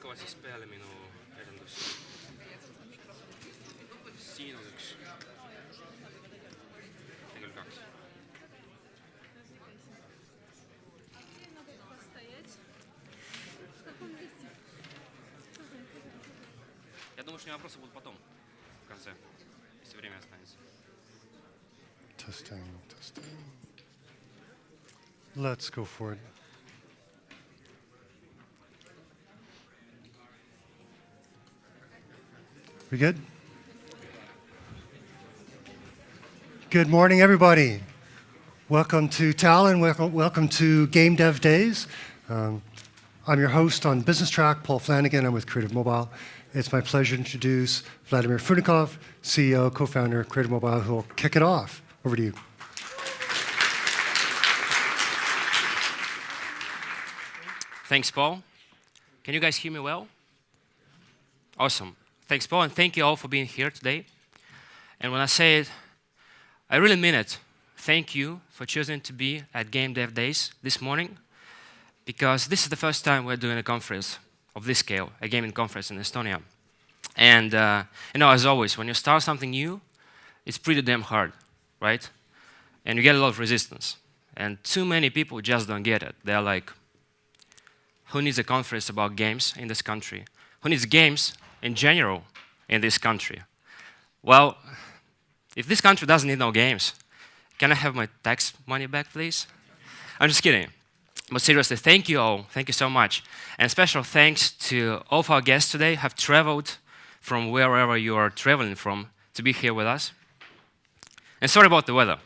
hakkavad siis peale minu edendust. Siin on üks. Tegelikult kaks. Я думаю, что у меня вопросы будут потом, в конце, если время останется. Testing. Let's go for it. We good? Good morning, everybody. Welcome to Tallinn. Welcome to GameDev Days. I'm your host on Business Track, Paul Flanagan. I'm with Creative Mobile. It's my pleasure to introduce Vladimir Funtikov, CEO, co-founder of Creative Mobile, who will kick it off. Over to you. Thanks, Paul. Can you guys hear me well? Awesome. Thanks, Paul, and thank you all for being here today. And when I say it, I really mean it. Thank you for choosing to be at GameDev Days this morning, because this is the first time we're doing a conference of this scale, a gaming conference in Estonia. And as always, when you start something new, it's pretty damn hard, right? And you get a lot of resistance. And too many people just don't get it. They're like, who needs a conference about games in this country? Who needs games in general in this country? Well, if this country doesn't need no games, can I have my tax money back, please? I'm just kidding. But seriously, thank you all. Thank you so much. And special thanks to all of our guests today who have traveled from wherever you are traveling from to be here with us. And sorry about the weather.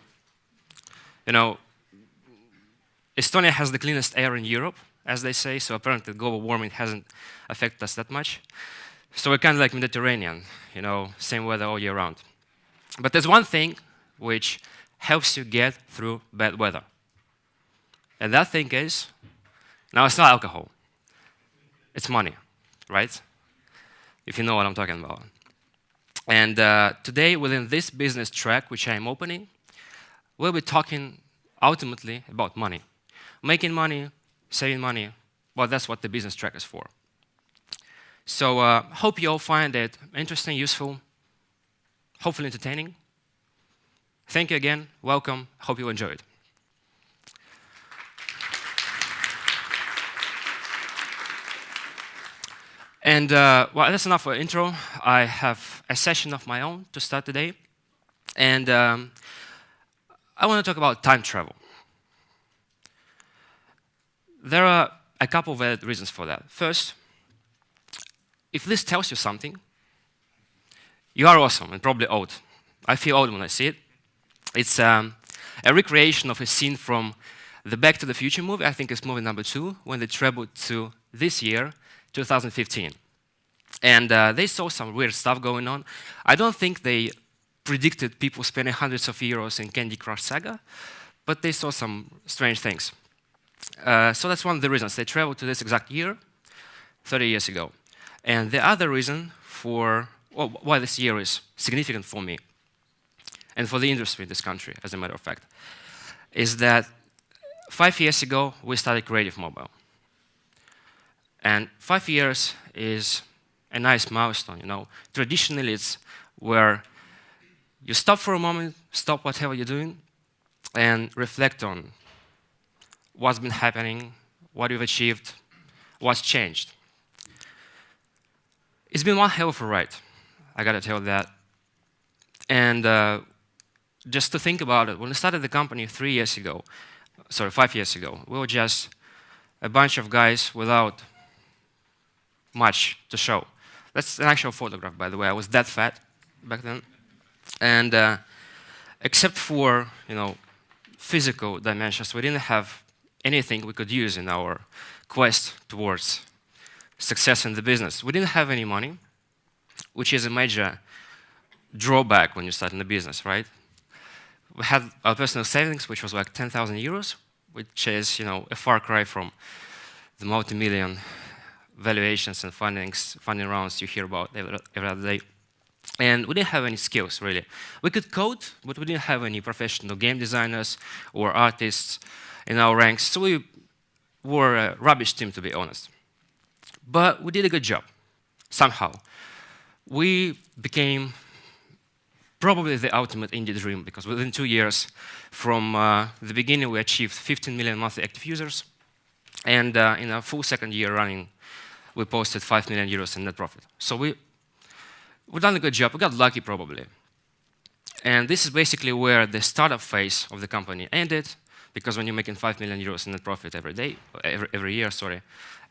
Estonia has the cleanest air in Europe, as they say, so apparently global warming hasn't affected us that much. So we're kind of like Mediterranean, same weather all year round. But there's one thing which helps you get through bad weather. And that thing is, now it's not alcohol, it's money, right? If you know what I'm talking about. And today, within this business track, which I'm opening, we'll be talking ultimately about money. Making money, saving money, well, that's what the business track is for. So hope you all find it interesting, useful, hopefully entertaining. Thank you again, welcome, hope you enjoyed. And well, that's enough for intro. I have a session of my own to start today. And I want to talk about time travel. There are a couple of valid reasons for that. First, if this tells you something, you are awesome and probably old. I feel old when I see it. It's a recreation of a scene from the Back to the Future movie. I think it's movie number 2, when they traveled to this year, 2015. And they saw some weird stuff going on. I don't think they predicted people spending hundreds of euros in Candy Crush Saga, but they saw some strange things. So that's one of the reasons. They traveled to this exact year, 30 years ago. And the other reason for why this year is significant for me, and for the industry in this country, as a matter of fact, is that 5 years ago, we started Creative Mobile. And 5 years is a nice milestone, Traditionally, it's where you stop for a moment, stop whatever you're doing, and reflect on what's been happening, what you've achieved, what's changed. It's been one hell of a ride, I gotta tell that. And just to think about it, when we started the company 5 years ago, we were just a bunch of guys without much to show. That's an actual photograph, by the way. I was that fat back then. And except for, physical dimensions, we didn't have anything we could use in our quest towards success in the business. We didn't have any money, which is a major drawback when you start in the business, right? We had our personal savings, which was like 10,000 euros, which is, a far cry from the multi-million valuations and funding rounds you hear about every other day. And we didn't have any skills, really. We could code, but we didn't have any professional game designers or artists in our ranks, so we were a rubbish team, to be honest. But we did a good job, somehow. We became probably the ultimate indie dream, because within 2 years from the beginning, we achieved 15 million monthly active users. And in our full second year running, we posted 5 million euros in net profit. So we've done a good job. We got lucky, probably. And this is basically where the startup phase of the company ended, because when you're making 5 million euros in net profit every year, sorry,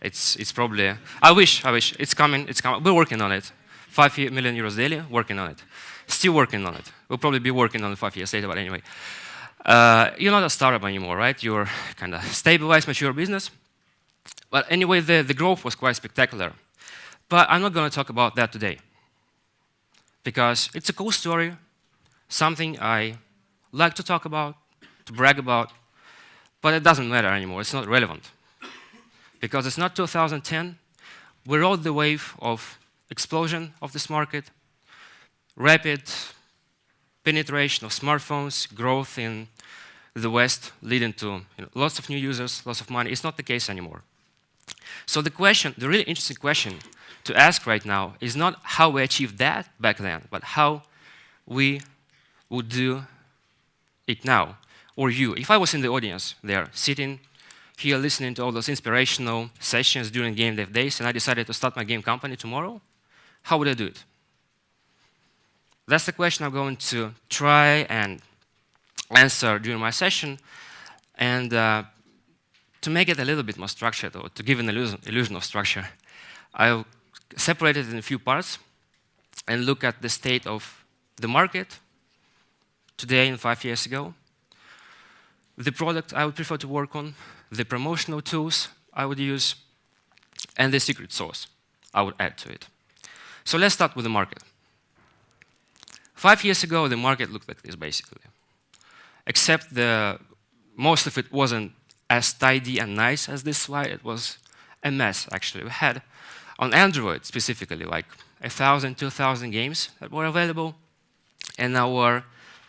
it's probably, I wish, it's coming. We're working on it. 5 million euros daily, working on it. Still working on it. We'll probably be working on it 5 years later, but anyway. You're not a startup anymore, right? You're kind of stabilized, mature business. But anyway, the growth was quite spectacular. But I'm not going to talk about that today, because it's a cool story, something I like to talk about, to brag about, but it doesn't matter anymore. It's not relevant. Because it's not 2010. We rode the wave of explosion of this market, rapid penetration of smartphones, growth in the West, leading to lots of new users, lots of money. It's not the case anymore. So the really interesting question to ask right now is not how we achieved that back then, but how we would do it now, or you. If I was in the audience there, sitting here listening to all those inspirational sessions during GameDev Days, and I decided to start my game company tomorrow, how would I do it? That's the question I'm going to try and answer during my session. And to make it a little bit more structured, or to give an illusion of structure, I'll separate it in a few parts and look at the state of the market today and 5 years ago, the product I would prefer to work on, the promotional tools I would use, and the secret sauce I would add to it. So let's start with the market. 5 years ago, the market looked like this, basically. Except most of it wasn't as tidy and nice as this slide. It was a mess, actually. We had, on Android specifically, like 1,000, 2,000 games that were available. And our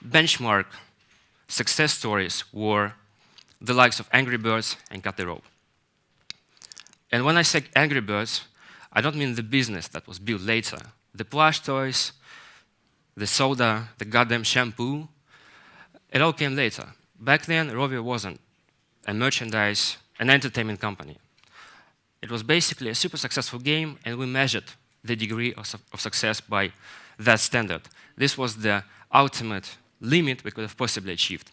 benchmark success stories were the likes of Angry Birds and Cut the Rope. And when I say Angry Birds, I don't mean the business that was built later. The plush toys, the soda, the goddamn shampoo, it all came later. Back then, Rovio wasn't a merchandise, an entertainment company. It was basically a super successful game, and we measured the degree of success by that standard. This was the ultimate limit we could have possibly achieved.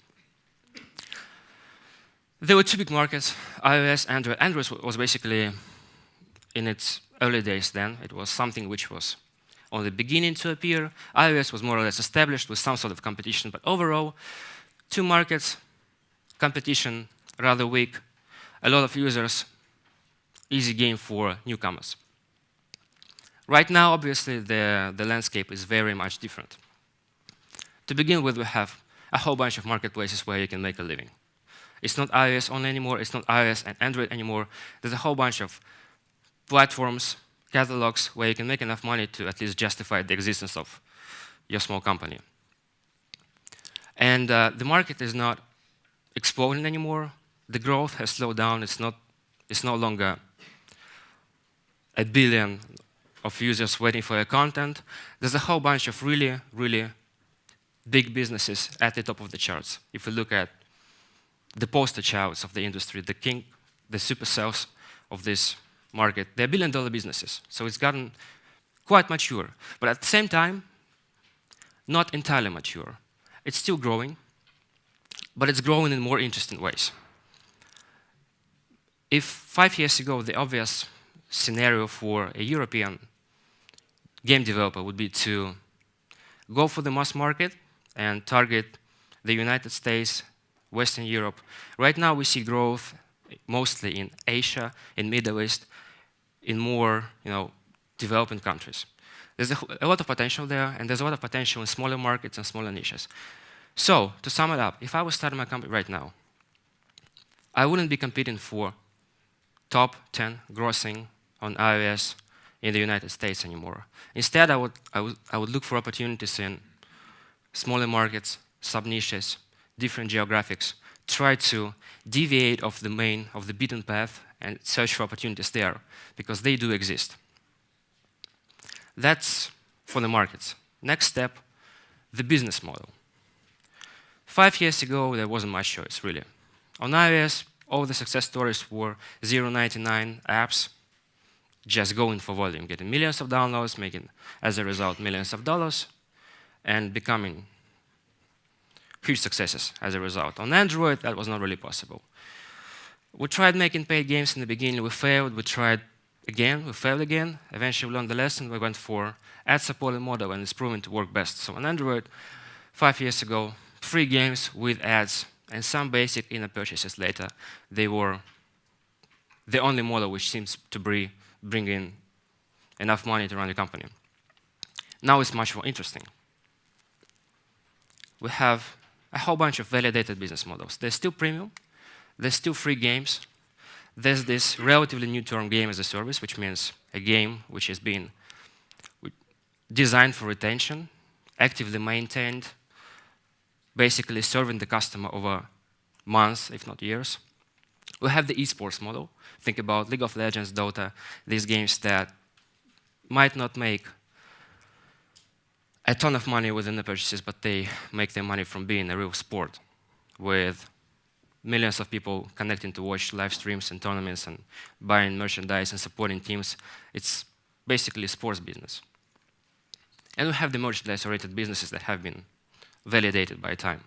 There were two big markets, iOS, Android. Android was basically in its early days then. It was something which was only beginning to appear. iOS was more or less established with some sort of competition, but overall, two markets, competition rather weak, a lot of users, easy game for newcomers. Right now, obviously, the landscape is very much different. To begin with, we have a whole bunch of marketplaces where you can make a living. It's not iOS only anymore, it's not iOS and Android anymore. There's a whole bunch of platforms, catalogs, where you can make enough money to at least justify the existence of your small company. And the market is not exploding anymore. The growth has slowed down. It's no longer 1 billion of users waiting for your content. There's a whole bunch of really, really big businesses at the top of the charts. If you look at the poster childs of the industry, the supercells of this market, they're billion-dollar businesses. So it's gotten quite mature. But at the same time, not entirely mature. It's still growing, but it's growing in more interesting ways. If 5 years ago, the obvious scenario for a European game developer would be to go for the mass market and target the United States, Western Europe, right now we see growth mostly in Asia, in Middle East, in more developing countries. There's a lot of potential there, and there's a lot of potential in smaller markets and smaller niches. So, to sum it up, if I was starting my company right now, I wouldn't be competing for top 10 grossing on iOS in the United States anymore. Instead, I would look for opportunities in smaller markets, sub-niches, different geographics, try to deviate off the beaten path and search for opportunities there, because they do exist. That's for the markets. Next step, the business model. 5 years ago, there wasn't much choice, really. On iOS, all the success stories were 0.99 apps, just going for volume, getting millions of downloads, making, as a result, millions of dollars, and becoming huge successes as a result. On Android, that was not really possible. We tried making paid games in the beginning, we failed, we tried again, we failed again. Eventually we learned the lesson, we went for ad-supported model, and it's proven to work best. So on Android, 5 years ago, free games with ads and some basic in-app purchases later. They were the only model which seems to bring in enough money to run the company. Now it's much more interesting. We have a whole bunch of validated business models. There's still premium, there's still free games, there's this relatively new term, game as a service, which means a game which is being designed for retention, actively maintained, basically serving the customer over months, if not years. We have the esports model. Think about League of Legends, Dota, these games that might not make a ton of money within the purchases, but they make their money from being a real sport with millions of people connecting to watch live streams and tournaments and buying merchandise and supporting teams. It's basically a sports business. And we have the merchandise-oriented businesses that have been validated by time.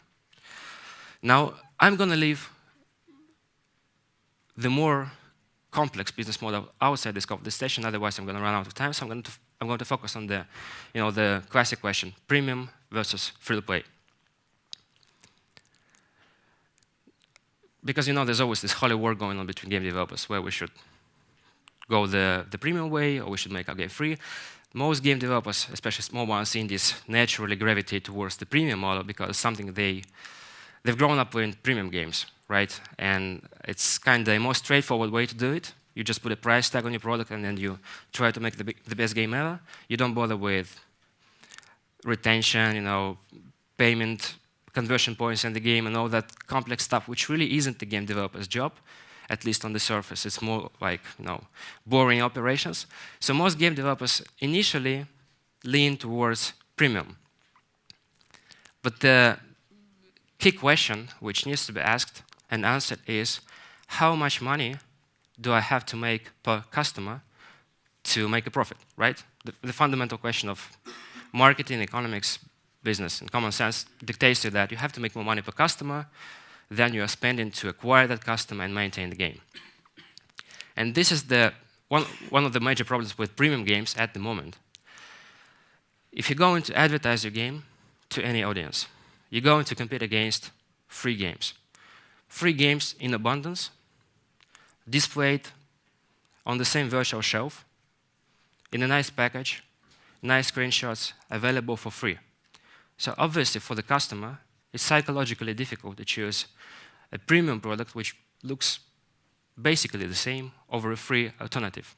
Now, I'm going to leave the more complex business model outside the scope of this session, otherwise I'm going to run out of time, so I'm going to focus on the classic question, premium versus free-to-play. Because there's always this holy war going on between game developers, where we should go the premium way, or we should make our game free. Most game developers, especially small ones, indies, naturally gravitate towards the premium model because it's something they've grown up with premium games, right? And it's kind of the most straightforward way to do it. You just put a price tag on your product and then you try to make the best game ever. You don't bother with retention, payment, conversion points in the game, and all that complex stuff, which really isn't the game developer's job. At least on the surface, it's more like boring operations. So most game developers initially lean towards premium. But the key question which needs to be asked and answered is, how much money do I have to make per customer to make a profit, right? The fundamental question of marketing, economics, business, and common sense dictates to that you have to make more money per customer than you are spending to acquire that customer and maintain the game. And this is one of the major problems with premium games at the moment. If you're going to advertise your game to any audience, you're going to compete against free games. Free games in abundance, displayed on the same virtual shelf, in a nice package, nice screenshots, available for free. So obviously for the customer, it's psychologically difficult to choose a premium product which looks basically the same over a free alternative.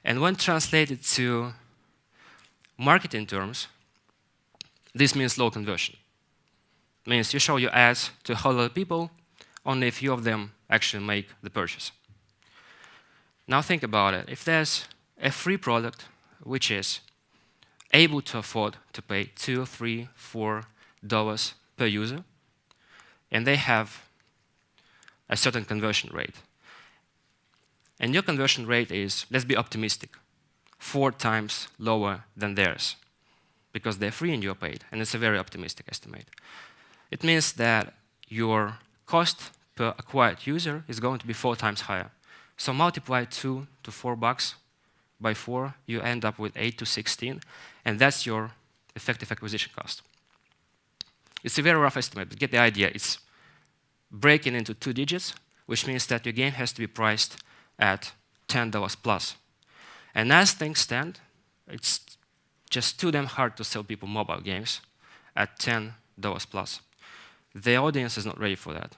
And when translated to marketing terms, this means low conversion. It means you show your ads to a whole lot of people, only a few of them actually make the purchase. Now think about it. If there's a free product which is able to afford to pay $2, $3, $4 per user, and they have a certain conversion rate. And your conversion rate is, let's be optimistic, 4 times lower than theirs, because they're free and you're paid, and it's a very optimistic estimate. It means that your cost per acquired user is going to be 4 times higher. So multiply $2 to $4 by 4, you end up with 8 to 16, and that's your effective acquisition cost. It's a very rough estimate, but get the idea. It's breaking into 2 digits, which means that your game has to be priced at $10 plus. And as things stand, it's just too damn hard to sell people mobile games at $10 plus. The audience is not ready for that.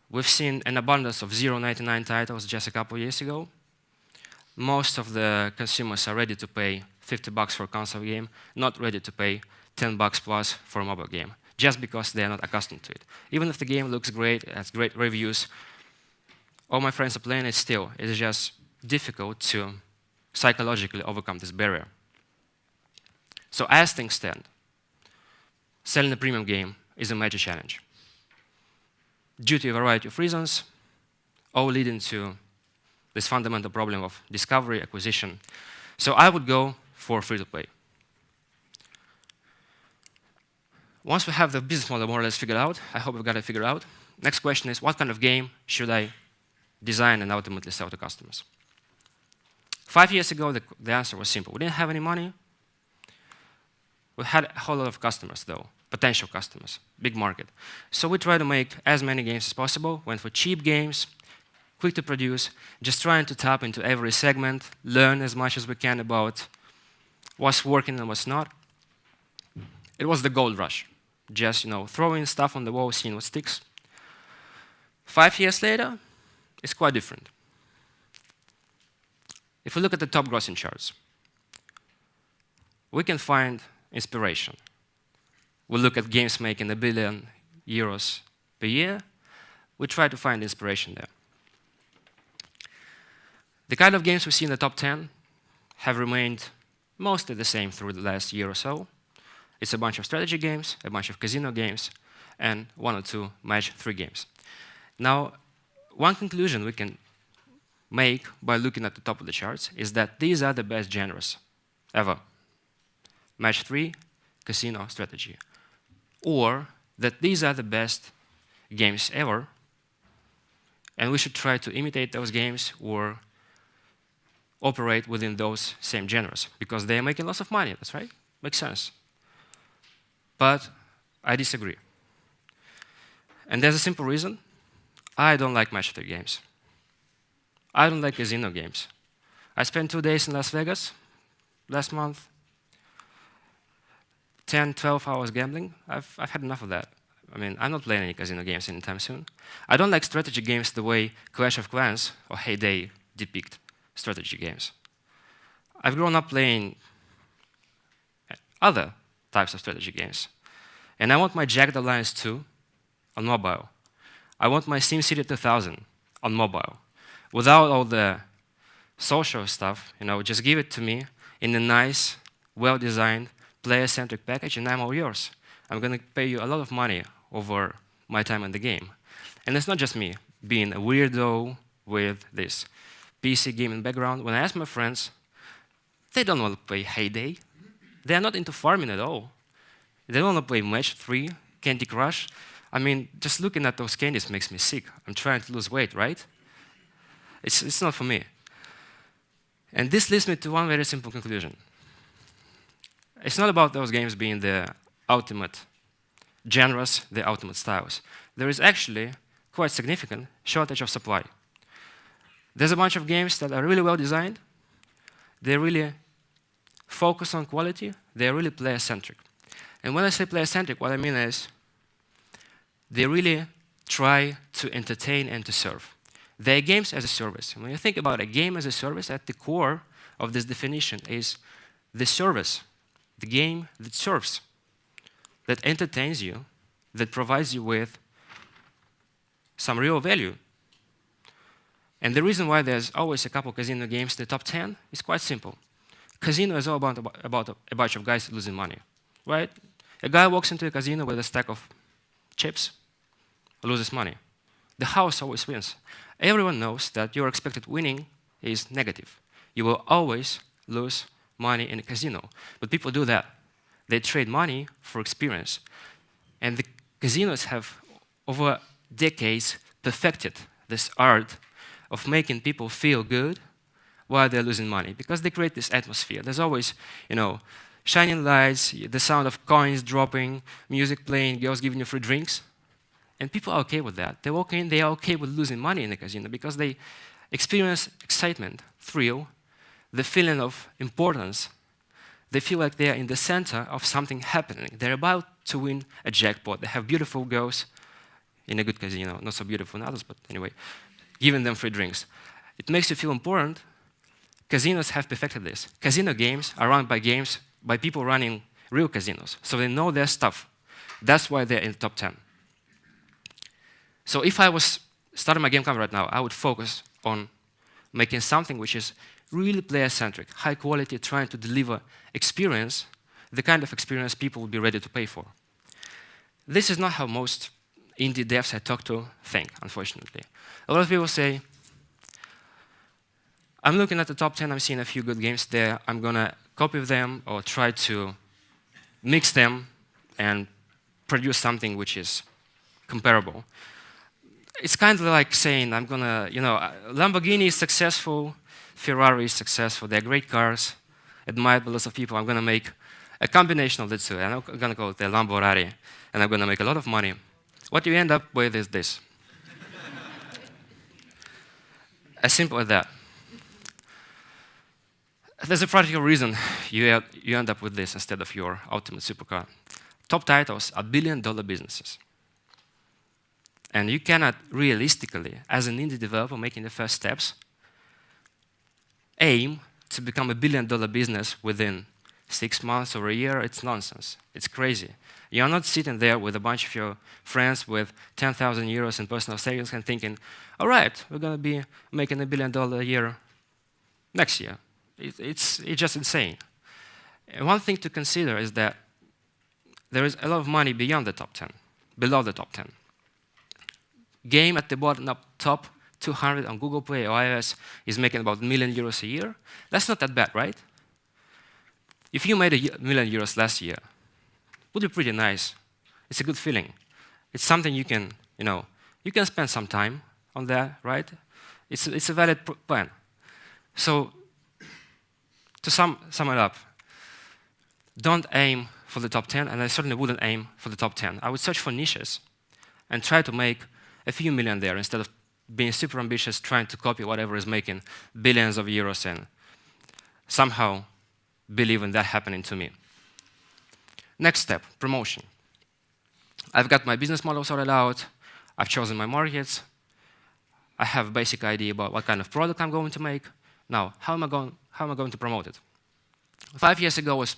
We've seen an abundance of 0.99 titles just a couple years ago. Most of the consumers are ready to pay $50 for a console game, not ready to pay $10 plus for a mobile game, just because they're not accustomed to it. Even if the game looks great, has great reviews, all my friends are playing it still. It is just difficult to psychologically overcome this barrier. So as things stand, selling a premium game is a major challenge. Due to a variety of reasons, all leading to this fundamental problem of discovery, acquisition. So I would go for free-to-play. Once we have the business model more or less figured out, I hope we've got it figured out, next question is, what kind of game should I design and ultimately sell to customers? 5 years ago, the answer was simple. We didn't have any money. We had a whole lot of customers, though, potential customers, big market. So we tried to make as many games as possible, went for cheap games, quick to produce, just trying to tap into every segment, learn as much as we can about what's working and what's not. It was the gold rush, just throwing stuff on the wall, seeing what sticks. 5 years later, it's quite different. If we look at the top grossing charts, we can find inspiration. We look at games making €1 billion per year. We try to find inspiration there. The kind of games we see in the top 10 have remained mostly the same through the last year or so. It's a bunch of strategy games, a bunch of casino games, and 1 or 2 match 3 games. Now, one conclusion we can make by looking at the top of the charts is that these are the best genres ever. Match 3, casino, strategy. Or that these are the best games ever, and we should try to imitate those games or operate within those same genres, because they are making lots of money, that's right? Makes sense. But I disagree. And there's a simple reason. I don't like match 3 games. I don't like casino games. I spent 2 days in Las Vegas last month, 10, 12 hours gambling. I've had enough of that. I mean, I'm not playing any casino games anytime soon. I don't like strategy games the way Clash of Clans or Heyday depict strategy games. I've grown up playing other types of strategy games. And I want my Jagged Alliance 2 on mobile. I want my SimCity 2000 on mobile. Without all the social stuff, just give it to me in a nice, well-designed, player-centric package, and I'm all yours. I'm going to pay you a lot of money over my time in the game. And it's not just me being a weirdo with this PC gaming background. When I ask my friends, they don't want to play Heyday. They are not into farming at all. They don't want to play Match 3, Candy Crush. I mean, just looking at those candies makes me sick. I'm trying to lose weight, right? It's not for me. And this leads me to one very simple conclusion. It's not about those games being the ultimate genres, the ultimate styles. There is actually quite significant shortage of supply. There's a bunch of games that are really well designed. They really focus on quality. They're really player-centric. And when I say player-centric, what I mean is they really try to entertain and to serve. They're games as a service. When you think about a game as a service, at the core of this definition is the service, the game that serves, that entertains you, that provides you with some real value. And the reason why there's always a couple casino games in the top 10 is quite simple. Casino is all about a bunch of guys losing money, right? A guy walks into a casino with a stack of chips, loses money. The house always wins. Everyone knows that your expected winning is negative. You will always lose money in a casino. But people do that. They trade money for experience. And the casinos have, over decades, perfected this art of making people feel good while they're losing money, because they create this atmosphere. There's always, shining lights, the sound of coins dropping, music playing, girls giving you free drinks. And people are okay with that. They walk in, they are okay with losing money in the casino because they experience excitement, thrill, the feeling of importance. They feel like they are in the center of something happening. They're about to win a jackpot. They have beautiful girls in a good casino, not so beautiful in others, but anyway, giving them free drinks. It makes you feel important. Casinos have perfected this. Casino games are run by people running real casinos, so they know their stuff. That's why they're in the top 10. So if I was starting my game company right now, I would focus on making something which is really player-centric, high quality, trying to deliver experience, the kind of experience people will be ready to pay for. This is not how most indie devs I talk to think, unfortunately. A lot of people say, I'm looking at the top 10, I'm seeing a few good games there, I'm going to copy them or try to mix them and produce something which is comparable. It's kind of like saying, I'm going to, Lamborghini is successful, Ferrari is successful, they're great cars, admired by lots of people, I'm going to make a combination of the two, and I'm going to call it the Lamborghini, and I'm going to make a lot of money. What you end up with is this. As simple as that. There's a practical reason you end up with this instead of your ultimate supercar. Top titles are billion-dollar businesses. And you cannot realistically, as an indie developer making the first steps, aim to become a billion-dollar business within 6 months or a year. It's nonsense. It's crazy. You're not sitting there with a bunch of your friends with 10,000 euros in personal savings and thinking, all right, we're going to be making $1 billion a year next year. It's just insane. And one thing to consider is that there is a lot of money beyond the top 10, below the top 10. Game at the bottom, top 200 on Google Play or iOS is making about €1 million a year. That's not that bad, right? If you made €1 million last year, it would be pretty nice. It's a good feeling. It's something you can, you can spend some time on that, right? It's a valid plan. So, to sum it up, don't aim for the top 10, and I certainly wouldn't aim for the top 10. I would search for niches and try to make a few million there instead of being super ambitious, trying to copy whatever is making billions of euros and somehow believe in that happening to me. Next step, promotion. I've got my business model sorted out. I've chosen my markets. I have a basic idea about what kind of product I'm going to make. Now, how am I going to promote it? 5 years ago was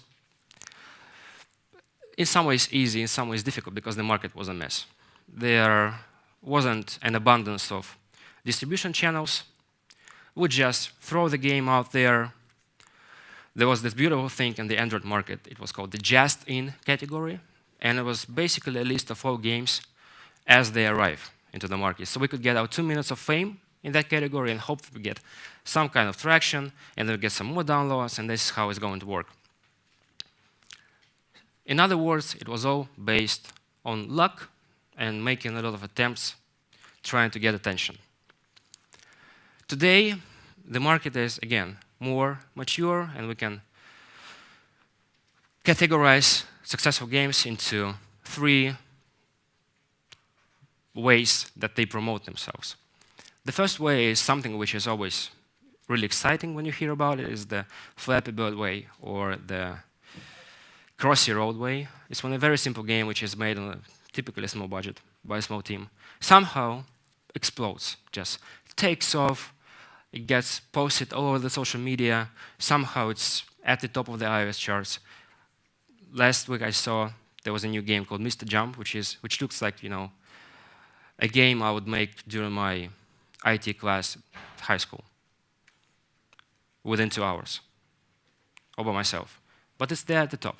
in some ways easy, in some ways difficult, because the market was a mess. There wasn't an abundance of distribution channels. We would just throw the game out there. There was this beautiful thing in the Android market. It was called the Just In category, and it was basically a list of all games as they arrive into the market. So we could get our 2 minutes of fame in that category and hope we get some kind of traction, and then we get some more downloads, and this is how it's going to work. In other words, it was all based on luck and making a lot of attempts trying to get attention. Today, the market is, again, more mature, and we can categorize successful games into 3 ways that they promote themselves. The first way is something which is always really exciting when you hear about it, is the Flappy Bird way or the Crossy Road way. It's one a very simple game which is made on a typically small budget by a small team. Somehow explodes, just takes off. It gets posted all over the social media. Somehow it's at the top of the iOS charts. Last week I saw there was a new game called Mr. Jump, which looks like a game I would make during my IT class at high school within 2 hours, all by myself. But it's there at the top.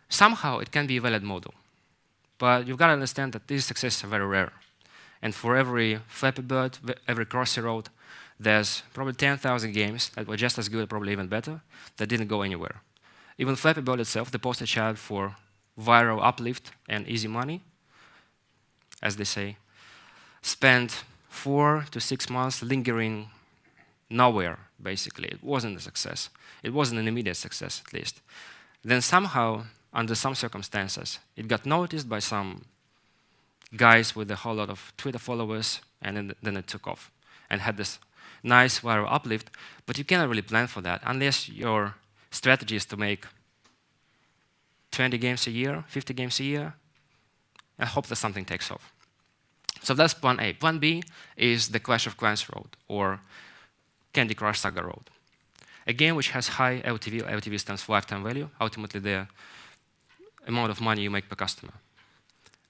Somehow it can be a valid model, but you've got to understand that these successes are very rare. And for every Flappy Bird, every Crossy Road, there's probably 10,000 games that were just as good, probably even better, that didn't go anywhere. Even Flappy Bird itself, the poster child for viral uplift and easy money, as they say, spent 4 to 6 months lingering nowhere, basically. It wasn't a success. It wasn't an immediate success, at least. Then somehow, under some circumstances, it got noticed by some guys with a whole lot of Twitter followers, and then it took off and had this nice viral uplift. But you cannot really plan for that unless your strategy is to make 20 games a year, 50 games a year, and hope that something takes off. So that's plan A. Plan B is the Clash of Clans road, or Candy Crush Saga road. A game which has high LTV. LTV stands for lifetime value, ultimately the amount of money you make per customer.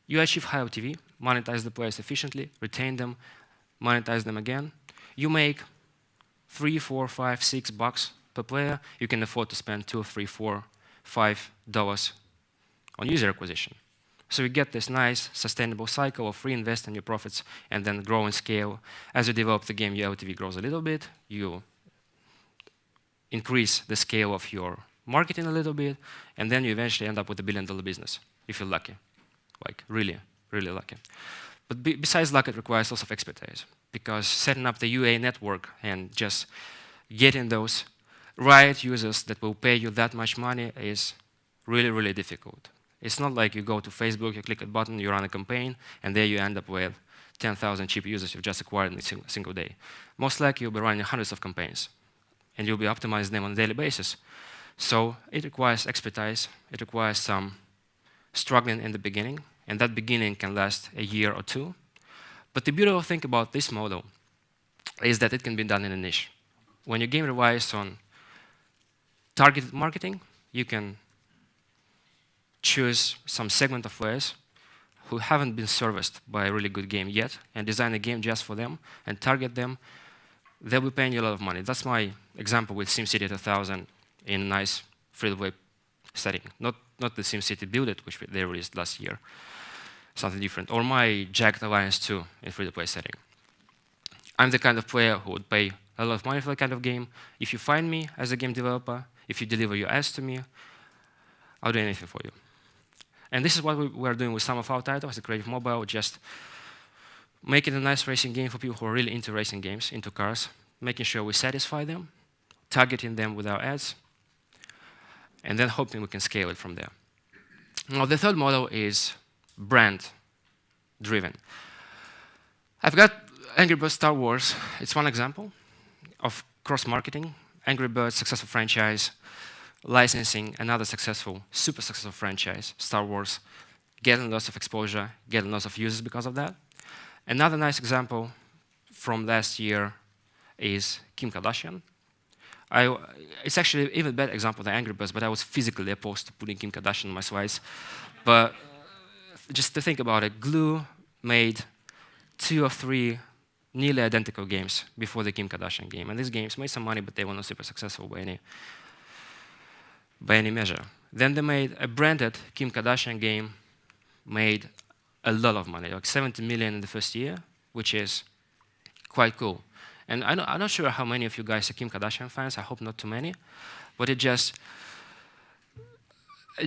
You achieve high LTV, monetize the players efficiently, retain them, monetize them again. You make $3, $4, $5, $6 per player. You can afford to spend $2, $3, $4, $5 on user acquisition. So you get this nice, sustainable cycle of reinvest in your profits and then grow and scale. As you develop the game, your LTV grows a little bit. You increase the scale of your marketing a little bit, and then you eventually end up with a $1 billion business, if you're lucky. Like, really, really lucky. But besides luck, it requires lots of expertise, because setting up the UA network and just getting those right users that will pay you that much money is really, really difficult. It's not like you go to Facebook, you click a button, you run a campaign, and there you end up with 10,000 cheap users you've just acquired in a single day. Most likely, you'll be running hundreds of campaigns, and you'll be optimizing them on a daily basis. So it requires expertise. It requires some struggling in the beginning, and that beginning can last a year or two. But the beautiful thing about this model is that it can be done in a niche. When your game relies on targeted marketing, you can choose some segment of players who haven't been serviced by a really good game yet and design a game just for them and target them. They'll be paying you a lot of money. That's my example with SimCity 2000 in a nice free-to-play setting. Not the SimCity Build It, which they released last year, something different. Or my Jagged Alliance 2 in free-to-play setting. I'm the kind of player who would pay a lot of money for that kind of game. If you find me as a game developer, if you deliver your ads to me, I'll do anything for you. And this is what we're doing with some of our titles at Creative Mobile, just making a nice racing game for people who are really into racing games, into cars, making sure we satisfy them, targeting them with our ads, and then hoping we can scale it from there. Now, the third model is brand-driven. I've got Angry Birds Star Wars. It's one example of cross-marketing. Angry Birds, successful franchise, licensing another successful, super successful franchise, Star Wars, getting lots of exposure, getting lots of users because of that. Another nice example from last year is Kim Kardashian. It's actually an even better example than Angry Birds, but I was physically opposed to putting Kim Kardashian on my slides. But just to think about it, Glue made 2 or 3 nearly identical games before the Kim Kardashian game. And these games made some money, but they were not super successful by any measure. Then they made a branded Kim Kardashian game, made a lot of money, like 70 million in the first year, which is quite cool. And I'm not sure how many of you guys are Kim Kardashian fans. I hope not too many. But it's just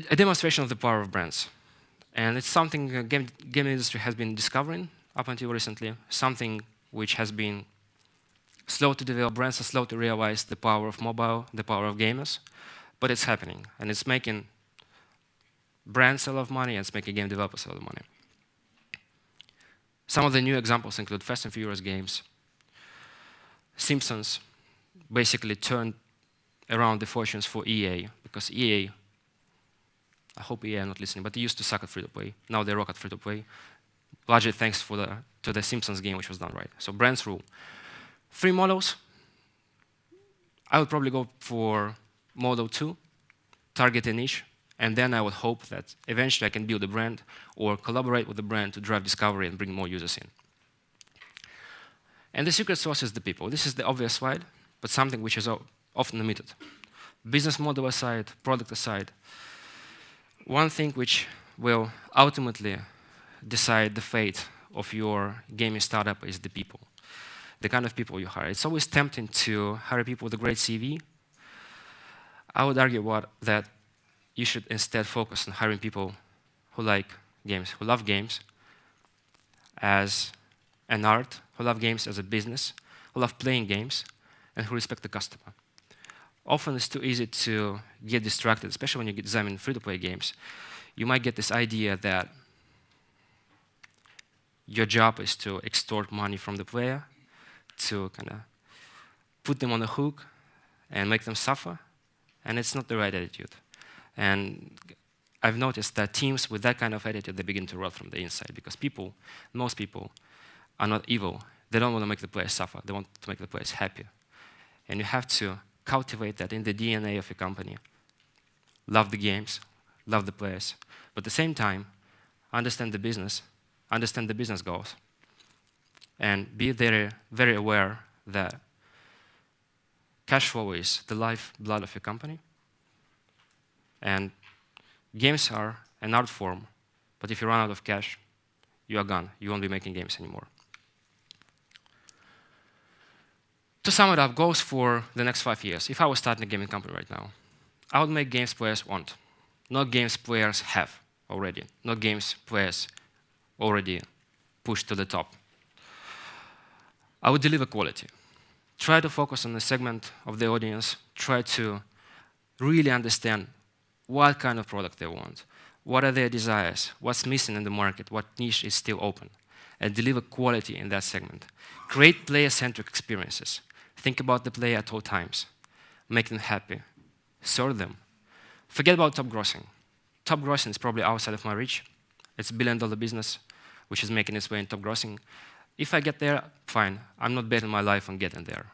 a demonstration of the power of brands. And it's something the game industry has been discovering up until recently, something which has been slow to develop. Brands are slow to realize the power of mobile, the power of gamers. But it's happening, and it's making brands a lot of money, and it's making game developers a lot of money. Some of the new examples include Fast and Furious games. Simpsons basically turned around the fortunes for EA, because EA, I hope EA are not listening, but they used to suck at free-to-play. Now they rock at free-to-play, largely thanks to the Simpsons game, which was done right. So brands rule. 3 models. I would probably go for Model 2, target a niche, and then I would hope that eventually I can build a brand or collaborate with the brand to drive discovery and bring more users in. And the secret sauce is the people. This is the obvious slide, but something which is often omitted. Business model aside, product aside, one thing which will ultimately decide the fate of your gaming startup is the people, the kind of people you hire. It's always tempting to hire people with a great CV. I would argue that you should instead focus on hiring people who like games, who love games as an art, who love games as a business, who love playing games, and who respect the customer. Often it's too easy to get distracted, especially when you get designing free-to-play games. You might get this idea that your job is to extort money from the player, to kind of put them on the hook and make them suffer. And it's not the right attitude. And I've noticed that teams with that kind of attitude, they begin to rot from the inside, because most people are not evil. They don't want to make the players suffer. They want to make the players happy. And you have to cultivate that in the DNA of your company. Love the games, love the players, but at the same time, understand the business goals, and be very, very aware that cash flow is the lifeblood of your company, and games are an art form, but if you run out of cash, you are gone. You won't be making games anymore. To sum it up, goals for the next 5 years. If I was starting a gaming company right now, I would make games players want, not games players have already, not games players already pushed to the top. I would deliver quality. Try to focus on the segment of the audience, try to really understand what kind of product they want, what are their desires, what's missing in the market, what niche is still open, and deliver quality in that segment. Create player-centric experiences. Think about the player at all times. Make them happy. Serve them. Forget about top grossing. Top grossing is probably outside of my reach. It's $1 billion business, which is making its way in top grossing. If I get there, fine. I'm not betting my life on getting there.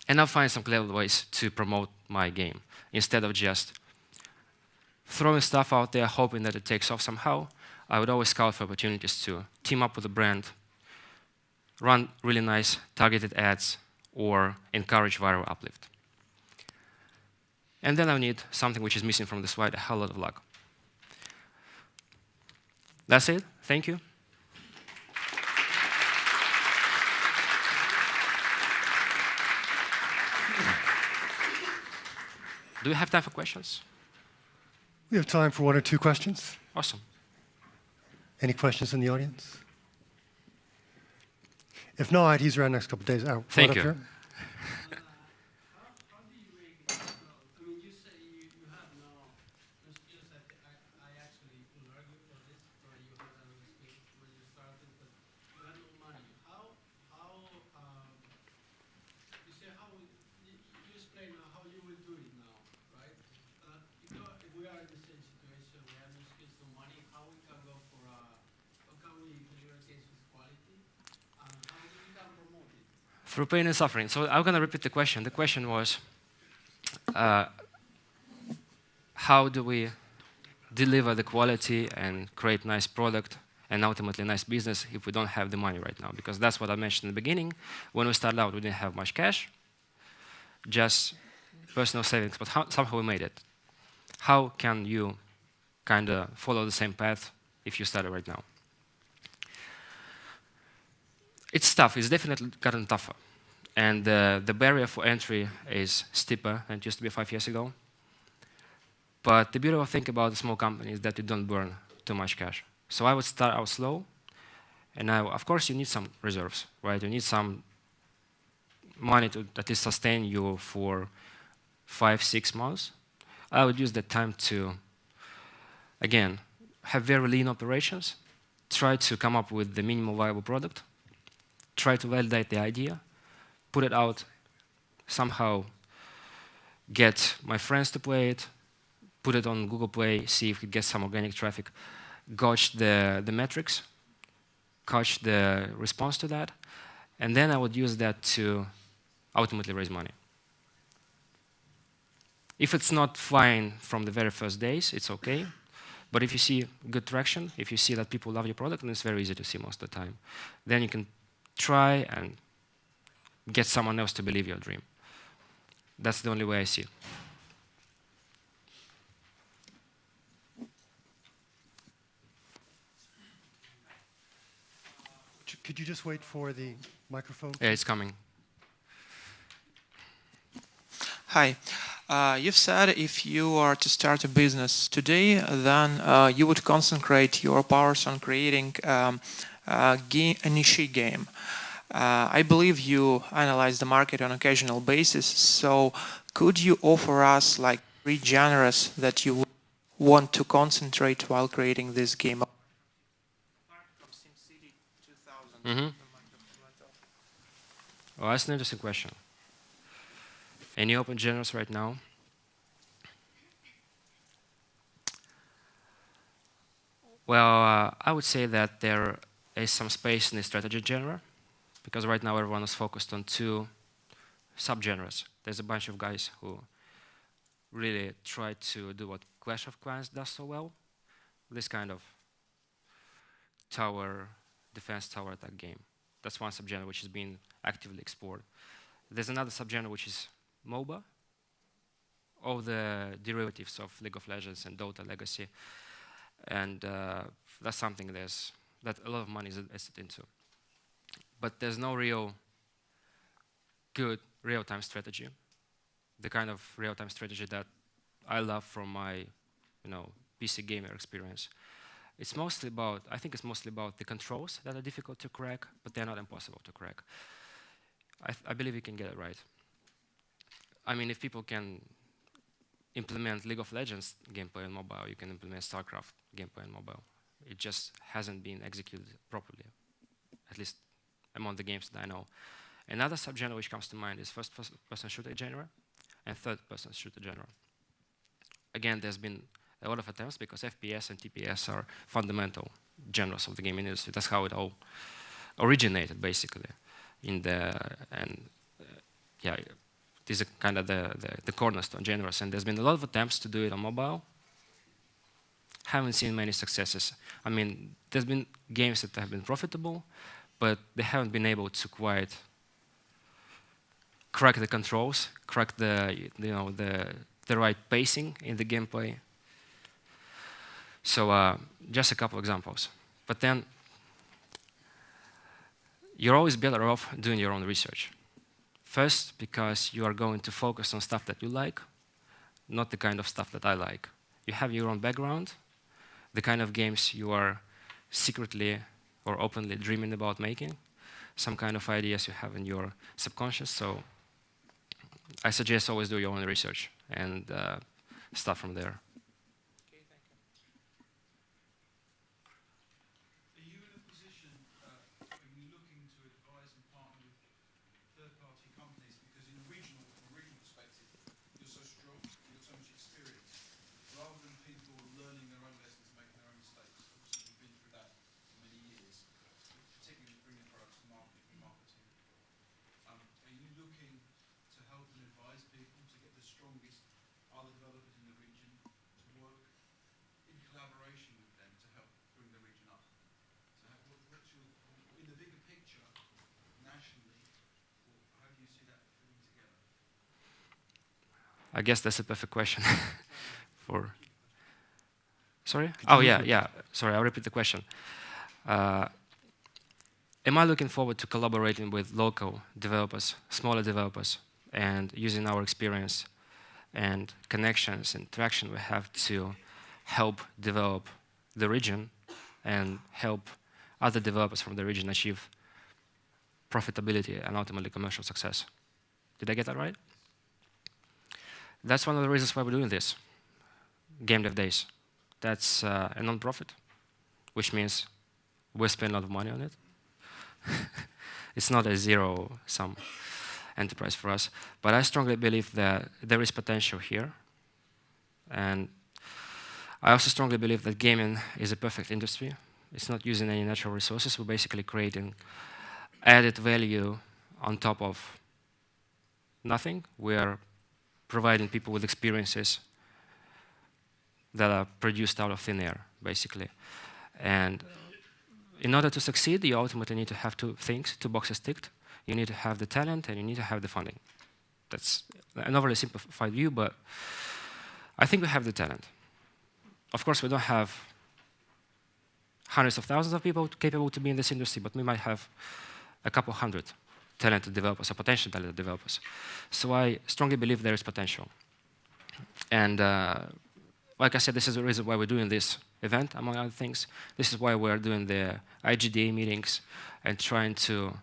And I'll find some clever ways to promote my game, instead of just throwing stuff out there, hoping that it takes off somehow. I would always scout for opportunities to team up with a brand, run really nice targeted ads, or encourage viral uplift. And then I need something which is missing from the slide, a hell lot of luck. That's it. Thank you. Do we have time for questions? We have time for 1 or 2 questions. Awesome. Any questions in the audience? If not, he's around next couple of days. Oh, Thank you. How do you make it? I mean, you say you have no skills. I actually will argue for this. Or you had no skills when you started, but you had no money. You say you explain now how you will do it now, right? If we are in the same situation, we have no skills, no money. How we can go for how can we deliver games with quality? How we can promote it? Through pain and suffering. So I'm going to repeat the question. The question was, how do we deliver the quality and create nice product and ultimately nice business if we don't have the money right now? Because that's what I mentioned in the beginning. When we started out, we didn't have much cash, just personal savings, but somehow we made it. How can you kind of follow the same path if you started right now? It's tough. It's definitely gotten tougher. And the barrier for entry is steeper than it used to be 5 years ago. But the beautiful thing about the small company is that you don't burn too much cash. So I would start out slow. And now, of course, you need some reserves, right? You need some money to at least sustain you for 5-6 months. I would use that time to, again, have very lean operations, try to come up with the minimal viable product, try to validate the idea, put it out, somehow get my friends to play it, put it on Google Play, see if it gets some organic traffic, gauge the metrics, gauge the response to that, and then I would use that to ultimately raise money. If it's not flying from the very first days, it's okay. But if you see good traction, if you see that people love your product, then it's very easy to see most of the time. Then you can try and get someone else to believe your dream. That's the only way I see it. Could you just wait for the microphone? Yeah, it's coming. Hi. You've said if you are to start a business today, then you would concentrate your powers on creating a niche game. I believe you analyze the market on an occasional basis, so could you offer us like 3 genres that you would want to concentrate while creating this game? Well, that's an interesting question. Any open genres right now? Well, I would say that there is some space in the strategy genre, because right now everyone is focused on 2 subgenres. There's a bunch of guys who really try to do what Clash of Clans does so well, this kind of tower, defense tower attack game. That's one subgenre which is being actively explored. There's another subgenre which is MOBA, all the derivatives of League of Legends and Dota Legacy. And that's something that a lot of money is invested into. But there's no real good real-time strategy. The kind of real-time strategy that I love from my, PC gamer experience. It's mostly about, I think it's mostly about the controls that are difficult to crack, but they're not impossible to crack. I believe you can get it right. I mean, if people can implement League of Legends gameplay on mobile, you can implement StarCraft gameplay on mobile. It just hasn't been executed properly, at least among the games that I know. Another subgenre which comes to mind is first-person shooter genre and third-person shooter genre. Again, there's been a lot of attempts because FPS and TPS are fundamental genres of the gaming industry. That's how it all originated, basically. These are kind of the cornerstone genres, and there's been a lot of attempts to do it on mobile. Haven't seen many successes. I mean, there's been games that have been profitable, but they haven't been able to quite crack the controls, crack the right pacing in the gameplay. So just a couple examples. But then you're always better off doing your own research. First, because you are going to focus on stuff that you like, not the kind of stuff that I like. You have your own background, the kind of games you are secretly or openly dreaming about making, some kind of ideas you have in your subconscious. So I suggest always do your own research and start from there. Okay, thank you. Are you in a position, are you looking to advise and partner with third-party companies? Because from a regional perspective, you're so strong, you've got so much experience. Rather than people learning their own lessons and making their own mistakes, obviously you've been through that for many years, particularly with bringing products to market and marketing. Are you looking to help and advise people to get the strongest other developers in the region to work in collaboration with them to help bring the region up? So what's your, in the bigger picture, nationally, how do you see that fitting together? I guess that's a perfect question for... Sorry? Oh, yeah. Sorry, I'll repeat the question. Am I looking forward to collaborating with local developers, smaller developers, and using our experience and connections and traction we have to help develop the region and help other developers from the region achieve profitability and ultimately commercial success? Did I get that right? That's one of the reasons why we're doing this, GameDev Days. That's a non-profit, which means we spend a lot of money on it. It's not a zero-sum enterprise for us, but I strongly believe that there is potential here. And I also strongly believe that gaming is a perfect industry. It's not using any natural resources. We're basically creating added value on top of nothing. We are providing people with experiences that are produced out of thin air, basically. And in order to succeed, you ultimately need to have two things, two boxes ticked. You need to have the talent and you need to have the funding. That's an overly simplified view, but I think we have the talent. Of course, we don't have hundreds of thousands of people capable to be in this industry, but we might have a couple hundred talented developers or potential talented developers. So I strongly believe there is potential. And like I said, this is the reason why we're doing this event, among other things. This is why we're doing the IGDA meetings and trying to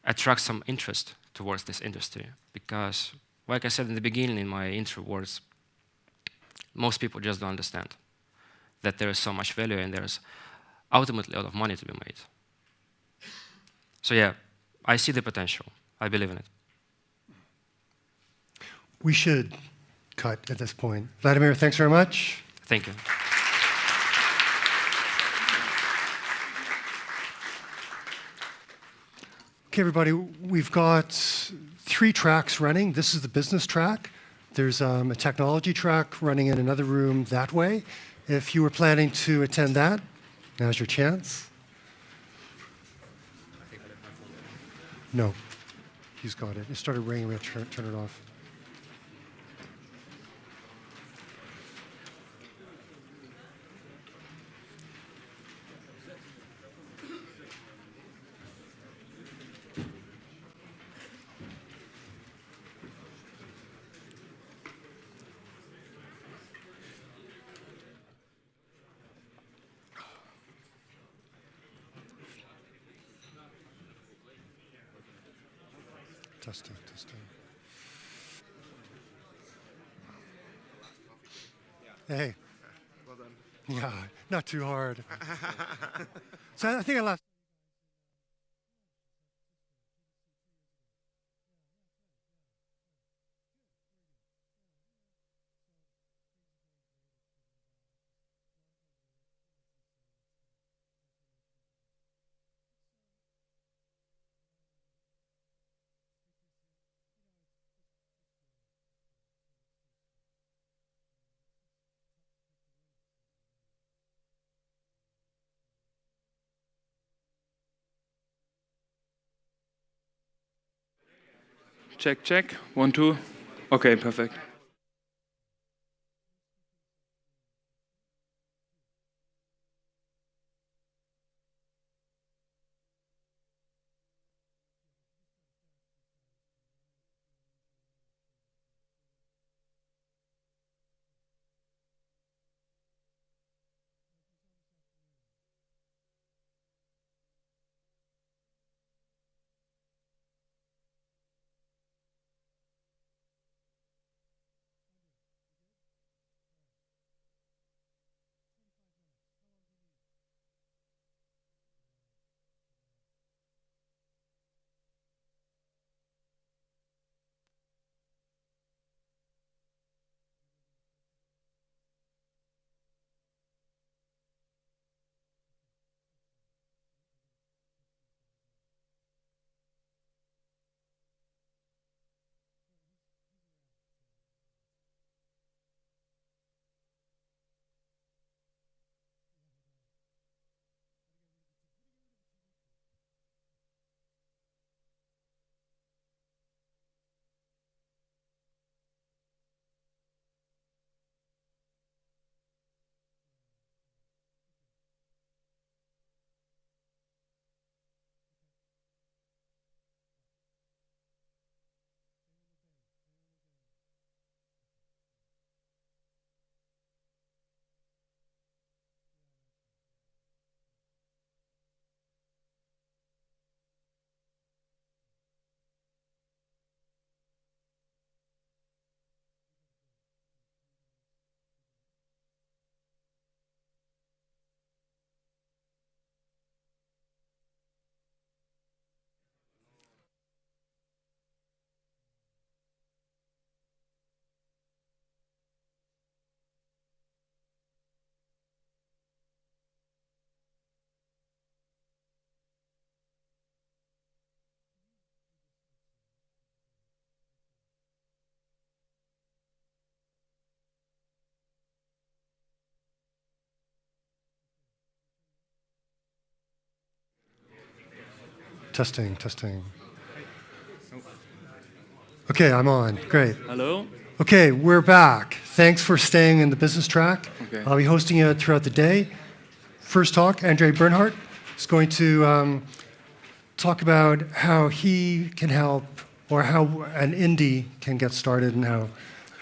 attract some interest towards this industry. Because, like I said in the beginning in my intro words, most people just don't understand that there is so much value and there's ultimately a lot of money to be made. So yeah, I see the potential. I believe in it. We should cut at this point. Vladimir, thanks very much. Thank you. Okay, everybody, we've got 3 tracks running. This is the business track. There's a technology track running in another room that way. If you were planning to attend that, Now's your chance. No, he's got it. It started ringing. We have to turn it off. Testing. Hey. Well done. Yeah, not too hard. So I think I last. Check, check. 1, 2. Okay, perfect. Testing. Okay, I'm on. Great. Hello? Okay, we're back. Thanks for staying in the business track. Okay. I'll be hosting you throughout the day. First talk, Bernhardt is going to talk about how he can help, or how an indie can get started and how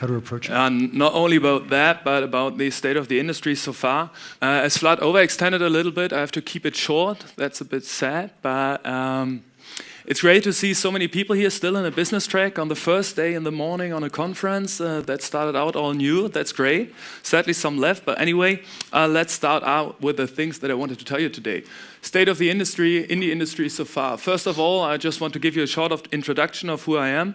to approach it. Not only about that, but about the state of the industry so far. As Vlad overextended a little bit, I have to keep it short. That's a bit sad, but it's great to see so many people here still in a business track on the first day in the morning on a conference that started out all new. That's great. Sadly, some left, but anyway, let's start out with the things that I wanted to tell you today. State of the industry, indie industry so far. First of all, I just want to give you a short introduction of who I am.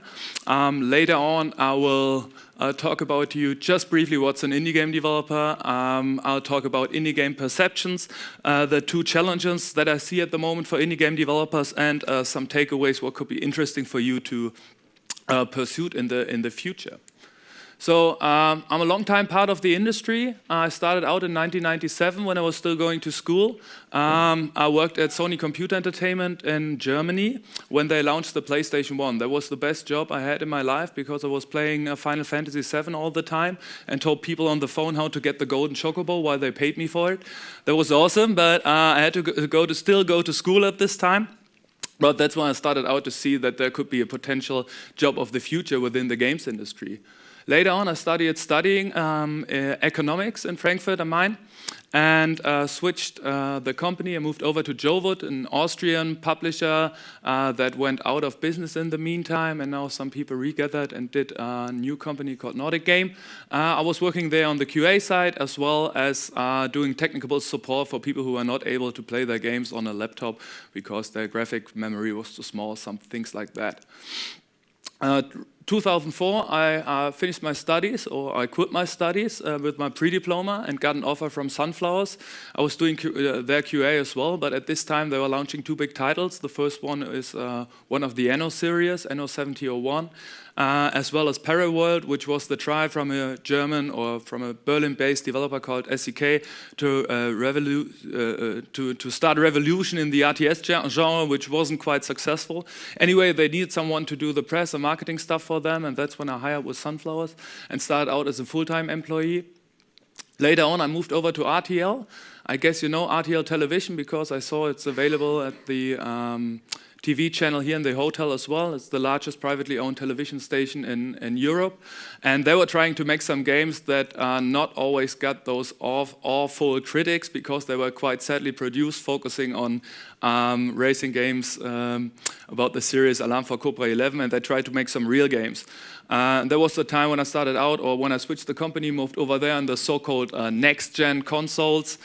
Later on, I will talk about you just briefly what's an indie game developer. I'll talk about indie game perceptions, the two challenges that I see at the moment for indie game developers, and some takeaways what could be interesting for you to pursue in the future. So I'm a long-time part of the industry. I started out in 1997 when I was still going to school. I worked at Sony Computer Entertainment in Germany when they launched the PlayStation 1. That was the best job I had in my life because I was playing Final Fantasy VII all the time and told people on the phone how to get the golden chocobo while they paid me for it. That was awesome, but I had to still go to school at this time. But that's when I started out to see that there could be a potential job of the future within the games industry. Later on, I started studying economics in Frankfurt am Main and switched the company. I moved over to Jarrod, an Austrian publisher that went out of business in the meantime, and now some people regathered and did a new company called Nordic Game. I was working there on the QA side as well as doing technical support for people who are not able to play their games on a laptop because their graphic memory was too small, some things like that. 2004, I finished my studies, or I quit my studies with my pre-diploma and got an offer from Sunflowers. I was doing their QA as well, but at this time they were launching two big titles. The first one is one of the Anno series, Anno 7001, as well as Paraworld, which was the try from a German or from a Berlin-based developer called SEK to start a revolution in the RTS genre, which wasn't quite successful. Anyway, they needed someone to do the press and marketing stuff for them, and that's when I hired with Sunflowers and started out as a full-time employee. Later on, I moved over to RTL. I guess you know RTL Television because I saw it's available at the TV channel here in the hotel as well. It's the largest privately owned television station in Europe. And they were trying to make some games that not always got those awful critics because they were quite sadly produced, focusing on racing games about the series Alarm for Cobra 11, and they tried to make some real games. There was the time when I started out, or when I switched the company, moved over there on the so-called next-gen consoles,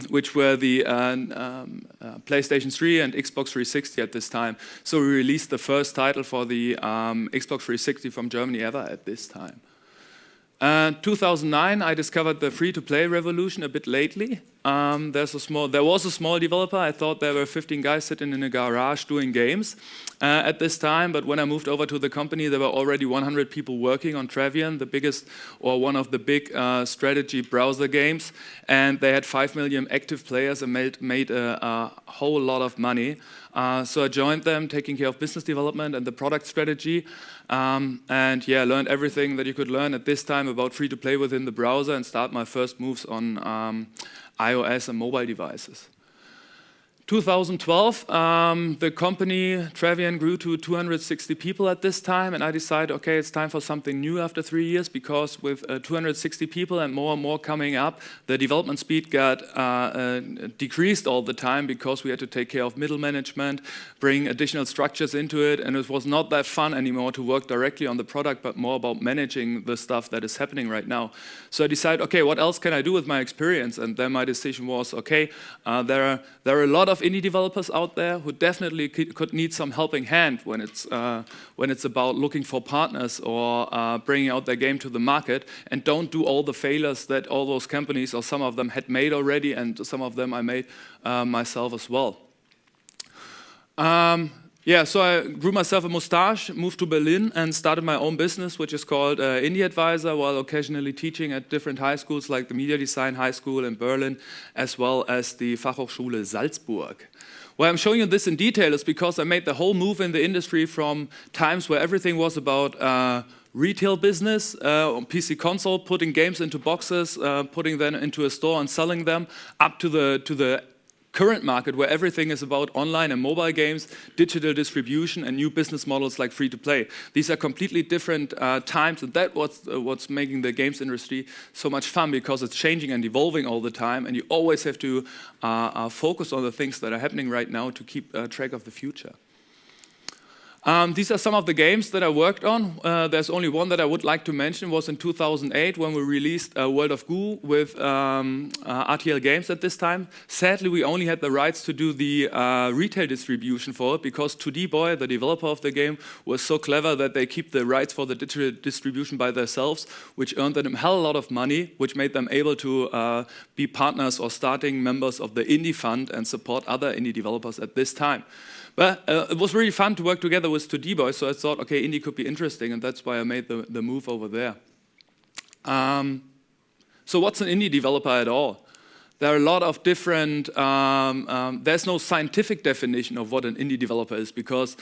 which were the PlayStation 3 and Xbox 360 at this time. So we released the first title for the Xbox 360 from Germany ever at this time. 2009, I discovered the free-to-play revolution a bit lately. There was a small developer. I thought there were 15 guys sitting in a garage doing games at this time, but when I moved over to the company, there were already 100 people working on Travian, the biggest or one of the big strategy browser games, and they had 5 million active players and made a whole lot of money. So I joined them, taking care of business development and the product strategy, and yeah, learned everything that you could learn at this time about free-to-play within the browser and start my first moves on iOS and mobile devices. 2012, the company Travian grew to 260 people at this time, and I decided, okay, it's time for something new after 3 years, because with 260 people and more coming up, the development speed got decreased all the time because we had to take care of middle management, bring additional structures into it, and it was not that fun anymore to work directly on the product, but more about managing the stuff that is happening right now. So I decided, okay, what else can I do with my experience? And then my decision was, okay, there are a lot of indie developers out there who definitely could need some helping hand when it's about looking for partners or bringing out their game to the market, and don't do all the failures that all those companies or some of them had made already, and some of them I made myself as well. Yeah, so I grew myself a mustache, moved to Berlin, and started my own business, which is called Indie Advisor, while occasionally teaching at different high schools like the Media Design High School in Berlin, as well as the Fachhochschule Salzburg. Why I'm showing you this in detail is because I made the whole move in the industry from times where everything was about retail business, on PC console, putting games into boxes, putting them into a store and selling them, up to the current market where everything is about online and mobile games, digital distribution, and new business models like free-to-play. These are completely different times, and that's what's making the games industry so much fun, because it's changing and evolving all the time, and you always have to focus on the things that are happening right now to keep track of the future. These are some of the games that I worked on. There's only one that I would like to mention. Was in 2008 when we released World of Goo with RTL Games at this time. Sadly, we only had the rights to do the retail distribution for it, because 2D Boy, the developer of the game, was so clever that they keep the rights for the digital distribution by themselves, which earned them a hell of a lot of money, which made them able to be partners or starting members of the Indie Fund and support other indie developers at this time. But it was really fun to work together with 2D Boy, so I thought, okay, indie could be interesting, and that's why I made the move over there. So what's an indie developer at all? There are a lot of different, there's no scientific definition of what an indie developer is, because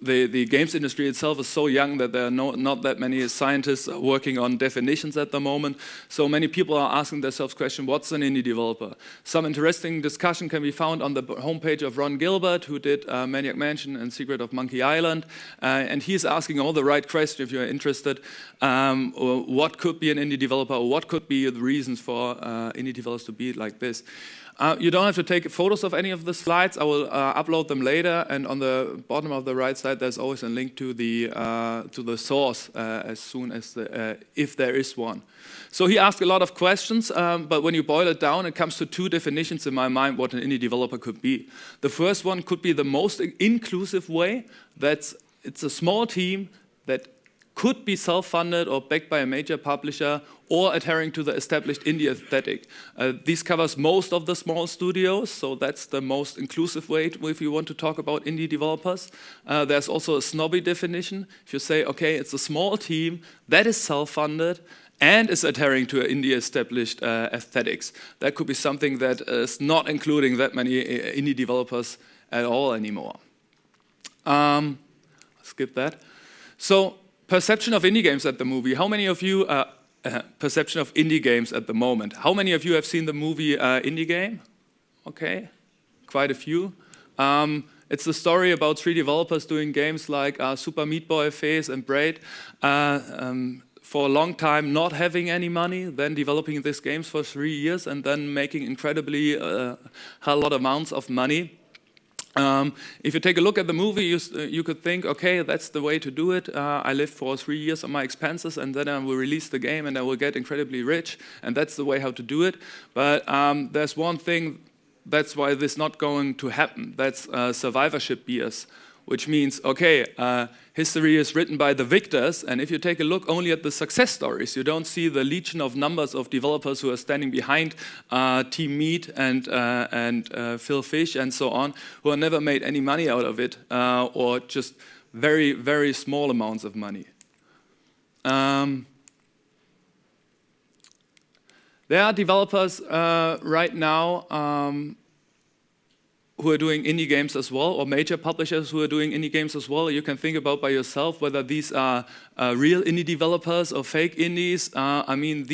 the games industry itself is so young that there are not that many scientists working on definitions at the moment. So many people are asking themselves the question, what's an indie developer? Some interesting discussion can be found on the homepage of Ron Gilbert, who did Maniac Mansion and Secret of Monkey Island. And he's asking all the right questions if you're interested. What could be an indie developer, or what could be the reasons for indie developers to be like this? You don't have to take photos of any of the slides. I will upload them later, and on the bottom of the right side, there's always a link to the source as soon as if there is one. So he asked a lot of questions, but when you boil it down, it comes to two definitions in my mind what an indie developer could be. The first one could be the most inclusive way. It's a small team that could be self-funded or backed by a major publisher, or adhering to the established indie aesthetic. This covers most of the small studios, so that's the most inclusive way if you want to talk about indie developers. There's also a snobby definition. If you say, okay, it's a small team that is self-funded and is adhering to indie established aesthetics. That could be something that is not including that many indie developers at all anymore. Skip that. So, perception of indie games at the movie. How many of you, perception of indie games at the moment. How many of you have seen the movie Indie Game? Okay, quite a few. It's a story about three developers doing games like Super Meat Boy, Phase, and Braid. For a long time not having any money, then developing these games for 3 years, and then making incredibly a lot of amounts of money. If you take a look at the movie, you could think, okay, that's the way to do it. I lived for 3 years on my expenses, and then I will release the game and I will get incredibly rich, and that's the way how to do it. But there's one thing, that's why this is not going to happen. That's survivorship bias, which means, okay, history is written by the victors, and if you take a look only at the success stories, you don't see the legion of numbers of developers who are standing behind Team Meat and Phil Fish and so on, who have never made any money out of it, or just very, very small amounts of money. There are developers right now who are doing indie games as well, or major publishers who are doing indie games as well. You can think about by yourself whether these are real indie developers or fake indies. I mean,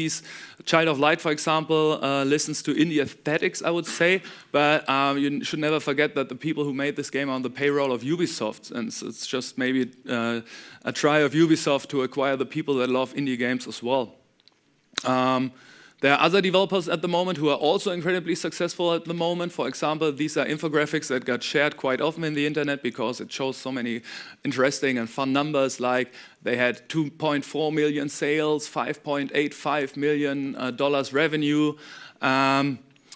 Child of Light, for example, listens to indie aesthetics, I would say, but you should never forget that the people who made this game are on the payroll of Ubisoft, and so it's just maybe a try of Ubisoft to acquire the people that love indie games as well. There are other developers at the moment who are also incredibly successful at the moment. For example, these are infographics that got shared quite often in the internet because it shows so many interesting and fun numbers, like they had 2.4 million sales, $5.85 million revenue.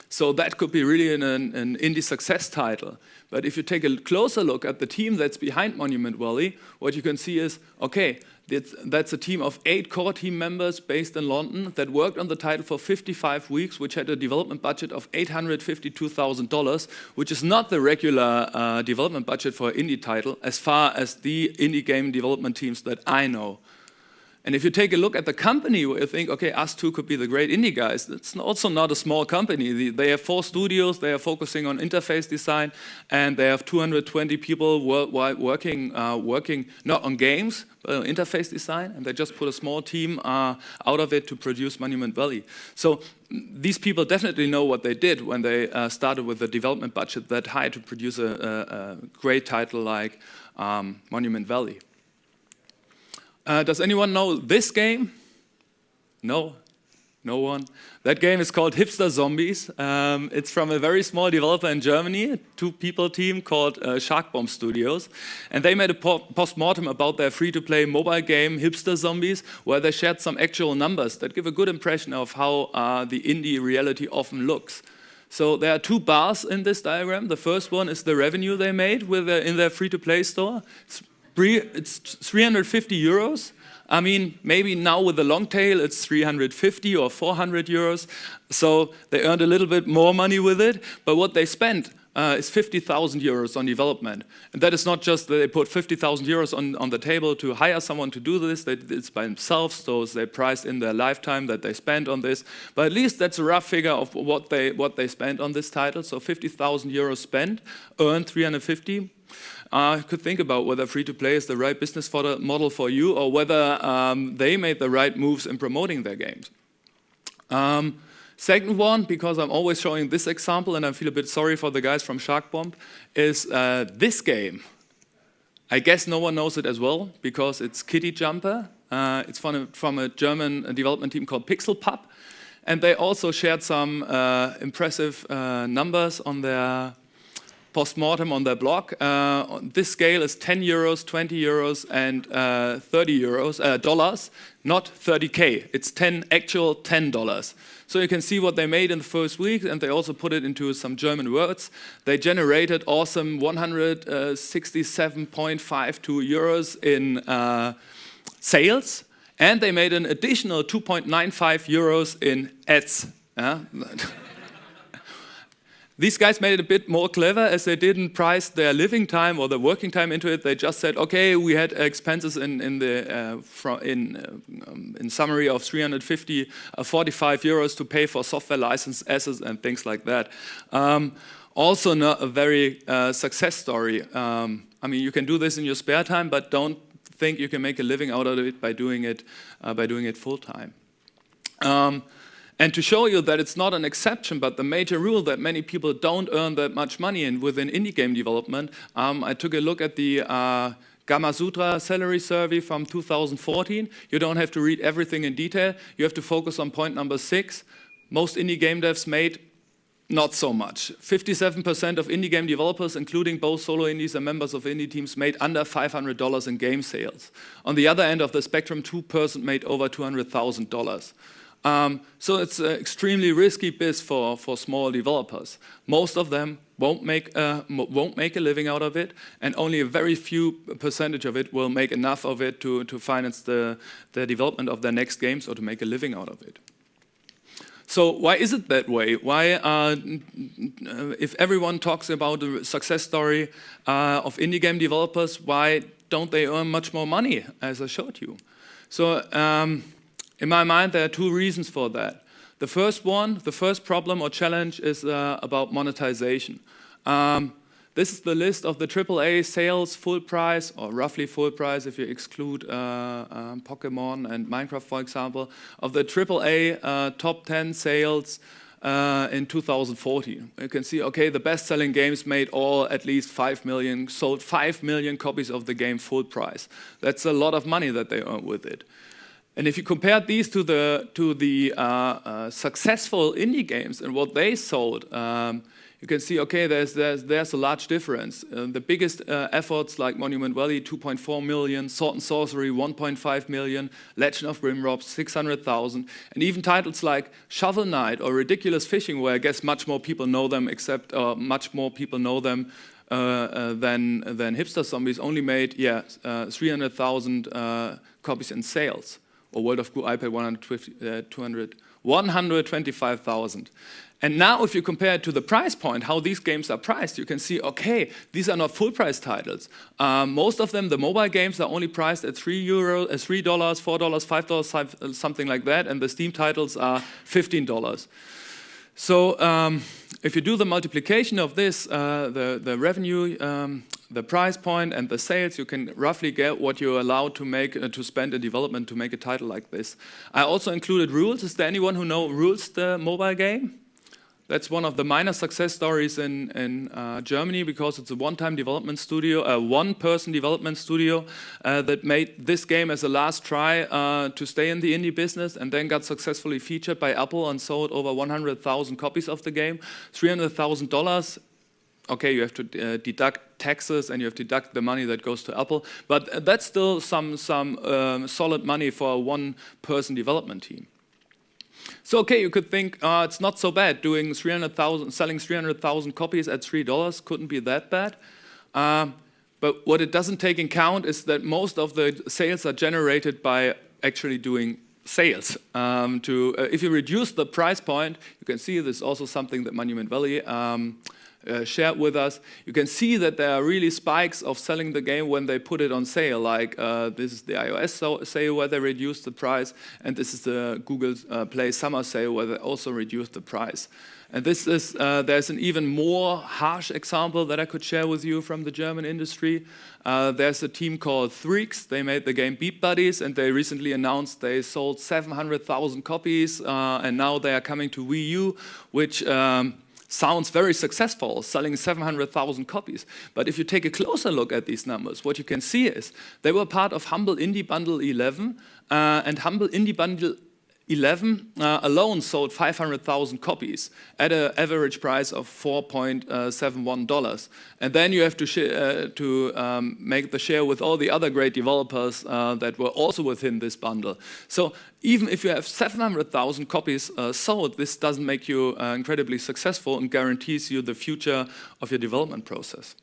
So that could be really an indie success title. But if you take a closer look at the team that's behind Monument Valley, what you can see is, okay, that's a team of 8 core team members based in London that worked on the title for 55 weeks, which had a development budget of $852,000, which is not the regular development budget for an indie title, as far as the indie game development teams that I know. And if you take a look at the company, where you think, okay, us two could be the great indie guys, it's also not a small company. They have 4 studios, they are focusing on interface design, and they have 220 people worldwide working not on games, but on interface design, and they just put a small team out of it to produce Monument Valley. So these people definitely know what they did when they started with a development budget that high to produce a great title like Monument Valley. Does anyone know this game? No? No one? That game is called Hipster Zombies. It's from a very small developer in Germany, a 2-people team called Shark Bomb Studios. And they made a post-mortem about their free-to-play mobile game, Hipster Zombies, where they shared some actual numbers that give a good impression of how the indie reality often looks. So there are 2 bars in this diagram. The first one is the revenue they made in their free-to-play store. It's 350 euros. I mean, maybe now with the long tail, it's 350 or 400 euros. So they earned a little bit more money with it. But what they spent, is 50,000 euros on development. And that is not just that they put 50,000 euros on the table to hire someone to do this, they did this by themselves, so they priced in their lifetime that they spent on this. But at least that's a rough figure of what they spent on this title. So 50,000 euros spent, earned 350. You could think about whether free-to-play is the right business model for you, or whether they made the right moves in promoting their games. Second one, because I'm always showing this example and I feel a bit sorry for the guys from Shark Bomb, is this game. I guess no one knows it as well because it's Kitty Jumper. It's from a German development team called Pixel Pup. And they also shared some impressive numbers on their post-mortem on their blog. This scale is 10 euros, 20 euros, and 30 euros, dollars, not 30K. It's actual $10. So you can see what they made in the first week, and they also put it into some German words. They generated awesome 167.52 euros in sales, and they made an additional 2.95 euros in ads. These guys made it a bit more clever, as they didn't price their living time or their working time into it. They just said, okay, we had expenses in summary of 45 euros to pay for software license assets and things like that. Also not a very success story. I mean, you can do this in your spare time, but don't think you can make a living out of it by doing it full time. And to show you that it's not an exception, but the major rule that many people don't earn that much money within indie game development, I took a look at the Gamma Sutra salary survey from 2014. You don't have to read everything in detail. You have to focus on point number 6. Most indie game devs made not so much. 57% of indie game developers, including both solo indies and members of indie teams, made under $500 in game sales. On the other end of the spectrum, 2% made over $200,000. So it's an extremely risky biz for small developers. Most of them won't make a living out of it, and only a very few percentage of it will make enough of it to finance the development of their next games or to make a living out of it. So why is it that way? Why, if everyone talks about the success story of indie game developers, why don't they earn much more money, as I showed you? So in my mind, there are 2 reasons for that. The first problem or challenge is about monetization. This is the list of the AAA sales full price, or roughly full price if you exclude Pokemon and Minecraft, for example, of the AAA top 10 sales in 2014. You can see, okay, the best-selling games made all at least 5 million, sold 5 million copies of the game full price. That's a lot of money that they earn with it. And if you compare these to the successful indie games and what they sold, you can see, okay, there's a large difference. The biggest efforts like Monument Valley, 2.4 million, Sword and Sorcery, 1.5 million, Legend of Grimrock, 600,000, and even titles like Shovel Knight or Ridiculous Fishing, where I guess much more people know them, than Hipster Zombies, only made 300,000 copies in sales. Or World of Goo iPad 125,000. And now if you compare it to the price point, how these games are priced, you can see, okay, these are not full price titles. Most of them, the mobile games, are only priced at $3, $4, $5, something like that, and the Steam titles are $15. So if you do the multiplication of this, the revenue, the price point and the sales, you can roughly get what you're allowed to make to spend in development to make a title like this. I also included Rules. Is there anyone who knows Rules, the mobile game? That's one of the minor success stories in Germany, because it's a one-person development studio that made this game as a last try to stay in the indie business, and then got successfully featured by Apple and sold over 100,000 copies of the game. $300,000. Okay, you have to deduct taxes and you have to deduct the money that goes to Apple, but that's still some solid money for a one-person development team. So okay, you could think it's not so bad selling 300,000 copies at $3 couldn't be that bad. But what it doesn't take in count is that most of the sales are generated by actually doing sales. If you reduce the price point, you can see this is also something that Monument Valley shared with us, you can see that there are really spikes of selling the game when they put it on sale. Like this is the iOS sale where they reduced the price, and this is the Google Play Summer sale where they also reduced the price. And this is, there's an even more harsh example that I could share with you from the German industry. There's a team called Threaks. They made the game Beat Buddies, and they recently announced they sold 700,000 copies, and now they are coming to Wii U, which sounds very successful, selling 700,000 copies. But if you take a closer look at these numbers, what you can see is they were part of Humble Indie Bundle 11, and Humble Indie Bundle 11 alone sold 500,000 copies at an average price of $4.71. And then you have to make the share with all the other great developers that were also within this bundle. So even if you have 700,000 copies sold, this doesn't make you incredibly successful and guarantees you the future of your development process.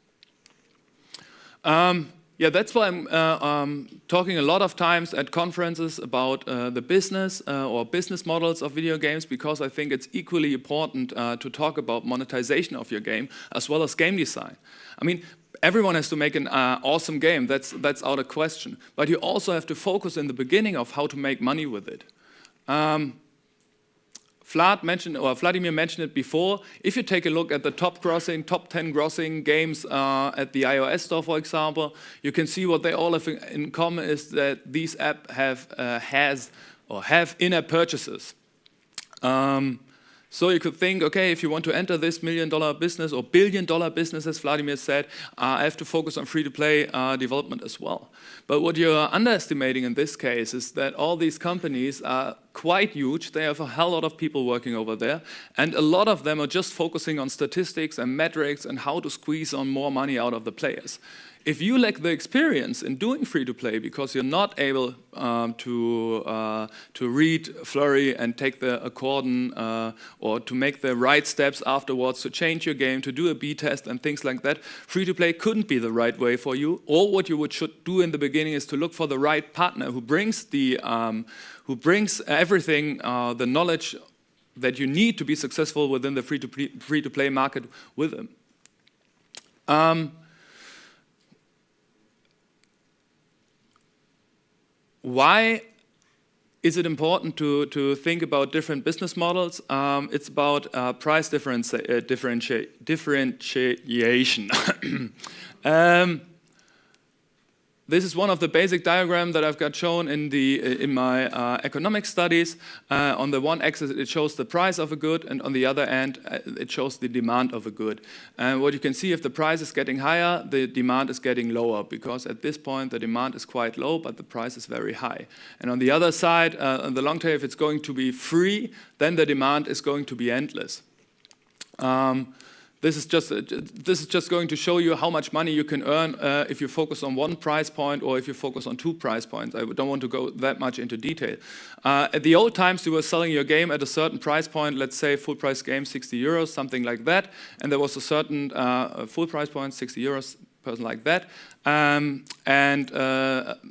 Yeah, that's why I'm talking a lot of times at conferences about the business or business models of video games, because I think it's equally important to talk about monetization of your game as well as game design. I mean, everyone has to make an awesome game, that's out of question. But you also have to focus in the beginning of how to make money with it. Vladimir mentioned it before. If you take a look at the top 10 grossing games at the iOS store, for example, you can see what they all have in common is that these apps have in-app purchases. So you could think, okay, if you want to enter this $1 million business or $1 billion business, as Vladimir said, I have to focus on free-to-play development as well. But what you're underestimating in this case is that all these companies are quite huge. They have a hell lot of people working over there, and a lot of them are just focusing on statistics and metrics and how to squeeze on more money out of the players. If you lack the experience in doing free-to-play because you're not able to read Flurry and take the accordion or to make the right steps afterwards to change your game, to do a B test and things like that, free-to-play couldn't be the right way for you. Or what you should do in the beginning is to look for the right partner who brings everything, the knowledge that you need to be successful within the free-to-play market with them. Why is it important to think about different business models? It's about price differentiation. This is one of the basic diagrams that I've got shown in my economic studies. On the one axis, it shows the price of a good, and on the other end, it shows the demand of a good. And what you can see, if the price is getting higher, the demand is getting lower, because at this point, the demand is quite low, but the price is very high. And on the other side, on the long tail, if it's going to be free, then the demand is going to be endless. This is just going to show you how much money you can earn if you focus on one price point or if you focus on 2 price points. I don't want to go that much into detail. At the old times, you were selling your game at a certain price point, let's say full price game, 60 euros, something like that. And there was a certain full price point, 60 euros, person like that.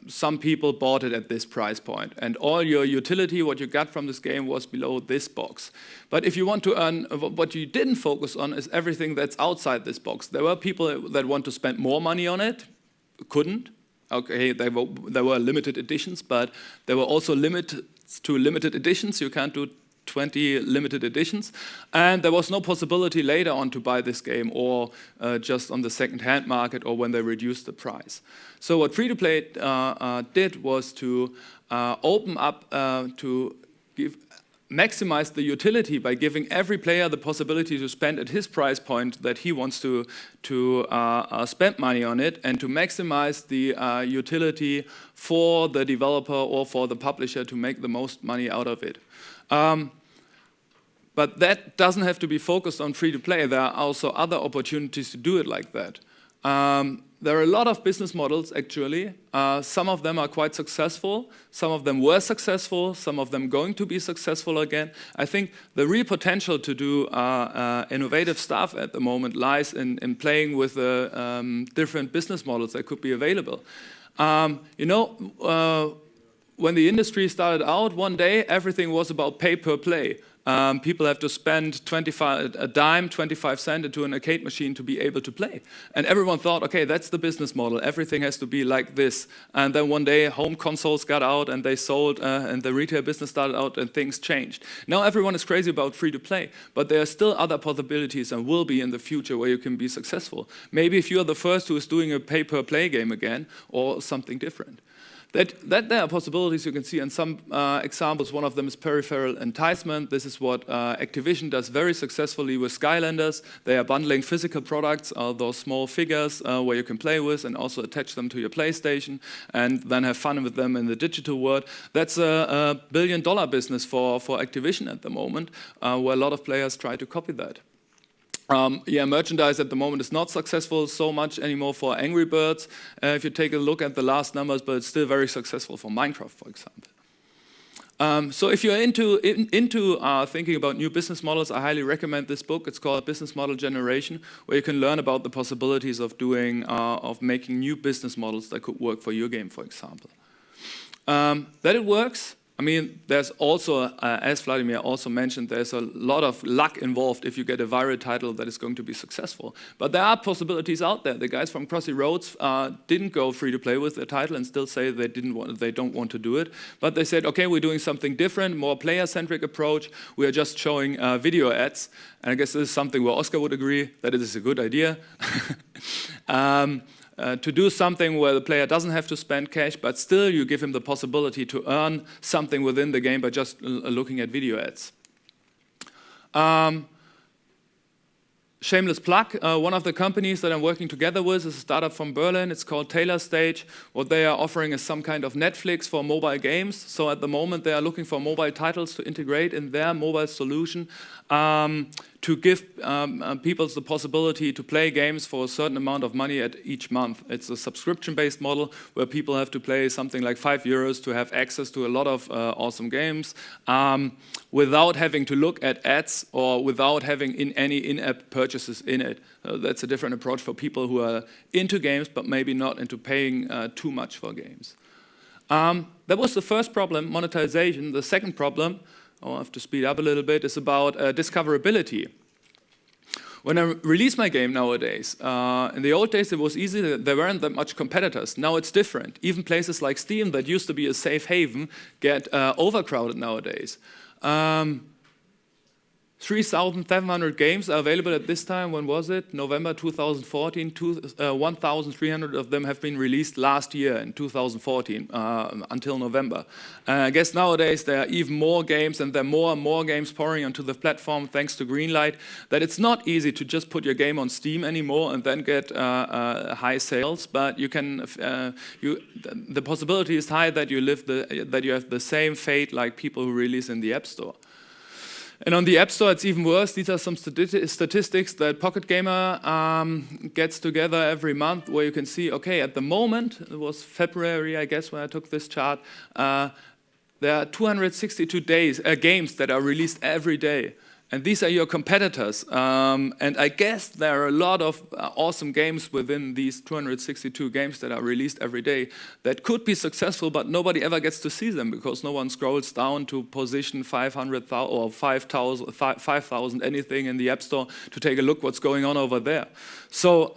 Some people bought it at this price point. And all your utility, what you got from this game, was below this box. But if you want to earn, what you didn't focus on is everything that's outside this box. There were people that want to spend more money on it, couldn't. Okay, there were limited editions, but there were also limits to limited editions. You can't do 20 limited editions, and there was no possibility later on to buy this game or just on the second-hand market or when they reduced the price. So what free-to-play did was to open up to maximize the utility by giving every player the possibility to spend at his price point that he wants to spend money on it, and to maximize the utility for the developer or for the publisher to make the most money out of it. But that doesn't have to be focused on free-to-play. There are also other opportunities to do it like that. There are a lot of business models, actually. Some of them are quite successful. Some of them were successful. Some of them going to be successful again. I think the real potential to do innovative stuff at the moment lies in playing with the different business models that could be available. When the industry started out, one day everything was about pay per play. People have to spend a dime, 25 cents into an arcade machine to be able to play. And everyone thought, okay, that's the business model. Everything has to be like this. And then one day, home consoles got out and they sold, and the retail business started out and things changed. Now everyone is crazy about free-to-play, but there are still other possibilities and will be in the future where you can be successful. Maybe if you are the first who is doing a pay-per-play game again or something different. That there are possibilities you can see in some examples. One of them is peripheral enticement. This is what Activision does very successfully with Skylanders. They are bundling physical products, those small figures where you can play with and also attach them to your PlayStation and then have fun with them in the digital world. That's a billion-dollar business for Activision at the moment, where a lot of players try to copy that. Merchandise at the moment is not successful so much anymore for Angry Birds, if you take a look at the last numbers, but it's still very successful for Minecraft, for example. So if you're into thinking about new business models, I highly recommend this book. It's called Business Model Generation, where you can learn about the possibilities of making new business models that could work for your game, for example. That it works. I mean, there's also, as Vladimir also mentioned, there's a lot of luck involved if you get a viral title that is going to be successful. But there are possibilities out there. The guys from Crossy Roads didn't go free to play with their title and still say they don't want to do it. But they said, okay, we're doing something different, more player-centric approach. We are just showing video ads. And I guess this is something where Oscar would agree that it is a good idea. To do something where the player doesn't have to spend cash, but still you give him the possibility to earn something within the game by just looking at video ads. Shameless plug, one of the companies that I'm working together with is a startup from Berlin. It's called Taylor Stage. What they are offering is some kind of Netflix for mobile games. So at the moment they are looking for mobile titles to integrate in their mobile solution to give people the possibility to play games for a certain amount of money at each month. It's a subscription-based model where people have to pay something like €5 to have access to a lot of awesome games without having to look at ads or without having any in-app purchases in it. That's a different approach for people who are into games but maybe not into paying too much for games. That was the first problem, monetization. The second problem, I'll have to speed up a little bit, is about discoverability. When I release my game nowadays, in the old days it was easy, there weren't that much competitors. Now it's different. Even places like Steam that used to be a safe haven get overcrowded nowadays. 3,700 games are available at this time. When was it? November 2014. 1,300 of them have been released last year in 2014 until November. I guess nowadays there are even more games and there are more and more games pouring onto the platform thanks to Greenlight, that it's not easy to just put your game on Steam anymore and then get high sales, but you can, the possibility is high that you have the same fate like people who release in the App Store. And on the App Store, it's even worse. These are some statistics that Pocket Gamer gets together every month, where you can see, okay, at the moment, it was February, I guess, when I took this chart, there are 262 games that are released every day. And these are your competitors. And I guess there are a lot of awesome games within these 262 games that are released every day that could be successful, but nobody ever gets to see them because no one scrolls down to position 500,000 or 5,000 anything in the App Store to take a look what's going on over there. So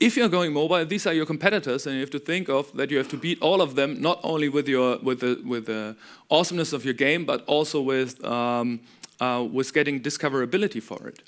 if you're going mobile, these are your competitors, and you have to think of that you have to beat all of them, not only with the awesomeness of your game, but also with getting discoverability for it.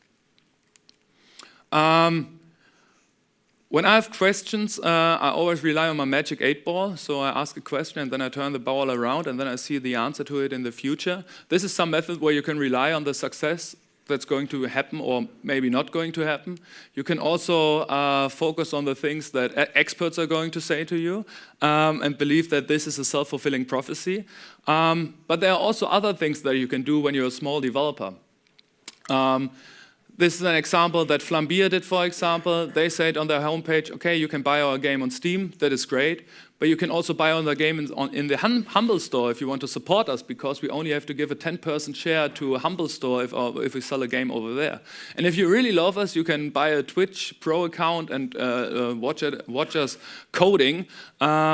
When I have questions, I always rely on my magic 8-ball. So I ask a question and then I turn the ball around and then I see the answer to it in the future. This is some method where you can rely on the success that's going to happen or maybe not going to happen. You can also focus on the things that experts are going to say to you and believe that this is a self-fulfilling prophecy. But there are also other things that you can do when you're a small developer. This is an example that Flambeer did, for example. They said on their homepage, okay, you can buy our game on Steam, that is great, But you can also buy on the game in the Humble store if you want to support us, because we only have to give a 10% share to a Humble store if we sell a game over there. And if you really love us, you can buy a Twitch Pro account and watch us coding,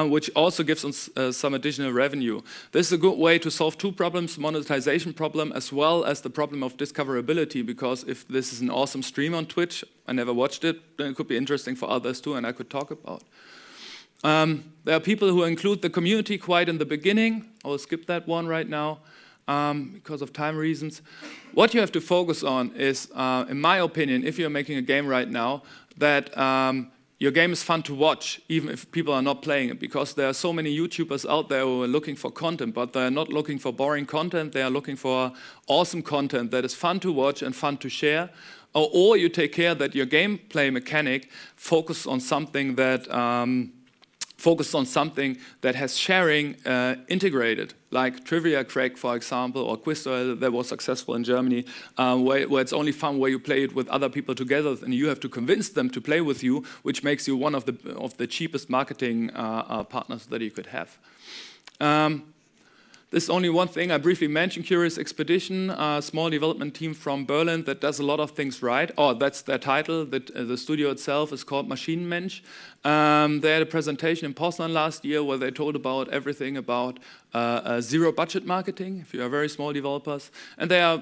which also gives us some additional revenue. This is a good way to solve two problems, monetization problem as well as the problem of discoverability, because if this is an awesome stream on Twitch, I never watched it, then it could be interesting for others too, and I could talk about. There are people who include the community quite in the beginning. I will skip that one right now because of time reasons. What you have to focus on is, in my opinion, if you're making a game right now, that your game is fun to watch, even if people are not playing it, because there are so many YouTubers out there who are looking for content, but they're not looking for boring content. They are looking for awesome content that is fun to watch and fun to share. Or you take care that your gameplay mechanic focuses on something that has sharing integrated, like Trivia Crack, for example, or Quiz that was successful in Germany, where it's only fun where you play it with other people together, and you have to convince them to play with you, which makes you one of the cheapest marketing partners that you could have. This is only one thing I briefly mentioned, Curious Expedition, a small development team from Berlin that does a lot of things right. Oh, that's their title. The studio itself is called Maschinenmensch. They had a presentation in Poznan last year where they told about everything about zero budget marketing, if you are very small developers. And they are,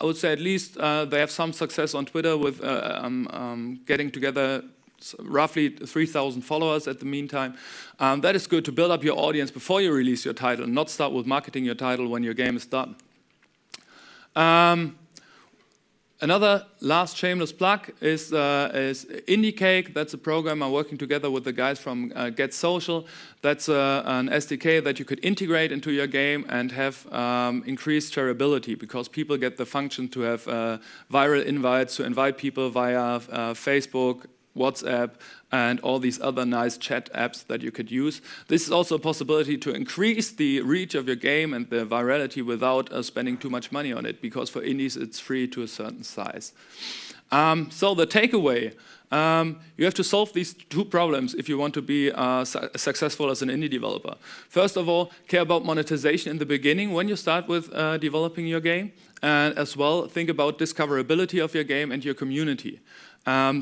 I would say at least, they have some success on Twitter with getting together roughly 3,000 followers at the meantime. That is good to build up your audience before you release your title, and not start with marketing your title when your game is done. Another last shameless plug is IndieCake. That's a program I'm working together with the guys from Get Social. That's an SDK that you could integrate into your game and have increased shareability, because people get the function to have viral invites, to invite people via Facebook, WhatsApp, and all these other nice chat apps that you could use. This is also a possibility to increase the reach of your game and the virality without spending too much money on it, because for indies it's free to a certain size. So the takeaway, you have to solve these two problems if you want to be successful as an indie developer. First of all, care about monetization in the beginning when you start with developing your game, and as well think about discoverability of your game and your community.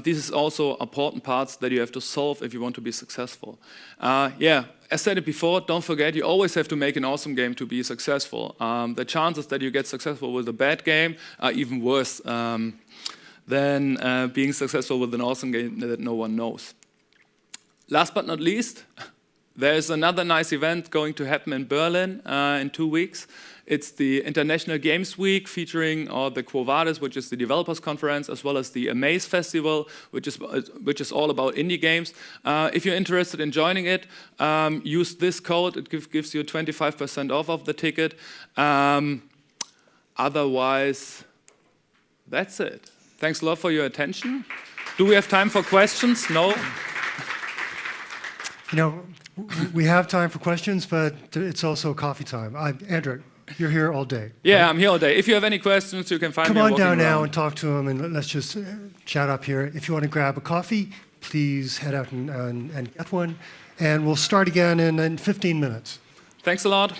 This is also important parts that you have to solve if you want to be successful. As said it before, don't forget you always have to make an awesome game to be successful. The chances that you get successful with a bad game are even worse than being successful with an awesome game that no one knows. Last but not least, there's another nice event going to happen in Berlin in 2 weeks. It's the International Games Week featuring the Quo Vadis, which is the developers conference, as well as the Amaze Festival, which is all about indie games. If you're interested in joining it, use this code. It gives you 25% off of the ticket. Otherwise, that's it. Thanks a lot for your attention. Do we have time for questions? No? You know, we have time for questions, but it's also coffee time. Andrew, you're here all day. Yeah, right? I'm here all day. If you have any questions, you can find me. Come on down now around. and talk to him, and let's just chat up here. If you want to grab a coffee, please head out and get one. And we'll start again in 15 minutes. Thanks a lot.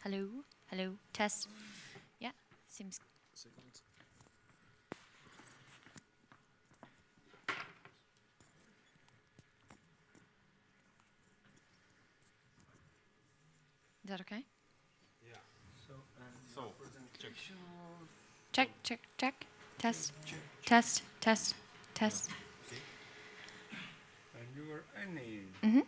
Hello, hello, test. Yeah, seems. Is that okay? Yeah. Check, check, check. Test, test, test, test. See? And you were any. Mm-hmm.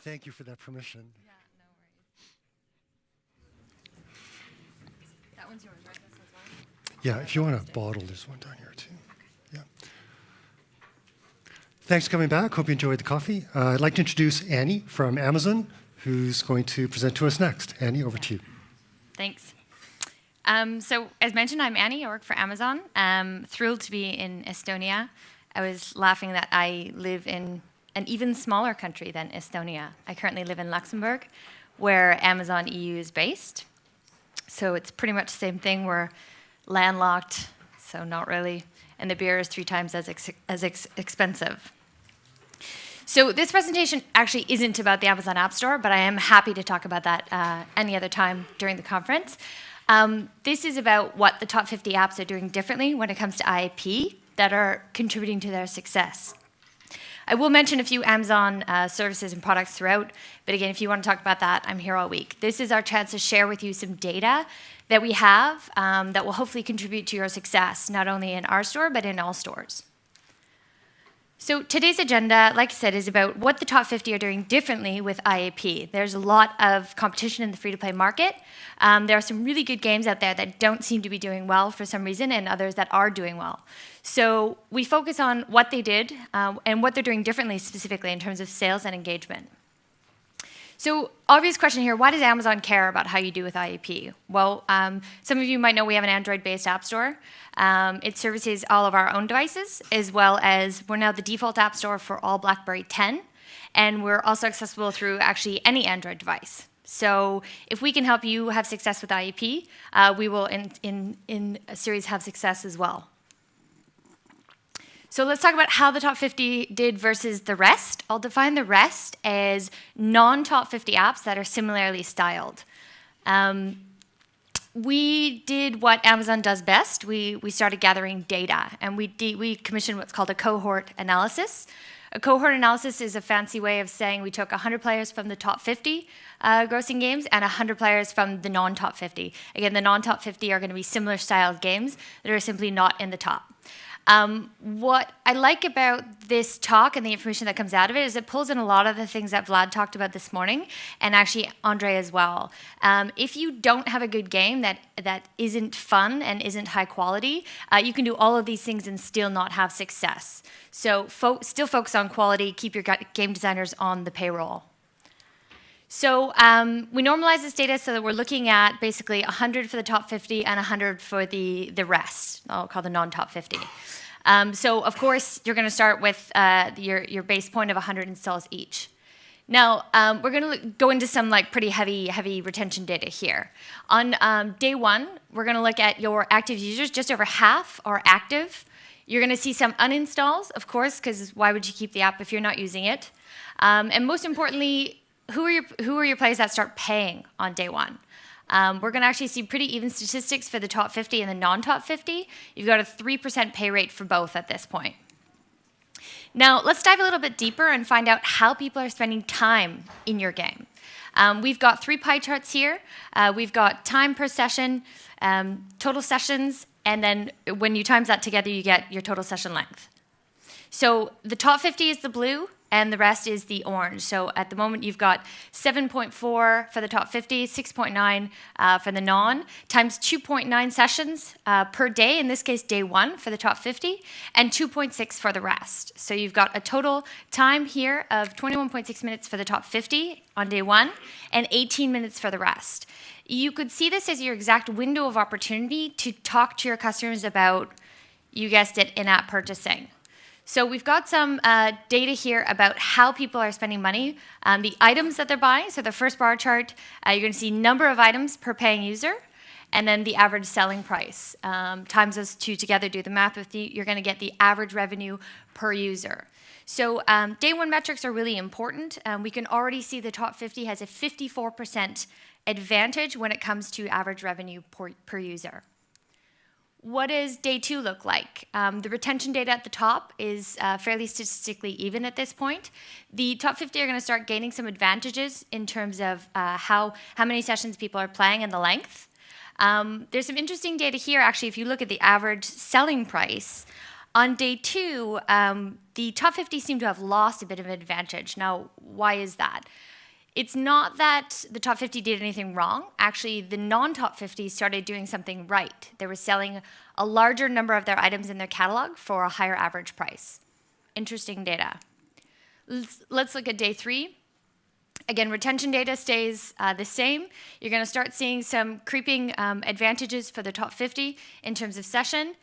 Thank you for that permission. Yeah, no worries. That one's yours, right? This one's mine? Yeah, if you want a bottle, there's one down here too. Yeah. Thanks for coming back. Hope you enjoyed the coffee. I'd like to introduce Annie from Amazon, who's going to present to us next. Annie, over to you. Thanks. So, as mentioned, I'm Annie. I work for Amazon. Thrilled to be in Estonia. I was laughing that I live in an even smaller country than Estonia. I currently live in Luxembourg, where Amazon EU is based. So it's pretty much the same thing. We're landlocked, so not really. And the beer is 3 times as expensive. So this presentation actually isn't about the Amazon App Store, but I am happy to talk about that any other time during the conference. This is about what the top 50 apps are doing differently when it comes to IAP that are contributing to their success. I will mention a few Amazon services and products throughout, but again, if you want to talk about that, I'm here all week. This is our chance to share with you some data that we have that will hopefully contribute to your success, not only in our store, but in all stores. So today's agenda, like I said, is about what the top 50 are doing differently with IAP. There's a lot of competition in the free-to-play market. There are some really good games out there that don't seem to be doing well for some reason, and others that are doing well. So we focus on what they did and what they're doing differently specifically in terms of sales and engagement. So obvious question here, why does Amazon care about how you do with IAP? Well, some of you might know we have an Android-based app store. It services all of our own devices, as well as we're now the default app store for all BlackBerry 10, and we're also accessible through actually any Android device. So if we can help you have success with IAP, we will in a series have success as well. So let's talk about how the top 50 did versus the rest. I'll define the rest as non-top 50 apps that are similarly styled. We did what Amazon does best. We started gathering data, and we commissioned what's called a cohort analysis. A cohort analysis is a fancy way of saying we took 100 players from the top 50 grossing games and 100 players from the non-top 50. Again, the non-top 50 are going to be similar styled games that are simply not in the top. What I like about this talk and the information that comes out of it is it pulls in a lot of the things that Vlad talked about this morning, and actually Andre as well. If you don't have a good game that isn't fun and isn't high quality, you can do all of these things and still not have success. So still focus on quality, keep your game designers on the payroll. So we normalize this data so that we're looking at basically 100 for the top 50 and 100 for the rest. I'll call the non-top 50. So of course, you're going to start with your base point of 100 installs each. Now, we're going to go into some pretty heavy retention data here. On day 1, we're going to look at your active users. Just over half are active. You're going to see some uninstalls, of course, because why would you keep the app if you're not using it? And most importantly, who are your players that start paying on day 1? We're going to actually see pretty even statistics for the top 50 and the non-top 50. You've got a 3% pay rate for both at this point. Now, let's dive a little bit deeper and find out how people are spending time in your game. We've got 3 pie charts here. We've got time per session, total sessions, and then when you times that together, you get your total session length. So the top 50 is the blue, and the rest is the orange. So at the moment, you've got 7.4 for the top 50, 6.9 for the non, times 2.9 sessions per day, in this case, day 1 for the top 50, and 2.6 for the rest. So you've got a total time here of 21.6 minutes for the top 50 on day 1, and 18 minutes for the rest. You could see this as your exact window of opportunity to talk to your customers about, you guessed it, in-app purchasing. So we've got some data here about how people are spending money, the items that they're buying. So the first bar chart, you're going to see number of items per paying user, and then the average selling price. Times those two together, do the math with you, you're going to get the average revenue per user. So day 1 metrics are really important. We can already see the top 50 has a 54% advantage when it comes to average revenue per user. What does day 2 look like? The retention data at the top is fairly statistically even at this point. The top 50 are going to start gaining some advantages in terms of how many sessions people are playing and the length. There's some interesting data here, actually, if you look at the average selling price. On day 2, the top 50 seem to have lost a bit of an advantage. Now, why is that? It's not that the top 50 did anything wrong. Actually, the non-top 50 started doing something right. They were selling a larger number of their items in their catalog for a higher average price. Interesting data. Let's look at day 3. Again, retention data stays the same. You're going to start seeing some creeping advantages for the top 50 in terms of session.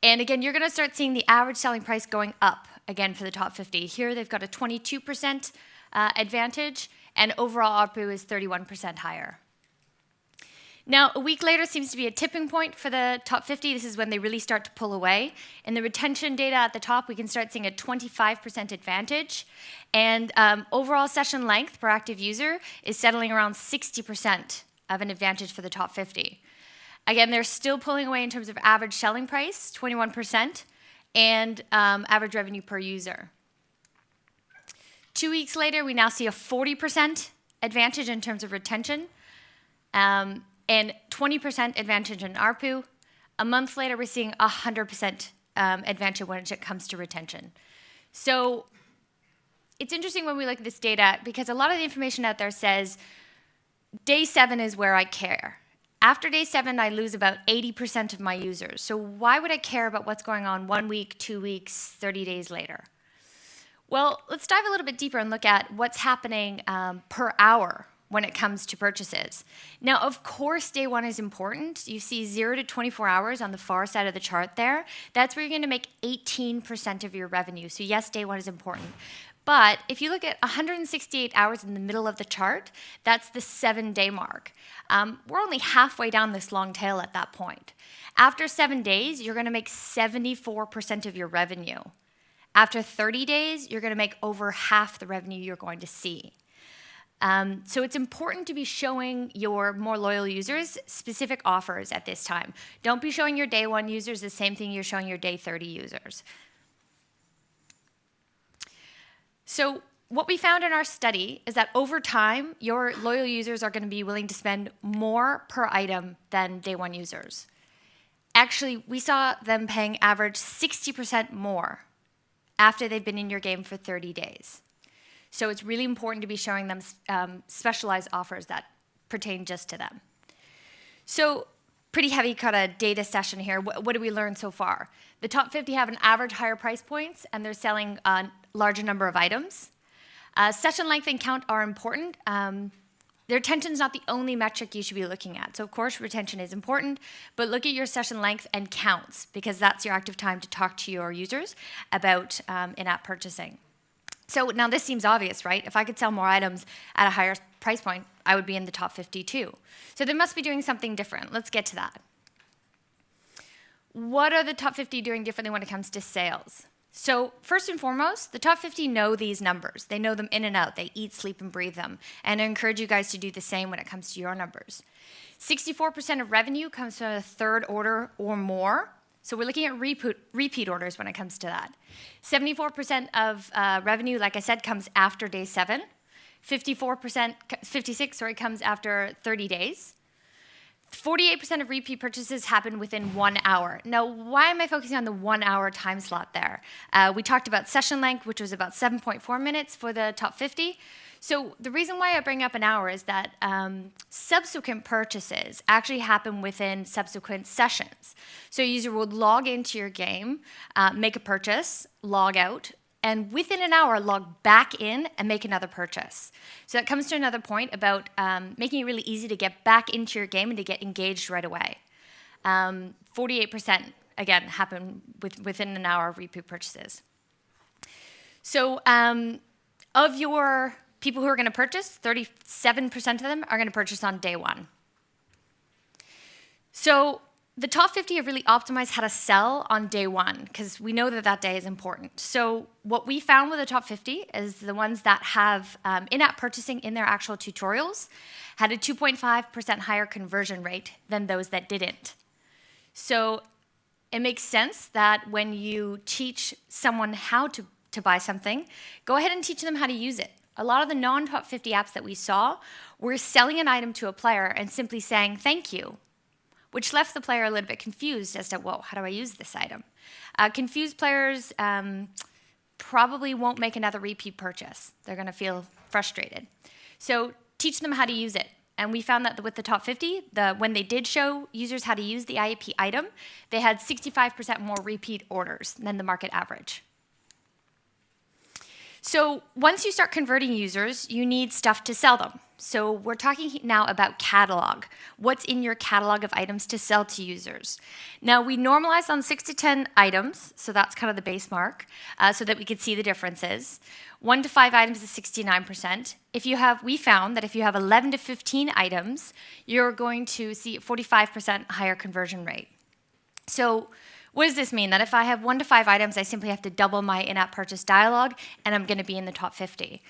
And again, you're going to start seeing the average selling price going up again for the top 50. Here, they've got a 22% advantage, and overall ARPU is 31% higher. Now, a week later seems to be a tipping point for the top 50. This is when they really start to pull away. In the retention data at the top, we can start seeing a 25% advantage. And overall session length per active user is settling around 60% of an advantage for the top 50. Again, they're still pulling away in terms of average selling price, 21%, and average revenue per user. 2 weeks later, we now see a 40% advantage in terms of retention. And 20% advantage in ARPU. A month later, we're seeing 100% advantage when it comes to retention. So it's interesting when we look at this data because a lot of the information out there says day 7 is where I care. After day 7, I lose about 80% of my users. So why would I care about what's going on 1 week, 2 weeks, 30 days later? Well, let's dive a little bit deeper and look at what's happening per hour when it comes to purchases. Now, of course, day 1 is important. You see 0 to 24 hours on the far side of the chart there. That's where you're going to make 18% of your revenue. So yes, day 1 is important. But if you look at 168 hours in the middle of the chart, that's the 7-day mark. We're only halfway down this long tail at that point. After 7 days, you're going to make 74% of your revenue. After 30 days, you're going to make over half the revenue you're going to see. So it's important to be showing your more loyal users specific offers at this time. Don't be showing your day 1 users the same thing you're showing your day 30 users. So what we found in our study is that over time, your loyal users are going to be willing to spend more per item than day 1 users. Actually, we saw them paying average 60% more after they've been in your game for 30 days. So it's really important to be showing them specialized offers that pertain just to them. So pretty heavy kind of data session here. What did we learn so far? The top 50 have an average higher price points, and they're selling a larger number of items. Session length and count are important. Their retention is not the only metric you should be looking at. So of course, retention is important, but look at your session length and counts, because that's your active time to talk to your users about in-app purchasing. So now this seems obvious, right? If I could sell more items at a higher price point, I would be in the top 50 too. So they must be doing something different. Let's get to that. What are the top 50 doing differently when it comes to sales? So first and foremost, the top 50 know these numbers. They know them in and out. They eat, sleep, and breathe them. And I encourage you guys to do the same when it comes to your numbers. 64% of revenue comes from a third order or more. So we're looking at repeat orders when it comes to that. 74% of revenue, like I said, comes after day 7. 56 comes after 30 days. 48% of repeat purchases happen within 1 hour. Now, why am I focusing on the 1 hour time slot there? We talked about session length, which was about 7.4 minutes for the top 50. So the reason why I bring up an hour is that subsequent purchases actually happen within subsequent sessions. So a user would log into your game, make a purchase, log out, and within an hour, log back in and make another purchase. So that comes to another point about making it really easy to get back into your game and to get engaged right away. 48%, again, happen within an hour of repeat purchases. So of your people who are going to purchase, 37% of them are going to purchase on day 1. So the top 50 have really optimized how to sell on day 1, because we know that that day is important. So what we found with the top 50 is the ones that have in-app purchasing in their actual tutorials had a 2.5% higher conversion rate than those that didn't. So it makes sense that when you teach someone how to buy something, go ahead and teach them how to use it. A lot of the non-top 50 apps that we saw were selling an item to a player and simply saying, thank you, which left the player a little bit confused as to, whoa, how do I use this item? Confused players probably won't make another repeat purchase. They're going to feel frustrated. So teach them how to use it. And we found that with the top 50, when they did show users how to use the IAP item, they had 65% more repeat orders than the market average. So once you start converting users, you need stuff to sell them. So we're talking now about catalog. What's in your catalog of items to sell to users? Now, we normalized on 6 to 10 items, so that's kind of the base mark, so that we could see the differences. 1 to 5 items is 69%. We found that if you have 11 to 15 items, you're going to see a 45% higher conversion rate. So what does this mean? That if I have 1 to 5 items, I simply have to double my in-app purchase dialogue, and I'm going to be in the top 50.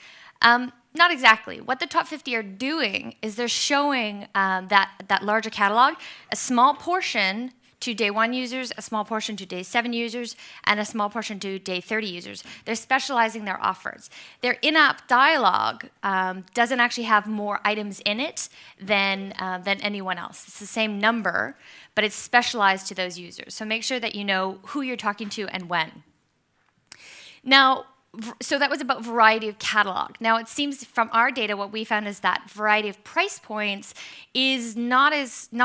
Not exactly. What the top 50 are doing is they're showing that larger catalog, a small portion to day 1 users, a small portion to day 7 users, and a small portion to day 30 users. They're specializing their offers. Their in-app dialogue doesn't actually have more items in it than anyone else. It's the same number, but it's specialized to those users. So make sure that you know who you're talking to and when. Now, so that was about variety of catalog. Now, it seems from our data, what we found is that variety of price points is not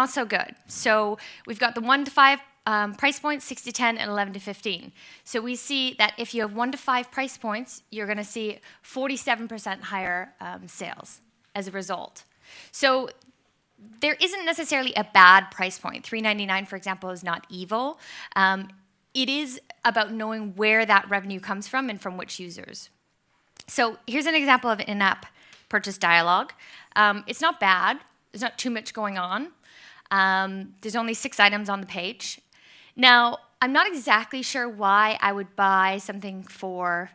so good. So we've got the 1 to 5 price points, 6 to 10, and 11 to 15. So we see that if you have 1 to 5 price points, you're going to see 47% higher sales as a result. So there isn't necessarily a bad price point. $3.99, for example, is not evil. It is about knowing where that revenue comes from and from which users. So here's an example of an in-app purchase dialogue. It's not bad. There's not too much going on. There's only 6 items on the page. Now, I'm not exactly sure why I would buy something for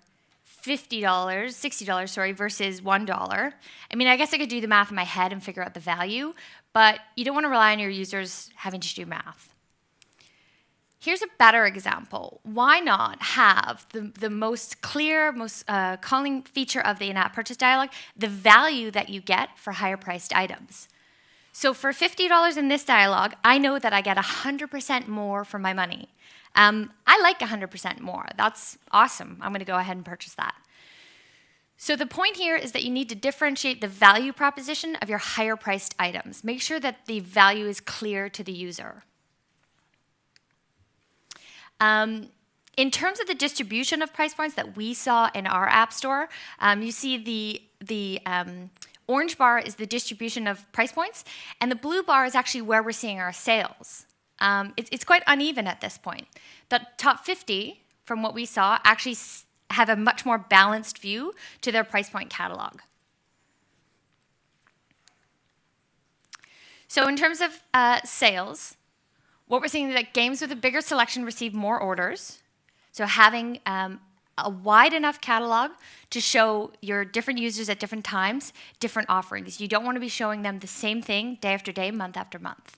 $60, versus $1. I mean, I guess I could do the math in my head and figure out the value, but you don't want to rely on your users having to do math. Here's a better example. Why not have the most clear, most calling feature of the in-app purchase dialogue, the value that you get for higher priced items? So for $50 in this dialogue, I know that I get 100% more for my money. I like 100% more. That's awesome. I'm going to go ahead and purchase that. So the point here is that you need to differentiate the value proposition of your higher priced items. Make sure that the value is clear to the user. In terms of the distribution of price points that we saw in our app store, you see the orange bar is the distribution of price points, and the blue bar is actually where we're seeing our sales. It's quite uneven at this point. The top 50, from what we saw, actually have a much more balanced view to their price point catalog. So in terms of sales, what we're seeing is that games with a bigger selection receive more orders. So having a wide enough catalog to show your different users at different times, different offerings. You don't want to be showing them the same thing day after day, month after month.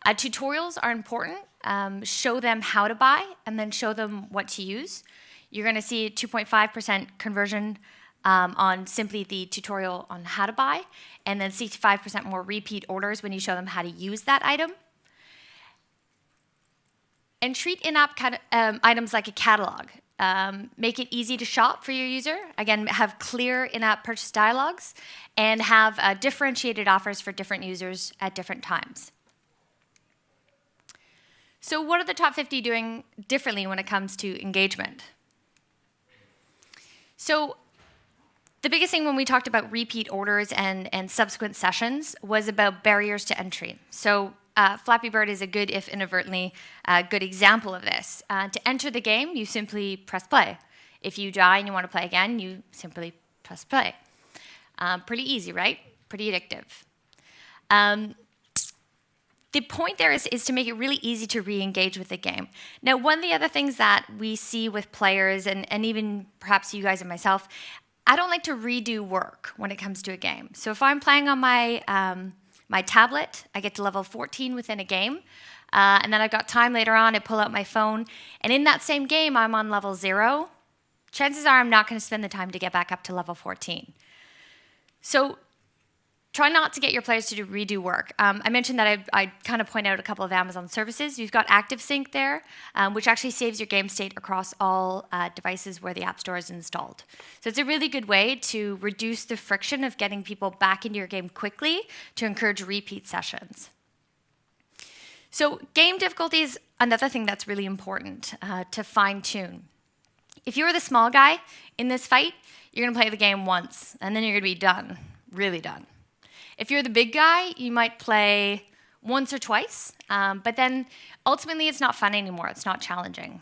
Tutorials are important. Show them how to buy and then show them what to use. You're going to see 2.5% conversion on simply the tutorial on how to buy, and then 65% more repeat orders when you show them how to use that item. And treat in-app items like a catalog. Make it easy to shop for your user. Again, have clear in-app purchase dialogues, and have differentiated offers for different users at different times. So what are the top 50 doing differently when it comes to engagement? So the biggest thing when we talked about repeat orders and subsequent sessions was about barriers to entry. So Flappy Bird is a good, if inadvertently, good example of this. To enter the game, you simply press play. If you die and you want to play again, you simply press play. Pretty easy, right? Pretty addictive. The point there is to make it really easy to re-engage with the game. Now, one of the other things that we see with players, and even perhaps you guys and myself, I don't like to redo work when it comes to a game. So if I'm playing on my tablet, I get to level 14 within a game, and then I've got time later on, I pull out my phone, and in that same game, I'm on level 0. Chances are I'm not going to spend the time to get back up to level 14. So Try not to get your players to do redo work. I mentioned that I kind of point out a couple of Amazon services. You've got ActiveSync there, which actually saves your game state across all devices where the App Store is installed. So it's a really good way to reduce the friction of getting people back into your game quickly to encourage repeat sessions. So game difficulty is another thing that's really important to fine-tune. If you're the small guy in this fight, you're going to play the game once, and then you're going to be done, really done. If you're the big guy, you might play once or twice, but then ultimately it's not fun anymore, it's not challenging.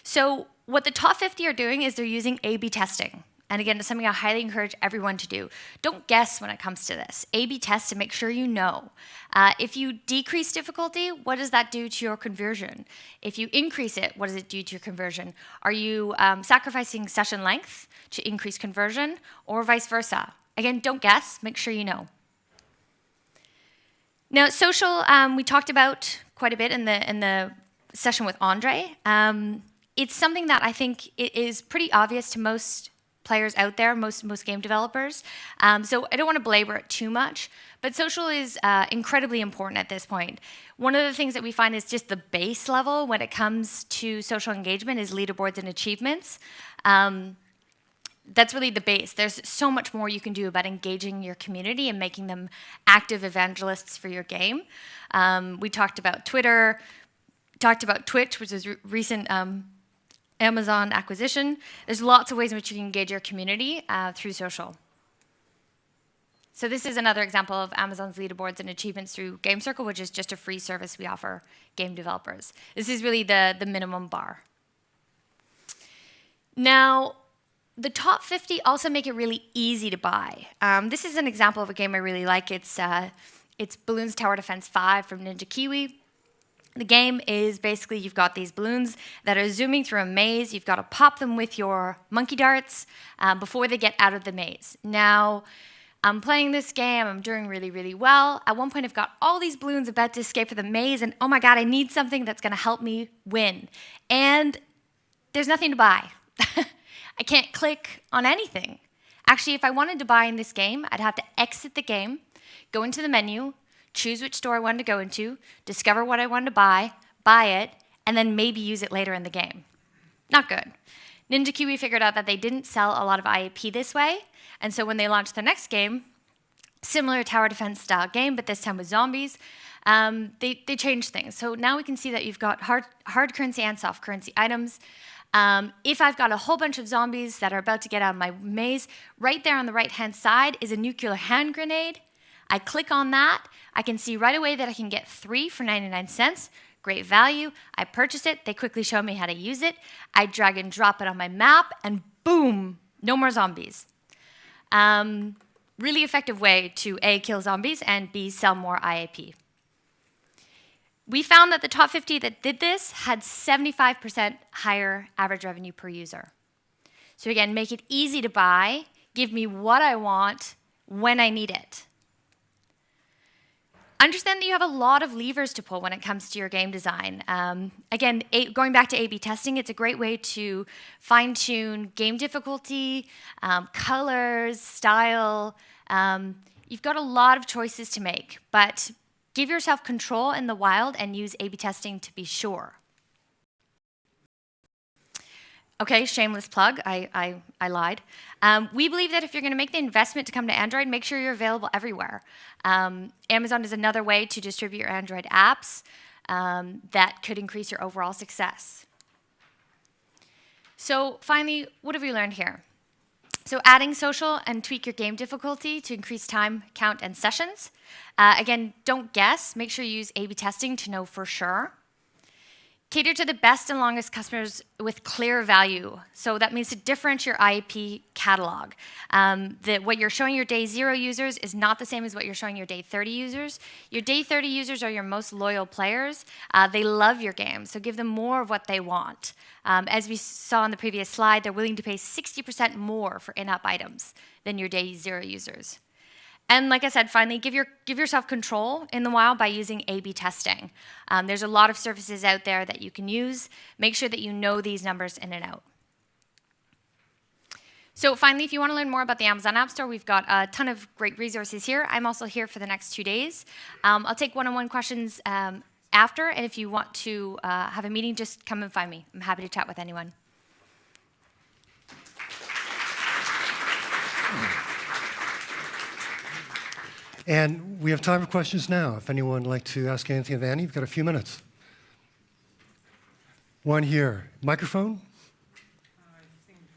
So what the top 50 are doing is they're using A/B testing. And again, it's something I highly encourage everyone to do. Don't guess when it comes to this. A/B test to make sure you know. If you decrease difficulty, what does that do to your conversion? If you increase it, what does it do to your conversion? Are you sacrificing session length to increase conversion, or vice versa? Again, don't guess, make sure you know. Now, social, we talked about quite a bit in the session with Andre. It's something that I think is pretty obvious to most players out there, most game developers. So I don't want to belabor it too much, but social is incredibly important at this point. One of the things that we find is just the base level when it comes to social engagement is leaderboards and achievements. That's really the base. There's so much more you can do about engaging your community and making them active evangelists for your game. We talked about Twitter, talked about Twitch, which is recent Amazon acquisition. There's lots of ways in which you can engage your community through social. So this is another example of Amazon's leaderboards and achievements through Game Circle, which is just a free service we offer game developers. This is really the minimum bar. Now, the top 50 also make it really easy to buy. This is an example of a game I really like. It's Balloons Tower Defense 5 from Ninja Kiwi. The game is basically you've got these balloons that are zooming through a maze. You've got to pop them with your monkey darts before they get out of the maze. Now, I'm playing this game. I'm doing really, really well. At one point, I've got all these balloons about to escape from the maze, and oh my God, I need something that's going to help me win. And there's nothing to buy. I can't click on anything. Actually, if I wanted to buy in this game, I'd have to exit the game, go into the menu, choose which store I wanted to go into, discover what I wanted to buy it, and then maybe use it later in the game. Not good. Ninja Kiwi figured out that they didn't sell a lot of IAP this way, and so when they launched their next game, similar tower defense style game, but this time with zombies, they changed things. So now we can see that you've got hard currency and soft currency items. If I've got a whole bunch of zombies that are about to get out of my maze, right there on the right-hand side is a nuclear hand grenade. I click on that. I can see right away that I can get 3 for 99 cents. Great value. I purchase it. They quickly show me how to use it. I drag and drop it on my map, and boom, no more zombies. Really effective way to A, kill zombies, and B, sell more IAP. We found that the top 50 that did this had 75% higher average revenue per user. So again, make it easy to buy, give me what I want when I need it. Understand that you have a lot of levers to pull when it comes to your game design. Again, going back to A/B testing, it's a great way to fine-tune game difficulty, colors, style. You've got a lot of choices to make, but give yourself control in the wild and use A/B testing to be sure. Okay, shameless plug, I lied. We believe that if you're gonna make the investment to come to Android, make sure you're available everywhere. Amazon is another way to distribute your Android apps that could increase your overall success. So finally, what have we learned here? So adding social and tweak your game difficulty to increase time, count, and sessions. Again, don't guess, make sure you use A/B testing to know for sure. Cater to the best and longest customers with clear value. So that means to differentiate your IAP catalog. What you're showing your day 0 users is not the same as what you're showing your day 30 users. Your day 30 users are your most loyal players. They love your game, so give them more of what they want. As we saw on the previous slide, they're willing to pay 60% more for in-app items than your day 0 users. And like I said, finally, give yourself control in the wild by using A/B testing. There's a lot of services out there that you can use. Make sure that you know these numbers in and out. So finally, if you want to learn more about the Amazon App Store, we've got a ton of great resources here. I'm also here for the next 2 days. I'll take one-on-one questions after, and if you want to have a meeting, just come and find me. I'm happy to chat with anyone. And we have time for questions now. If anyone would like to ask anything of Annie, you've got a few minutes. One here. Microphone?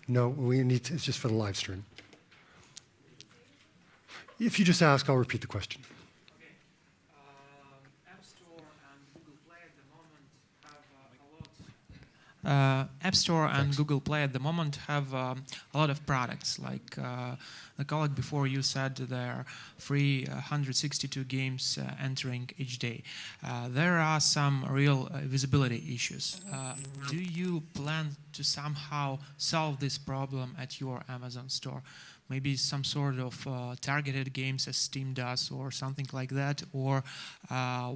No, we need to, it's just for the live stream. If you just ask, I'll repeat the question. Okay. App Store and Google Play at the moment have a lot. App Store and Google Play at the moment have a lot of products. Like the colleague before you said, there are free 162 games entering each day. There are some real visibility issues. Do you plan to somehow solve this problem at your Amazon store? Maybe some sort of targeted games as Steam does or something like that, or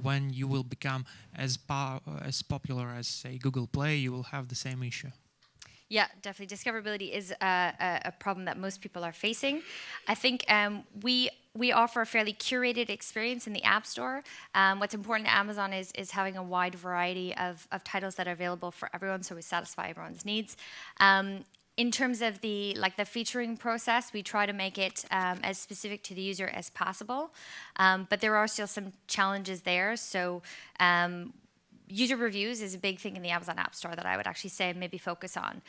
when you will become as popular as, say, Google Play, you will have the same issue? Yeah, definitely. Discoverability is a problem that most people are facing. I think we offer a fairly curated experience in the App Store. What's important to Amazon is having a wide variety of titles that are available for everyone, so we satisfy everyone's needs. In terms of the featuring process, we try to make it as specific to the user as possible, but there are still some challenges there. So user reviews is a big thing in the Amazon App Store that I would actually say maybe focus on.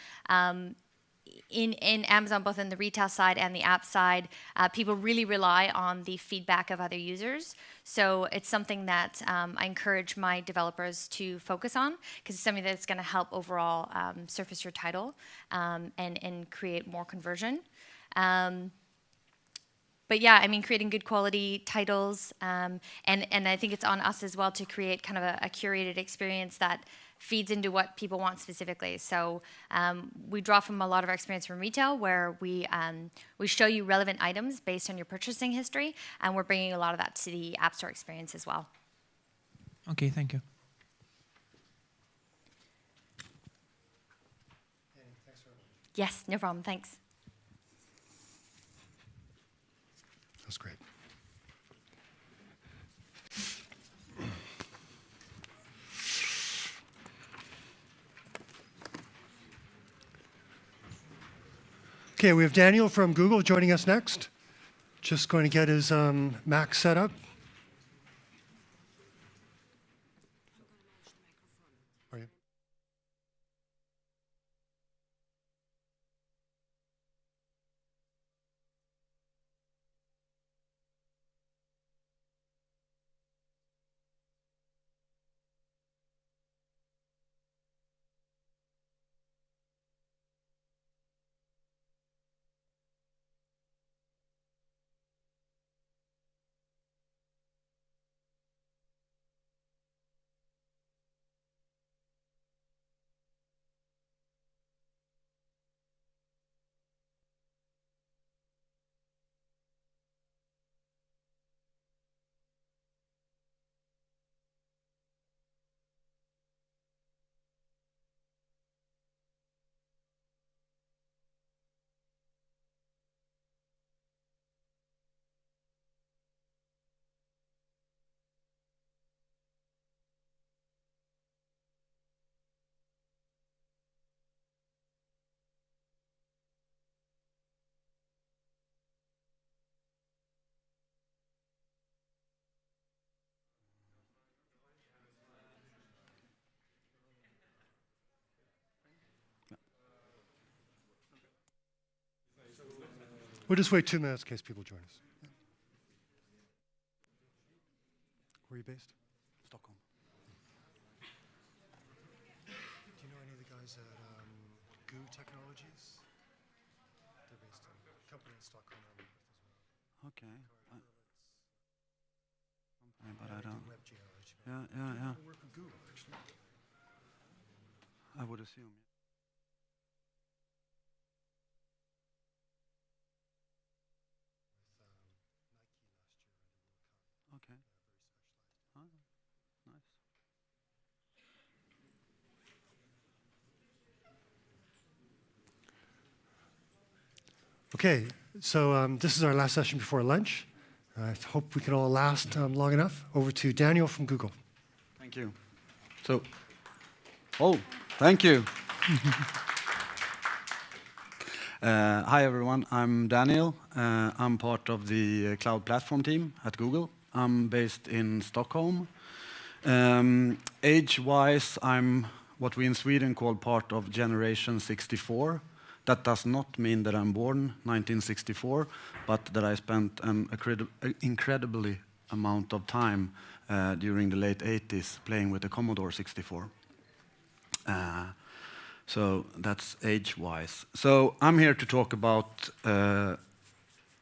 In Amazon, both in the retail side and the app side, people really rely on the feedback of other users. So it's something that I encourage my developers to focus on, because it's something that's going to help overall surface your title and create more conversion. But yeah, I mean, creating good quality titles, and I think it's on us as well to create kind of a curated experience that feeds into what people want specifically. So we draw from a lot of our experience from retail, where we show you relevant items based on your purchasing history, and we're bringing a lot of that to the App Store experience as well. Okay, thank you. Yes, no problem, thanks. That's great. Okay, we have Daniel from Google joining us next. Just going to get his Mac set up. Are you? We'll just wait 2 minutes in case people join us. Where are you based? Stockholm. Do you know any of the guys at Goo Technologies? They're based in a company in Stockholm. Okay. But I don't. Yeah. I work with Google, actually. I would assume. Okay. Oh, nice. Okay, so this is our last session before lunch. I hope we can all last long enough. Over to Daniel from Google. Thank you. So, thank you. Hi everyone, I'm Daniel. I'm part of the cloud platform team at Google. I'm based in Stockholm. Age-wise, I'm what we in Sweden call part of Generation 64. That does not mean that I'm born 1964, but that I spent an incredibly amount of time during the late 80s playing with the Commodore 64. So that's age-wise. So I'm here to talk about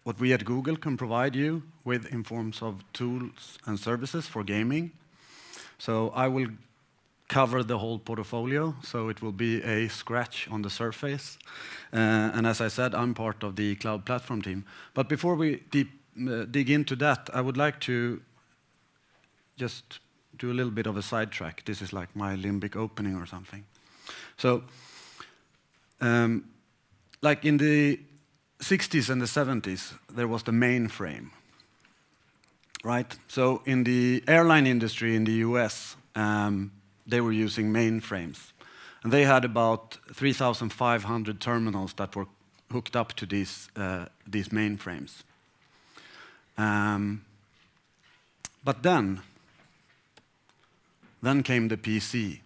what we at Google can provide you with in forms of tools and services for gaming. So I will cover the whole portfolio, so it will be a scratch on the surface. And as I said, I'm part of the cloud platform team. But before we dig into that, I would like to just do a little bit of a sidetrack. This is like my limbic opening or something. So, like in the 60s and the 70s, there was the mainframe, right? So in the airline industry in the US, they were using mainframes. And they had about 3,500 terminals that were hooked up to these mainframes. But then came the PC.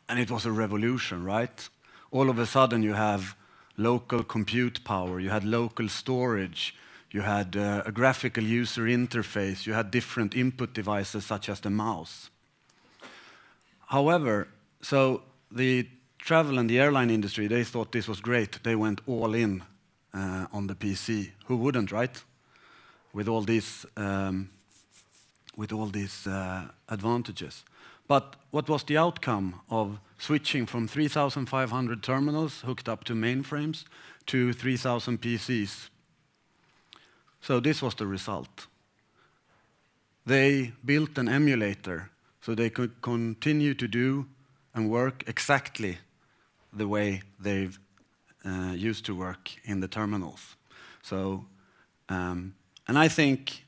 And it was a revolution, right? All of a sudden you have local compute power, you had local storage, you had a graphical user interface, you had different input devices such as the mouse. However, so the travel and the airline industry, they thought this was great. They went all in on the PC. Who wouldn't, right? With all these advantages. But what was the outcome of switching from 3,500 terminals hooked up to mainframes to 3,000 PCs? So this was the result. They built an emulator so they could continue to do and work exactly the way they've used to work in the terminals. So, and I think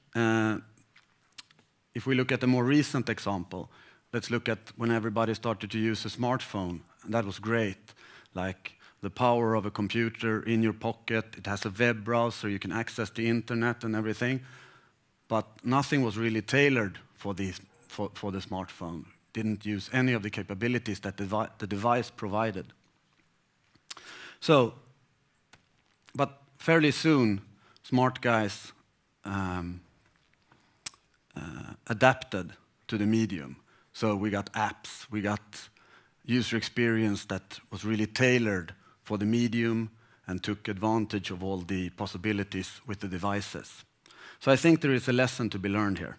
if we look at a more recent example, let's look at when everybody started to use a smartphone. And that was great. Like the power of a computer in your pocket. It has a web browser. You can access the internet and everything. But nothing was really tailored for the smartphone. Didn't use any of the capabilities that the device provided. So, but fairly soon, smart guys adapted to the medium. So we got apps, we got user experience that was really tailored for the medium and took advantage of all the possibilities with the devices. So I think there is a lesson to be learned here.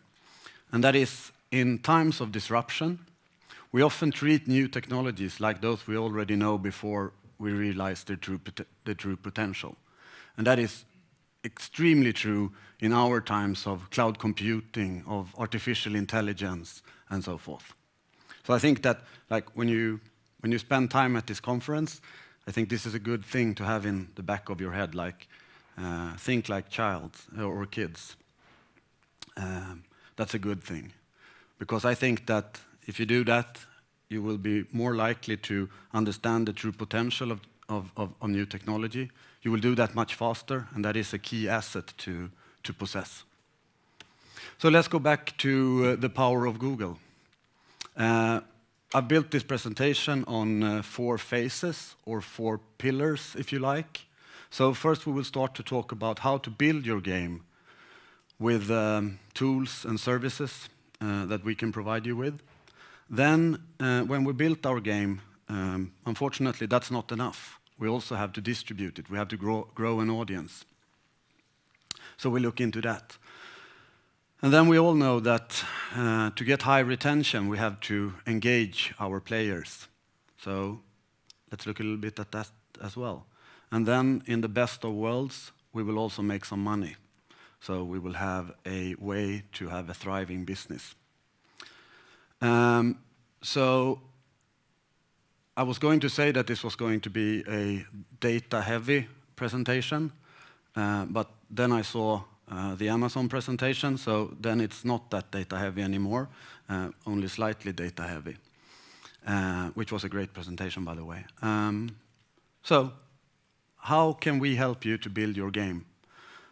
And that is, in times of disruption, we often treat new technologies like those we already know before we realize their true potential. And that is extremely true in our times of cloud computing, of artificial intelligence, and so forth. So I think that, like, when you spend time at this conference, I think this is a good thing to have in the back of your head, like, think like child or kids. That's a good thing. Because I think that if you do that, you will be more likely to understand the true potential of new technology. You will do that much faster, and that is a key asset to possess. So let's go back to the power of Google. I've built this presentation on 4 phases, or 4 pillars, if you like. So first we will start to talk about how to build your game with tools and services that we can provide you with. Then, when we built our game, unfortunately that's not enough. We also have to distribute it. We have to grow an audience. So we look into that. And then we all know that to get high retention, we have to engage our players. So let's look a little bit at that as well. And then in the best of worlds, we will also make some money. So we will have a way to have a thriving business. So I was going to say that this was going to be a data-heavy presentation, but then I saw the Amazon presentation, so then it's not that data heavy anymore, only slightly data heavy, which was a great presentation, by the way. So how can we help you to build your game?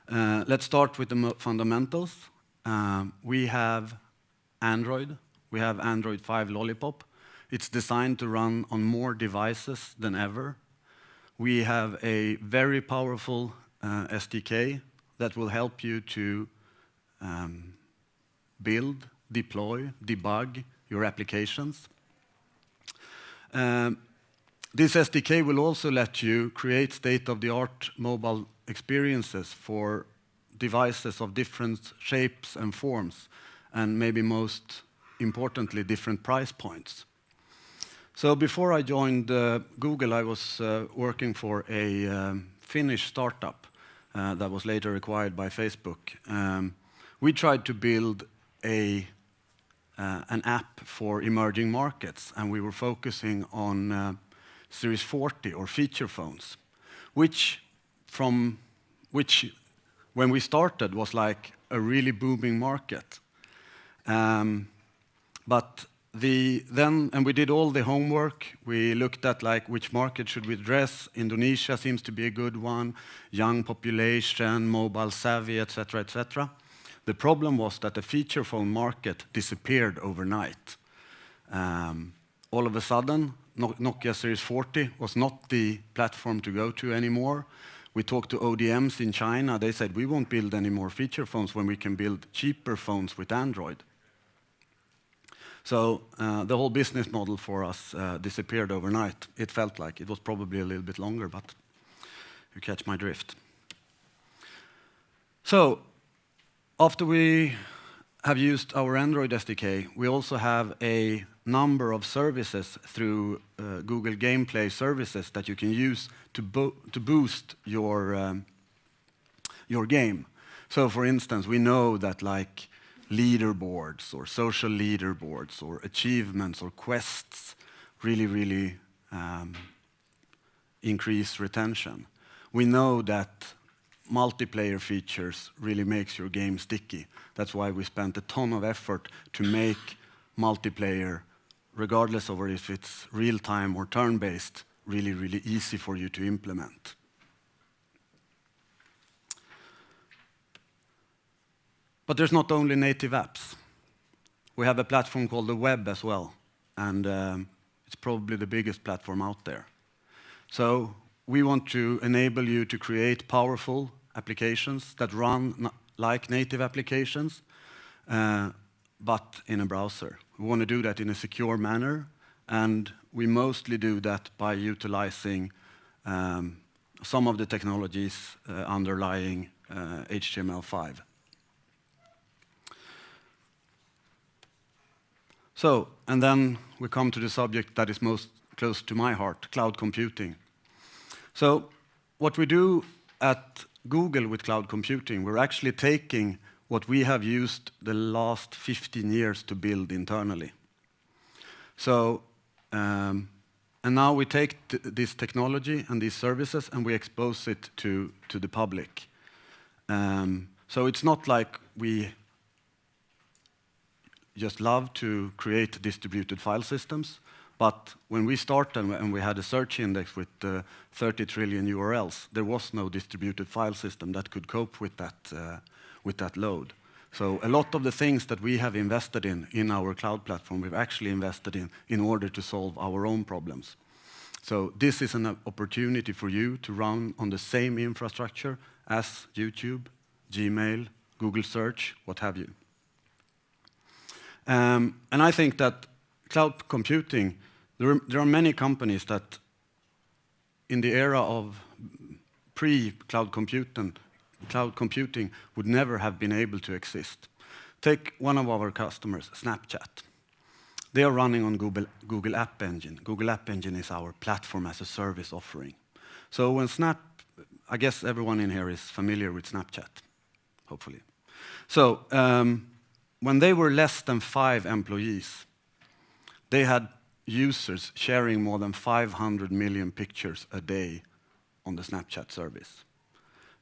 Let's start with the fundamentals. We have Android. We have Android 5 Lollipop. It's designed to run on more devices than ever. We have a very powerful SDK that will help you to build, deploy, debug your applications. This SDK will also let you create state-of-the-art mobile experiences for devices of different shapes and forms, and maybe most importantly, different price points. So before I joined Google, I was working for a Finnish startup that was later acquired by Facebook. We tried to build an app for emerging markets, and we were focusing on Series 40 or feature phones, which when we started was like a really booming market. But and we did all the homework. We looked at like which market should we address. Indonesia seems to be a good one, young population, mobile savvy, etc., etc. The problem was that the feature phone market disappeared overnight. All of a sudden, Nokia Series 40 was not the platform to go to anymore. We talked to ODMs in China. They said, we won't build any more feature phones when we can build cheaper phones with Android. So the whole business model for us disappeared overnight. It felt like it was probably a little bit longer, but you catch my drift. So after we have used our Android SDK, we also have a number of services through Google Gameplay services that you can use to boost your game. So for instance, we know that like leaderboards or social leaderboards or achievements or quests really increase retention. We know that multiplayer features really makes your game sticky. That's why we spent a ton of effort to make multiplayer, regardless of if it's real-time or turn-based, really easy for you to implement. But there's not only native apps. We have a platform called the web as well, and it's probably the biggest platform out there. So we want to enable you to create powerful applications that run like native applications, but in a browser. We want to do that in a secure manner, and we mostly do that by utilizing some of the technologies underlying HTML5. So, and then we come to the subject that is most close to my heart, cloud computing. So, what we do at Google with cloud computing, we're actually taking what we have used the last 15 years to build internally. So, and now we take this technology and these services and we expose it to the public. So it's not like we just love to create distributed file systems, but when we started and we had a search index with 30 trillion URLs, there was no distributed file system that could cope with that load. So a lot of the things that we have invested in our cloud platform, we've actually invested in order to solve our own problems. So this is an opportunity for you to run on the same infrastructure as YouTube, Gmail, Google Search, what have you. And I think that cloud computing, there are many companies that in the era of pre-cloud computing would never have been able to exist. Take one of our customers, Snapchat. They are running on Google App Engine. Google App Engine is our platform as a service offering. So when I guess everyone in here is familiar with Snapchat, hopefully. So when they were less than 5 employees, they had users sharing more than 500 million pictures a day on the Snapchat service.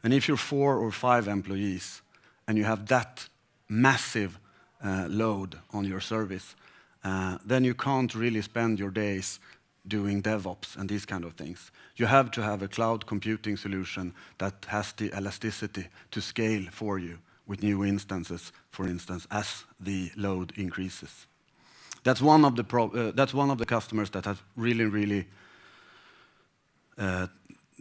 And if you're 4 or 5 employees and you have that massive load on your service, then you can't really spend your days doing DevOps and these kind of things. You have to have a cloud computing solution that has the elasticity to scale for you with new instances, for instance, as the load increases. That's one of the customers that has really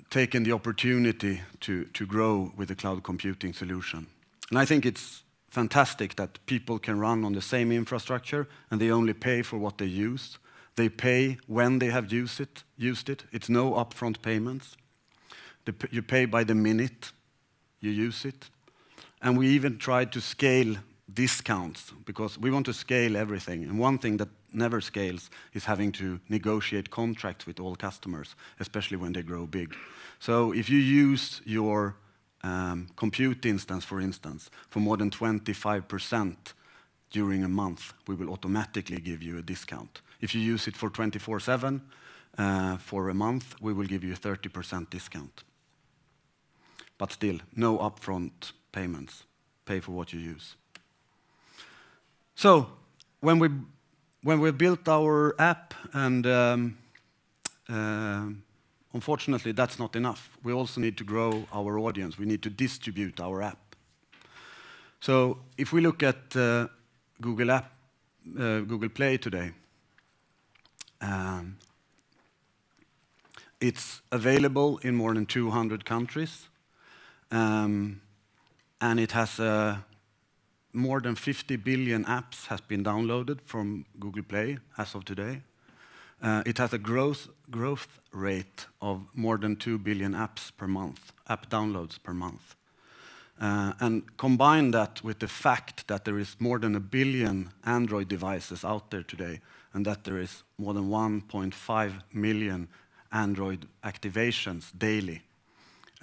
taken the opportunity to grow with the cloud computing solution. And I think it's fantastic that people can run on the same infrastructure and they only pay for what they use. They pay when they have used it. It's no upfront payments. You pay by the minute you use it. And we even tried to scale discounts because we want to scale everything. And one thing that never scales is having to negotiate contracts with all customers, especially when they grow big. So if you use your compute instance, for instance, for more than 25% during a month, we will automatically give you a discount. If you use it for 24/7 for a month, we will give you a 30% discount. But still, no upfront payments. Pay for what you use. So when we built our app, and unfortunately that's not enough. We also need to grow our audience. We need to distribute our app. So if we look at Google Play today, it's available in more than 200 countries, and it has more than 50 billion apps has been downloaded from Google Play as of today. It has a growth rate of more than 2 billion apps per month, app downloads per month. And combine that with the fact that there is more than 1 billion Android devices out there today, and that there is more than 1.5 million Android activations daily,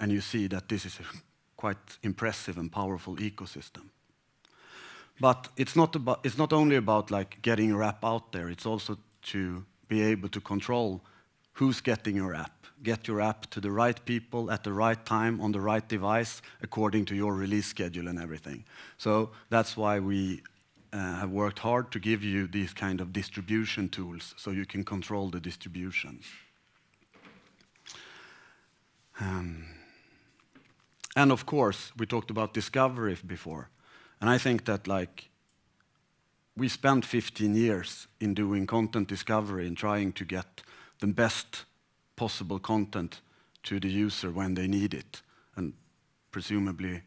and you see that this is a quite impressive and powerful ecosystem. But it's not only about like getting your app out there, it's also to be able to control who's getting your app. Get your app to the right people at the right time on the right device according to your release schedule and everything. So that's why we have worked hard to give you these kind of distribution tools so you can control the distribution. And of course, we talked about discovery before. And I think that like we spent 15 years in doing content discovery and trying to get the best possible content to the user when they need it, and presumably,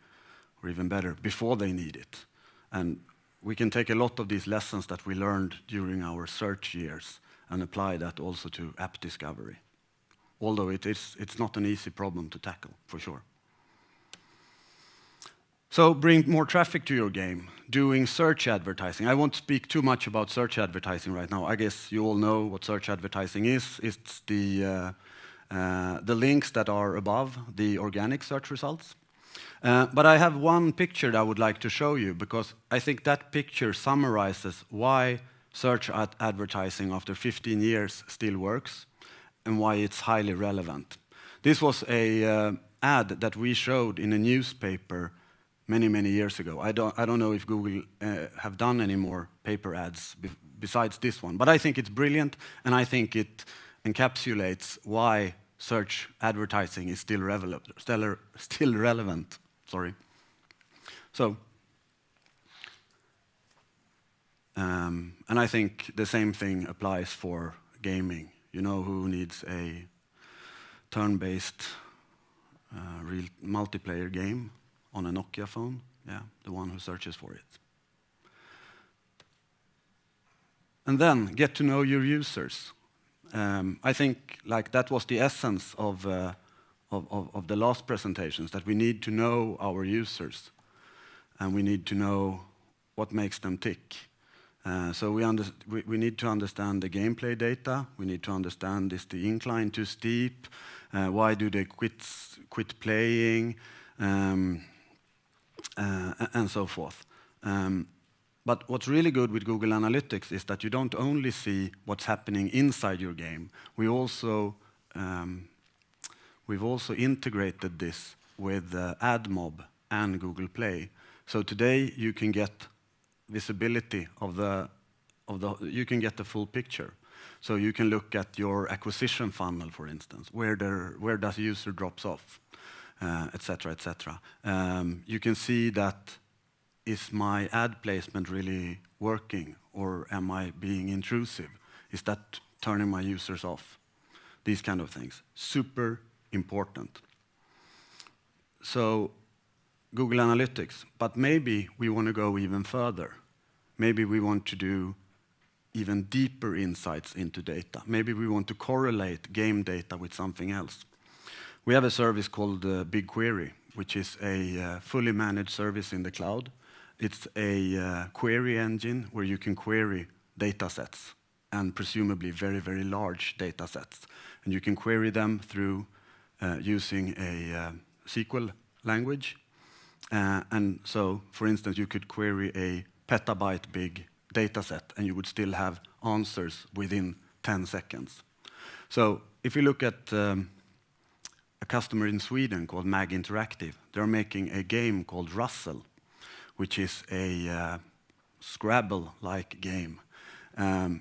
or even better, before they need it. And we can take a lot of these lessons that we learned during our search years and apply that also to app discovery. Although it's not an easy problem to tackle, for sure. So bring more traffic to your game, doing search advertising. I won't speak too much about search advertising right now. I guess you all know what search advertising is. It's the links that are above the organic search results. But I have one picture that I would like to show you, because I think that picture summarizes why search advertising after 15 years still works and why it's highly relevant. This was a ad that we showed in a newspaper many years ago. I don't know if Google have done any more paper ads besides this one, but I think it's brilliant, and I think it encapsulates why search advertising is still relevant. Sorry. So, and I think the same thing applies for gaming. You know who needs a turn-based real multiplayer game on a Nokia phone? Yeah, the one who searches for it. And then get to know your users. I think like that was the essence of the last presentations, that we need to know our users and we need to know what makes them tick. So we need to understand the gameplay data. We need to understand, is the incline too steep? Why do they quit playing? And so forth. But what's really good with Google Analytics is that you don't only see what's happening inside your game. We've also integrated this with AdMob and Google Play. So today you can get visibility you can get the full picture. So you can look at your acquisition funnel, for instance, where does user drops off, etc., etc. You can see that, is my ad placement really working, or am I being intrusive? Is that turning my users off? These kind of things, super important. So Google Analytics, but maybe we want to go even further. Maybe we want to do even deeper insights into data. Maybe we want to correlate game data with something else. We have a service called BigQuery, which is a fully managed service in the cloud. It's a query engine where you can query data sets, and presumably very, very large data sets. And you can query them through using a SQL language. And so, for instance, you could query a petabyte big data set, and you would still have answers within 10 seconds. So if you look at a customer in Sweden called Mag Interactive, they're making a game called Russell, which is a Scrabble-like game.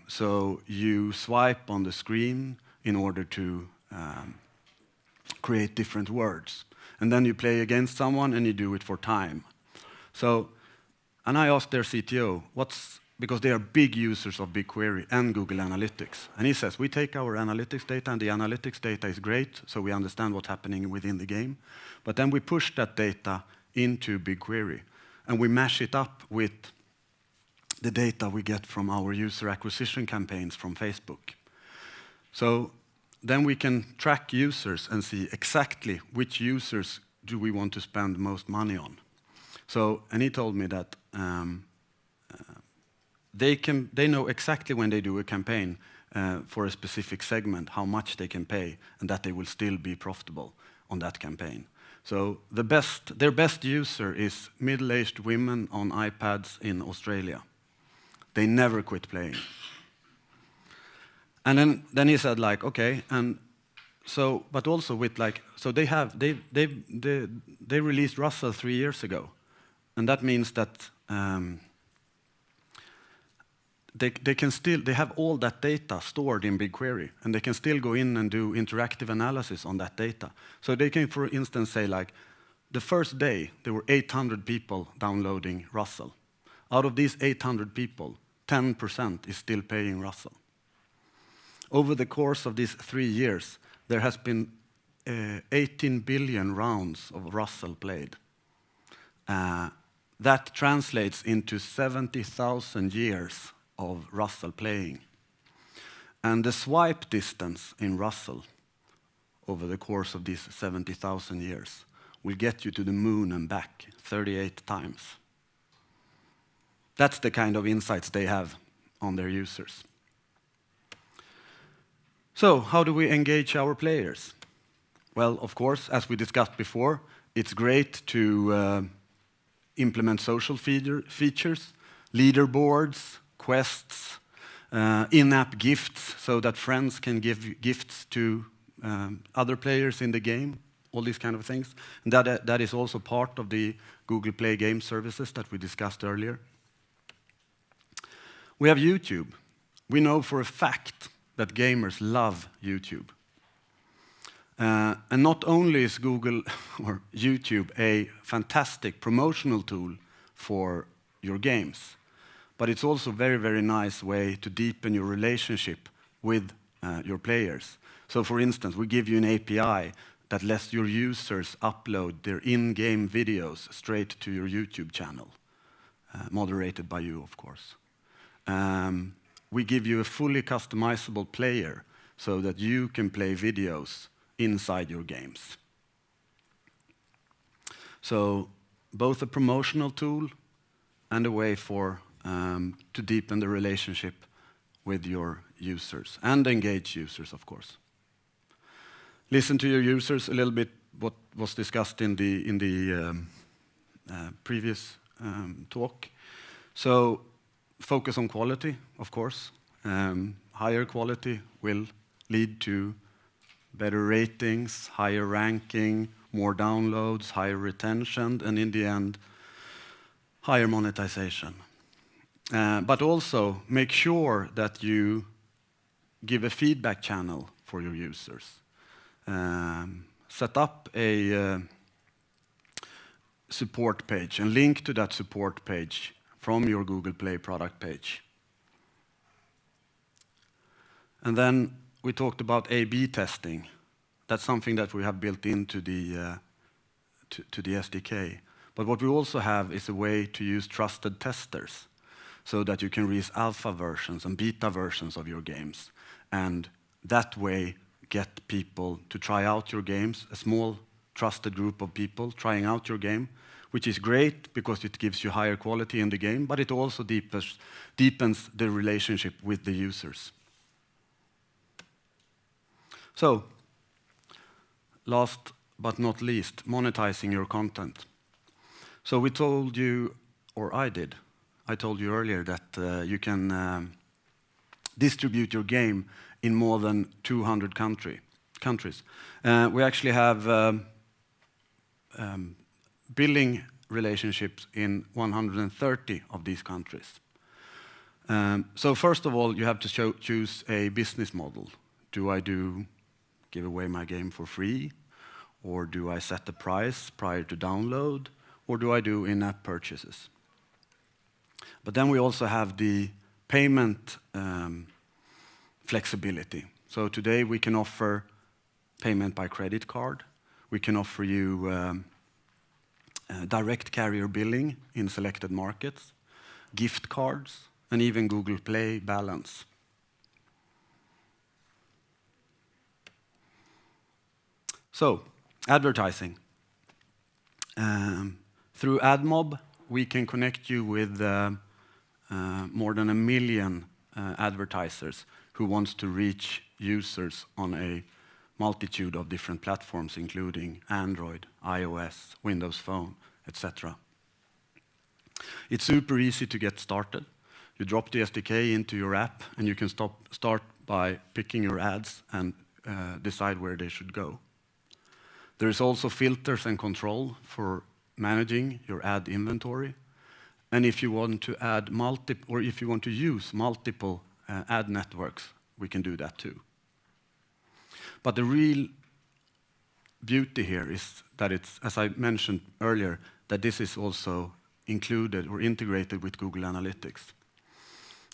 So you swipe on the screen in order to create different words. And then you play against someone and you do it for time. So, and I asked their CTO, because they are big users of BigQuery and Google Analytics. And he says, we take our analytics data, and the analytics data is great, so we understand what's happening within the game. But then we push that data into BigQuery, and we mash it up with the data we get from our user acquisition campaigns from Facebook. So then we can track users and see exactly which users do we want to spend most money on. So, and he told me that they know exactly when they do a campaign for a specific segment, how much they can pay, and that they will still be profitable on that campaign. So their best user is middle-aged women on iPads in Australia. They never quit playing. And then he said, like, okay, and so, but also with like, so they released Russell 3 years ago, and that means that they have all that data stored in BigQuery, and they can still go in and do interactive analysis on that data. So they can, for instance, say like, the first day there were 800 people downloading Russell. Out of these 800 people, 10% is still paying Russell. Over the course of these 3 years, there has been 18 billion rounds of Russell played. That translates into 70,000 years of Russell playing. And the swipe distance in Russell over the course of these 70,000 years will get you to the moon and back 38 times. That's the kind of insights they have on their users. So, how do we engage our players? Well, of course, as we discussed before, it's great to implement social features, leaderboards, quests, in-app gifts, so that friends can give gifts to other players in the game, all these kind of things. And that is also part of the Google Play game services that we discussed earlier. We have YouTube. We know for a fact that gamers love YouTube. And not only is Google or YouTube a fantastic promotional tool for your games, but it's also a very, very nice way to deepen your relationship with your players. So for instance, we give you an API that lets your users upload their in-game videos straight to your YouTube channel, moderated by you, of course. We give you a fully customizable player so that you can play videos inside your games. So both a promotional tool and a way for to deepen the relationship with your users and engage users, of course. Listen to your users a little bit. What was discussed in the previous talk. So focus on quality, of course. Higher quality will lead to better ratings, higher ranking, more downloads, higher retention, and in the end, higher monetization. But also make sure that you give a feedback channel for your users. Set up a support page and link to that support page from your Google Play product page. And then we talked about A/B testing. That's something that we have built into the SDK. But what we also have is a way to use trusted testers so that you can release alpha versions and beta versions of your games. And that way get people to try out your games, a small trusted group of people trying out your game, which is great because it gives you higher quality in the game, but it also deepens the relationship with the users. So, last but not least, monetizing your content. So we told you, or I told you earlier that you can distribute your game in more than 200 countries. We actually have billing relationships in 130 of these countries. So first of all, you have to choose a business model. Do I give away my game for free? Or do I set the price prior to download? Or do I do in-app purchases? But then we also have the payment flexibility. So today we can offer payment by credit card. We can offer you direct carrier billing in selected markets, gift cards, and even Google Play balance. So, advertising. Through AdMob, we can connect you with more than 1 million advertisers who wants to reach users on a multitude of different platforms, including Android, iOS, Windows Phone, etc. It's super easy to get started. You drop the SDK into your app, and you can start by picking your ads and decide where they should go. There is also filters and control for managing your ad inventory. And if you want to add if you want to use multiple ad networks, we can do that too. But the real beauty here is that it's, as I mentioned earlier, that this is also included or integrated with Google Analytics.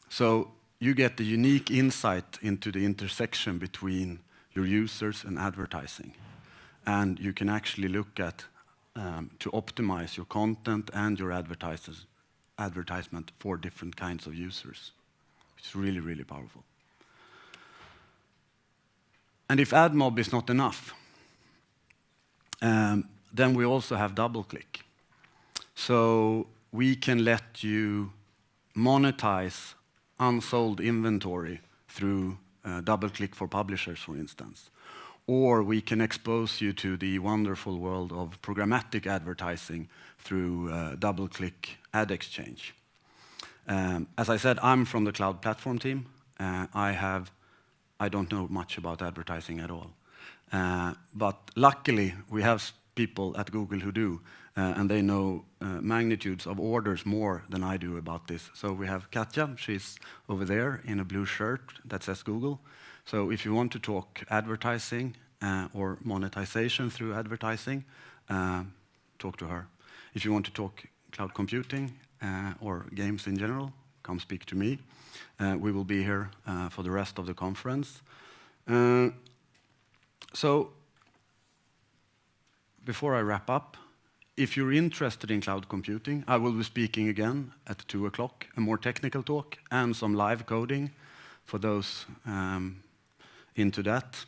So you get the unique insight into the intersection between your users and advertising. And you can actually look at to optimize your content and your advertisement for different kinds of users. It's really, really powerful. And if AdMob is not enough, then we also have DoubleClick. So we can let you monetize unsold inventory through DoubleClick for publishers, for instance. Or we can expose you to the wonderful world of programmatic advertising through DoubleClick Ad Exchange. As I said, I'm from the cloud platform team. I don't know much about advertising at all. But luckily, we have people at Google who do, and they know magnitudes of orders more than I do about this. So we have Katja, she's over there in a blue shirt that says Google. So if you want to talk advertising or monetization through advertising, talk to her. If you want to talk cloud computing or games in general, come speak to me. We will be here for the rest of the conference. So before I wrap up, if you're interested in cloud computing, I will be speaking again at 2 o'clock, a more technical talk and some live coding for those into that.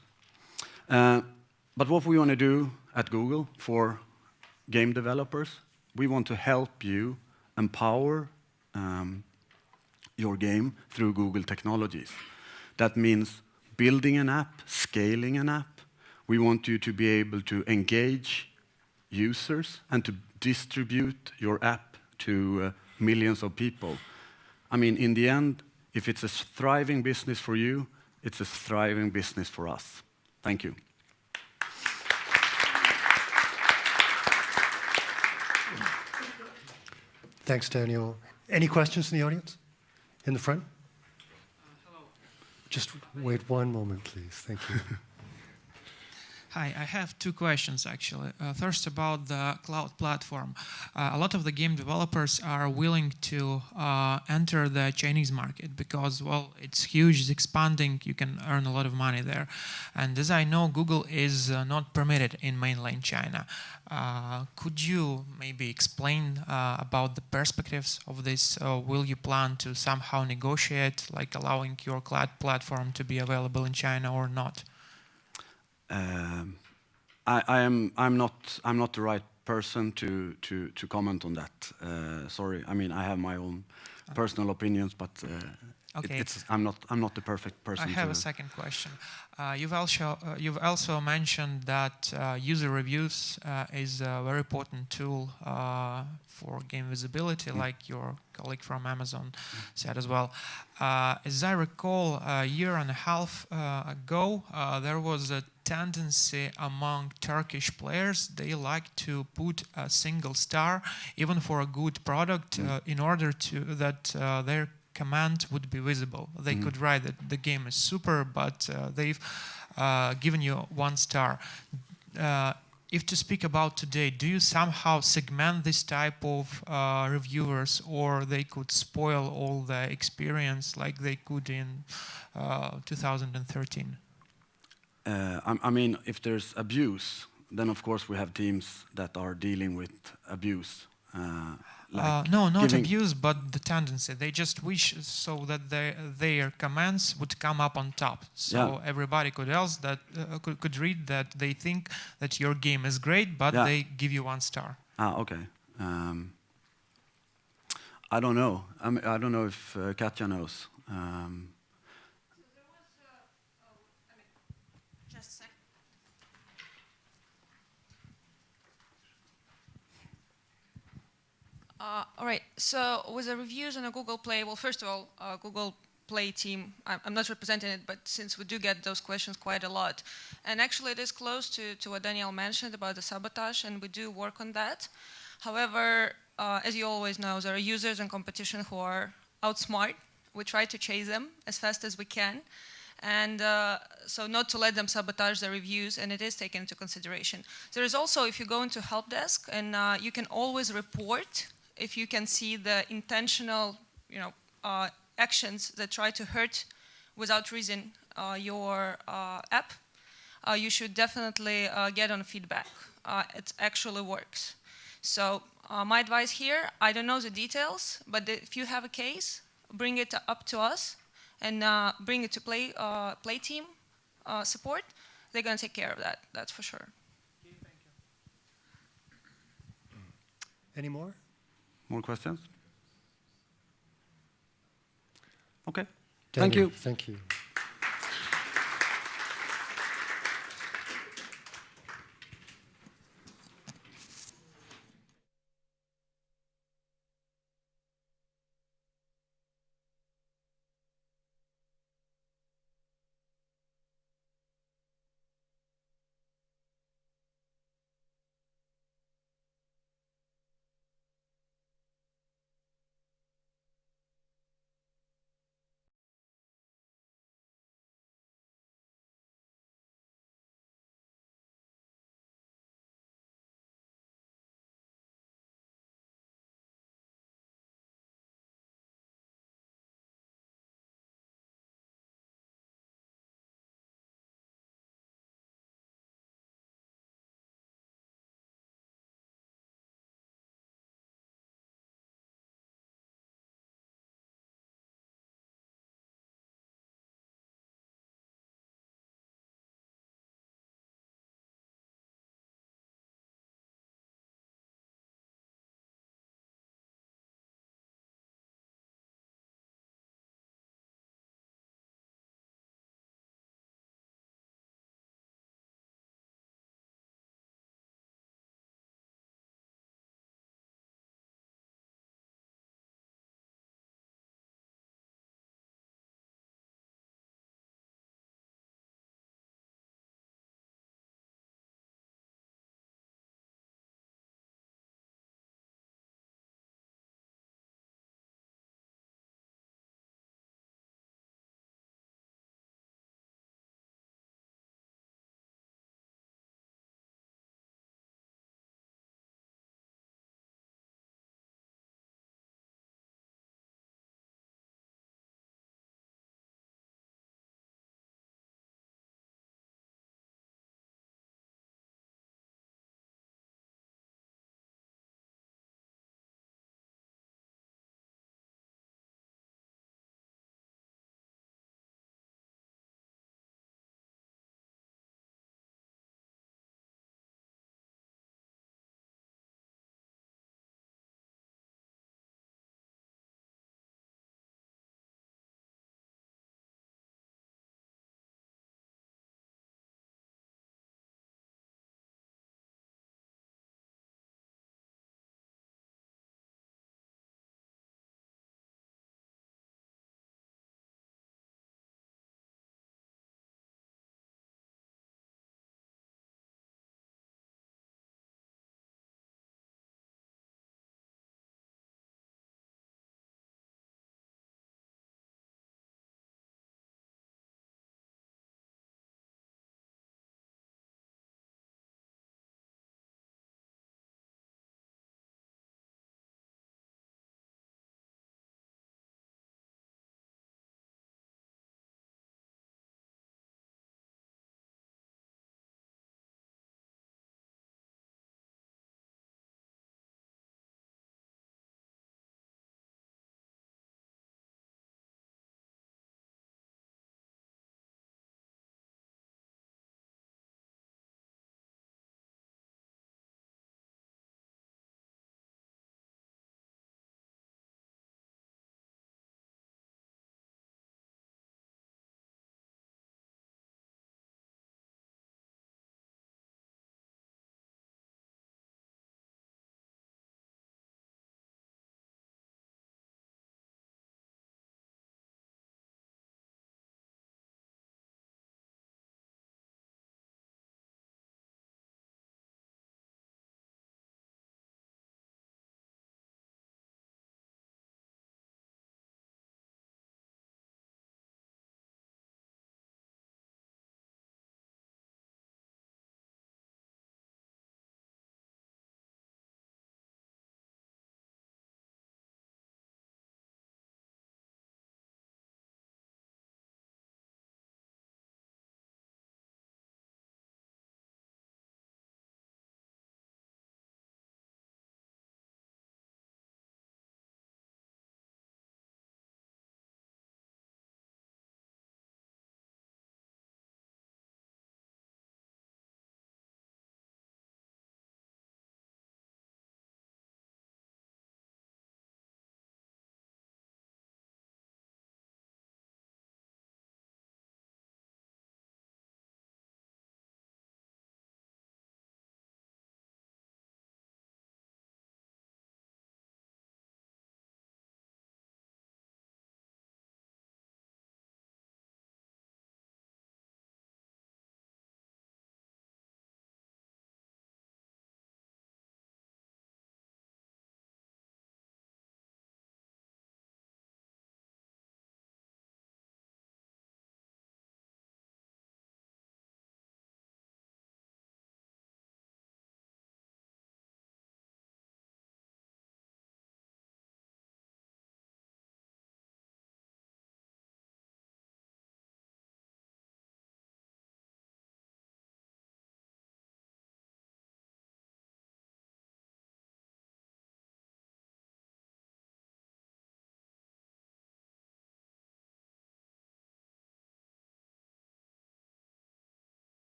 But what we want to do at Google for game developers, we want to help you empower your game through Google technologies. That means building an app, scaling an app. We want you to be able to engage users and to distribute your app to millions of people. I mean, in the end, if it's a thriving business for you, it's a thriving business for us. Thank you. Thanks, Daniel. Any questions in the audience? In the front? Hello. Just wait one moment, please. Thank you. Hi, I have two questions actually. First, about the cloud platform. A lot of the game developers are willing to enter the Chinese market because, well, it's huge, it's expanding, you can earn a lot of money there. And as I know, Google is not permitted in mainland China. Could you maybe explain about the perspectives of this? Will you plan to somehow negotiate, like allowing your cloud platform to be available in China or not? I'm not the right person to comment on that. Sorry. I mean, I have my own personal opinions, but Okay. I'm not the perfect person. I have a second question. You've also mentioned that user reviews is a very important tool for game visibility, like your colleague from Amazon said as well. As I recall, a year and a half ago, there was a tendency among Turkish players. They like to put a single star, even for a good product, in order that their command would be visible. They could write that the game is super, but they've given you 1 star. If to speak about today, do you somehow segment this type of reviewers, or they could spoil all the experience like they could in 2013? I mean, if there's abuse, then of course we have teams that are dealing with abuse. No, not abuse, but the tendency. They just wish so that their commands would come up on top. So everybody could could read that they think that your game is great, but they give you 1 star. Okay. I don't know. I don't know if Katja knows. All right, so with the reviews on a Google Play, well, first of all, Google Play team, I'm not representing it, but since we do get those questions quite a lot. And actually it is close to what Daniel mentioned about the sabotage, and we do work on that. However, as you always know, there are users in competition who are outsmart. We try to chase them as fast as we can. And so not to let them sabotage the reviews, and it is taken into consideration. There is also, if you go into help desk, and you can always report if you can see the intentional, actions that try to hurt without reason your app, you should definitely get on feedback. It actually works. So my advice here, I don't know the details, but if you have a case, bring it up to us and bring it to play team support. They're going to take care of that, that's for sure. Okay, thank you. Any more? More questions? Okay. Daniel, Thank you. Thank you.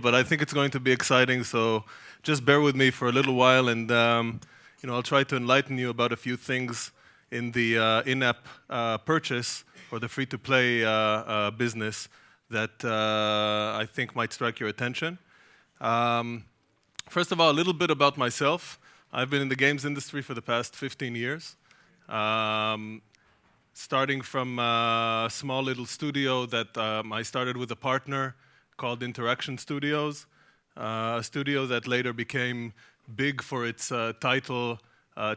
but I think it's going to be exciting, so just bear with me for a little while, and I'll try to enlighten you about a few things in the in-app purchase or the free-to-play business that I think might strike your attention. First of all, a little bit about myself. I've been in the games industry for the past 15 years. Starting from a small little studio that I started with a partner called Interaction Studios, a studio that later became big for its title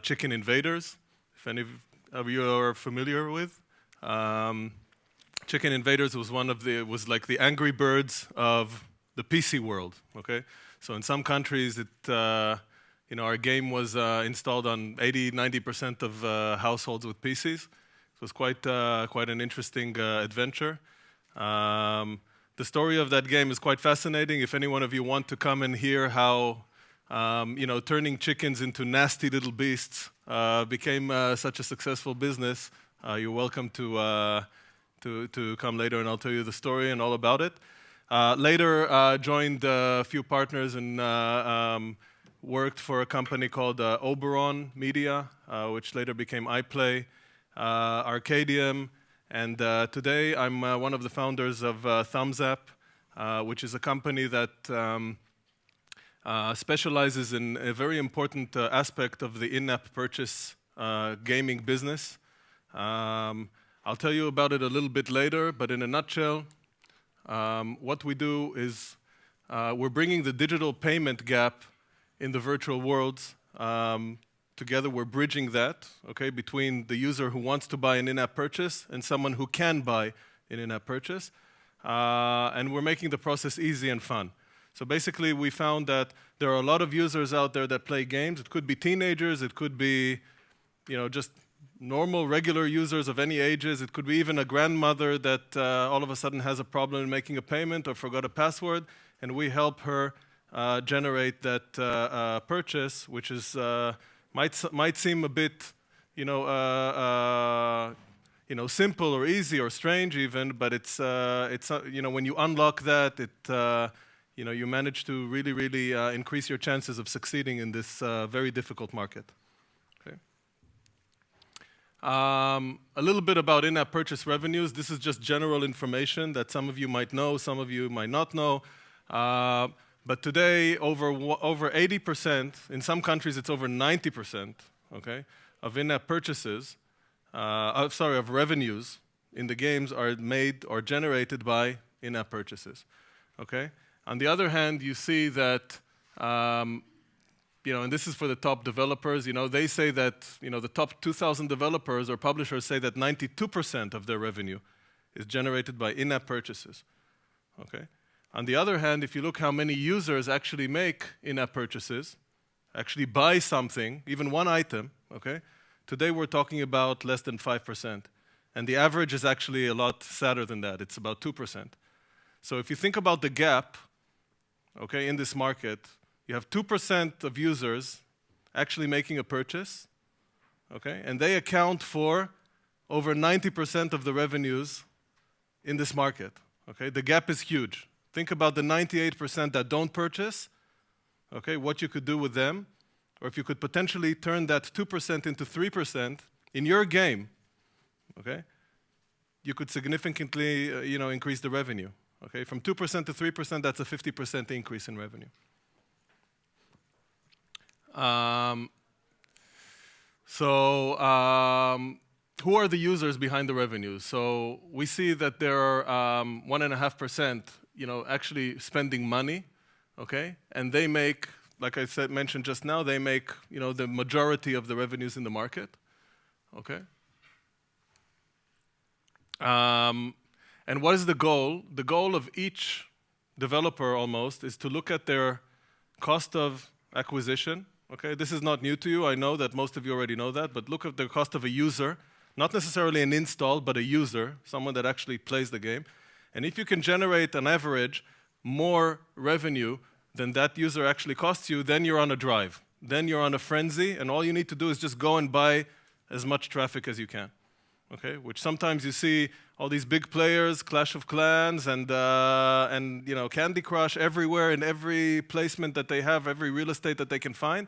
Chicken Invaders, if any of you are familiar with. Chicken Invaders was was like the Angry Birds of the PC world, okay? So in some countries, our game was installed on 80–90% of households with PCs. It was quite an interesting adventure. The story of that game is quite fascinating. If any one of you want to come and hear how turning chickens into nasty little beasts became such a successful business, you're welcome to come later, and I'll tell you the story and all about it. Later, joined a few partners and worked for a company called Oberon Media, which later became iPlay, Arcadium, and today I'm one of the founders of Thumzap, which is a company that specializes in a very important aspect of the in-app purchase gaming business. I'll tell you about it a little bit later, but in a nutshell, what we do is we're bringing the digital payment gap in the virtual worlds together. We're bridging that, okay, between the user who wants to buy an in-app purchase and someone who can buy an in-app purchase, and we're making the process easy and fun. So basically, we found that there are a lot of users out there that play games. It could be teenagers, it could be, just normal, regular users of any ages. It could be even a grandmother that all of a sudden has a problem in making a payment or forgot a password, and we help her generate that purchase, which is might seem a bit, simple or easy or strange even, but it's when you unlock that, you manage to really increase your chances of succeeding in this very difficult market. Okay. A little bit about in-app purchase revenues. This is just general information that some of you might know, some of you might not know. But today, over 80%, in some countries it's over 90%, okay, of in-app purchases, of revenues in the games are made or generated by in-app purchases, okay? On the other hand, you see that, and this is for the top developers, they say that, the top 2,000 developers or publishers say that 92% of their revenue is generated by in-app purchases, okay? On the other hand, if you look how many users actually make in-app purchases, actually buy something, even one item, okay? Today we're talking about less than 5%. And the average is actually a lot sadder than that. It's about 2%. So if you think about the gap, okay, in this market, you have 2% of users actually making a purchase, okay? And they account for over 90% of the revenues in this market, okay? The gap is huge. Think about the 98% that don't purchase, okay, what you could do with them, or if you could potentially turn that 2% into 3% in your game, okay, you could significantly, increase the revenue, okay? From 2% to 3%, that's a 50% increase in revenue. Who are the users behind the revenues? So we see that there are 1.5%, actually spending money, okay? And they make, like I mentioned just now, they make, the majority of the revenues in the market, okay? And what is the goal? The goal of each developer almost is to look at their cost of acquisition, okay? This is not new to you. I know that most of you already know that, but look at the cost of a user, not necessarily an install, but a user, someone that actually plays the game. And if you can generate an average more revenue than that user actually costs you, then you're on a drive. Then you're on a frenzy, and all you need to do is just go and buy as much traffic as you can, okay? Which sometimes you see all these big players, Clash of Clans and Candy Crush everywhere in every placement that they have, every real estate that they can find.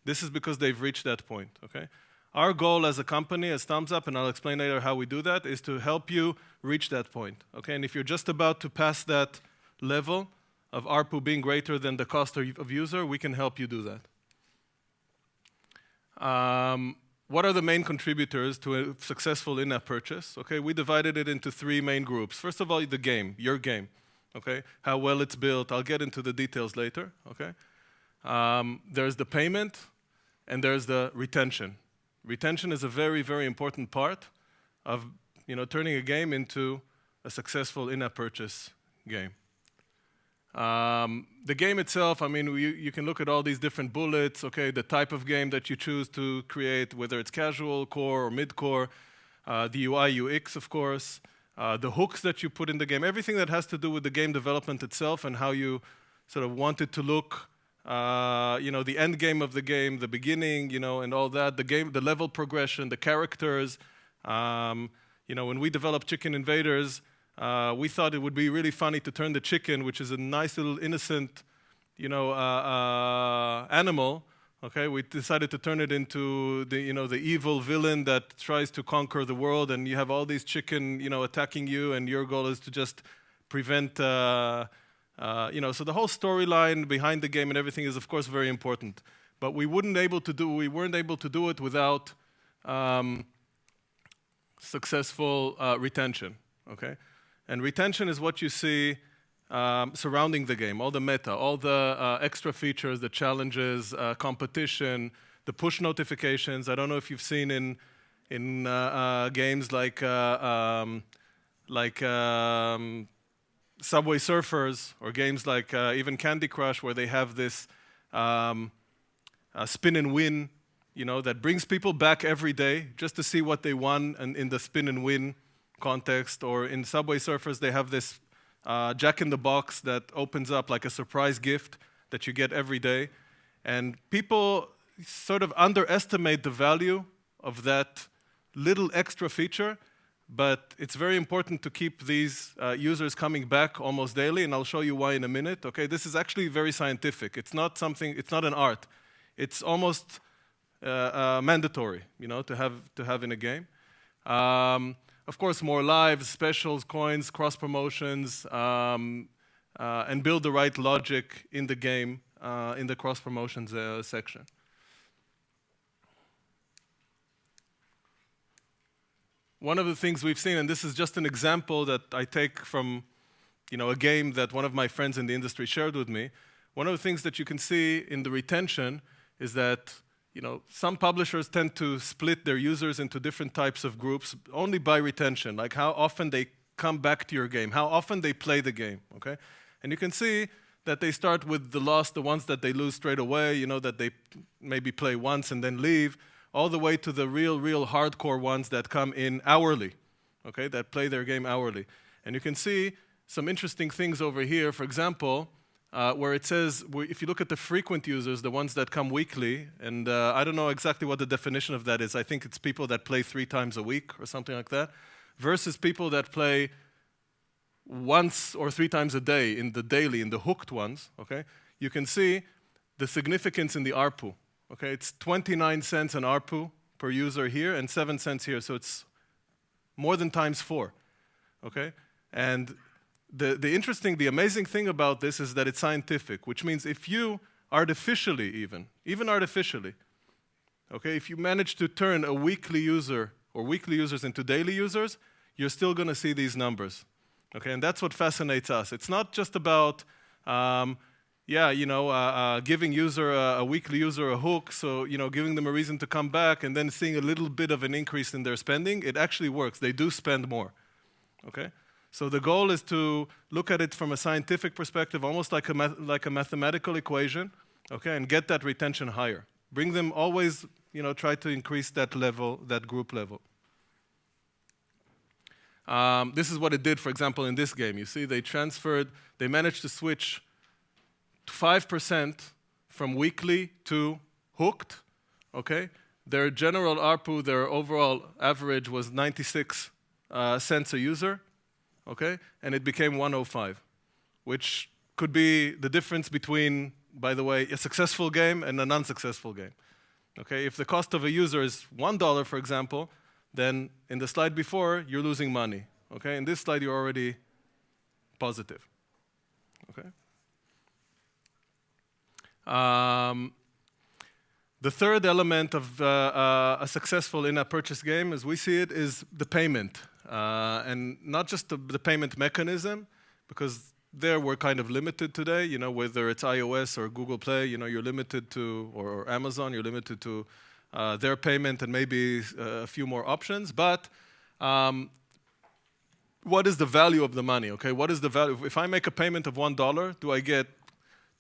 This is because they've reached that point, okay? Our goal as a company, as Thumzap, and I'll explain later how we do that, is to help you reach that point, okay? And if you're just about to pass that level of ARPU being greater than the cost of user, we can help you do that. What are the main contributors to a successful in-app purchase? Okay, we divided it into 3 main groups. First of all, the game, your game, okay? How well it's built. I'll get into the details later, okay? There's the payment, and there's the retention. Retention is a very, very important part of turning a game into a successful in-app purchase game. The game itself, I mean, you can look at all these different bullets, okay, the type of game that you choose to create, whether it's casual, core, or mid-core, the UI, UX, of course, the hooks that you put in the game, everything that has to do with the game development itself and how you sort of want it to look, the end game of the game, the beginning, and all that, the level progression, the characters. When we developed Chicken Invaders, we thought it would be really funny to turn the chicken, which is a nice little innocent, animal. Okay, we decided to turn it into the evil villain that tries to conquer the world, and you have all these chicken, attacking you, and your goal is to just prevent. So the whole storyline behind the game and everything is, of course, very important. But we weren't able to do it without successful retention. Okay. And retention is what you see surrounding the game, all the meta, all the extra features, the challenges, competition, the push notifications. I don't know if you've seen in games like Subway Surfers or games like even Candy Crush, where they have this spin and win, that brings people back every day just to see what they won in the spin and win context. Or in Subway Surfers, they have this Jack in the Box that opens up like a surprise gift that you get every day. And people sort of underestimate the value of that little extra feature, but it's very important to keep these users coming back almost daily, and I'll show you why in a minute. Okay, this is actually very scientific. It's not an art. It's almost mandatory, to have in a game. Of course, more lives, specials, coins, cross-promotions, and build the right logic in the game, in the cross-promotions section. One of the things we've seen, and this is just an example that I take from a game that one of my friends in the industry shared with me. One of the things that you can see in the retention is that some publishers tend to split their users into different types of groups only by retention, like how often they come back to your game, how often they play the game, okay? And you can see that they start with the ones that they lose straight away, that they maybe play once and then leave, all the way to the real hardcore ones that come in hourly, okay, that play their game hourly. And you can see some interesting things over here. For example, where it says, if you look at the frequent users, the ones that come weekly, and I don't know exactly what the definition of that is. I think it's people that play 3 times a week or something like that, versus people that play once or 3 times a day in the daily, in the hooked ones, okay? You can see the significance in the ARPU, okay? It's 29 cents an ARPU per user here and 7 cents here, so it's more than times 4, okay? And the amazing thing about this is that it's scientific, which means if you artificially even artificially, okay, if you manage to turn a weekly user or weekly users into daily users, you're still going to see these numbers, okay? And that's what fascinates us. It's not just about, giving a weekly user a hook, so, giving them a reason to come back and then seeing a little bit of an increase in their spending. It actually works. They do spend more, okay? So the goal is to look at it from a scientific perspective, almost like a mathematical equation, okay, and get that retention higher. Bring them always, try to increase that level, that group level. This is what it did, for example, in this game. You see, they managed to switch 5% from weekly to hooked, okay? Their general ARPU, their overall average was 96 cents a user, okay, and it became 105, which could be the difference between, by the way, a successful game and an unsuccessful game. Okay, if the cost of a user is $1, for example, then in the slide before, you're losing money. Okay, in this slide, you're already positive. Okay. The third element of a successful in-app purchase game, as we see it, is the payment. And not just the payment mechanism, because there we're kind of limited today, you know, whether it's iOS or Google Play, you know, you're limited to, or Amazon, you're limited to their payment and maybe a few more options. But what is the value of the money, okay? What is the value? If I make a payment of $1, do I get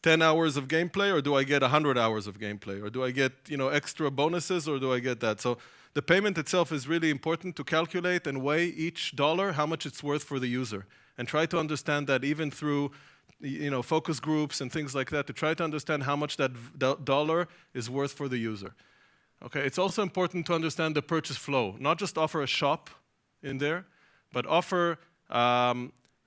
10 hours of gameplay, or do I get 100 hours of gameplay? Or do I get, you know, extra bonuses, or do I get that? So the payment itself is really important to calculate and weigh each dollar, how much it's worth for the user. And try to understand that even through, you know, focus groups and things like that, to try to understand how much that dollar is worth for the user. Okay, it's also important to understand the purchase flow. Not just offer a shop in there, but offer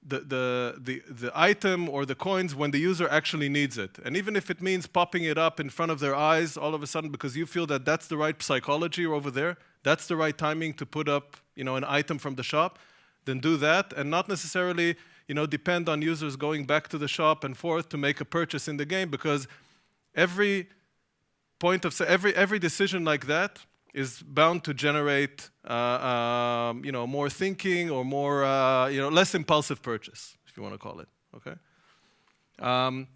the item or the coins when the user actually needs it. And even if it means popping it up in front of their eyes all of a sudden because you feel that that's the right psychology over there, that's the right timing to put up, you know, an item from the shop, then do that, and not necessarily, you know, depend on users going back to the shop and forth to make a purchase in the game, because every every decision like that is bound to generate, you know, more thinking or more, you know, less impulsive purchase, if you want to call it. Okay. And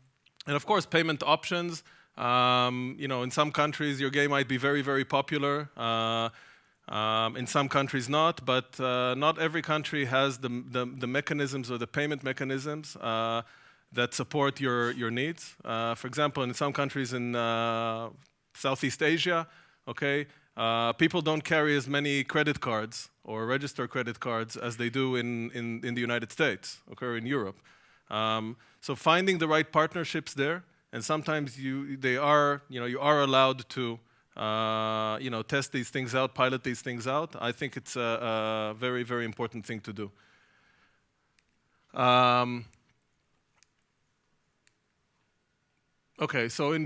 of course, payment options. You know, in some countries, your game might be very, very popular. In some countries, not. But not every country has the mechanisms or the payment mechanisms that support your needs. For example, in some countries in Southeast Asia, okay. People don't carry as many credit cards or register credit cards as they do in the United States, okay, or in Europe. So finding the right partnerships there, and sometimes you are allowed to you know, test these things out, pilot these things out. I think it's a very, very important thing to do. Okay, so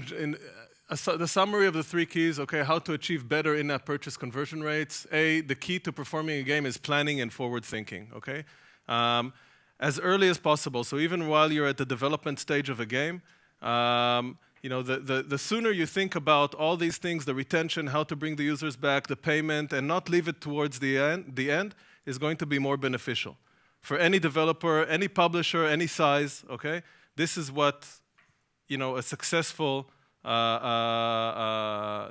the summary of the 3 keys, okay, how to achieve better in-app purchase conversion rates. The key to performing a game is planning and forward thinking, okay? As early as possible, so even while you're at the development stage of a game, you know, the sooner you think about all these things, the retention, how to bring the users back, the payment, and not leave it towards the end is going to be more beneficial. For any developer, any publisher, any size, okay? This is what, you know, a successful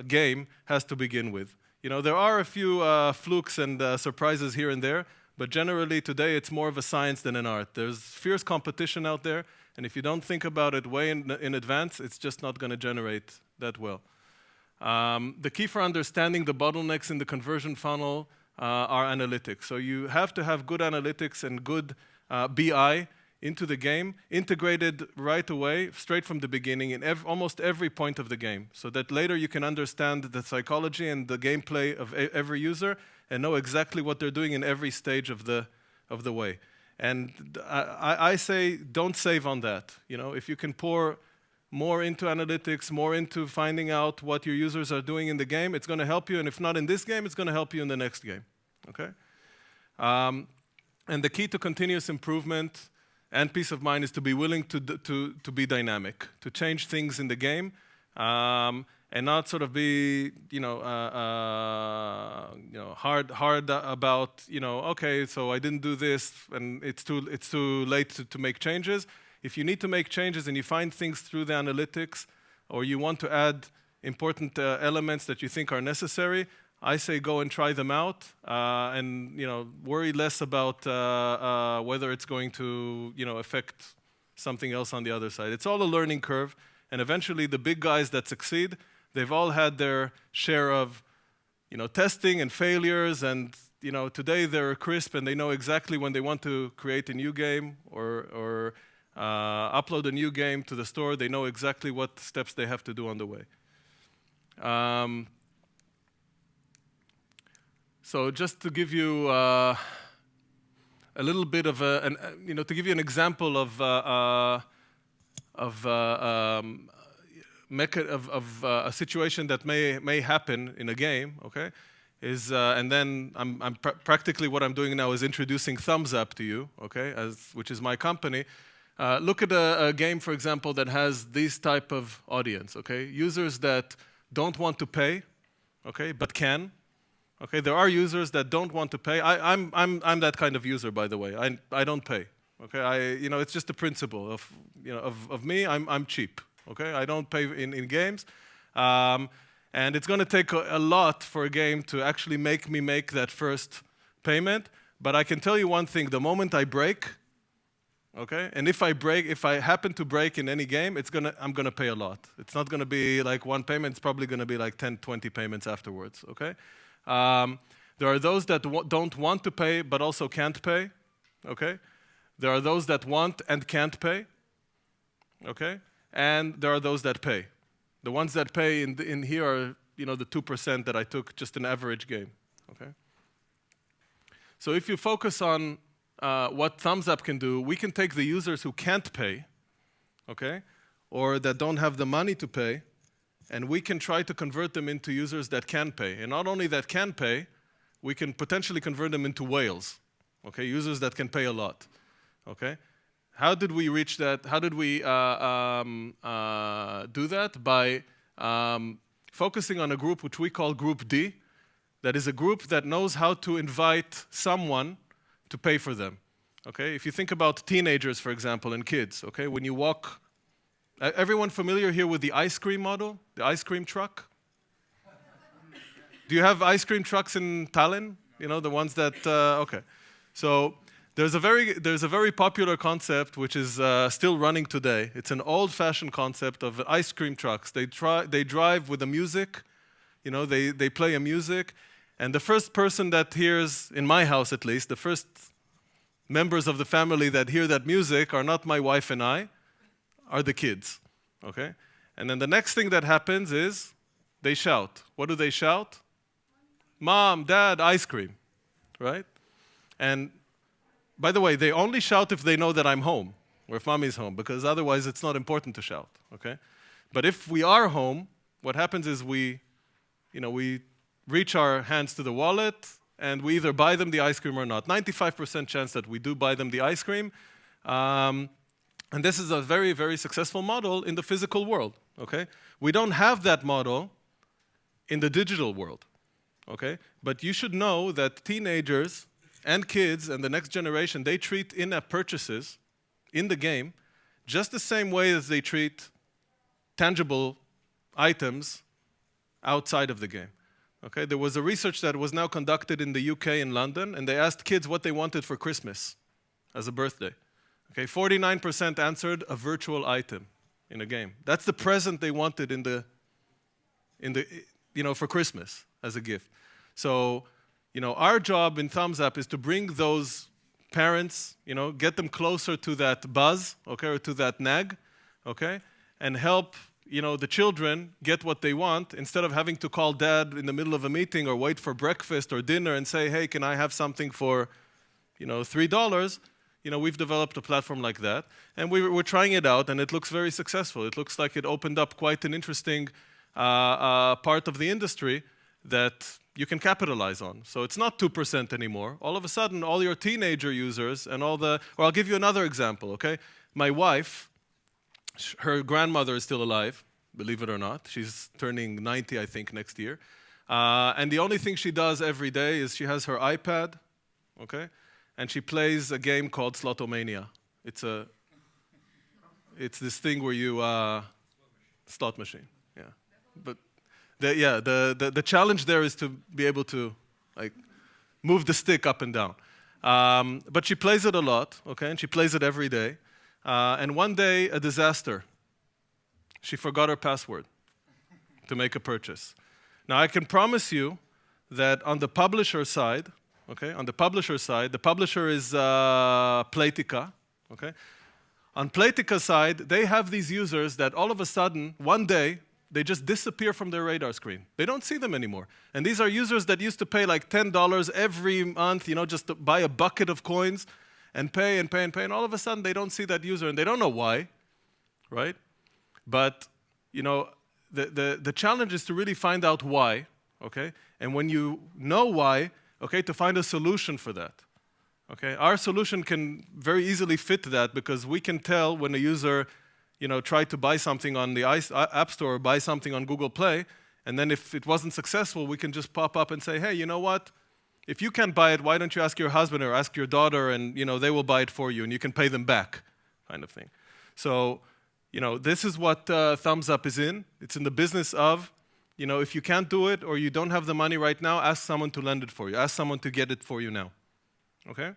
game has to begin with. You know, there are a few flukes and surprises here and there, but generally today it's more of a science than an art. There's fierce competition out there, and if you don't think about it way in advance, it's just not going to generate that well. The key for understanding the bottlenecks in the conversion funnel are analytics. So you have to have good analytics and good BI into the game, integrated right away, straight from the beginning, in almost every point of the game, so that later you can understand the psychology and the gameplay of every user and know exactly what they're doing in every stage of the way. And I say don't save on that. You know, if you can pour more into analytics, more into finding out what your users are doing in the game, it's going to help you. And if not in this game, it's going to help you in the next game. Okay? And the key to continuous improvement and peace of mind is to be willing to be dynamic, to change things in the game, and not sort of be, you know, hard about, you know, okay, so I didn't do this, and it's too late to make changes. If you need to make changes and you find things through the analytics, or you want to add important elements that you think are necessary, I say go and try them out, and, you know, worry less about whether it's going to, you know, affect something else on the other side. It's all a learning curve, and eventually the big guys that succeed, they've all had their share of, you know, testing and failures, and, you know, today they're crisp and they know exactly when they want to create a new game or upload a new game to the store. They know exactly what steps they have to do on the way. So just to give you a little bit of to give you an example of a situation that may happen in a game, okay, and then I'm practically what I'm doing now is introducing Thumzap to you, okay, which is my company. Look at a game, for example, that has this type of audience, okay, users that don't want to pay, okay, but can. Okay, there are users that don't want to pay. I'm that kind of user, by the way. I don't pay. Okay, it's just the principle of me. I'm cheap. Okay, I don't pay in games, and it's going to take a lot for a game to actually make me make that first payment. But I can tell you one thing: the moment I break, okay, and if I happen to break in any game, I'm gonna pay a lot. It's not gonna be like one payment. It's probably gonna be like 10, 20 payments afterwards. Okay. There are those that don't want to pay but also can't pay, okay? There are those that want and can't pay, okay? And there are those that pay. The ones that pay in here are, the 2% that I took, just an average game, okay? So if you focus on what Thumzap can do, we can take the users who can't pay, okay, or that don't have the money to pay, and we can try to convert them into users that can pay. And not only that can pay, we can potentially convert them into whales, okay? Users that can pay a lot, okay? How did we reach that? How did we do that? By focusing on a group which we call Group D. That is a group that knows how to invite someone to pay for them, okay? If you think about teenagers, for example, and kids, okay? When you walk... Everyone familiar here with the ice cream model? The ice cream truck? Do you have ice cream trucks in Tallinn? The ones that, okay. So there's a very popular concept which is still running today. It's an old-fashioned concept of ice cream trucks. They drive with the music, they play a music, and the first person that hears, in my house at least, the first members of the family that hear that music are not my wife and I, are the kids, okay? And then the next thing that happens is they shout. What do they shout? Mom, Dad, ice cream, right? And by the way, they only shout if they know that I'm home or if Mommy's home, because otherwise it's not important to shout, okay? But if we are home, what happens is we reach our hands to the wallet and we either buy them the ice cream or not. 95% chance that we do buy them the ice cream. And this is a very, very successful model in the physical world, okay? We don't have that model in the digital world, okay? But you should know that teenagers and kids and the next generation, they treat in-app purchases in the game just the same way as they treat tangible items outside of the game, okay? There was a research that was now conducted in the UK in London, and they asked kids what they wanted for Christmas as a birthday. Okay, 49% answered a virtual item in a game. That's the present they wanted for Christmas as a gift. So, our job in Thumzap is to bring those parents, get them closer to that buzz, okay, or to that nag, okay, and help, the children get what they want instead of having to call dad in the middle of a meeting or wait for breakfast or dinner and say, hey, can I have something for, $3? We've developed a platform like that, and we're trying it out, and it looks very successful. It looks like it opened up quite an interesting part of the industry that you can capitalize on. So it's not 2% anymore. All of a sudden, all your teenager users and or I'll give you another example, okay? My wife, her grandmother is still alive, believe it or not. She's turning 90, I think, next year. And the only thing she does every day is she has her iPad, okay? And she plays a game called Slotomania. It's this thing where you slot machine, yeah. But the challenge there is to be able to move the stick up and down. But she plays it a lot, okay, and she plays it every day. And one day, a disaster. She forgot her password to make a purchase. Now I can promise you that on the publisher side. Okay, on the publisher side, the publisher is Playtika, okay? On Playtika's side, they have these users that all of a sudden, one day, they just disappear from their radar screen. They don't see them anymore. And these are users that used to pay like $10 every month, just to buy a bucket of coins. and pay and pay and pay, and all of a sudden they don't see that user and they don't know why, right? But the challenge is to really find out why, okay? And when you know why, okay, to find a solution for that. Okay, our solution can very easily fit that because we can tell when a user, tried to buy something on the App Store or buy something on Google Play, and then if it wasn't successful, we can just pop up and say, hey, you know what? If you can't buy it, why don't you ask your husband or ask your daughter, and they will buy it for you, and you can pay them back, kind of thing. So, this is what Thumzap is in. It's in the business of, if you can't do it or you don't have the money right now, ask someone to lend it for you. Ask someone to get it for you now. Okay?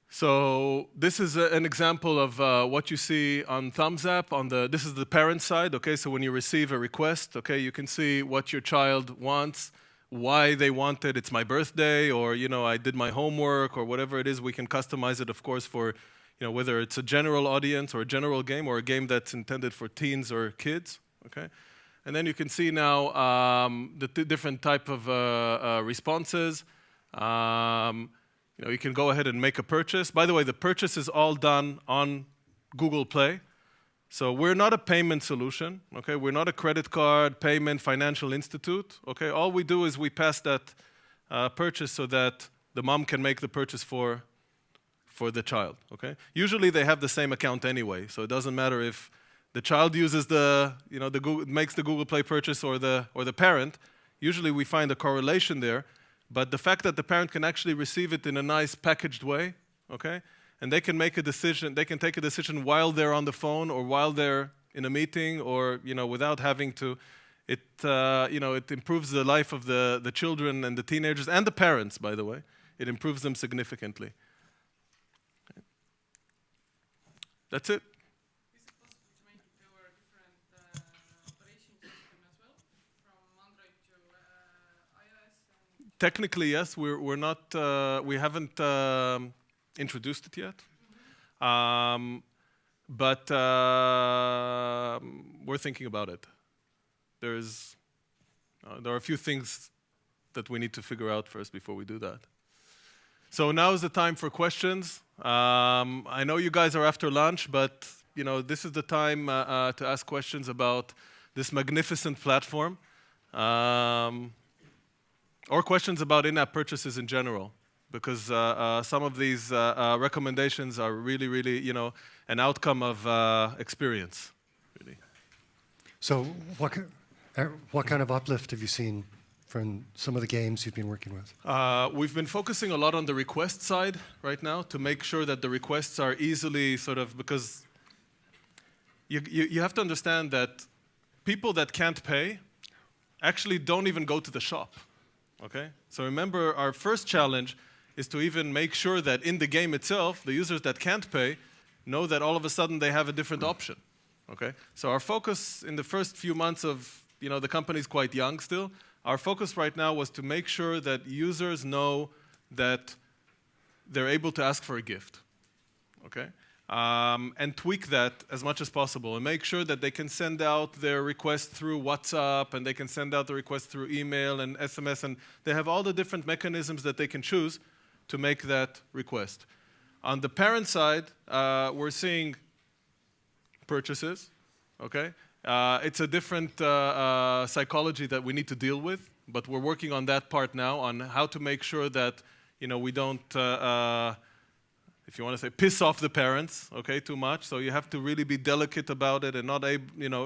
So this is an example of what you see on Thumzap. This is the parent side. Okay, so when you receive a request, okay, you can see what your child wants, why they want it. It's my birthday, or I did my homework, or whatever it is. We can customize it, of course, for whether it's a general audience or a general game or a game that's intended for teens or kids. Okay. And then you can see now the different type of responses. You can go ahead and make a purchase. By the way, the purchase is all done on Google Play. So we're not a payment solution. Okay, we're not a credit card, payment, financial institute. Okay, all we do is we pass that purchase so that the mom can make the purchase for the child. Okay, usually they have the same account anyway, so it doesn't matter if the child uses makes the Google Play purchase or the parent. Usually we find a correlation there, but the fact that the parent can actually receive it in a nice packaged way, okay, and they can make a decision. They can take a decision while they're on the phone or while they're in a meeting, or without having to. It it improves the life of the children and the teenagers and the parents. By the way, it improves them significantly. Okay. That's it. Technically, yes. We're not. We haven't introduced it yet, but we're thinking about it. There are a few things that we need to figure out first before we do that. So now is the time for questions. I know you guys are after lunch, but this is the time to ask questions about this magnificent platform. Or questions about in-app purchases in general, because some of these recommendations are really, really, an outcome of experience, really. So what kind of uplift have you seen from some of the games you've been working with? We've been focusing a lot on the request side right now to make sure that the requests are easily because you have to understand that people that can't pay actually don't even go to the shop. Okay, so remember, our first challenge is to even make sure that in the game itself, the users that can't pay know that all of a sudden they have a different option. Okay, so our focus in the first few months of, the company is quite young still. Our focus right now was to make sure that users know that they're able to ask for a gift. Okay. And tweak that as much as possible and make sure that they can send out their request through WhatsApp, and they can send out the request through email and SMS, and they have all the different mechanisms that they can choose to make that request. On the parent side, we're seeing purchases, okay? It's a different psychology that we need to deal with, but we're working on that part now, on how to make sure that, we don't if you want to say, piss off the parents, okay, too much. So you have to really be delicate about it and not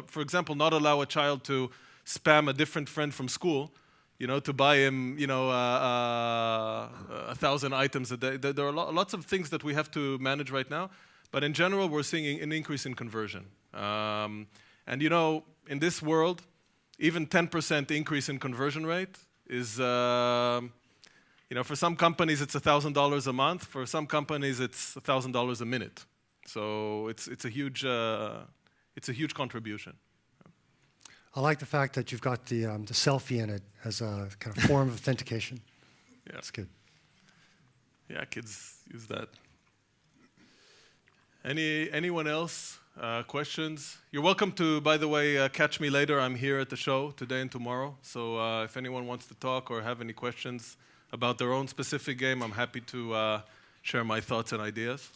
for example, not allow a child to spam a different friend from school, to buy him, 1,000 items a day. There are lots of things that we have to manage right now. But in general, we're seeing an increase in conversion. And in this world, even 10% increase in conversion rate is for some companies, it's $1,000 a month. For some companies, it's $1,000 a minute. So it's a huge contribution. I like the fact that you've got the selfie in it as a kind of form of authentication. Yeah, that's good. Yeah, kids use that. Anyone else questions. You're welcome to, by the way, catch me later. I'm here at the show today and tomorrow. So if anyone wants to talk or have any questions about their own specific game, I'm happy to share my thoughts and ideas.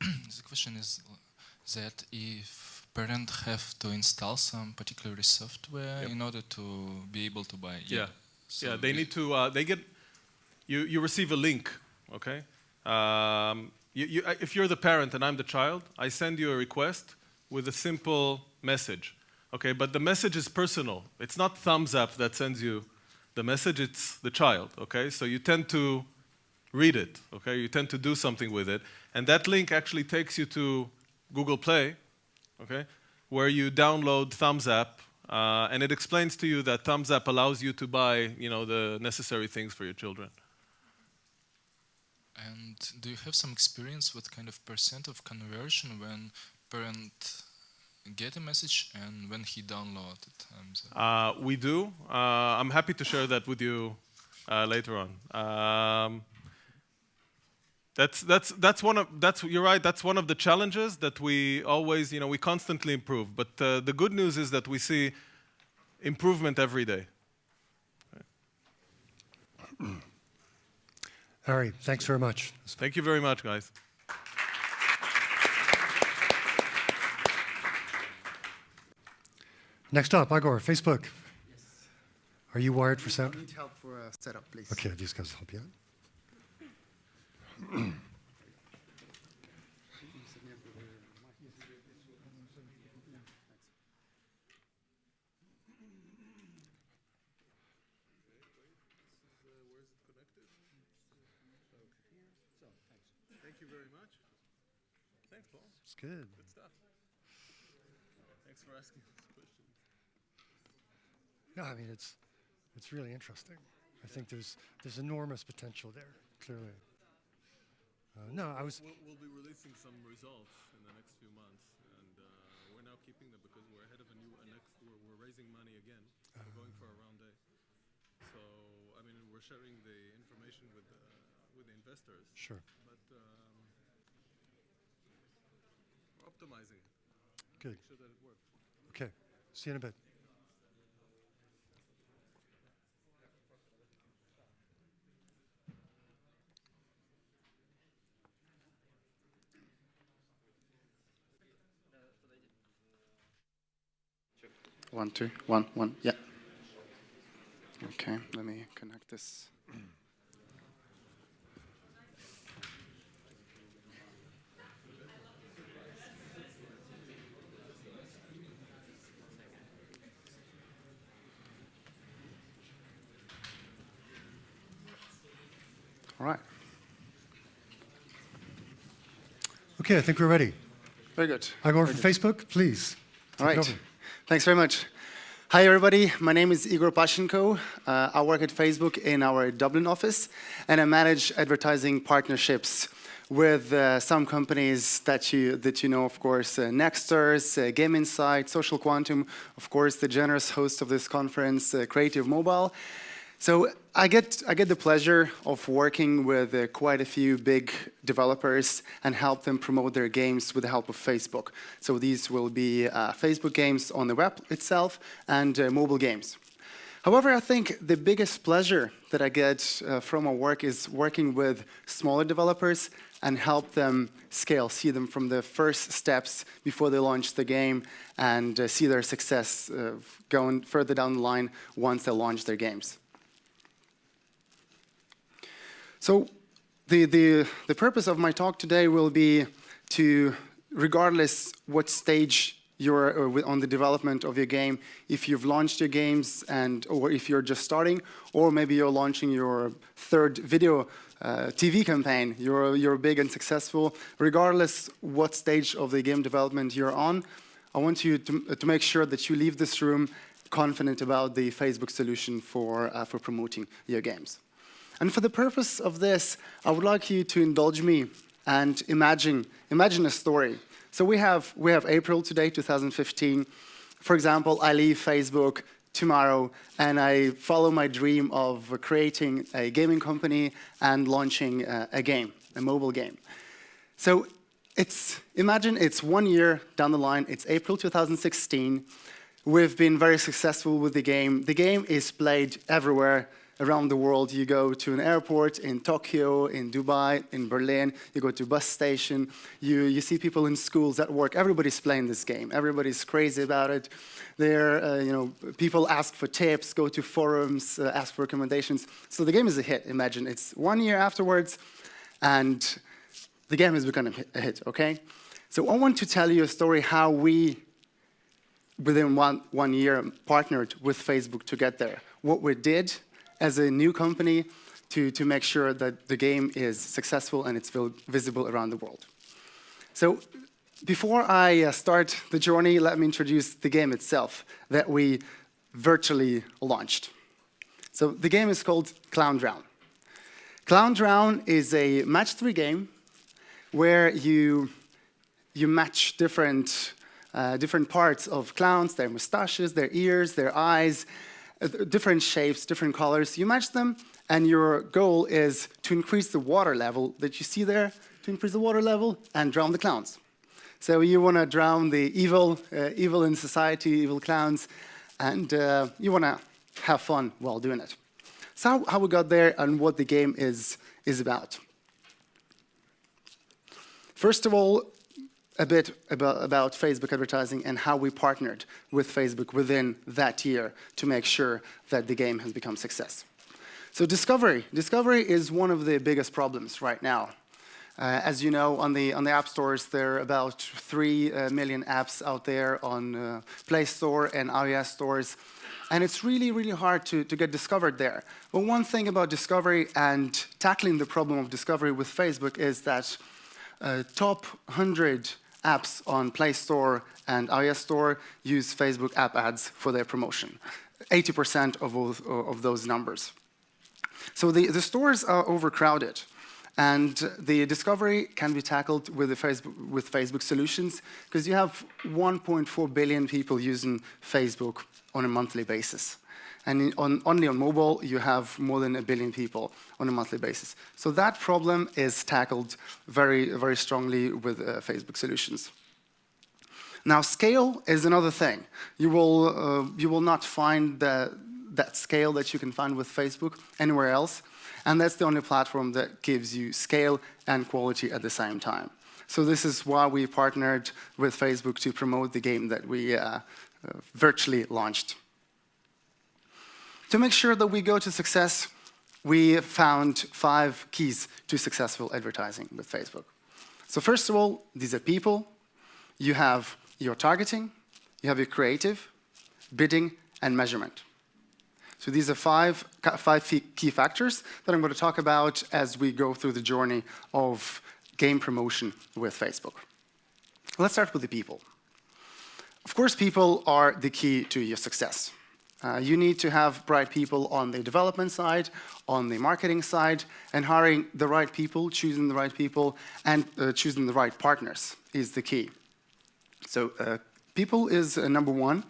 The question is that if parents have to install some particular software in order to be able to buy. Yeah, So yeah. They need to. They get. You receive a link. Okay. If you're the parent and I'm the child, I send you a request with a simple message. Okay, but the message is personal. It's not Thumzap that sends you the message. It's the child. Okay, so you tend to read it. Okay, you tend to do something with it, and that link actually takes you to Google Play. Okay, where you download Thumzap, and it explains to you that Thumzap allows you to buy, the necessary things for your children. And do you have some experience with kind of percent of conversion when parent get a message and when he downloaded it? We do. I'm happy to share that with you later on. You're right. That's one of the challenges that we always, we constantly improve. But the good news is that we see improvement every day. Harry, thanks very much. Thank you very much, guys. Next up, Igor, Facebook. Yes. Are you wired for sound? I need help for a setup, please. Okay, these guys will help you out. Thank you very much. Thanks, Paul. It's good. Good stuff. Thanks for asking those questions. No, I mean, it's really interesting. I think there's enormous potential there, clearly. We'll be releasing some results in the next few months, and we're now keeping them because we're ahead of we're raising money again. We're going for a round day. So, I mean, we're sharing the information with the investors. Sure. But we're optimizing it. Good. Make sure that it works. Okay. See you in a bit. One, two, one, one. Yeah. Okay, let me connect this. All right. Okay, I think we're ready. Very good. Igor from Facebook, please. All right. Thanks very much. Hi, everybody. My name is Igor Pashchenko. I work at Facebook in our Dublin office, and I manage advertising partnerships with some companies that you know, of course, Nexters, Game Insight, Social Quantum, of course, the generous host of this conference, Creative Mobile. So I get the pleasure of working with quite a few big developers and help them promote their games with the help of Facebook. So these will be Facebook games on the web itself and mobile games. However, I think the biggest pleasure that I get from my work is working with smaller developers and help them scale, see them from the first steps before they launch the game and see their success going further down the line once they launch their games. So the purpose of my talk today will be to, regardless what stage you're on the development of your game, if you've launched your games or if you're just starting, or maybe you're launching your third video TV campaign, you're big and successful, regardless what stage of the game development you're on, I want you to make sure that you leave this room confident about the Facebook solution for promoting your games. And for the purpose of this, I would like you to indulge me and imagine a story. So we have April today, 2015. For example, I leave Facebook tomorrow and I follow my dream of creating a gaming company and launching a game, a mobile game. So imagine it's 1 year down the line, it's April 2016. We've been very successful with the game. The game is played everywhere around the world. You go to an airport in Tokyo, in Dubai, in Berlin, you go to a bus station, you see people in schools, at work, everybody's playing this game. Everybody's crazy about it. People ask for tips, go to forums, ask for recommendations. So the game is a hit, imagine. It's 1 year afterwards, and the game has become a hit, okay? So I want to tell you a story how we, within one year, partnered with Facebook to get there. What we did as a new company to make sure that the game is successful and it's visible around the world. So before I start the journey, let me introduce the game itself that we virtually launched. So the game is called Clown Drown. Clown Drown is a match-3 game where you match different parts of clowns, their mustaches, their ears, their eyes, different shapes, different colors. You match them, and your goal is to increase the water level that you see there, to increase the water level and drown the clowns. So you want to drown the evil in society, evil clowns, and you want to have fun while doing it. So how we got there and what the game is about. First of all, a bit about Facebook advertising and how we partnered with Facebook within that year to make sure that the game has become a success. So discovery is one of the biggest problems right now. As you know, on the app stores, there are about 3 million apps out there on Play Store and iOS stores. And it's really, really hard to get discovered there. But one thing about discovery and tackling the problem of discovery with Facebook is that top 100 apps on Play Store and iOS Store use Facebook app ads for their promotion. 80% of those numbers. So the stores are overcrowded. And the discovery can be tackled with Facebook solutions because you have 1.4 billion people using Facebook on a monthly basis. And only on mobile, you have more than 1 billion people on a monthly basis. So that problem is tackled very, very strongly with Facebook solutions. Now, scale is another thing. You will not find that scale that you can find with Facebook anywhere else. And that's the only platform that gives you scale and quality at the same time. So this is why we partnered with Facebook to promote the game that we virtually launched. To make sure that we go to success, we found 5 keys to successful advertising with Facebook. So first of all, these are people. You have your targeting, you have your creative, bidding, and measurement. So these are 5 key factors that I'm going to talk about as we go through the journey of game promotion with Facebook. Let's start with the people. Of course, people are the key to your success. You need to have bright people on the development side, on the marketing side, and hiring the right people, choosing the right people, and choosing the right partners is the key. So people is number 1.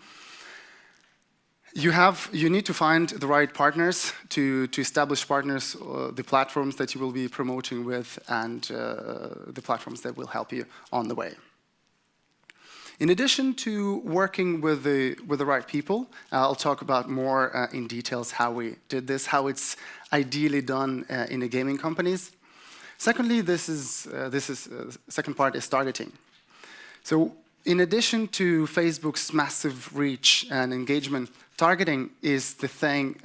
You need to find the right partners to establish partners, the platforms that you will be promoting with, and the platforms that will help you on the way. In addition to working with the right people, I'll talk about more in details how we did this, how it's ideally done in the gaming companies. Secondly, second part is targeting. So in addition to Facebook's massive reach and engagement, targeting is the thing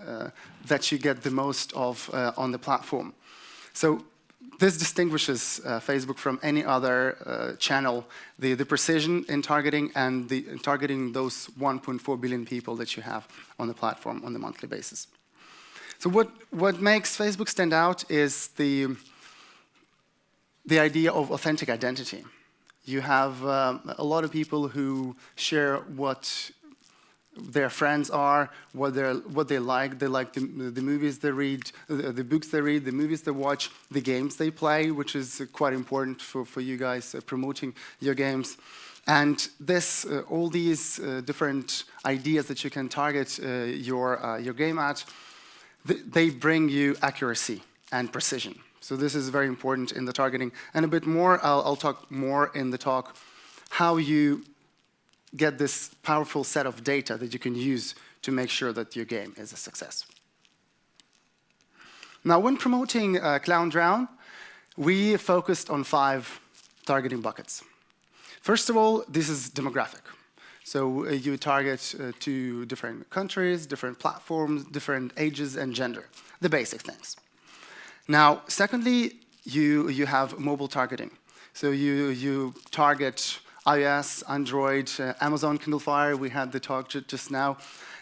that you get the most of on the platform. So this distinguishes Facebook from any other channel, the precision in targeting and targeting those 1.4 billion people that you have on the platform on a monthly basis. So what makes Facebook stand out is the idea of authentic identity. You have a lot of people who share what their friends are, what they like. They like the movies they read, the books they read, the movies they watch, the games they play, which is quite important for you guys promoting your games. And all these different ideas that you can target your game at, they bring you accuracy and precision. So this is very important in the targeting. And a bit more, I'll talk more in the talk, how you get this powerful set of data that you can use to make sure that your game is a success. Now, when promoting Clown Drown, we focused on 5 targeting buckets. First of all, this is demographic. So you target to different countries, different platforms, different ages and gender, the basic things. Now, secondly, you have mobile targeting. So you target iOS, Android, Amazon Kindle Fire. We had the talk just now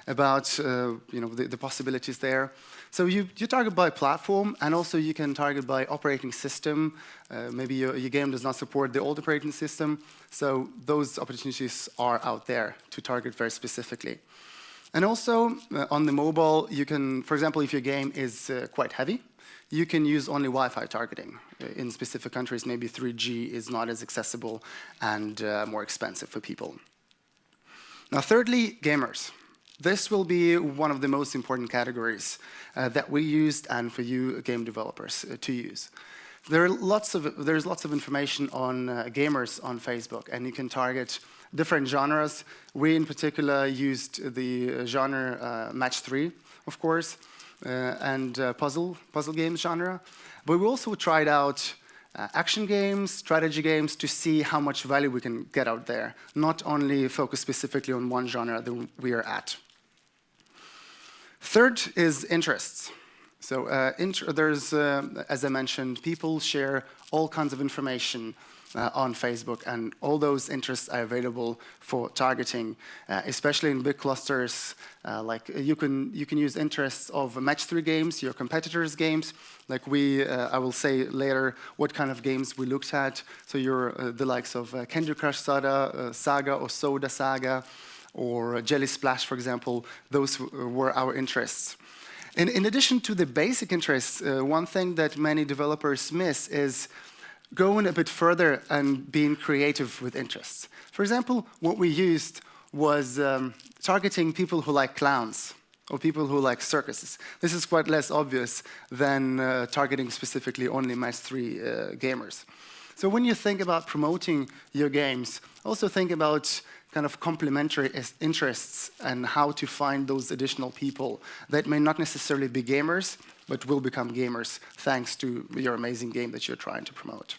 about the possibilities there. So you target by platform, and also you can target by operating system. Maybe your game does not support the old operating system. So those opportunities are out there to target very specifically. And also on the mobile, you can, for example, if your game is quite heavy, you can use only Wi-Fi targeting. In specific countries, maybe 3G is not as accessible and more expensive for people. Now, thirdly, gamers. This will be one of the most important categories that we used and for you game developers to use. There's lots of information on gamers on Facebook, and you can target different genres. We, in particular, used the genre Match 3, of course, and puzzle games genre. But we also tried out action games, strategy games to see how much value we can get out there, not only focus specifically on one genre that we are at. Third is interests. So there's, as I mentioned, people share all kinds of information on Facebook, and all those interests are available for targeting, especially in big clusters. Like you can use interests of Match 3 games, your competitors' games. Like I will say later what kind of games we looked at. So the likes of Candy Crush Saga or Soda Saga, or Jelly Splash, for example. Those were our interests. In addition to the basic interests, one thing that many developers miss is going a bit further and being creative with interests. For example, what we used was targeting people who like clowns or people who like circuses. This is quite less obvious than targeting specifically only Match 3 gamers. So when you think about promoting your games, also think about kind of complementary interests and how to find those additional people that may not necessarily be gamers, but will become gamers thanks to your amazing game that you're trying to promote.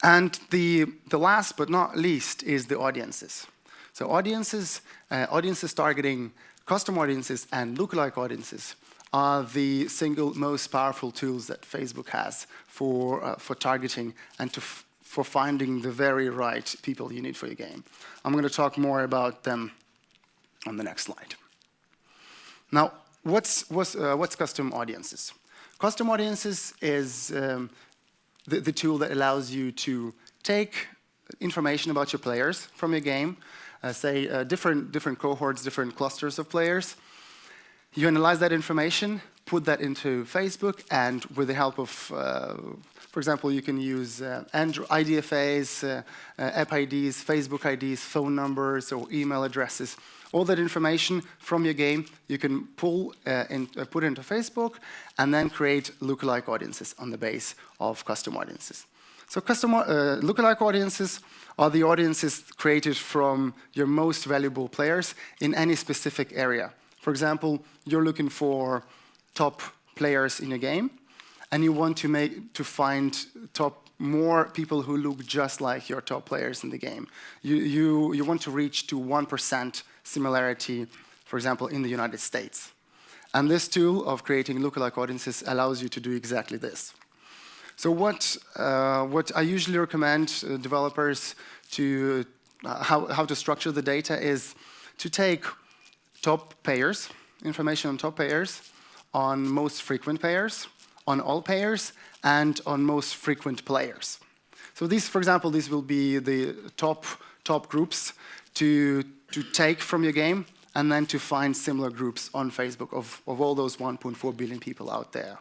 And the last but not least is the audiences. So audiences targeting custom audiences and lookalike audiences are the single most powerful tools that Facebook has for targeting and for finding the very right people you need for your game. I'm going to talk more about them on the next slide. Now, what's custom audiences? Custom audiences is the tool that allows you to take information about your players from your game, say different cohorts, different clusters of players. You analyze that information, put that into Facebook, and with the help of, for example, you can use IDFAs, app IDs, Facebook IDs, phone numbers, or email addresses. All that information from your game you can put into Facebook, and then create lookalike audiences on the base of custom audiences. So lookalike audiences are the audiences created from your most valuable players in any specific area. For example, you're looking for top players in a game, and you want to find more people who look just like your top players in the game. You want to reach to 1% similarity, for example, in the United States. And this tool of creating lookalike audiences allows you to do exactly this. So what I usually recommend developers to how to structure the data is to take top payers, information on top payers, on most frequent payers, on all payers, and on most frequent players. So these, for example, these will be the top groups to take from your game, and then to find similar groups on Facebook of all those 1.4 billion people out there.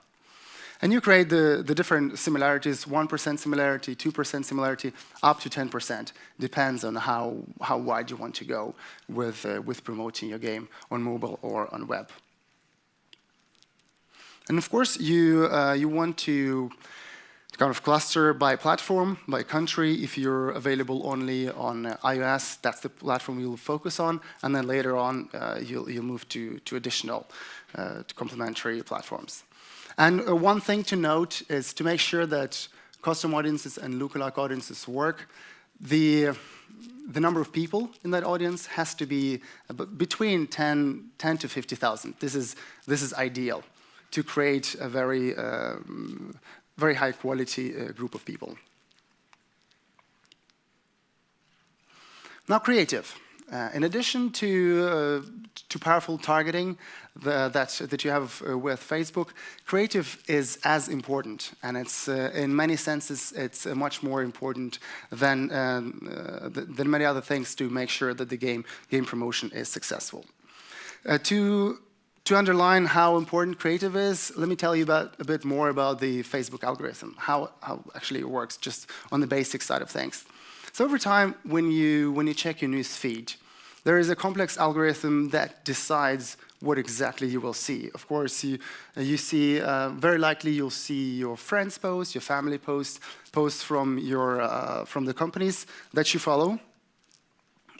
And you create the different similarities, 1% similarity, 2% similarity, up to 10%. Depends on how wide you want to go with promoting your game on mobile or on web. And of course, you want to kind of cluster by platform, by country. If you're available only on iOS, that's the platform you'll focus on. And then later on, you'll move to additional complementary platforms. And one thing to note is to make sure that custom audiences and lookalike audiences work. The number of people in that audience has to be between 10 to 50,000. This is ideal to create a very high quality group of people. Now, creative. In addition to powerful targeting that you have with Facebook, creative is as important, and it's in many senses it's much more important than many other things to make sure that the game promotion is successful. To underline how important creative is, let me tell you a bit more about the Facebook algorithm, how actually it works, just on the basic side of things. So over time, when you check your news feed, there is a complex algorithm that decides what exactly you will see. Of course, you see, very likely you'll see your friends' posts, your family posts from the companies that you follow.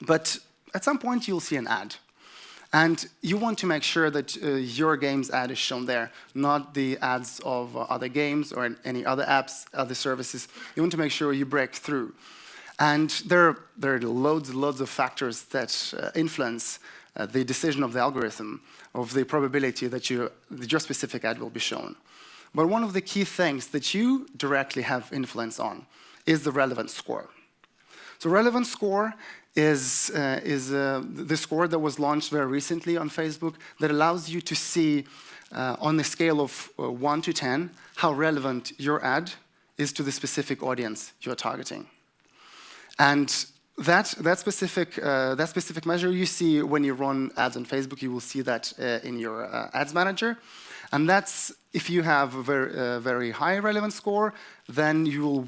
But at some point, you'll see an ad. And you want to make sure that your game's ad is shown there, not the ads of other games or any other apps, other services. You want to make sure you break through. And there are loads of factors that influence the decision of the algorithm, of the probability that your specific ad will be shown. But one of the key things that you directly have influence on is the relevance score. So relevance score is the score that was launched very recently on Facebook that allows you to see on a scale of 1 to 10 how relevant your ad is to the specific audience you're targeting. And that specific measure you see when you run ads on Facebook. You will see that in your ads manager. And that's, if you have a very high relevance score, then you will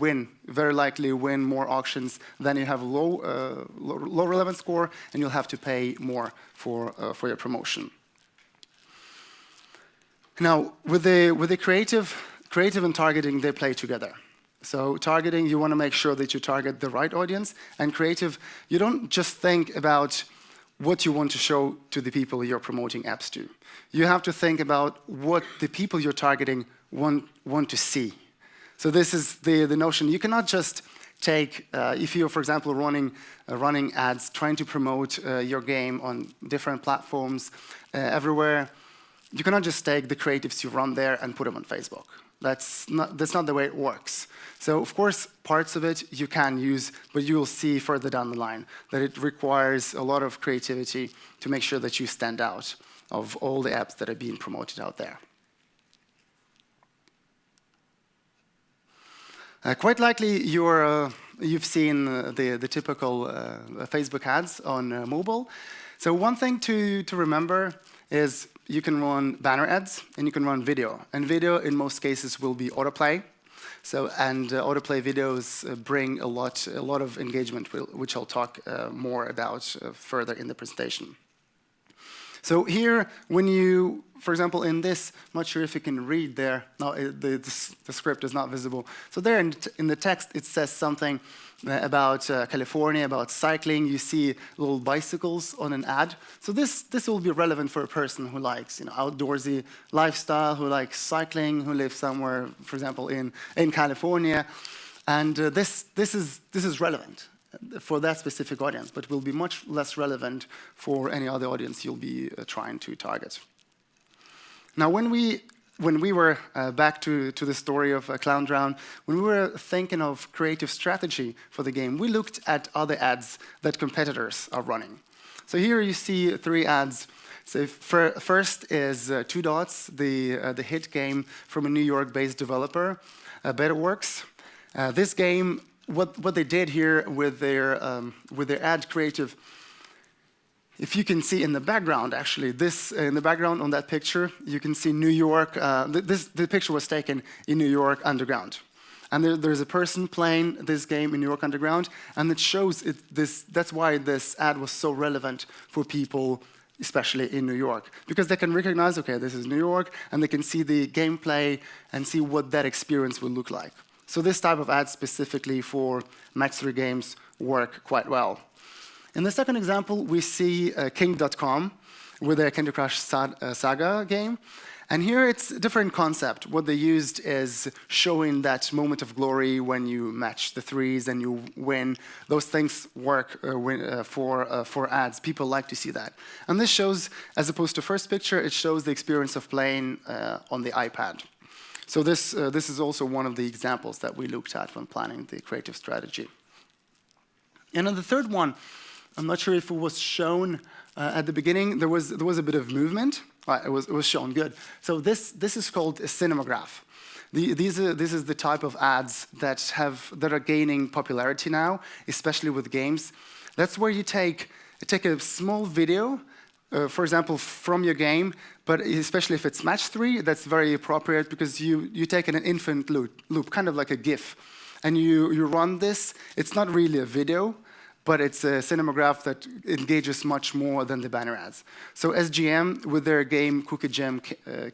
very likely win more auctions than you have a low relevance score, and you'll have to pay more for your promotion. Now, with the creative and targeting, they play together. So targeting, you want to make sure that you target the right audience, and creative, you don't just think about what you want to show to the people you're promoting apps to. You have to think about what the people you're targeting want to see. So this is the notion. You cannot just take, if you're, for example, running ads, trying to promote your game on different platforms everywhere, you cannot just take the creatives you run there and put them on Facebook. That's not the way it works. So, of course, parts of it you can use, but you will see further down the line that it requires a lot of creativity to make sure that you stand out of all the apps that are being promoted out there. Quite likely you've seen the typical Facebook ads on mobile. So one thing to remember is you can run banner ads and you can run video. And video, in most cases, will be autoplay. And autoplay videos bring a lot of engagement, which I'll talk more about further in the presentation. So here, when you, for example, in this, I'm not sure if you can read there. No, the script is not visible. So there in the text, it says something about California, about cycling. You see little bicycles on an ad. So this will be relevant for a person who likes outdoorsy lifestyle, who likes cycling, who lives somewhere, for example, in California. And this is relevant for that specific audience, but will be much less relevant for any other audience you'll be trying to target. Now, when we were back to the story of Clown Drown, when we were thinking of creative strategy for the game, we looked at other ads that competitors are running. So here you see 3 ads. So first is Two Dots, the hit game from a New York-based developer, Betterworks. This game, what they did here with their ad creative, if you can see in the background, actually, in the background on that picture, you can see New York. The picture was taken in New York Underground. And there's a person playing this game in New York Underground, and it shows that's why this ad was so relevant for people especially in New York, because they can recognize, okay, this is New York, and they can see the gameplay and see what that experience will look like. So this type of ads specifically for match-3 games work quite well. In the second example, we see King.com with their Candy Crush Saga game. And here it's a different concept. What they used is showing that moment of glory when you match the threes and you win. Those things work for ads. People like to see that. And this shows, as opposed to first picture, it shows the experience of playing on the iPad. So this is also one of the examples that we looked at when planning the creative strategy. And on the third one, I'm not sure if it was shown at the beginning. There was a bit of movement. It was shown good. So this is called a cinematograph. This is the type of ads that are gaining popularity now, especially with games. That's where you take a small video, for example, from your game, but especially if it's match 3, that's very appropriate because you take an infinite loop, kind of like a GIF, and you run this. It's not really a video, but it's a cinematograph that engages much more than the banner ads. So SGM, with their game Cookie Jam,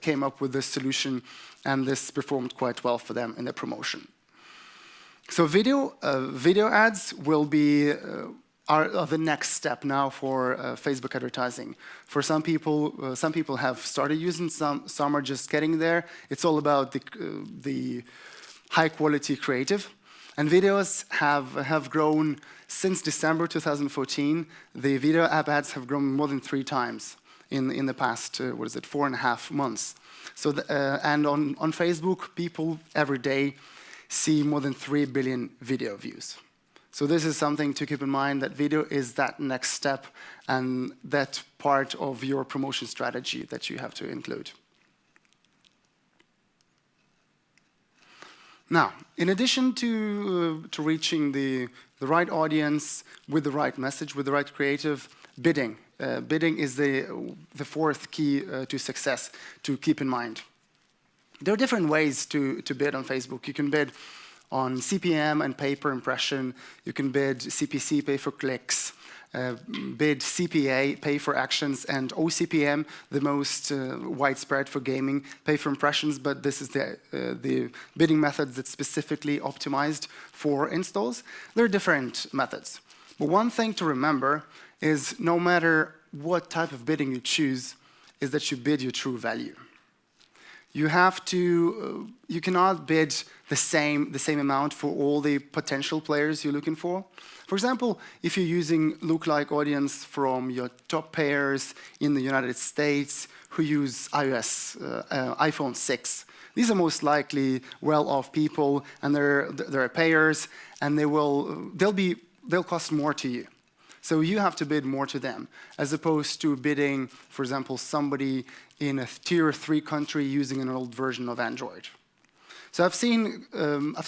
came up with this solution, and this performed quite well for them in their promotion. So video ads will be are the next step now for Facebook advertising. For some people have started using some are just getting there. It's all about the high quality creative. And videos have grown since December 2014. The video app ads have grown more than 3 times in the past, 4.5 months. So, and on Facebook, people every day see more than 3 billion video views. So this is something to keep in mind, that video is that next step and that part of your promotion strategy that you have to include. Now, in addition to reaching the right audience with the right message, with the right creative, bidding. Bidding is the fourth key to success to keep in mind. There are different ways to bid on Facebook. You can bid on CPM and pay per impression. You can bid CPC, pay for clicks. Bid CPA, pay for actions, and OCPM, the most widespread for gaming, pay for impressions, but this is the bidding method that's specifically optimized for installs. There are different methods. But one thing to remember is no matter what type of bidding you choose, is that you bid your true value. You have to, you cannot bid the same amount for all the potential players you're looking for. For example, if you're using lookalike audience from your top payers in the United States who use iPhone 6, these are most likely well-off people, and they're payers, and they'll cost more to you. So you have to bid more to them, as opposed to bidding, for example, somebody in a tier 3 country using an old version of Android. So I've seen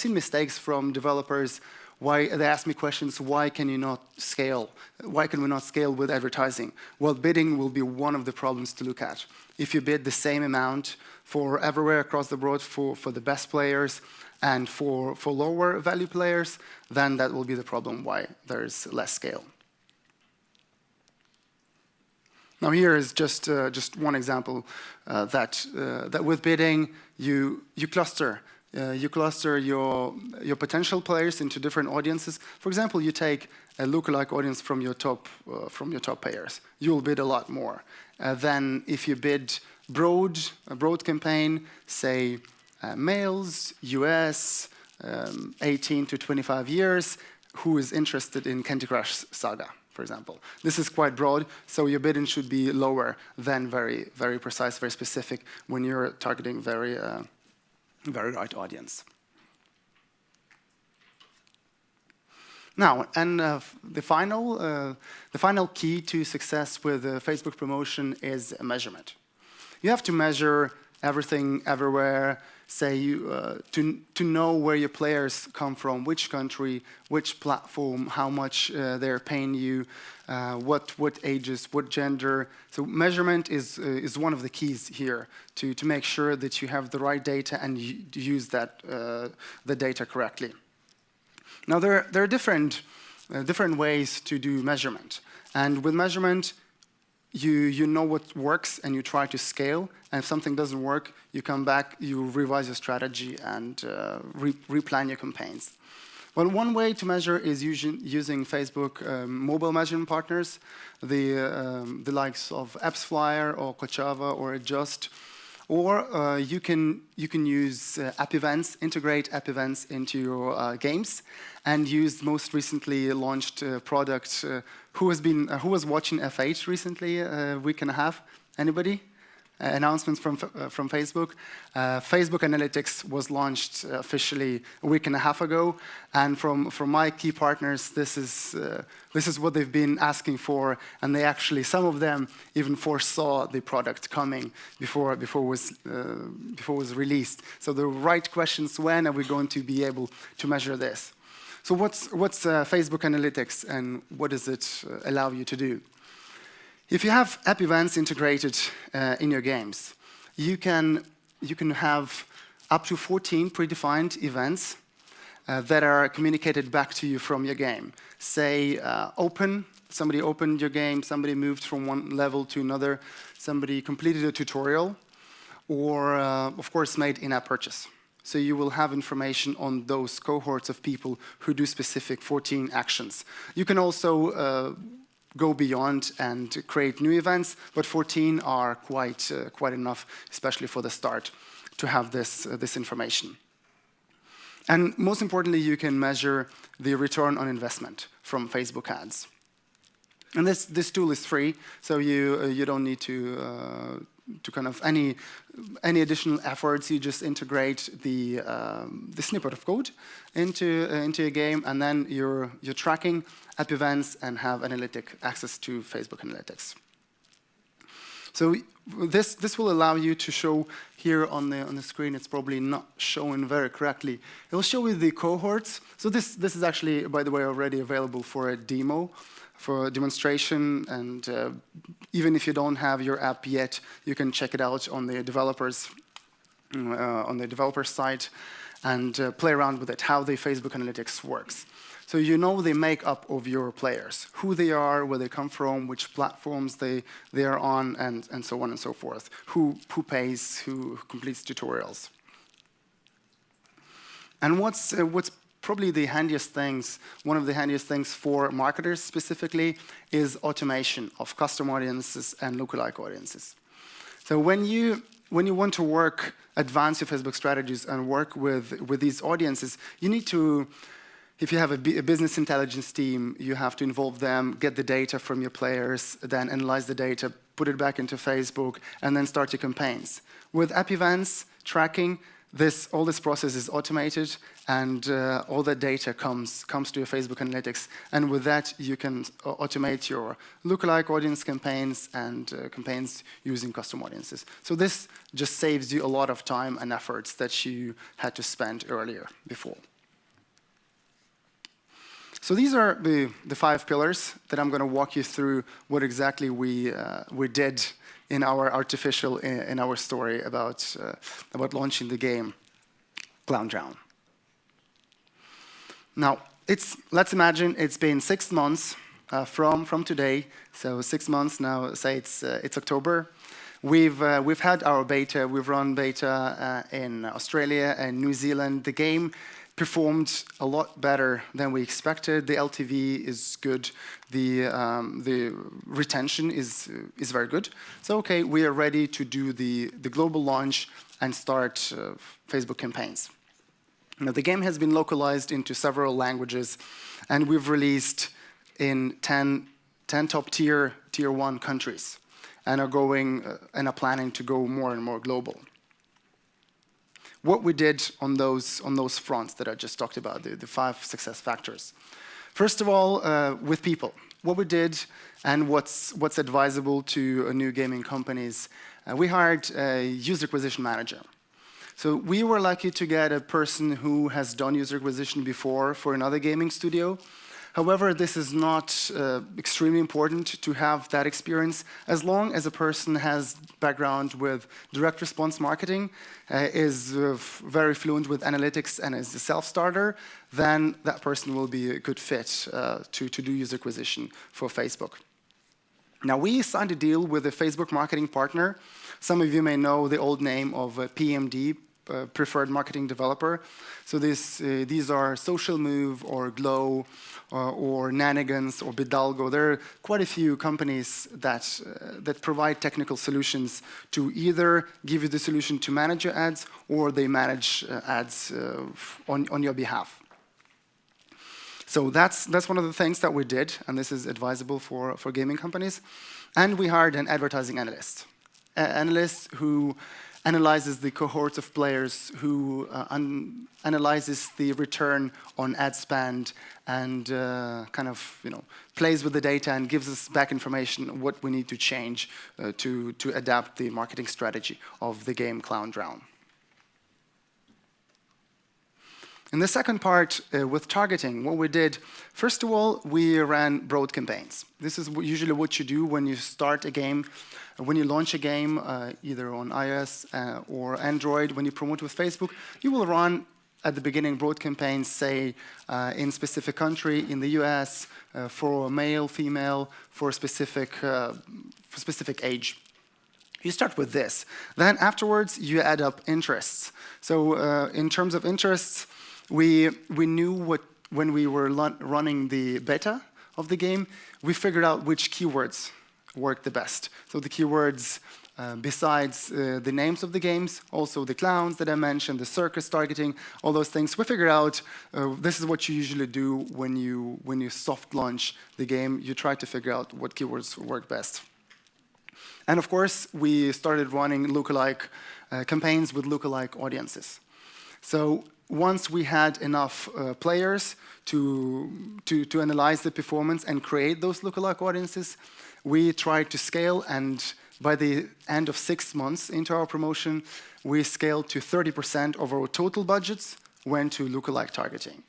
mistakes from developers. Why they ask me questions? Why can you not scale? Why can we not scale with advertising? Well, bidding will be one of the problems to look at. If you bid the same amount for everywhere across the board for the best players and for lower value players, then that will be the problem why there's less scale. Now here is just one example that with bidding you cluster. You cluster your potential players into different audiences. For example, you take a lookalike audience from your top payers. You'll bid a lot more than if you bid a broad campaign, say males, US, 18 to 25 years, who is interested in Candy Crush Saga, for example. This is quite broad, so your bidding should be lower than very, very precise, very specific when you're targeting very right audience. Now, and the final key to success with Facebook promotion is measurement. You have to measure everything, everywhere. Say to know where your players come from, which country, which platform, how much they're paying you, what ages, what gender. So measurement is one of the keys here to make sure that you have the right data and you use the data correctly. Now there are different ways to do measurement, and with measurement, you know what works and you try to scale. And if something doesn't work, you come back, you revise your strategy and replan your campaigns. Well, one way to measure is using Facebook mobile measurement partners, the likes of Epps Flyer or Kochava or Adjust. Or you can use app events, integrate app events into your games, and use most recently launched product. Who was watching F8 recently, a week and a half? Anybody? Announcements from Facebook. Facebook Analytics was launched officially a week and a half ago, and from my key partners, this is what they've been asking for, and they actually, some of them even foresaw the product coming before it was released. So the right questions: when are we going to be able to measure this? So what's Facebook Analytics, and what does it allow you to do? If you have app events integrated in your games, you can have up to 14 predefined events that are communicated back to you from your game. Say, somebody opened your game, somebody moved from one level to another, somebody completed a tutorial, or, of course, made in-app purchase. So you will have information on those cohorts of people who do specific 14 actions. You can also go beyond and create new events, but 14 are quite enough, especially for the start, to have this information. And most importantly, you can measure the return on investment from Facebook ads. And this tool is free, so you don't need to kind of any additional efforts. You just integrate the snippet of code into your game, and then you're tracking app events and have analytic access to Facebook Analytics. So this will allow you to show here on the screen. It's probably not showing very correctly. It will show you the cohorts. So this is actually, by the way, already available for a demo, for a demonstration, and even if you don't have your app yet, you can check it out on the developers site and play around with it, how the Facebook Analytics works. So you know the makeup of your players, who they are, where they come from, which platforms they are on, and so on and so forth. Who pays, who completes tutorials. And what's probably the handiest things, one of the handiest things for marketers specifically, is automation of custom audiences and lookalike audiences. So when you want to advance your Facebook strategies and work with these audiences, you need to, if you have a business intelligence team, you have to involve them, get the data from your players, then analyze the data, put it back into Facebook, and then start your campaigns. With app events, tracking, all this process is automated, and all the data comes to your Facebook Analytics. And with that, you can automate your lookalike audience campaigns and campaigns using custom audiences. So this just saves you a lot of time and efforts that you had to spend earlier before. So these are the 5 pillars that I'm going to walk you through what exactly we did in our story about launching the game Clown Drown. Now, let's imagine it's been 6 months from today. So 6 months now. Say it's October. We've had our beta. We've run beta in Australia and New Zealand. The game performed a lot better than we expected. The LTV is good. The retention is very good. So okay, we are ready to do the global launch and start Facebook campaigns. Now, the game has been localized into several languages, and we've released in 10 top tier 1 countries, and are planning to go more and more global. What we did on those fronts that I just talked about, the 5 success factors. First of all, with people, what we did and what's advisable to new gaming companies, we hired a user acquisition manager. So we were lucky to get a person who has done user acquisition before for another gaming studio. However, this is not extremely important to have that experience. As long as a person has background with direct response marketing, is very fluent with analytics and is a self-starter, then that person will be a good fit to do user acquisition for Facebook. Now, we signed a deal with a Facebook marketing partner. Some of you may know the old name of PMD, Preferred Marketing Developer. So these are Social Move or Glow or Nanigans or Bidalgo. There are quite a few companies that provide technical solutions to either give you the solution to manage your ads or they manage ads on your behalf. So that's one of the things that we did, and this is advisable for gaming companies. And we hired an advertising analyst, analyst who analyzes the cohorts of players, who analyzes the return on ad spend, and kind of plays with the data and gives us back information what we need to change to adapt the marketing strategy of the game Clown Drown. In the second part, with targeting, what we did, first of all, we ran broad campaigns. This is usually what you do when you start a game, when you launch a game, either on iOS or Android, when you promote with Facebook, you will run at the beginning broad campaigns, say, in specific country, in the US, for male, female, for a specific age. You start with this. Then afterwards, you add up interests. So in terms of interests, we knew when we were running the beta of the game, we figured out which keywords work the best. So the keywords, besides the names of the games, also the clowns that I mentioned, the circus targeting, all those things, we figured out this is what you usually do when you soft launch the game. You try to figure out what keywords work best. And of course, we started running lookalike campaigns with lookalike audiences. So once we had enough players to analyze the performance and create those lookalike audiences, we tried to scale, and by the end of 6 months into our promotion, we scaled to 30% of our total budgets went to lookalike targeting.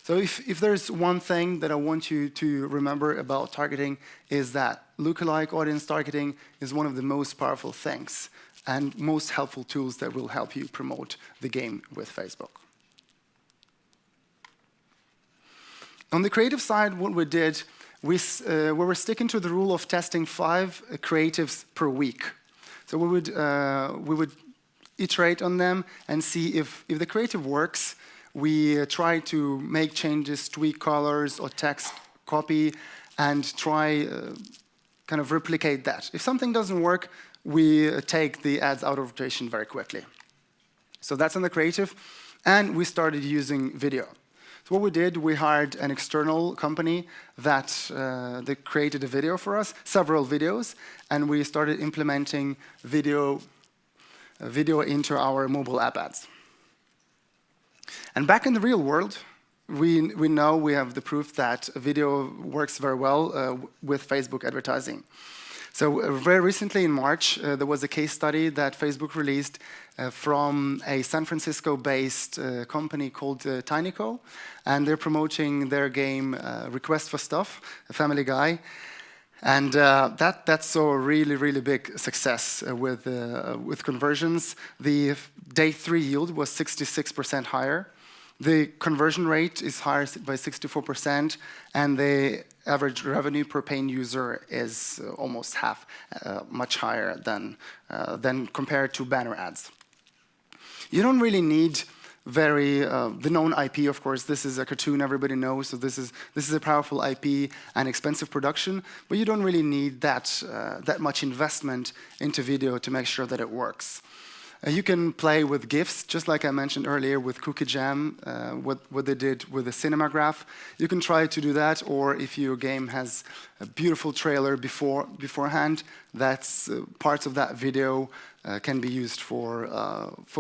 So if there's one thing that I want you to remember about targeting is that lookalike audience targeting is one of the most powerful things and most helpful tools that will help you promote the game with Facebook. On the creative side, what we did, we were sticking to the rule of testing 5 creatives per week. So we would iterate on them and see if the creative works. We try to make changes, tweak colors or text copy, and try kind of replicate that. If something doesn't work, we take the ads out of rotation very quickly. So that's on the creative. And we started using video. So what we did, we hired an external company that created a video for us, several videos, and we started implementing video into our mobile app ads. And back in the real world, we know we have the proof that video works very well with Facebook advertising. So very recently in March, there was a case study that Facebook released from a San Francisco-based company called Tinyco, and they're promoting their game Request for Stuff, a Family Guy. And that saw a really, really big success with conversions. The day 3 yield was 66% higher. The conversion rate is higher by 64%, and the average revenue per paying user is almost half, much higher than compared to banner ads. You don't really need the known IP, of course. This is a cartoon everybody knows, so this is a powerful IP and expensive production, but you don't really need that much investment into video to make sure that it works. You can play with GIFs, just like I mentioned earlier with Cookie Jam, what they did with the cinema graph. You can try to do that, or if your game has a beautiful trailer beforehand, that's parts of that video can be used for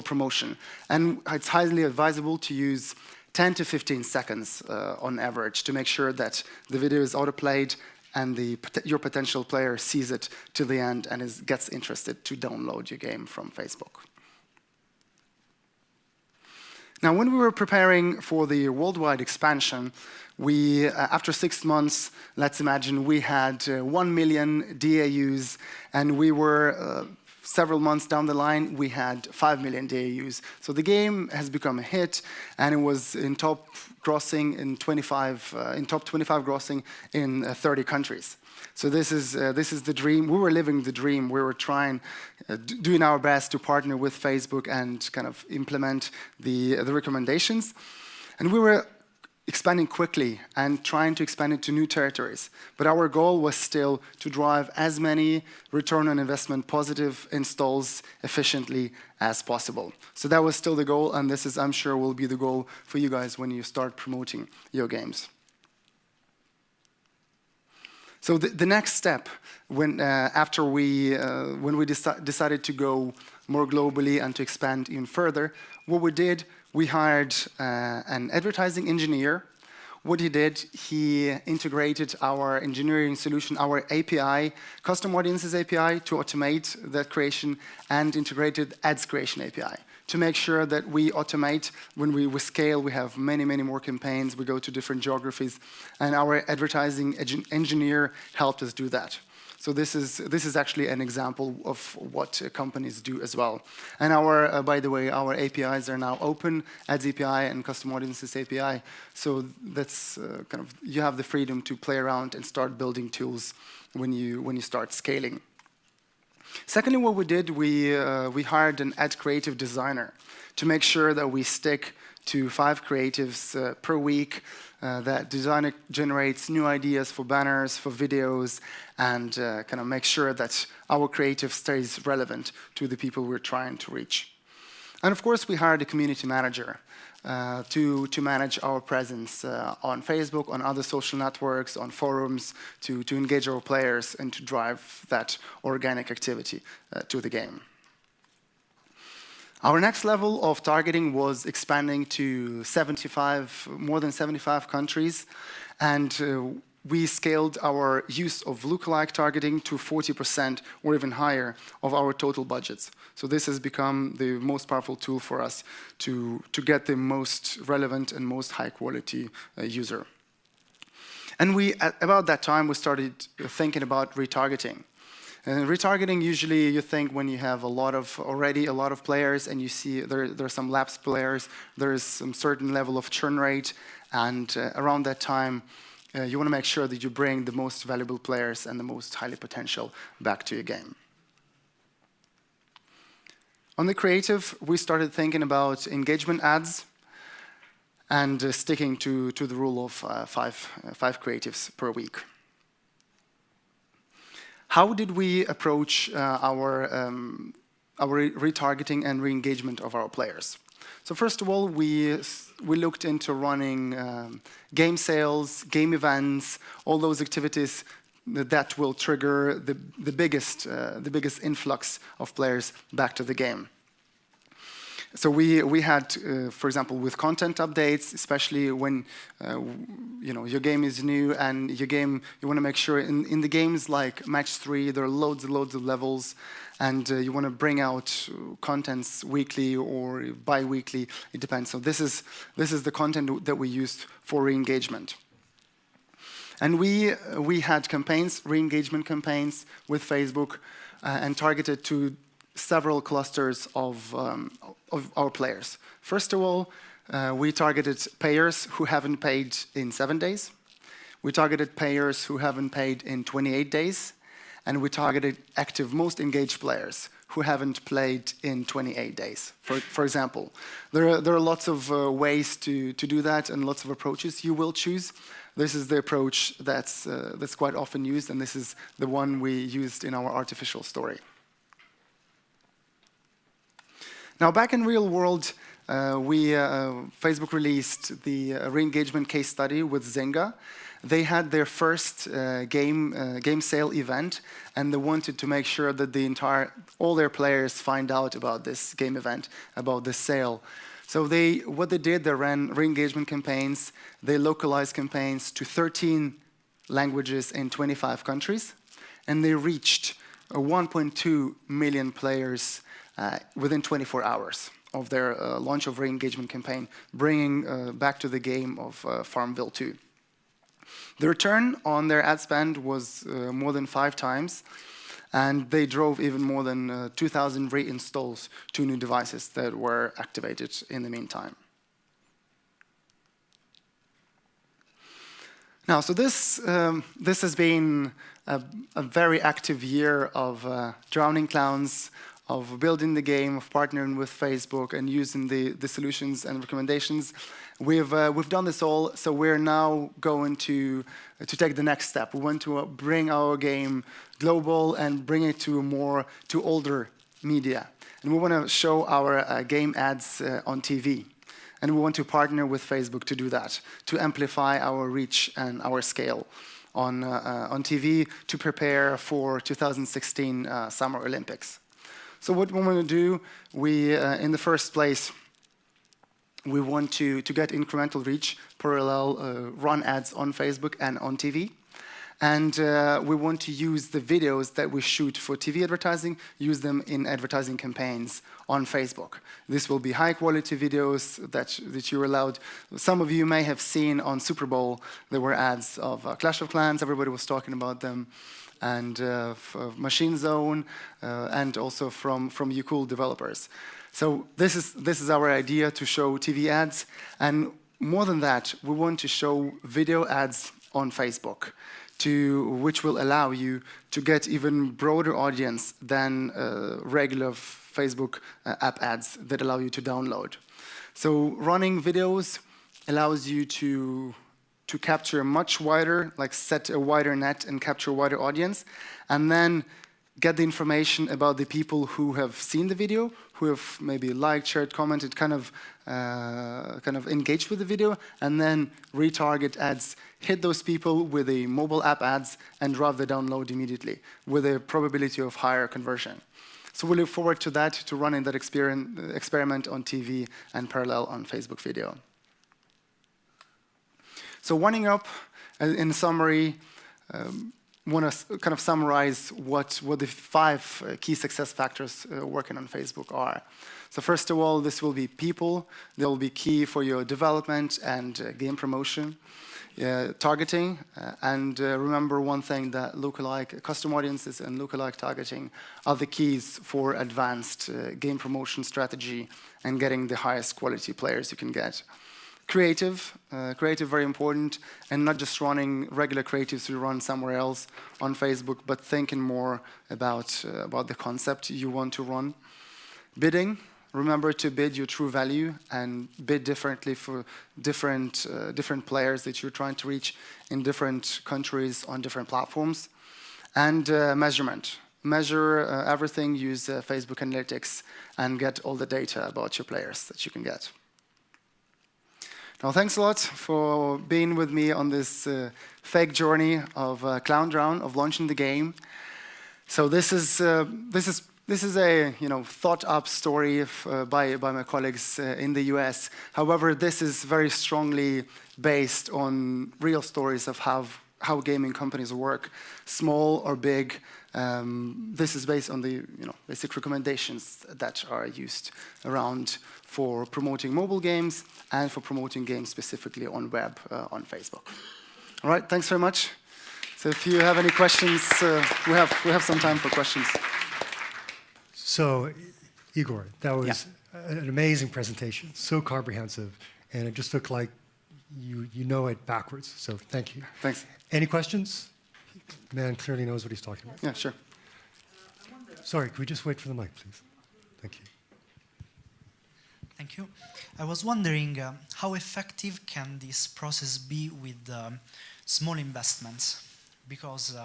promotion. And it's highly advisable to use 10 to 15 seconds on average to make sure that the video is autoplayed and your potential player sees it to the end and gets interested to download your game from Facebook. Now, when we were preparing for the worldwide expansion, after 6 months, let's imagine we had 1 million DAUs, and we were several months down the line, we had 5 million DAUs. So the game has become a hit, and it was in top grossing in top 25 grossing in 30 countries. So this is the dream. We were living the dream. We were trying, doing our best to partner with Facebook and kind of implement the recommendations. And we were expanding quickly and trying to expand into new territories. But our goal was still to drive as many return on investment positive installs efficiently as possible. So that was still the goal, and this is, I'm sure, will be the goal for you guys when you start promoting your games. So the next step, when we decided to go more globally and to expand even further, what we did, we hired an advertising engineer. What he did, he integrated our engineering solution, our API, custom audiences API, to automate that creation, and integrated ads creation API to make sure that we automate. When we scale, we have many, many more campaigns. We go to different geographies, and our advertising engineer helped us do that. So this is actually an example of what companies do as well. And by the way, our APIs are now open, Ads API and Custom Audiences API. So that's you have the freedom to play around and start building tools when you start scaling. Secondly, what we did, we hired an ad creative designer to make sure that we stick to 5 creatives per week. That designer generates new ideas for banners, for videos, and kind of make sure that our creative stays relevant to the people we're trying to reach. And of course, we hired a community manager to manage our presence on Facebook, on other social networks, on forums, to engage our players and to drive that organic activity to the game. Our next level of targeting was expanding to more than 75 countries, and we scaled our use of lookalike targeting to 40% or even higher of our total budgets. So this has become the most powerful tool for us to get the most relevant and most high-quality user. And about that time, we started thinking about retargeting. And retargeting, usually you think when you have already a lot of players and you see there are some lapsed players, there is some certain level of churn rate, and around that time, you want to make sure that you bring the most valuable players and the most highly potential back to your game. On the creative, we started thinking about engagement ads and sticking to the rule of 5 creatives per week. How did we approach our retargeting and re-engagement of our players? So first of all, we looked into running game sales, game events, all those activities that will trigger the biggest influx of players back to the game. So we had, for example, with content updates, especially when your game is new and you want to make sure in the games like Match 3, there are loads and loads of levels, and you want to bring out contents weekly or bi-weekly. It depends. So this is the content that we used for re-engagement. And we had campaigns, re-engagement campaigns with Facebook, and targeted to several clusters of our players. First of all, we targeted payers who haven't paid in 7 days. We targeted payers who haven't paid in 28 days. And we targeted active, most engaged players who haven't played in 28 days. For example, there are lots of ways to do that and lots of approaches you will choose. This is the approach that's quite often used, and this is the one we used in our artificial story. Now, back in real world, Facebook released the re-engagement case study with Zynga. They had their first game sale event, and they wanted to make sure that all their players find out about this game event, about this sale. So what they did, they ran re-engagement campaigns. They localized campaigns to 13 languages in 25 countries, and they reached 1.2 million players within 24 hours of their launch of re-engagement campaign, bringing back to the game of Farmville 2. The return on their ad spend was more than 5 times, and they drove even more than 2,000 reinstalls to new devices that were activated in the meantime. Now, so this has been a very active year of drowning clowns, of building the game, of partnering with Facebook and using the solutions and recommendations. We've done this all, so we're now going to take the next step. We want to bring our game global and bring it to older media. And we want to show our game ads on TV. And we want to partner with Facebook to do that, to amplify our reach and our scale on TV to prepare for 2016 Summer Olympics. So what we want to do, in the first place, we want to get incremental reach, parallel run ads on Facebook and on TV. And we want to use the videos that we shoot for TV advertising, use them in advertising campaigns on Facebook. This will be high-quality videos that you're allowed. Some of you may have seen on Super Bowl, there were ads of Clash of Clans, everybody was talking about them, and Machine Zone, and also from Ucool developers. So this is our idea, to show TV ads. And more than that, we want to show video ads on Facebook, which will allow you to get even broader audience than regular Facebook app ads that allow you to download. So running videos allows you to capture much wider, like set a wider net and capture a wider audience, and then get the information about the people who have seen the video, who have maybe liked, shared, commented, kind of engaged with the video, and then retarget ads, hit those people with the mobile app ads, and drive the download immediately with a probability of higher conversion. So we look forward to that, to running that experiment on TV and parallel on Facebook video. So winding up, in summary, want to kind of summarize what the 5 key success factors working on Facebook are. So first of all, this will be people. They will be key for your development and game promotion, targeting, and remember one thing, that lookalike custom audiences and lookalike targeting are the keys for advanced game promotion strategy and getting the highest quality players you can get. Creative, very important, and not just running regular creatives you run somewhere else on Facebook, but thinking more about the concept you want to run. Bidding, remember to bid your true value and bid differently for different players that you're trying to reach in different countries on different platforms. And measurement. Measure everything, use Facebook Analytics, and get all the data about your players that you can get. Now, thanks a lot for being with me on this fake journey of Clown Drown, of launching the game. So this is a thought-up story by my colleagues in the US. However, this is very strongly based on real stories of how gaming companies work, small or big. This is based on the basic recommendations that are used around for promoting mobile games and for promoting games specifically on web, on Facebook. All right, thanks very much. So if you have any questions, we have some time for questions. So, Igor, that was an amazing presentation, so comprehensive, and it just looked like you know it backwards. So thank you. Thanks. Any questions? The man clearly knows what he's talking about. Yeah, sure. Sorry, could we just wait for the mic, please? Thank you. Thank you. I was wondering how effective can this process be with small investments? Because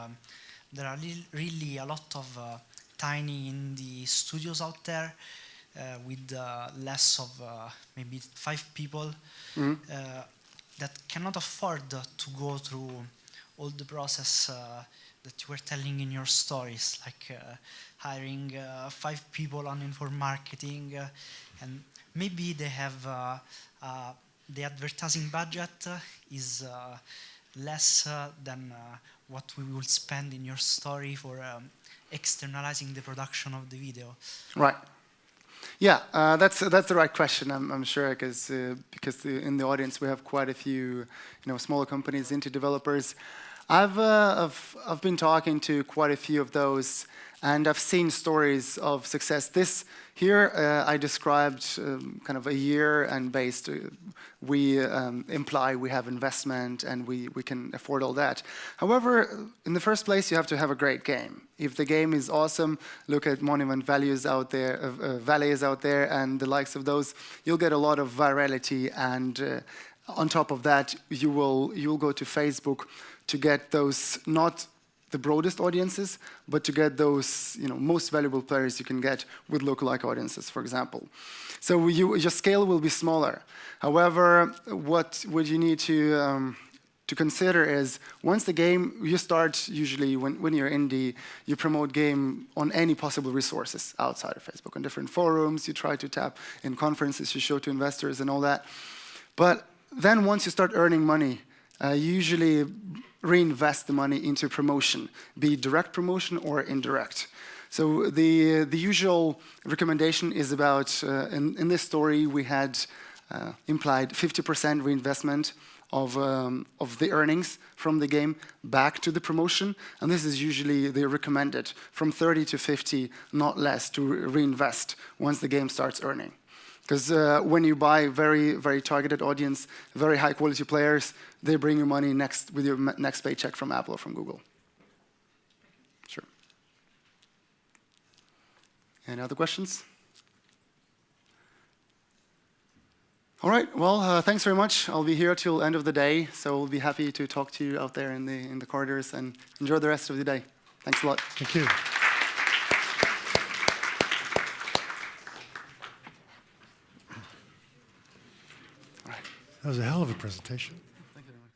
there are really a lot of tiny indie studios out there with less of maybe 5 people that cannot afford to go through all the process that you were telling in your stories, like hiring 5 people on info marketing, and maybe they have the advertising budget is less than what we will spend in your story for externalizing the production of the video. Right. Yeah, that's the right question. I'm sure because in the audience we have quite a few smaller companies, indie developers. I've been talking to quite a few of those, And I've seen stories of success. This here, I described kind of a year and based. We imply we have investment and we can afford all that. However, in the first place, you have to have a great game. If the game is awesome, look at Monument Values out there, Valleys out there, and the likes of those. You'll get a lot of virality, and on top of that, you'll go to Facebook to get those not the broadest audiences, but to get those most valuable players you can get with lookalike audiences, for example. So your scale will be smaller. However, what you need to consider is once the game, you start usually when you're indie, you promote game on any possible resources outside of Facebook, on different forums, you try to tap in conferences, you show to investors and all that. But then once you start earning money, you usually reinvest the money into promotion, be direct promotion or indirect. So the usual recommendation is about, in this story, we had implied 50% reinvestment of the earnings from the game back to the promotion. And this is usually the recommended, from 30 to 50, not less, to reinvest once the game starts earning. Because when you buy very, very targeted audience, very high quality players, they bring you money with your next paycheck from Apple or from Google. Sure. Any other questions? All right, well, thanks very much. I'll be here till end of the day, so we'll be happy to talk to you out there in the corridors, and enjoy the rest of the day. Thanks a lot. Thank you. That was a hell of a presentation. Thank you very much.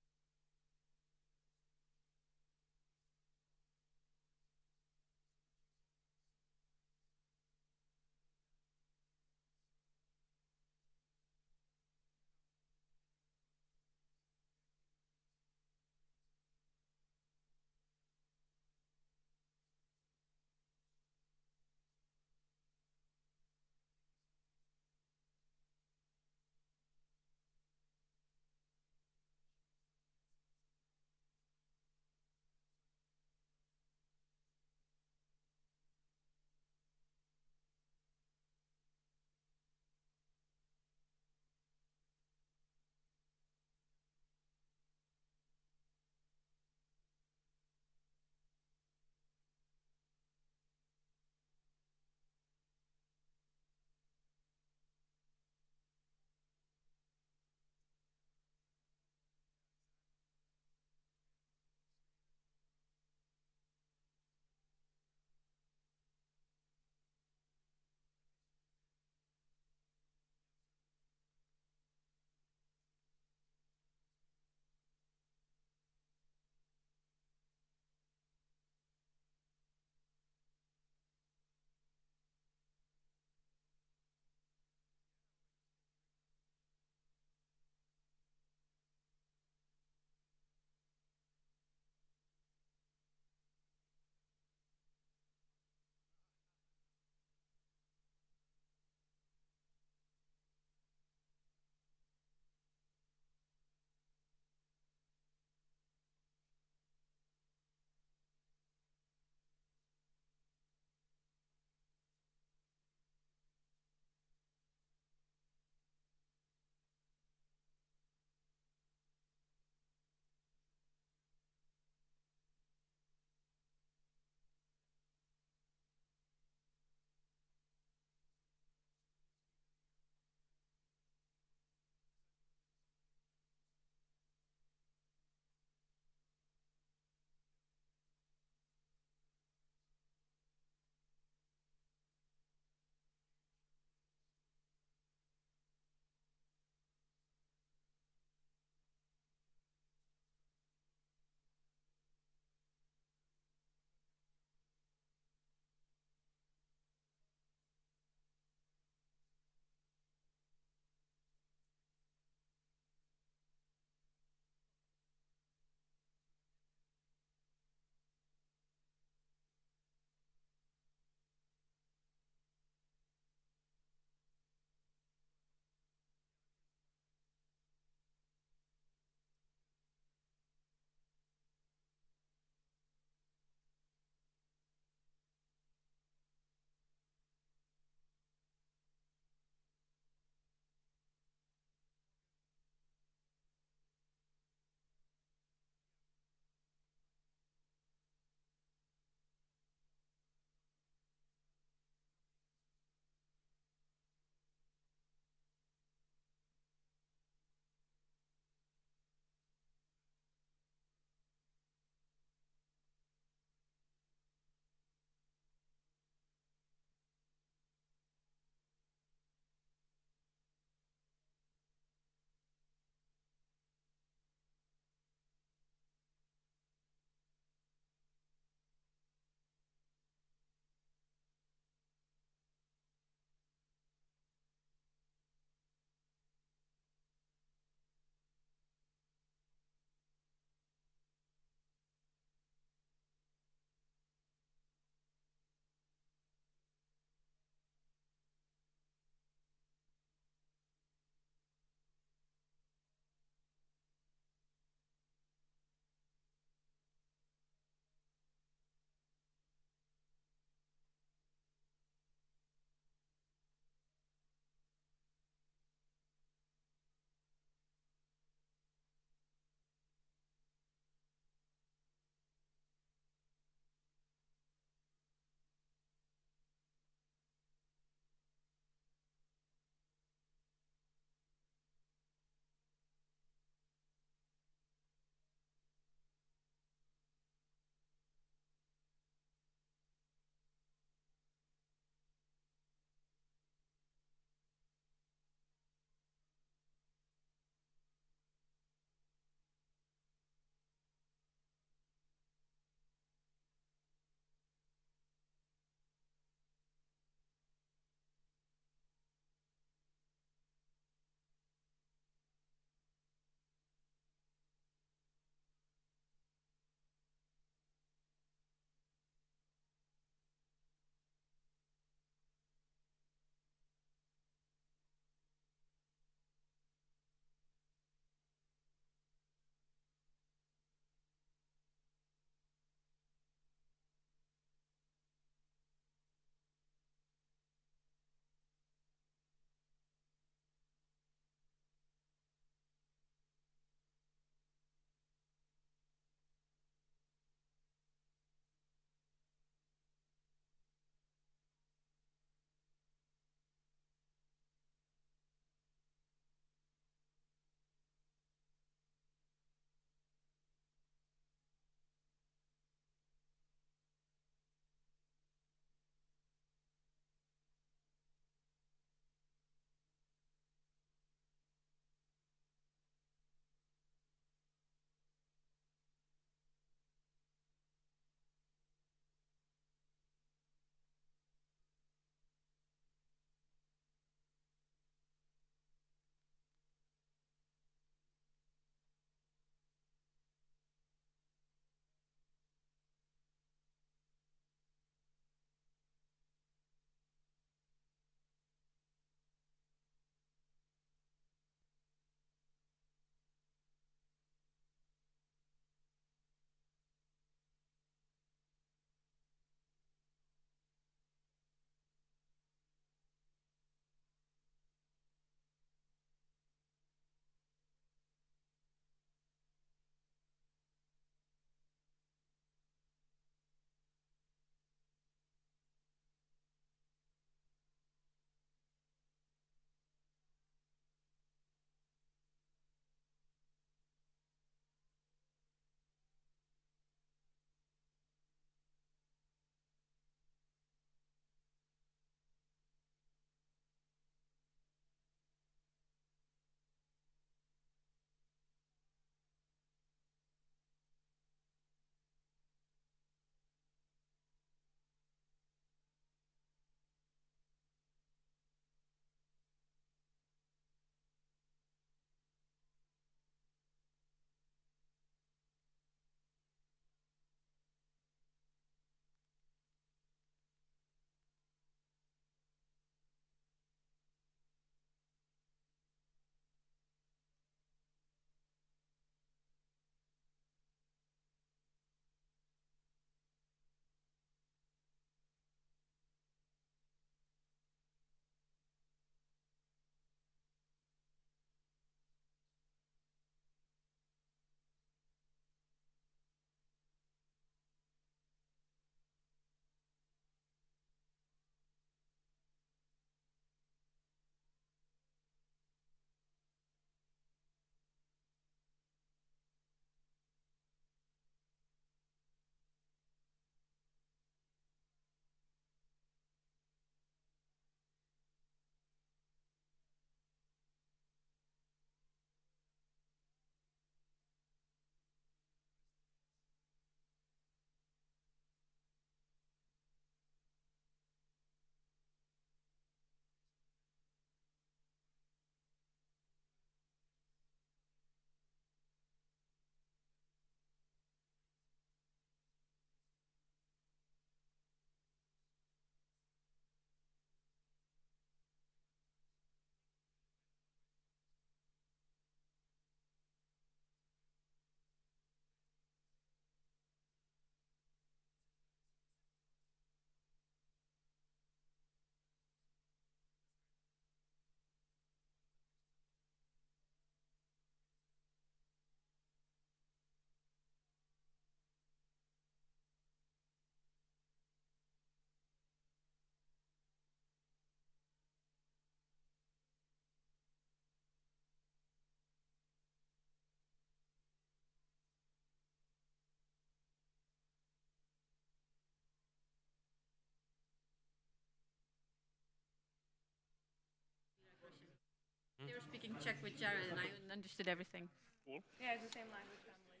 They were speaking Czech with Jarrod, and I understood everything. Cool. Yeah, it's the same language family.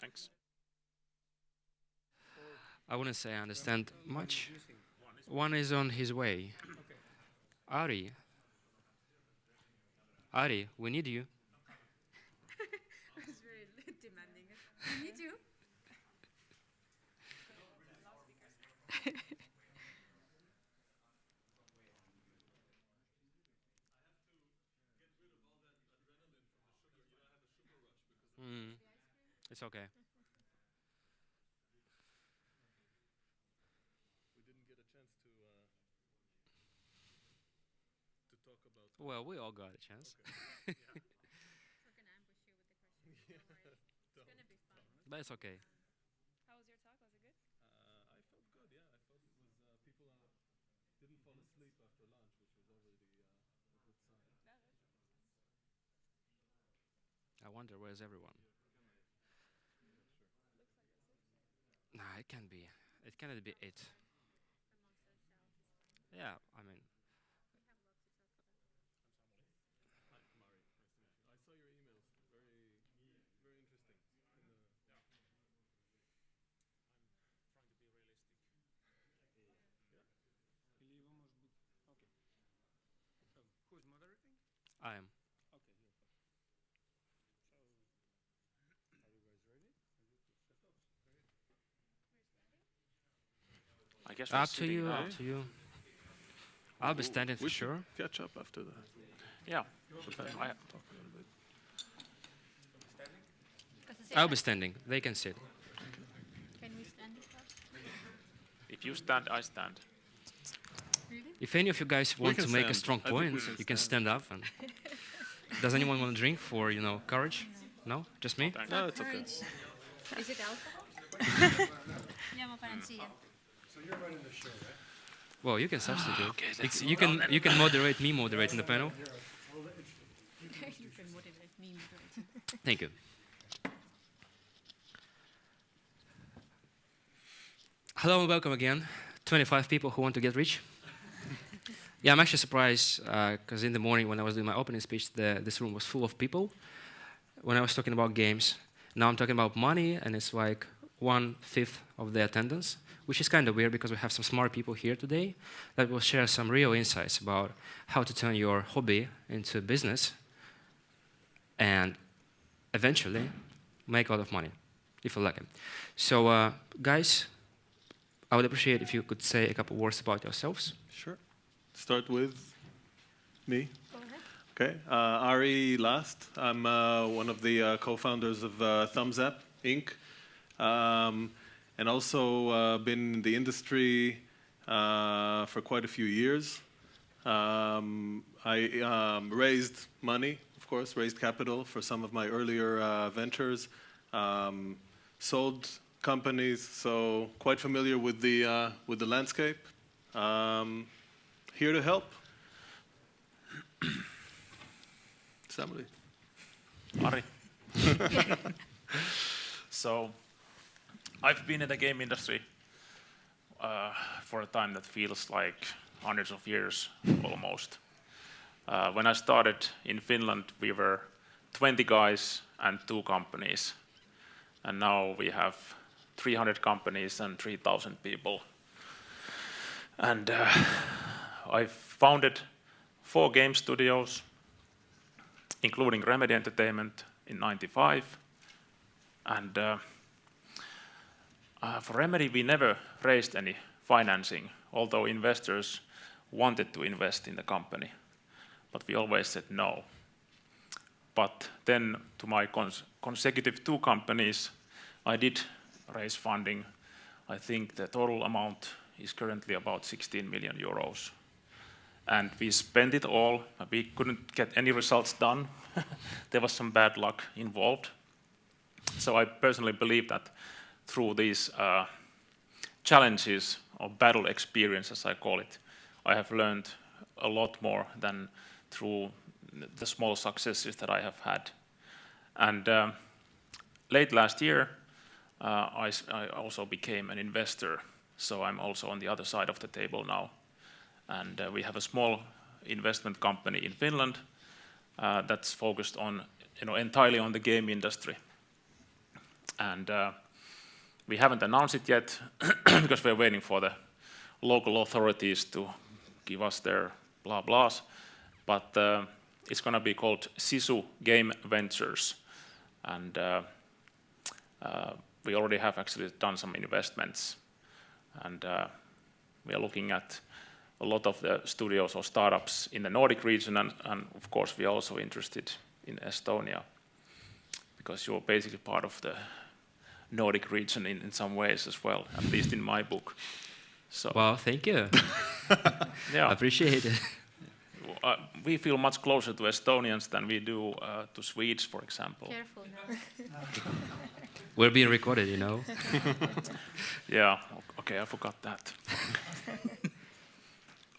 Thanks. I wouldn't say I understand much. One is on his way. Ari, we need you. It was very demanding. We need you. It's okay. We didn't get a chance to talk about. Well, we all got a chance. Okay. We're gonna ambush you with the questions. Don't worry. It's gonna be fun. But it's okay. How was your talk? Was it good? I felt good. Yeah, I felt it was people didn't fall asleep after lunch, which was already a good sign. I wonder where's everyone. Nah, it can be. It cannot be it. Yeah, I mean. Hi, Mari. Nice to meet you. I saw your emails. Very interesting. I'm trying to be realistic. Okay. So, who's moderating? I am. Okay, you're fine. So, are you guys ready? I guess Up to you. I'll be standing for We sure. Catch up after that. Yeah. I'll be standing. They can sit. Can we stand this up? If you stand, I stand. Really? If any of you guys want can to make a stand. strong I think we point, can you can stand up. And does anyone want to drink for courage? No, just me. No, it's okay. Is it alcohol? Yeah, ma panen siia. So you're running the show, right? Well, you can substitute. Okay, you can moderate me moderating the panel. You can motivate me. Thank you. Hello and welcome again. 25 people who want to get rich. Yeah, I'm actually surprised because in the morning when I was doing my opening speech, this room was full of people. When I was talking about games, now I'm talking about money, and it's like 1/5 of the attendance, which is kind of weird because we have some smart people here today that will share some real insights about how to turn your hobby into business and eventually make a lot of money, if you like it. So, guys, I would appreciate if you could say a couple words about yourselves. Sure. Start with me. Go ahead. Okay. Ari last. I'm one of the co-founders of Thumzap, Inc. And also been in the industry for quite a few years. I raised money, of course, raised capital for some of my earlier ventures, sold companies, so quite familiar with the landscape. Here to help. Samuli. Ari. So, I've been in the game industry for a time that feels like hundreds of years, almost. When I started in Finland, we were 20 guys and 2 companies. And now we have 300 companies and 3,000 people. And I've founded 4 game studios, including Remedy Entertainment in '95. And for Remedy, we never raised any financing, although investors wanted to invest in the company. But we always said no. But then to my consecutive 2 companies, I did raise funding. I think the total amount is currently about 16 million euros. And we spent it all. We couldn't get any results done. There was some bad luck involved. So I personally believe that through these challenges or battle experience, as I call it, I have learned a lot more than through the small successes that I have had. And late last year, I also became an investor. So I'm also on the other side of the table now. And we have a small investment company in Finland that's focused on, entirely on the game industry. And we haven't announced it yet because we're waiting for the local authorities to give us their blah blahs. But it's going to be called Sisu Game Ventures. And we already have actually done some investments. And we are looking at a lot of the studios or startups in the Nordic region. And of course, we are also interested in Estonia, because you're basically part of the Nordic region in some ways as well, at least in my book. So. Well, thank you. Yeah. Appreciate it. We feel much closer to Estonians than we do to Swedes, for example. Careful now. We're being recorded, Yeah, okay, I forgot that.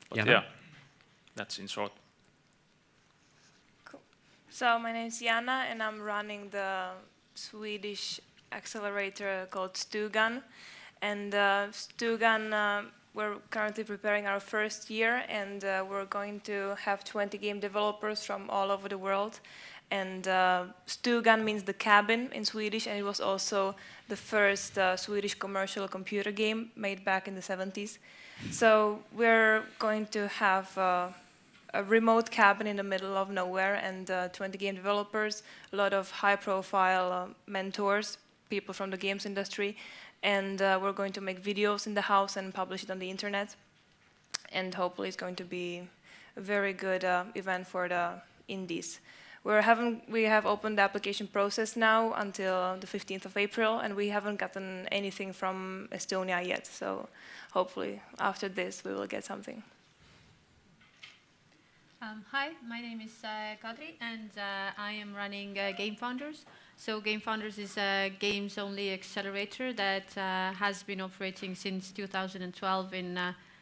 But Jana? yeah, that's in short. Cool. So my name is Jana, and I'm running the Swedish accelerator called Stugan. And Stugan, we're currently preparing our first year, and we're going to have 20 game developers from all over the world. And Stugan means the cabin in Swedish, and it was also the first Swedish commercial computer game made back in the 70s. So we're going to have a remote cabin in the middle of nowhere, and 20 game developers, a lot of high-profile mentors, people from the games industry, and we're going to make videos in the house and publish it on the internet. And hopefully it's going to be a very good event for the indies. We have opened the application process now until the 15th of April, and we haven't gotten anything from Estonia yet. So hopefully after this we will get something. Hi, my name is Kadri, and I am running GameFounders. So GameFounders is a games-only accelerator that has been operating since 2012 in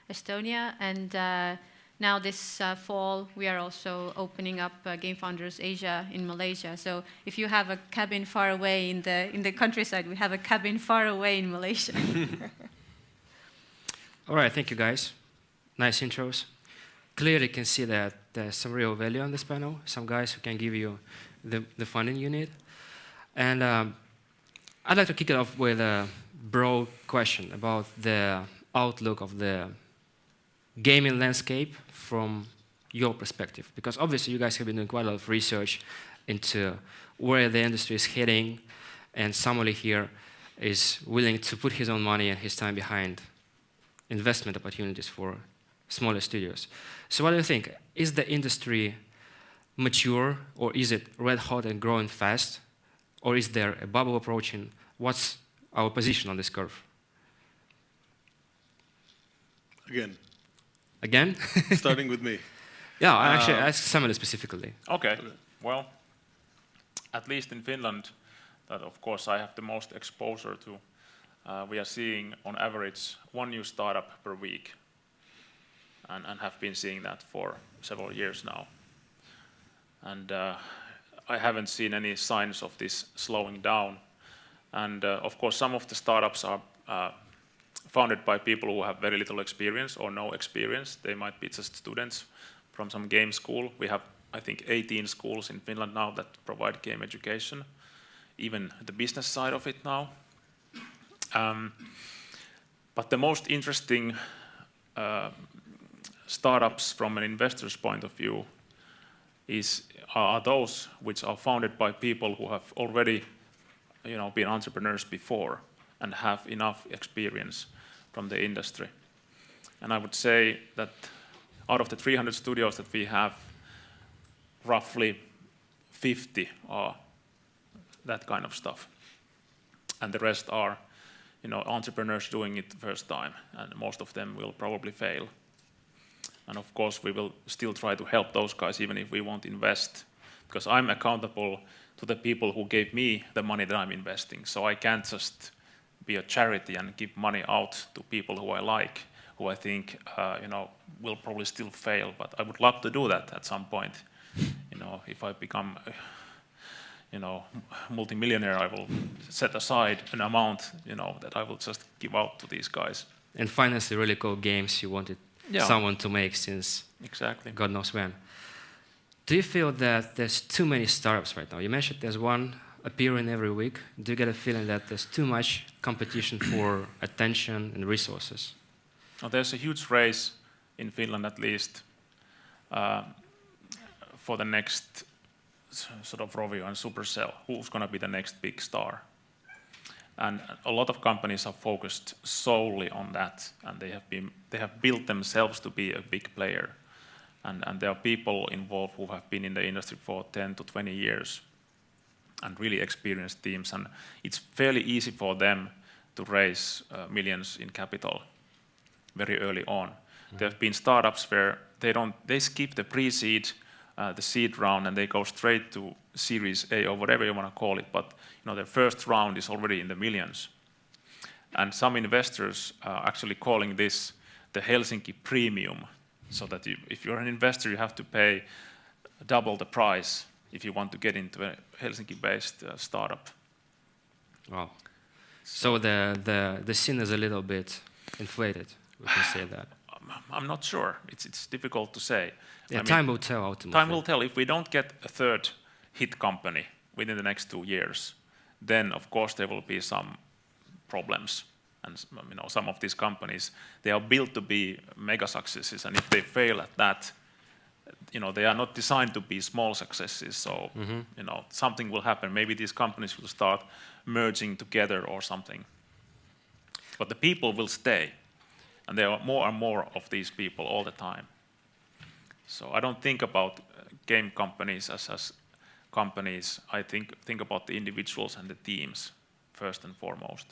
Estonia, and now this fall we are also opening up GameFounders Asia in Malaysia. So if you have a cabin far away in the countryside, we have a cabin far away in Malaysia. All right, thank you guys. Nice intros. Clearly can see that there's some real value on this panel, some guys who can give you the funding you need. And I'd like to kick it off with a broad question about the outlook of the gaming landscape from your perspective. Because obviously you guys have been doing quite a lot of research into where the industry is heading, and Samuli here is willing to put his own money and his time behind investment opportunities for smaller studios. So what do you think? Is the industry mature, or is it red hot and growing fast? Or is there a bubble approaching? What's our position on this curve? Again? Starting with me. Yeah, I actually asked Samuli specifically. Okay, well, at least in Finland, that of course I have the most exposure to, we are seeing on average 1 new startup per week, and have been seeing that for several years now. And I haven't seen any signs of this slowing down. And of course, some of the startups are founded by people who have very little experience or no experience. They might be just students from some game school. We have, I think, 18 schools in Finland now that provide game education, even the business side of it now. But the most interesting startups from an investor's point of view are those which are founded by people who have already been entrepreneurs before and have enough experience from the industry. And I would say that out of the 300 studios that we have, roughly 50 are that kind of stuff. And the rest are entrepreneurs doing it the first time, and most of them will probably fail. And of course, we will still try to help those guys, even if we won't invest, because I'm accountable to the people who gave me the money that I'm investing. So I can't just be a charity and give money out to people who I like, who I think will probably still fail. But I would love to do that at some point. If I become multimillionaire, I will set aside an amount that I will just give out to these guys. And finance the really cool games you wanted someone to make since exactly God knows when. Do you feel that there's too many startups right now? You mentioned there's one appearing every week. Do you get a feeling that there's too much competition for attention and resources? Well, there's a huge race in Finland, at least, for the next sort of Rovio and Supercell. Who's going to be the next big star? And a lot of companies are focused solely on that, and they have built themselves to be a big player. And there are people involved who have been in the industry for 10 to 20 years and really experienced teams. And it's fairly easy for them to raise millions in capital very early on. There have been startups where they skip the pre-seed, the seed round, and they go straight to Series A or whatever you want to call it. But their first round is already in the millions. And some investors are actually calling this the Helsinki premium. So that if you're an investor, you have to pay double the price if you want to get into a Helsinki-based startup. Wow. So the scene is a little bit inflated, we can say that. I'm not sure. It's difficult to say. Yeah, time will tell ultimately. Time will tell. If we don't get a third hit company within the next 2 years, then of course there will be some problems. And some of these companies, they are built to be mega successes, and if they fail at that, they are not designed to be small successes. So something will happen. Maybe these companies will start merging together or something. But the people will stay, and there are more and more of these people all the time. So I don't think about game companies as companies. I think about the individuals and the teams first and foremost.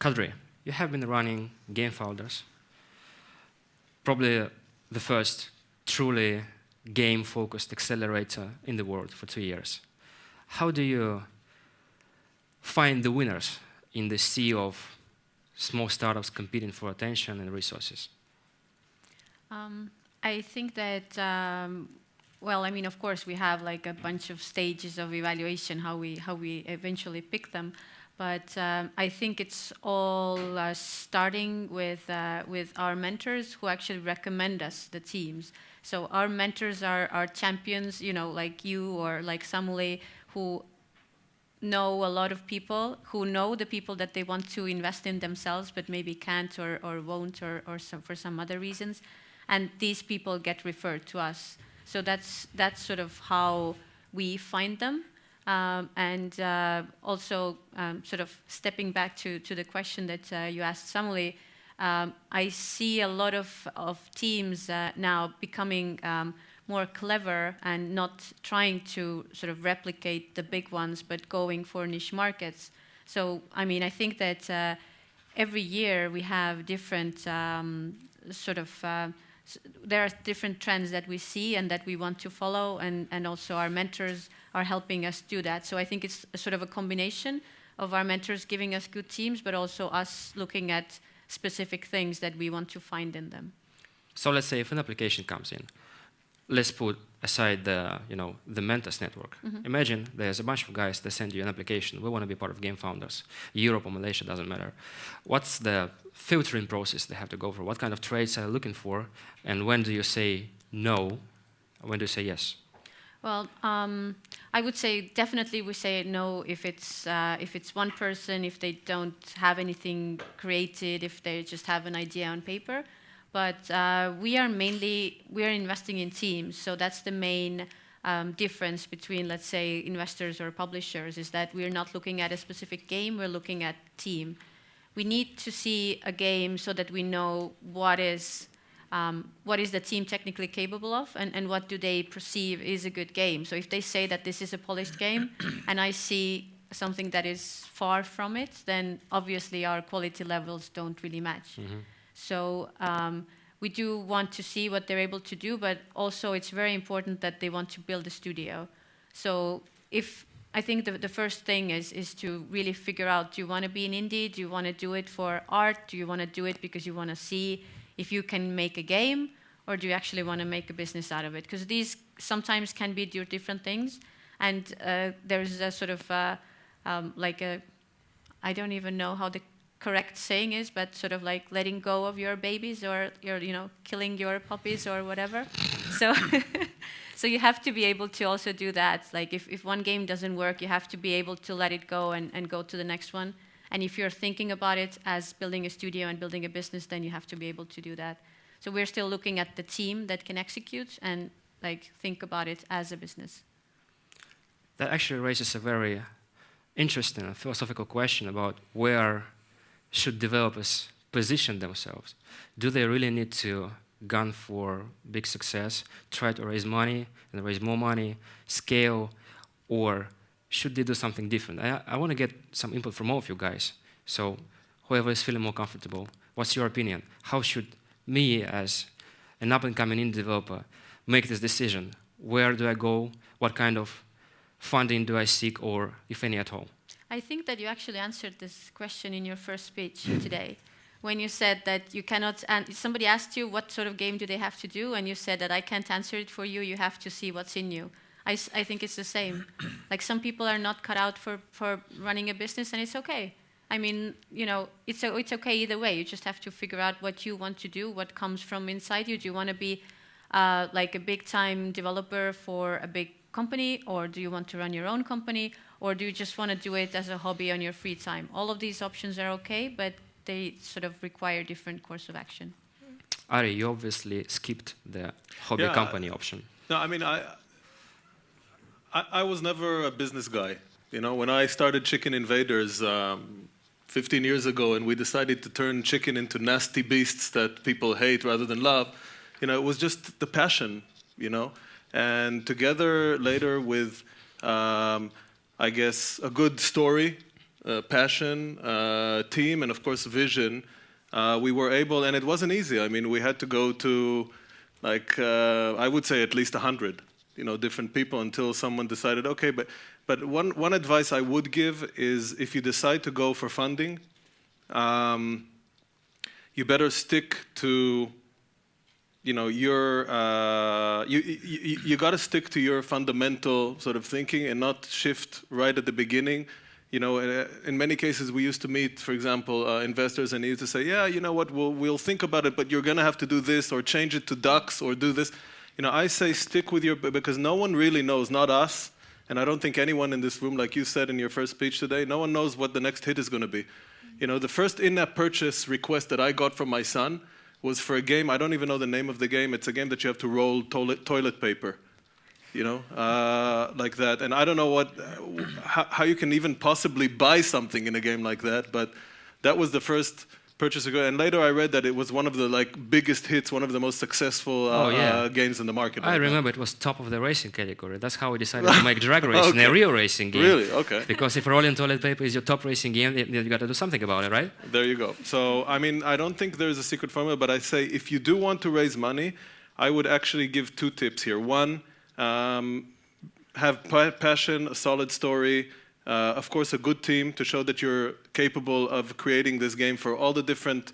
Kadri, you have been running GameFounders, probably the first truly game-focused accelerator in the world for 2 years. How do you find the winners in the sea of small startups competing for attention and resources? I think that, of course, we have like a bunch of stages of evaluation, how we eventually pick them. But I think it's all starting with our mentors who actually recommend us the teams. So our mentors are champions, like you or like Samuli, who know a lot of people, who know the people that they want to invest in themselves, but maybe can't or won't or for some other reasons. And these people get referred to us. So that's sort of how we find them. Also, sort of stepping back to the question that you asked Samuli, I see a lot of teams now becoming more clever and not trying to sort of replicate the big ones, but going for niche markets. So, I think that every year we have different there are different trends that we see and that we want to follow, and also our mentors are helping us do that. So I think it's sort of a combination of our mentors giving us good teams, but also us looking at specific things that we want to find in them. So let's say if an application comes in, let's put aside the mentors network. Mm-hmm. Imagine there's a bunch of guys that send you an application. We want to be part of GameFounders. Europe or Malaysia, doesn't matter. What's the filtering process they have to go through? What kind of traits are you looking for? And when do you say no? When do you say yes? Well, I would say definitely we say no if it's one person, if they don't have anything created, if they just have an idea on paper. But we are investing in teams, so that's the main difference between, let's say, investors or publishers, is that we're not looking at a specific game, we're looking at team. We need to see a game so that we know what is the team technically capable of, and what do they perceive is a good game. So if they say that this is a polished game, and I see something that is far from it, then obviously our quality levels don't really match. Mm-hmm. So we do want to see what they're able to do, but also it's very important that they want to build a studio. So I think the first thing is to really figure out, do you want to be an indie? Do you want to do it for art? Do you want to do it because you want to see if you can make a game? Or do you actually want to make a business out of it? Because these sometimes can be different things. And there's a sort of I don't even know how correct saying is, but sort of like letting go of your babies or your, killing your puppies or whatever. So, so you have to be able to also do that. Like if one game doesn't work, you have to be able to let it go and go to the next one. And if you're thinking about it as building a studio and building a business, then you have to be able to do that. So we're still looking at the team that can execute and like think about it as a business. That actually raises a very interesting and philosophical question about where should developers position themselves. Do they really need to gun for big success, try to raise money and raise more money, scale, or should they do something different? I want to get some input from all of you guys. So whoever is feeling more comfortable, what's your opinion? How should me as an up-and-coming indie developer make this decision? Where do I go? What kind of funding do I seek, or if any at all? I think that you actually answered this question in your first speech today, when you said that you cannot, and somebody asked you what sort of game do they have to do, and you said that I can't answer it for you, you have to see what's in you. I think it's the same. Like some people are not cut out for running a business, and it's okay. I mean, it's okay either way. You just have to figure out what you want to do, what comes from inside you. Do you want to be like a big-time developer for a big company, or do you want to run your own company, or do you just want to do it as a hobby on your free time? All of these options are okay, but they sort of require different course of action. Ari, you obviously skipped the hobby company option. No, I mean, I was never a business guy. When I started Chicken Invaders 15 years ago and we decided to turn chicken into nasty beasts that people hate rather than love, it was just the passion, And together later with, I guess, a good story, passion, team, and of course vision, we were able, and it wasn't easy. I mean, we had to go to, I would say at least 100, different people until someone decided, okay, but one advice I would give is if you decide to go for funding, you better stick to you got to stick to your fundamental sort of thinking and not shift right at the beginning. In many cases we used to meet, for example, investors, and they used to say, yeah, you know what, we'll think about it, but you're going to have to do this or change it to ducks or do this. I say stick with because no one really knows, not us, and I don't think anyone in this room, like you said in your first speech today, no one knows what the next hit is going to be. The first in-app purchase request that I got from my son was for a game, I don't even know the name of the game. It's a game that you have to roll toilet paper, like that. And I don't know how you can even possibly buy something in a game like that, but that was the first purchase. And later I read that it was one of the biggest hits, one of the most successful games in the market. I remember it was top of the racing category. That's how we decided to make Drag Racing a real racing game. Really? Okay. Because if rolling toilet paper is your top racing game, then you got to do something about it, right? There you go. So, I mean, I don't think there's a secret formula, but I say if you do want to raise money, I would actually give 2 tips here. One, have passion, a solid story, of course, a good team to show that you're capable of creating this game for all the different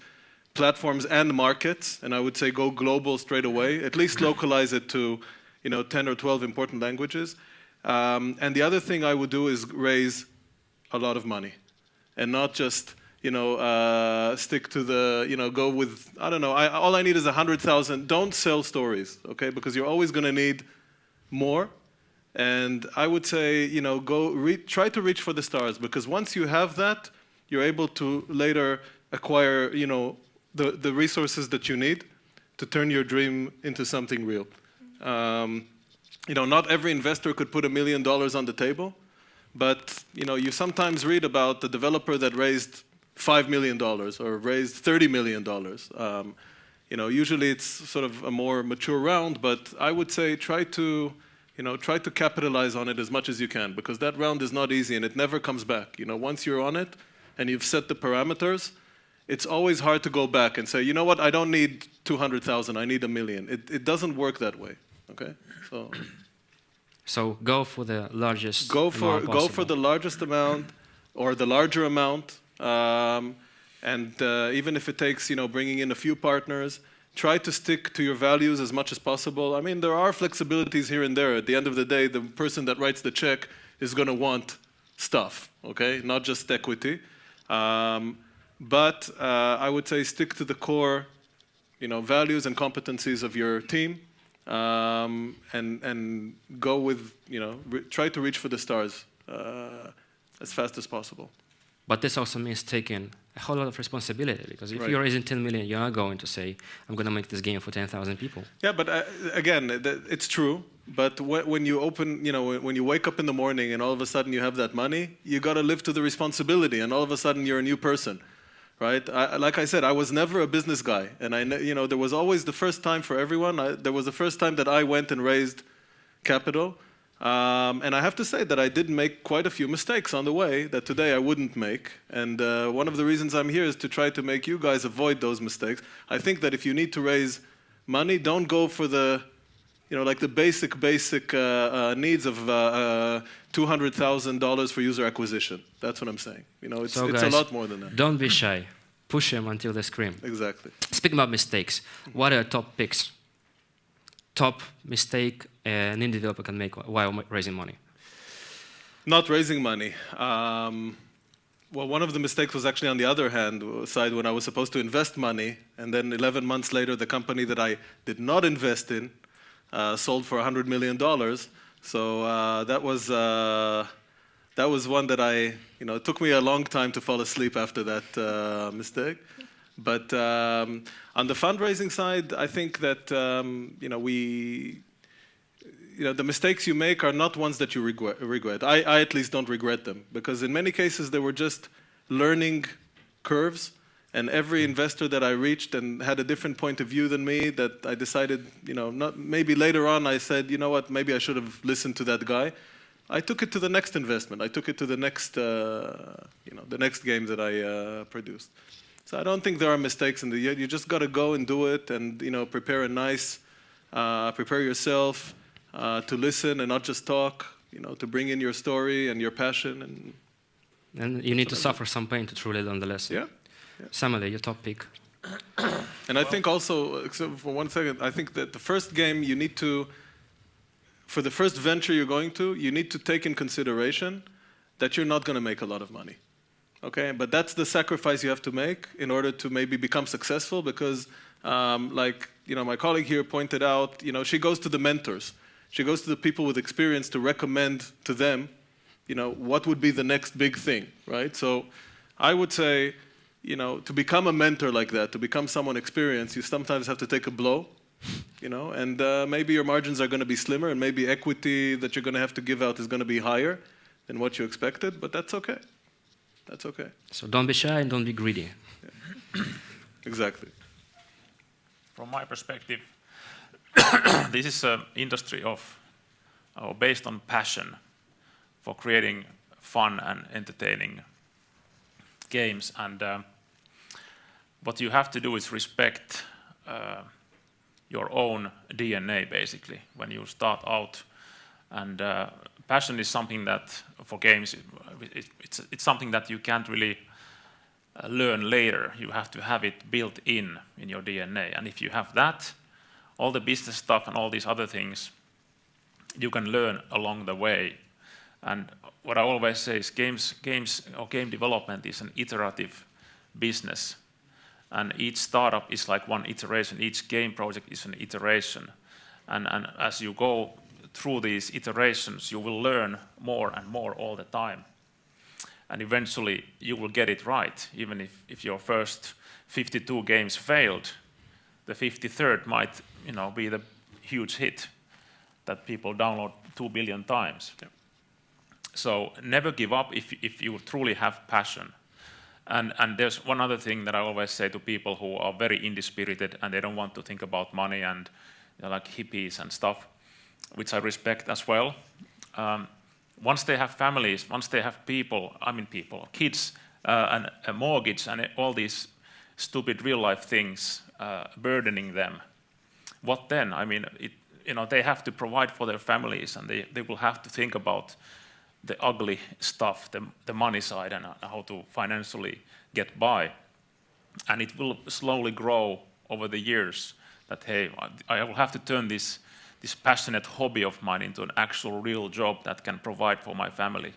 platforms and markets. And I would say go global straight away. At least localize it to, 10 or 12 important languages. And the other thing I would do is raise a lot of money, and not just, stick to the, go with, I don't know. All I need is 100,000. Don't sell stories, okay? Because you're always going to need more. And I would say, try to reach for the stars, because once you have that, you're able to later acquire, the resources that you need to turn your dream into something real. Not every investor could put $1 million on the table, but, you sometimes read about the developer that raised $5 million or raised $30 million. Usually it's sort of a more mature round, but I would say try to capitalize on it as much as you can, because that round is not easy and it never comes back. Once you're on it and you've set the parameters, it's always hard to go back and say, you know what, I don't need 200,000, I need $1 million. It doesn't work that way, okay? So go for the largest Go amount for the largest amount or the larger amount. Even if it takes, bringing in a few partners, try to stick to your values as much as possible. I mean, there are flexibilities here and there. At the end of the day, the person that writes the check is going to want stuff, okay? Not just equity. but I would say stick to the core, values and competencies of your team, and go with, try to reach for the stars as fast as possible. But this also means taking a whole lot of responsibility, because if you're raising 10 million, you're not going to say, I'm going to make this game for 10,000 people. Yeah, but again, it's true. But when you open, when you wake up in the morning and all of a sudden you have that money, you got to live to the responsibility, and all of a sudden you're a new person, right? Like I said, I was never a business guy, and there was always the first time for everyone. There was the first time that I went and raised capital. And I have to say that I did make quite a few mistakes on the way that today I wouldn't make. And one of the reasons I'm here is to try to make you guys avoid those mistakes. I think that if you need to raise money, don't go for the, like the basic needs of $200,000 for user acquisition. That's what I'm saying. It's guys, a lot more than that. Don't be shy. Push them until they scream. Exactly. Speaking about mistakes, what are your top picks? Top mistake an indie developer can make while raising money? Not raising money. Well, one of the mistakes was actually on the other side when I was supposed to invest money, and then 11 months later, the company that I did not invest in sold for $100 million. So that was one that it took me a long time to fall asleep after that mistake. But on the fundraising side, I think that the mistakes you make are not ones that you regret. I at least don't regret them, because in many cases they were just learning curves, and every investor that I reached and had a different point of view than me, that I decided, maybe later on I said, you know what, maybe I should have listened to that guy. I took it to the next investment. I took it to the next, the next game that I produced. So I don't think there are mistakes in you just got to go and do it, and prepare prepare yourself to listen and not just talk. To bring in your story and your passion, and you need to suffer some pain to truly learn the lesson. Yeah. Samuli, your top pick. And I think also, except for 1 second, I think that the first game you need to, for the first venture you're going to, you need to take in consideration that you're not going to make a lot of money. Okay, but that's the sacrifice you have to make in order to maybe become successful, because my colleague here pointed out, she goes to the mentors. She goes to the people with experience to recommend to them, what would be the next big thing, right? So I would say, to become a mentor like that, to become someone experienced, you sometimes have to take a blow, and maybe your margins are going to be slimmer, and maybe equity that you're going to have to give out is going to be higher than what you expected, but that's okay. That's okay. So don't be shy and don't be greedy. Yeah. Exactly. From my perspective, this is an industry based on passion for creating fun and entertaining games. And what you have to do is respect your own DNA, basically, when you start out. And passion is something that, for games, it's something that you can't really learn later. You have to have it built in your DNA. And if you have that, all the business stuff and all these other things, you can learn along the way. And what I always say is games or game development is an iterative business. And each startup is like one iteration. Each game project is an iteration. And as you go through these iterations, you will learn more and more all the time. And eventually you will get it right. Even if your first 52 games failed, the 53rd might be the huge hit that people download 2 billion times. Yeah. So never give up if you truly have passion. And there's one other thing that I always say to people who are very indie-spirited and they don't want to think about money and they're like hippies and stuff, which I respect as well. Once they have families, once they have kids, and a mortgage and all these stupid real-life things burdening them, what then? I mean, they have to provide for their families, and they will have to think about the ugly stuff, the money side, and how to financially get by. And it will slowly grow over the years that, hey, I will have to turn this passionate hobby of mine into an actual real job that can provide for my family.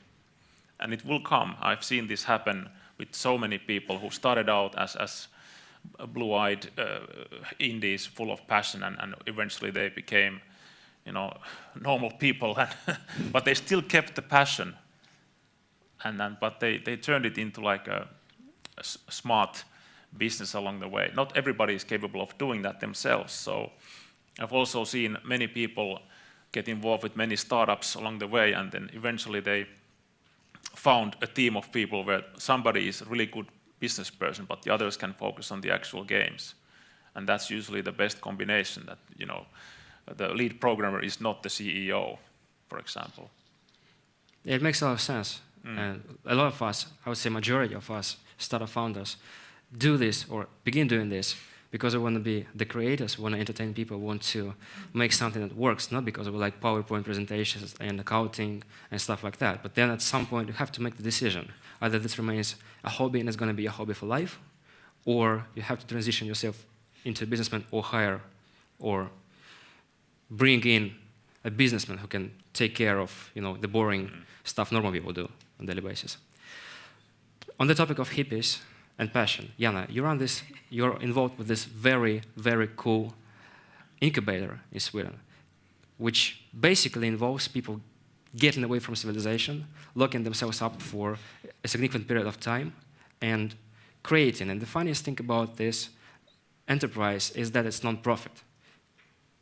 And it will come. I've seen this happen with so many people who started out as blue-eyed indies full of passion, and eventually they became, you know, normal people, but they still kept the passion, but they turned it into like a smart business along the way. Not everybody is capable of doing that themselves, so I've also seen many people get involved with many startups along the way, and then eventually they found a team of people where somebody is a really good business person, but the others can focus on the actual games. And that's usually the best combination, that, you know, the lead programmer is not the CEO, for example. It makes a lot of sense. And a lot of us, I would say majority of us, startup founders, do this or begin doing this because we want to be the creators, we want to entertain people, want to make something that works, not because we like PowerPoint presentations and accounting and stuff like that. But then at some point you have to make the decision. Either this remains a hobby and it's going to be a hobby for life, or you have to transition yourself into a businessman or hire or bring in a businessman who can take care of, you know, the boring stuff normal people do on a daily basis. On the topic of hippies and passion, Jana, you're involved with this very, very cool incubator in Sweden, which basically involves people getting away from civilization, locking themselves up for a significant period of time, and creating. And the funniest thing about this enterprise is that it's non-profit.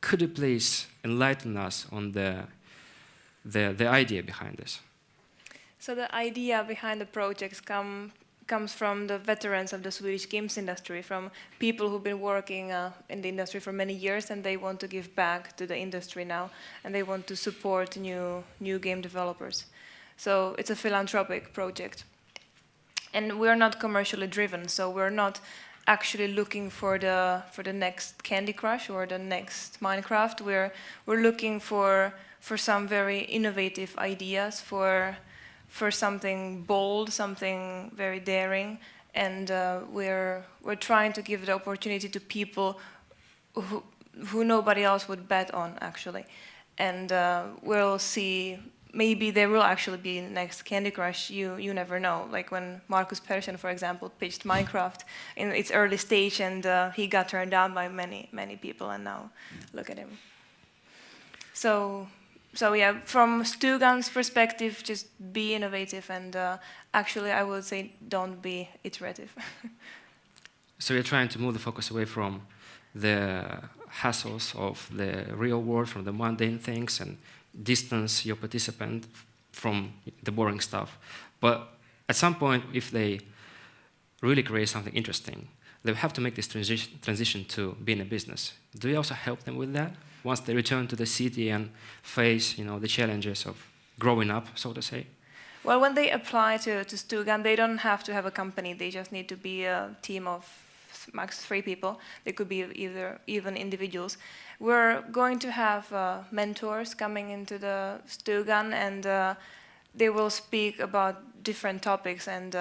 Could you please enlighten us on the idea behind this? So the idea behind the projects comes from the veterans of the Swedish games industry, from people who've been working in the industry for many years, and they want to give back to the industry now, and they want to support new game developers. So it's a philanthropic project. And we're not commercially driven, so we're not actually looking for the next Candy Crush or the next Minecraft. We're looking for some very innovative ideas, for something bold, something very daring, and we're trying to give the opportunity to people who nobody else would bet on, actually. And we'll see, maybe there will actually be next Candy Crush, you never know. Like when Markus Persson, for example, pitched Minecraft in its early stage, and he got turned down by many people, and now look at him. So yeah, from Stugan's perspective, just be innovative, and actually I would say don't be iterative. So you're trying to move the focus away from the hassles of the real world, from the mundane things, and distance your participant from the boring stuff. But at some point, if they really create something interesting, they have to make this transition to being a business. Do you also help them with that? Once they return to the city and face, you know, the challenges of growing up, so to say? Well, when they apply to Stugan, they don't have to have a company. They just need to be a team of max 3 people. They could be even individuals. We're going to have mentors coming into the Stugan, and they will speak about different topics, and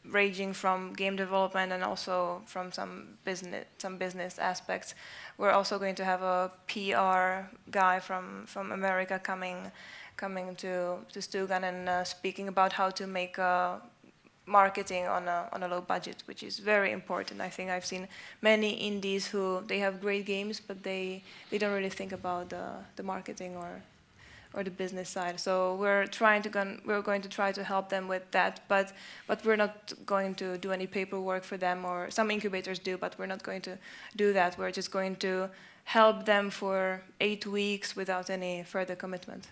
ranging from game development and also from some business aspects. We're also going to have a PR guy from America coming to Stugan and speaking about how to make marketing on a low budget, which is very important. I think I've seen many indies who they have great games, but they don't really think about the marketing or the business side. So we're going to try to help them with that, but we're not going to do any paperwork for them, or some incubators do, but we're not going to do that. We're just going to help them for 8 weeks without any further commitment.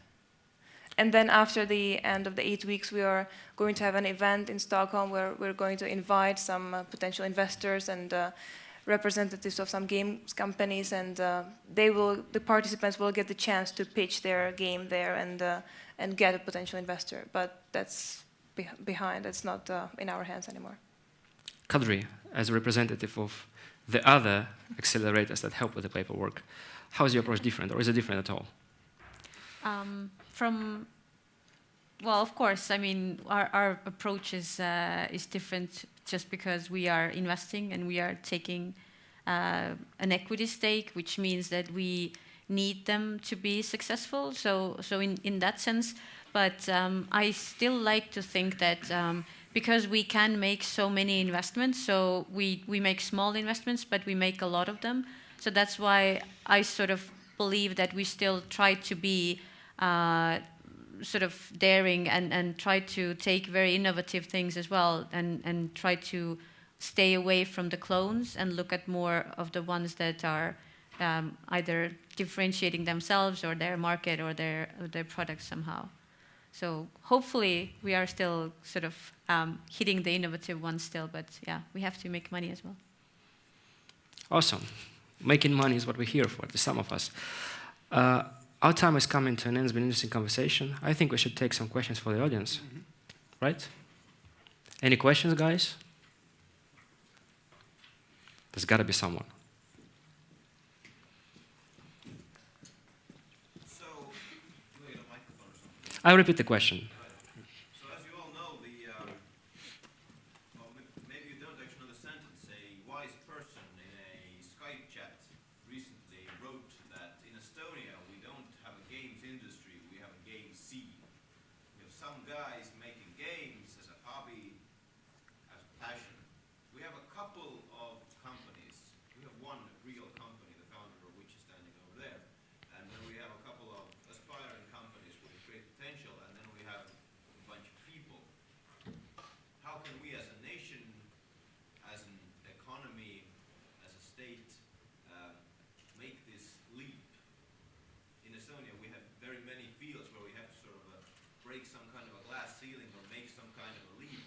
And then after the end of the 8 weeks, we are going to have an event in Stockholm where we're going to invite some potential investors and representatives of some games companies, and the participants will get the chance to pitch their game there and get a potential investor. But that's behind. It's not in our hands anymore. Kadri, as a representative of the other accelerators that help with the paperwork, how is your approach different, or is it different at all? Well, of course, I mean, our approach is different just because we are investing and we are taking an equity stake, which means that we need them to be successful. So in that sense, but I still like to think that because we can make so many investments, so we make small investments, but we make a lot of them. So that's why I sort of believe that we still try to be sort of daring and try to take very innovative things as well, and try to stay away from the clones and look at more of the ones that are either differentiating themselves or their market or their products somehow. So hopefully we are still sort of hitting the innovative ones still, but yeah, we have to make money as well. Awesome. Making money is what we're here for, the sum of us. Our time is coming to an end. It's been an interesting conversation. I think we should take some questions for the audience. Right? Any questions, guys? There's got to be someone. I'll repeat the question. So as you all know, well, maybe you don't actually know the sentence. A wise person in a Skype chat recently wrote that in Estonia we don't have a games industry, we have a game scene. We have some guys making games as a hobby, as a passion. We have a couple of companies. We have one real company, the founder of which is standing over there. And then we have a couple of aspiring companies with great potential, and then we have a bunch of people. How can we as a nation, as an economy, as a state, make this leap? In Estonia, we have very many fields where we have to sort of break some kind of a glass ceiling or make some kind of a leap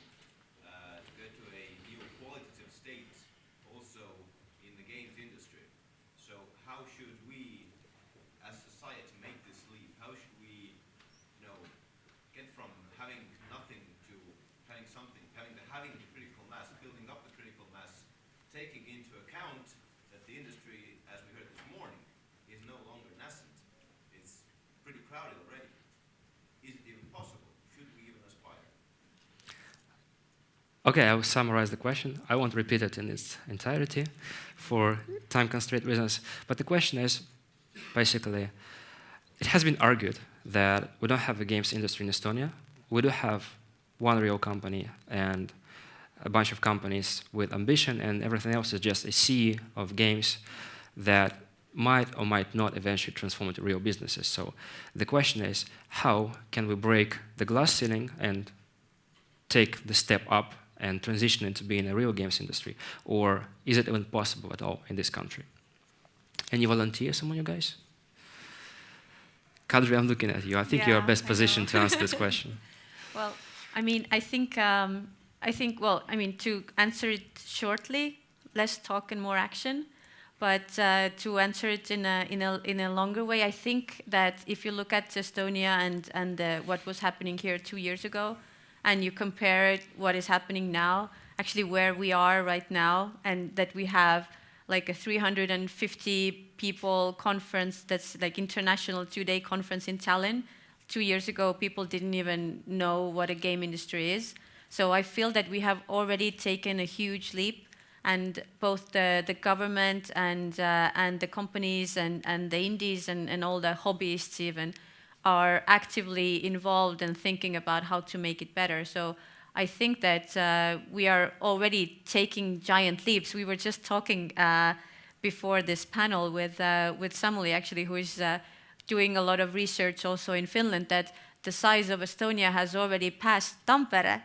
to get to a new qualitative state, also in the games industry. So how should we, as society, make this leap? How should we, get from having nothing to having something, having the critical mass, building up the critical mass, taking into account that the industry, as we heard this morning, is no longer nascent. It's pretty crowded already. Is it even possible? Should we even aspire? Okay, I will summarize the question. I won't repeat it in its entirety for time constraint reasons. But the question is, basically, it has been argued that we don't have a games industry in Estonia. We do have one real company and a bunch of companies with ambition, and everything else is just a sea of games that might or might not eventually transform into real businesses. So the question is, how can we break the glass ceiling and take the step up and transition into being a real games industry? Or is it even possible at all in this country? Any volunteers among you guys? Kadri, I'm looking at you. I think you're best positioned to answer this question. Well, I mean, I think, to answer it shortly, less talk and more action. But to answer it in a longer way, I think that if you look at Estonia and what was happening here 2 years ago, and you compare it what is happening now, actually where we are right now, and that we have like a 350 people conference that's like international 2-day conference in Tallinn. 2 years ago, people didn't even know what a game industry is. So I feel that we have already taken a huge leap, and both the government and the companies and the indies and all the hobbyists even are actively involved and thinking about how to make it better. So I think that we are already taking giant leaps. We were just talking before this panel with Samuli, actually, who is doing a lot of research also in Finland, that the size of Estonia has already passed Tampere.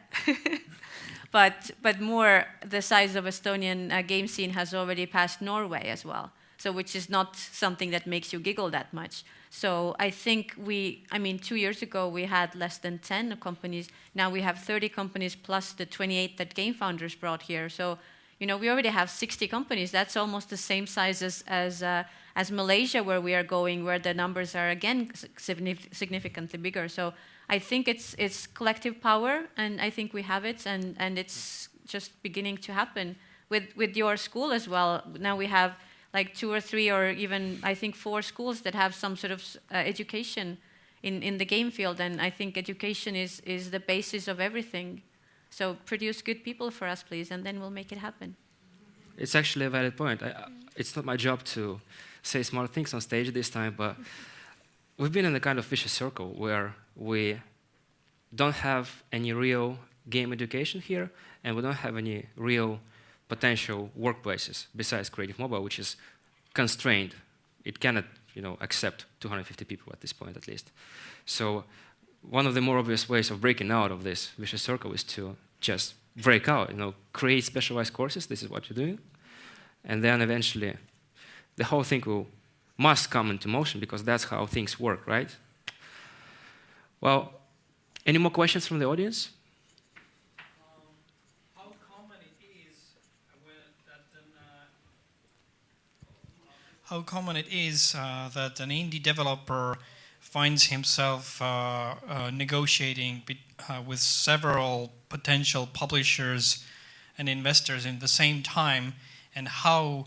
But more, the size of Estonian game scene has already passed Norway as well. So which is not something that makes you giggle that much. So I think 2 years ago we had less than 10 companies. Now we have 30 companies plus the 28 that GameFounders brought here. So, we already have 60 companies. That's almost the same size as Malaysia, where we are going, where the numbers are again significantly bigger. So I think it's collective power, and I think we have it, and it's just beginning to happen with your school as well. Now we have like 2 or 3 or even I think 4 schools that have some sort of education in the game field, and I think education is the basis of everything. So produce good people for us, please, and then we'll make it happen. It's actually a valid point. It's not my job to say smart things on stage this time, but we've been in a kind of vicious circle where we don't have any real game education here, and we don't have any real potential workplaces besides Creative Mobile, which is constrained. It cannot, accept 250 people at this point, at least. So one of the more obvious ways of breaking out of this vicious circle is to just break out, create specialized courses. This is what you're doing. And then eventually the whole thing must come into motion, because that's how things work, right? Well, any more questions from the audience? How common it is that an indie developer finds himself negotiating with several potential publishers and investors in the same time, and how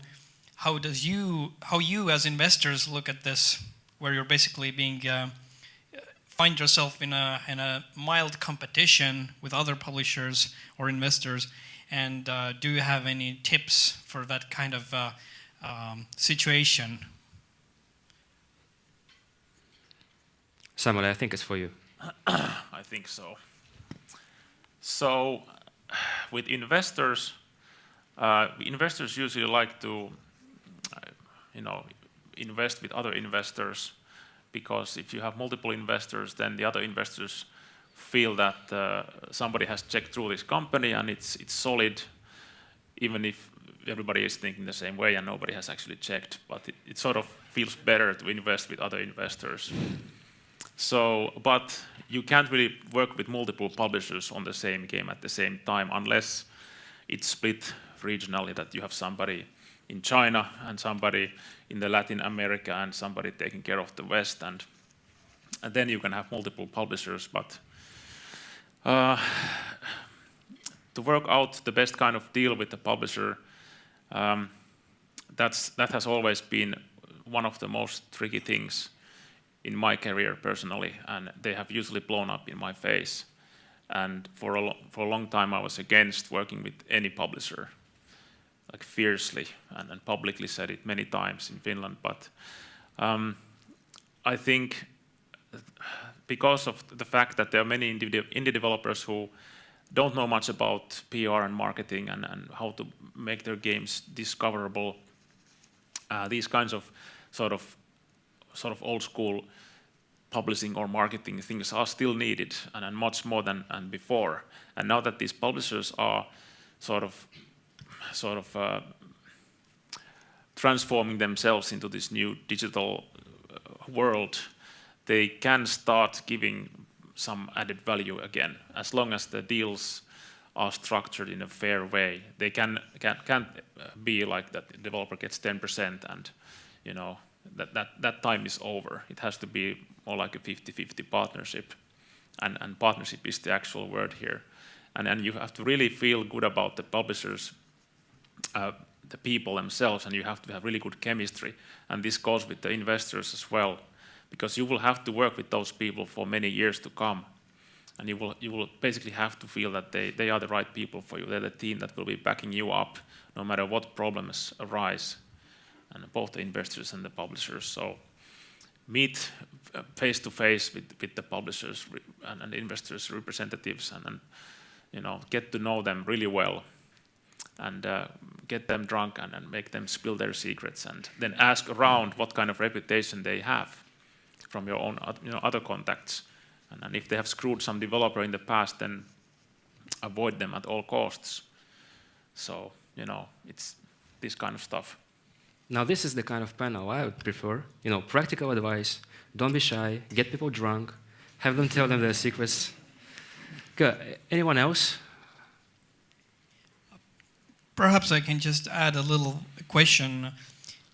you as investors look at this, where you're basically find yourself in a mild competition with other publishers or investors, and do you have any tips for that kind of situation? Samuli, I think it's for you. I think so. So, with investors, investors usually like to, invest with other investors, because if you have multiple investors, then the other investors feel that somebody has checked through this company and it's solid, even if everybody is thinking the same way and nobody has actually checked. But it sort of feels better to invest with other investors. So, but you can't really work with multiple publishers on the same game at the same time unless it's split regionally, that you have somebody in China and somebody in the Latin America and somebody taking care of the West, and then you can have multiple publishers. But to work out the best kind of deal with the publisher, that has always been one of the most tricky things in my career personally, and they have usually blown up in my face. And for a long time I was against working with any publisher, like fiercely, and publicly said it many times in Finland. But I think because of the fact that there are many indie developers who don't know much about PR and marketing and how to make their games discoverable, these kinds of sort of old school publishing or marketing things are still needed, and much more than before. And now that these publishers are sort of transforming themselves into this new digital world, they can start giving some added value again, as long as the deals are structured in a fair way. They can't be like that the developer gets 10% and that time is over. It has to be more like a 50-50 partnership, and partnership is the actual word here. And you have to really feel good about the publishers, the people themselves, and you have to have really good chemistry. And this goes with the investors as well, because you will have to work with those people for many years to come, and you will basically have to feel that they are the right people for you. They're the team that will be backing you up no matter what problems arise, and both the investors and the publishers. So meet face to face with the publishers and investors representatives, and get to know them really well, and get them drunk and make them spill their secrets, and then ask around what kind of reputation they have from your own other contacts, and if they have screwed some developer in the past, then avoid them at all costs. So it's this kind of stuff. Now this is the kind of panel I would prefer. Practical advice, don't be shy, get people drunk, have them tell them their secrets. Good. Anyone else? Perhaps I can just add a little question.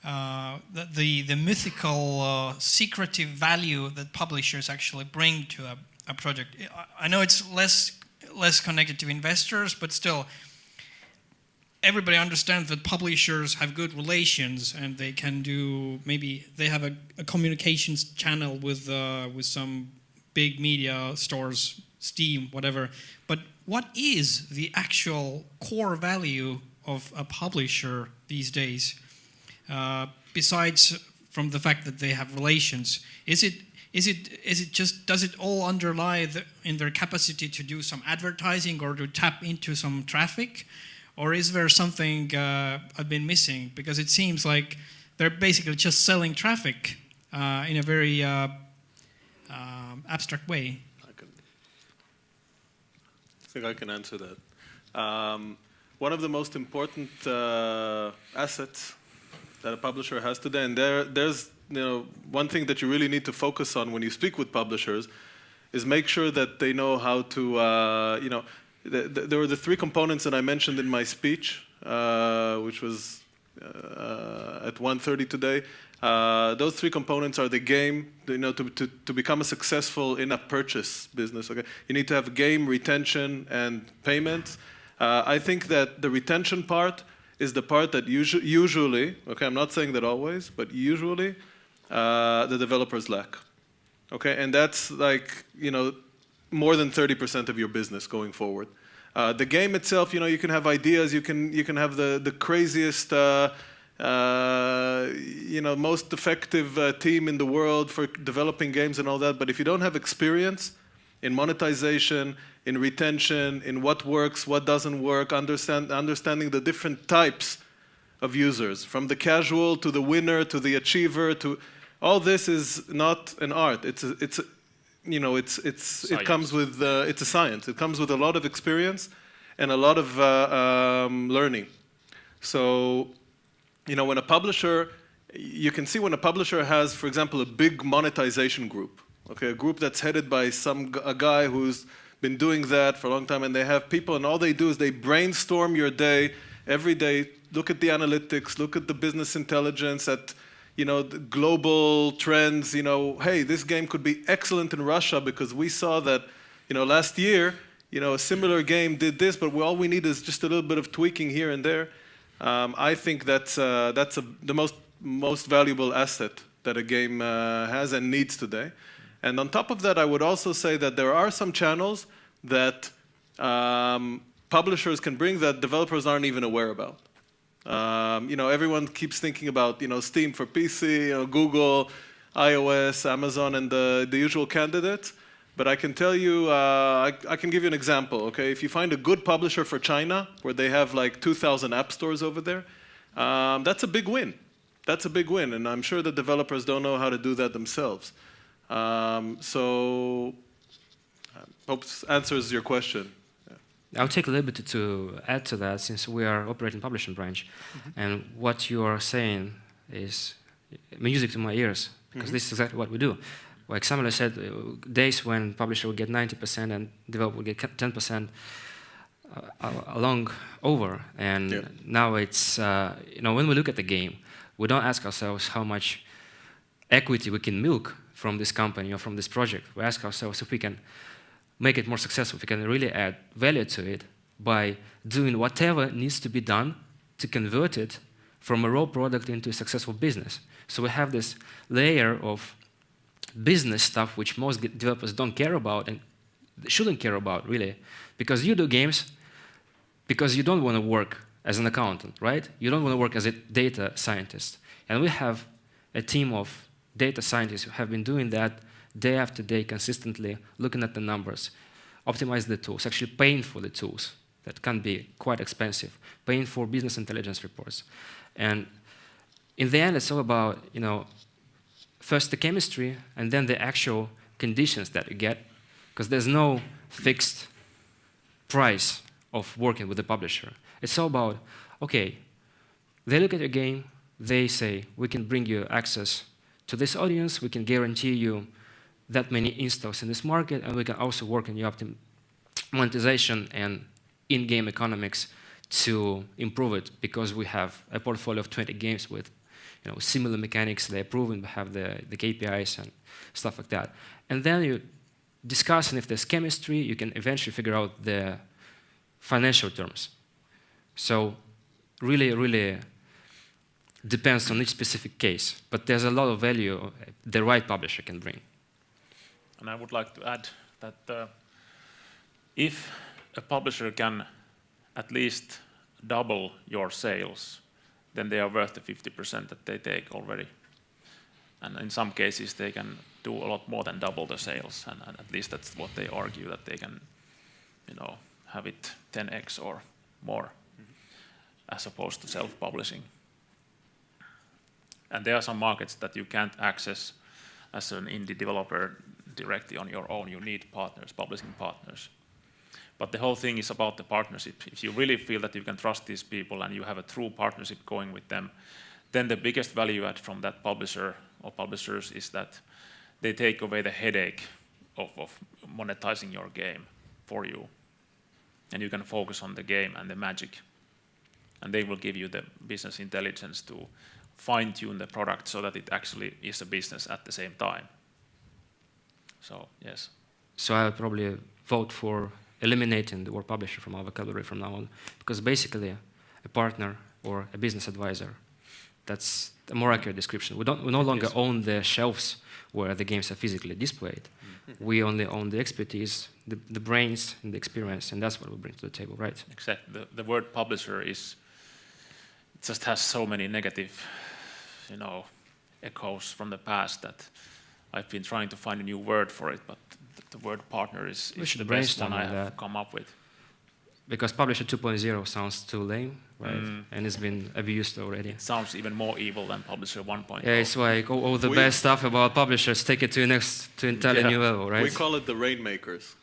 The mythical, secretive value that publishers actually bring to a project. I know it's less connected to investors, but still, everybody understands that publishers have good relations, and they can do, maybe they have a communications channel with some big media stores, Steam, whatever. But what is the actual core value of a publisher these days, besides from the fact that they have relations? Is Is it just, does it all underlie in their capacity to do some advertising or to tap into some traffic? Or is there something I've been missing? Because it seems like they're basically just selling traffic in a very abstract way. I think I can answer that. One of the most important assets that a publisher has today, and there's one thing that you really need to focus on when you speak with publishers, is make sure that they know how to, there were the three components that I mentioned in my speech, which was at 1:30 today. Those three components are the game, to become a successful in-app purchase business. Okay, you need to have game, retention, and payments. I think that the retention part is the part that usually, okay, I'm not saying that always, but usually the developers lack. Okay, and that's like, more than 30% of your business going forward. The game itself, you can have ideas, you can have the craziest, most effective team in the world for developing games and all that, but if you don't have experience in monetization, in retention, in what works, what doesn't work, understanding the different types of users, from the casual to the winner to the achiever, to all this is not an art. It comes with it's a science. It comes with a lot of experience and a lot of learning. So, when a publisher, you can see when a publisher has, for example, a big monetization group, okay, a group that's headed by a guy who's been doing that for a long time, and they have people, and all they do is they brainstorm your day every day, look at the analytics, look at the business intelligence, at the global trends, hey, this game could be excellent in Russia because we saw that, last year, a similar game did this, but all we need is just a little bit of tweaking here and there. I think that's the most valuable asset that a game has and needs today. And on top of that, I would also say that there are some channels that publishers can bring that developers aren't even aware about. Everyone keeps thinking about, Steam for PC, Google, iOS, Amazon, and the usual candidates. But I can tell you, I can give you an example, okay? If you find a good publisher for China, where they have like 2,000 app stores over there, that's a big win. That's a big win, and I'm sure the developers don't know how to do that themselves. So I hope this answers your question. I'll take a little bit to add to that, since we are operating publishing branch. And what you are saying is music to my ears, because this is exactly what we do. Like Samuli said, days when publisher will get 90% and developer will get 10% along over. And now it's, when we look at the game, we don't ask ourselves how much equity we can milk from this company or from this project. We ask ourselves if we can make it more successful, if we can really add value to it by doing whatever needs to be done to convert it from a raw product into a successful business. So we have this layer of business stuff which most developers don't care about and shouldn't care about, really, because you do games because you don't want to work as an accountant, right? You don't want to work as a data scientist. And we have a team of data scientists who have been doing that day after day consistently, looking at the numbers, optimize the tools, actually paying for the tools that can be quite expensive, paying for business intelligence reports. And in the end, it's all about, first the chemistry and then the actual conditions that you get, because there's no fixed price of working with the publisher. It's all about, okay, they look at your game, they say, we can bring you access to this audience, we can guarantee you that many installs in this market, and we can also work on your monetization and in-game economics to improve it, because we have a portfolio of 20 games with similar mechanics, they're proven, we have the KPIs and stuff like that. And then you discuss, and if there's chemistry, you can eventually figure out the financial terms. So really, really depends on each specific case, but there's a lot of value the right publisher can bring. And I would like to add that if a publisher can at least double your sales, then they are worth the 50% that they take already. And in some cases, they can do a lot more than double the sales, and at least that's what they argue, that they can, have it 10x or more, as opposed to self-publishing. And there are some markets that you can't access as an indie developer directly on your own. You need partners, publishing partners. But the whole thing is about the partnership. If you really feel that you can trust these people and you have a true partnership going with them, then the biggest value add from that publisher or publishers is that they take away the headache of monetizing your game for you. And you can focus on the game and the magic. And they will give you the business intelligence to fine-tune the product so that it actually is a business at the same time. So, yes. So I'll probably vote for eliminating the word publisher from our vocabulary from now on, because basically a partner or a business advisor, that's a more accurate description. We no longer own the shelves where the games are physically displayed. We only own the expertise, the brains, and the experience, and that's what we bring to the table, right? Exactly. The word publisher just has so many negative, echoes from the past that I've been trying to find a new word for it, but the word partner is the best one I have come up with. Because Publisher 2.0 sounds too lame, right? And it's been abused already. It sounds even more evil than Publisher 1.0. Yeah, it's like all the best stuff about publishers, take it to entirely new level, right? We call it the rainmakers.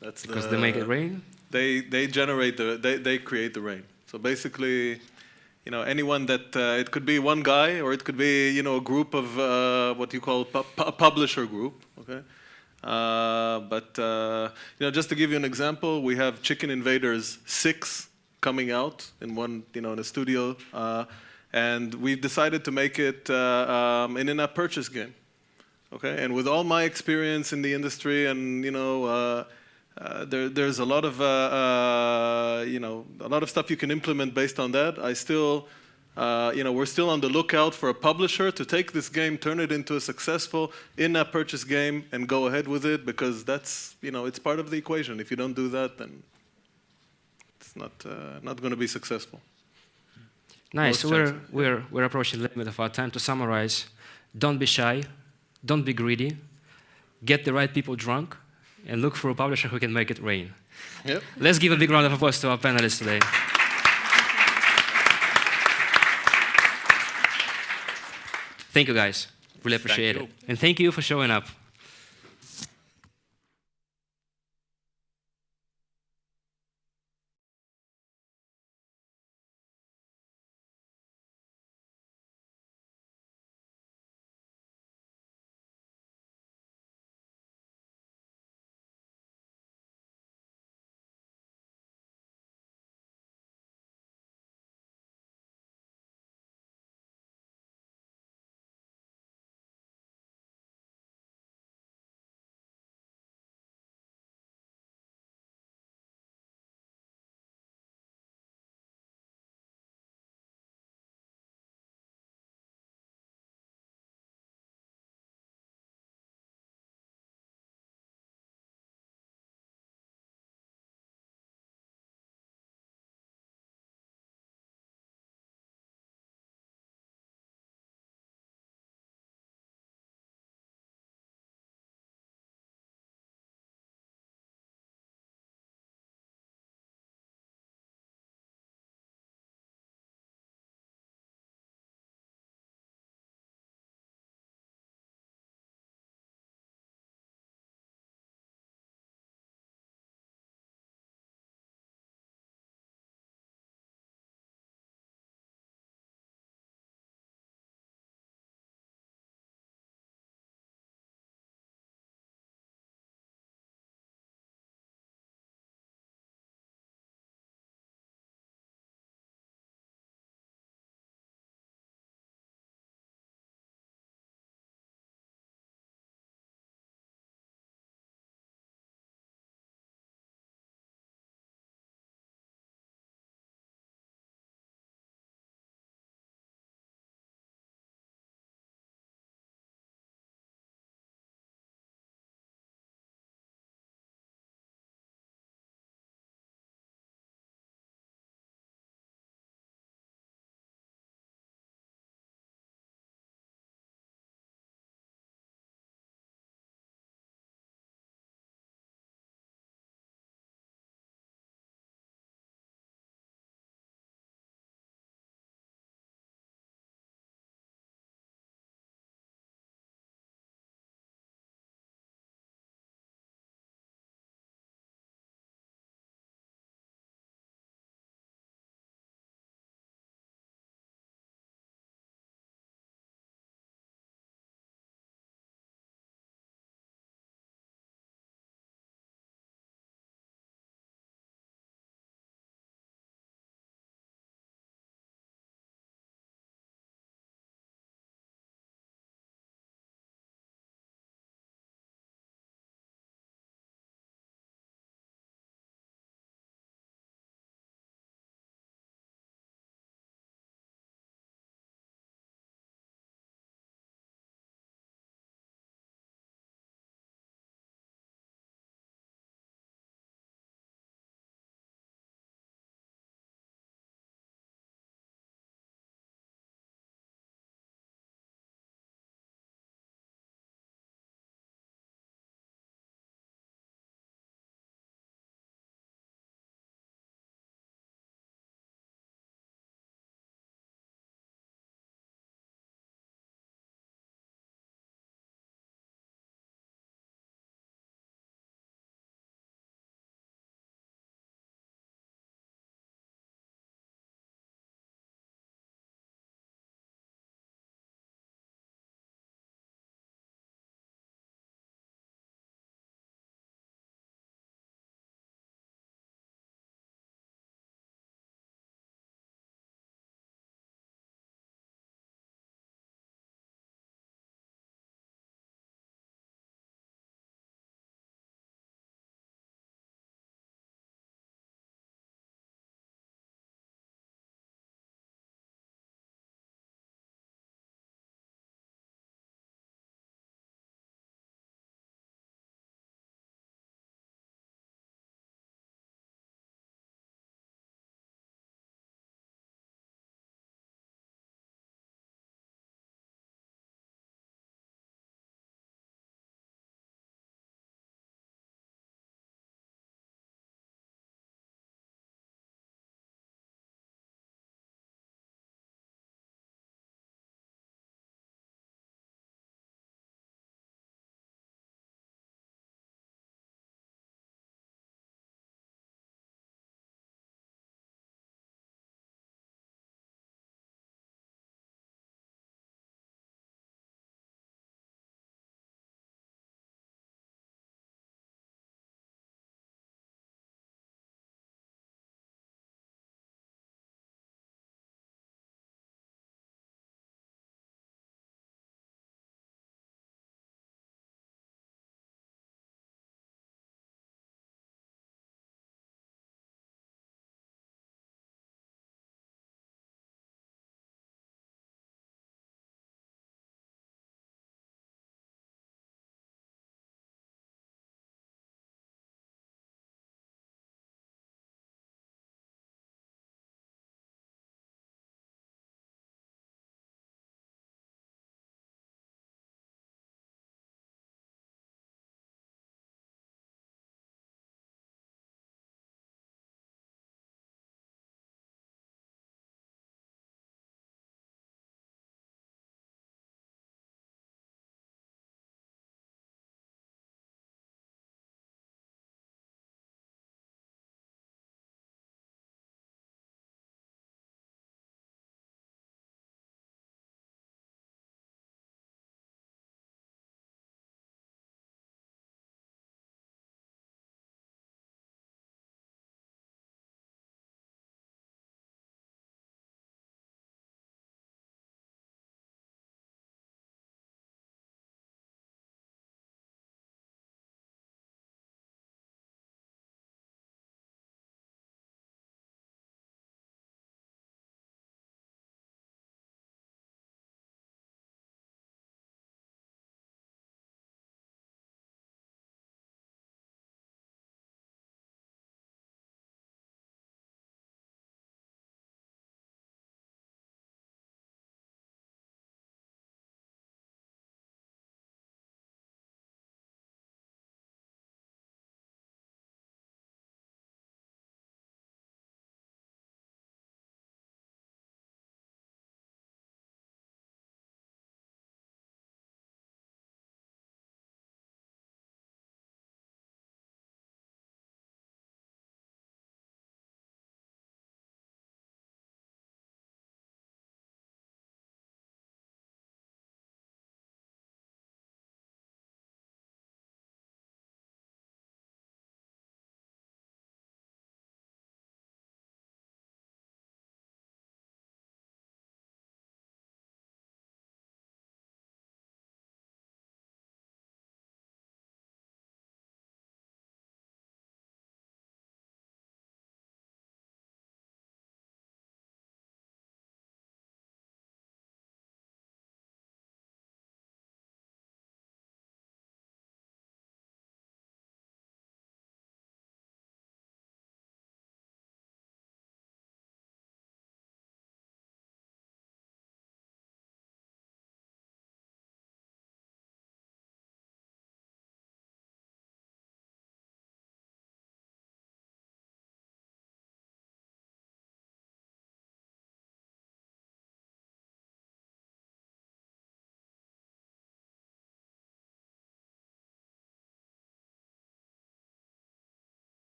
That's because they make it rain? They generate they create the rain. So basically, anyone that it could be one guy or it could be a group of what you call a publisher group. Okay. Just to give you an example, we have Chicken Invaders 6 coming out in in a studio, and we decided to make it an in-app purchase game. Okay, and with all my experience in the industry, and there's a lot of stuff you can implement based on that. I still. We're still on the lookout for a publisher to take this game, turn it into a successful in-app purchase game, and go ahead with it, because that's, it's part of the equation. If you don't do that, then it's not going to be successful. Nice. We're approaching the limit of our time. To summarize, don't be shy, don't be greedy, get the right people drunk, and look for a publisher who can make it rain. Yep. Let's give a big round of applause to our panelists today. Thank you, guys. Really appreciate it. And thank you for showing up.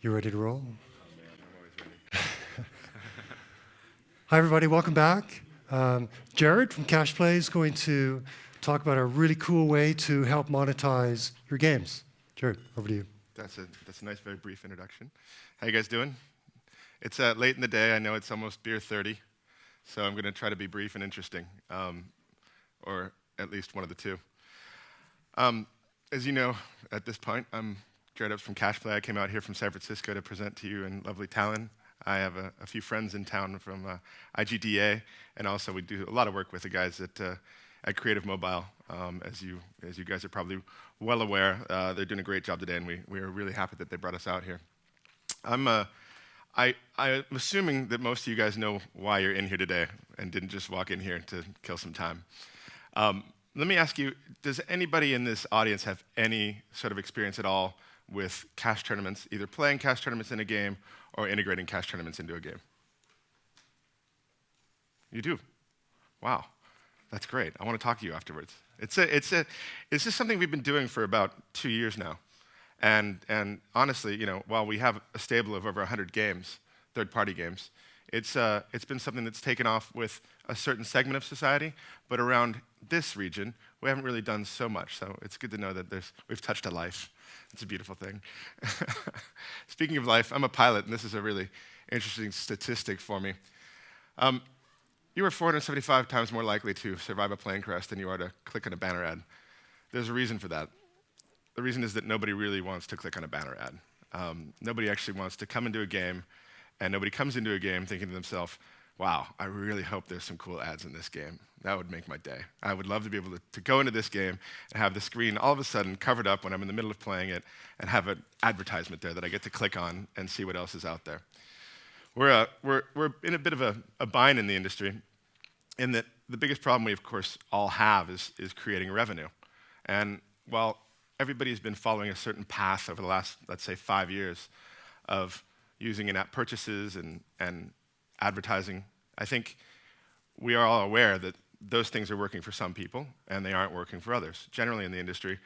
You ready to roll? Hi, everybody. Welcome back. Jarrod from Cashplay is going to talk about a really cool way to help monetize your games. Jarrod, over to you. That's a nice, very brief introduction. How you guys doing? It's late in the day. I know it's almost beer 30, so I'm going to try to be brief and interesting, or at least one of the two. As you know, at this point, I'm Jarrod Epps from Cashplay. I came out here from San Francisco to present to you in lovely Tallinn. I have a few friends in town from IGDA, and also we do a lot of work with the guys at Creative Mobile. As you guys are probably well aware, they're doing a great job today, and we are really happy that they brought us out here. I'm assuming that most of you guys know why you're in here today and didn't just walk in here to kill some time. Let me ask you, does anybody in this audience have any sort of experience at all with cash tournaments, either playing cash tournaments in a game or integrating cash tournaments into a game? You do? Wow, that's great. I want to talk to you afterwards. It's just something we've been doing for about 2 years now. And honestly, you know, while we have a stable of over 100 games, third-party games, it's been something that's taken off with a certain segment of society, but around this region, we haven't really done so much. So it's good to know that we've touched a life. It's a beautiful thing. Speaking of life, I'm a pilot, and this is a really interesting statistic for me. You are 475 times more likely to survive a plane crash than you are to click on a banner ad. There's a reason for that. The reason is that nobody really wants to click on a banner ad. Nobody actually wants to come into a game, and nobody comes into a game thinking to themselves, wow, I really hope there's some cool ads in this game. That would make my day. I would love to be able to go into this game and have the screen all of a sudden covered up when I'm in the middle of playing it and have an advertisement there that I get to click on and see what else is out there. We're in a bit of a bind in the industry in that the biggest problem we, of course, all have is creating revenue. And while everybody's been following a certain path over the last, let's say, 5 years of using in-app purchases and advertising, I think we are all aware that those things are working for some people and they aren't working for others. Generally in the industry,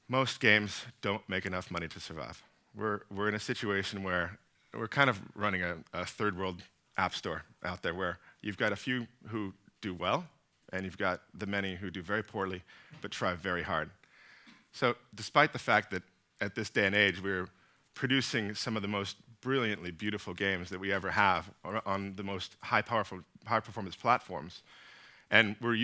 most games don't make enough money to survive. We're in a situation where we're kind of running a third world app store out there where you've got a few who do well and you've got the many who do very poorly but try very hard. So despite the fact that at this day and age we're producing some of the most brilliantly beautiful games that we ever have on the most high performance platforms, and we're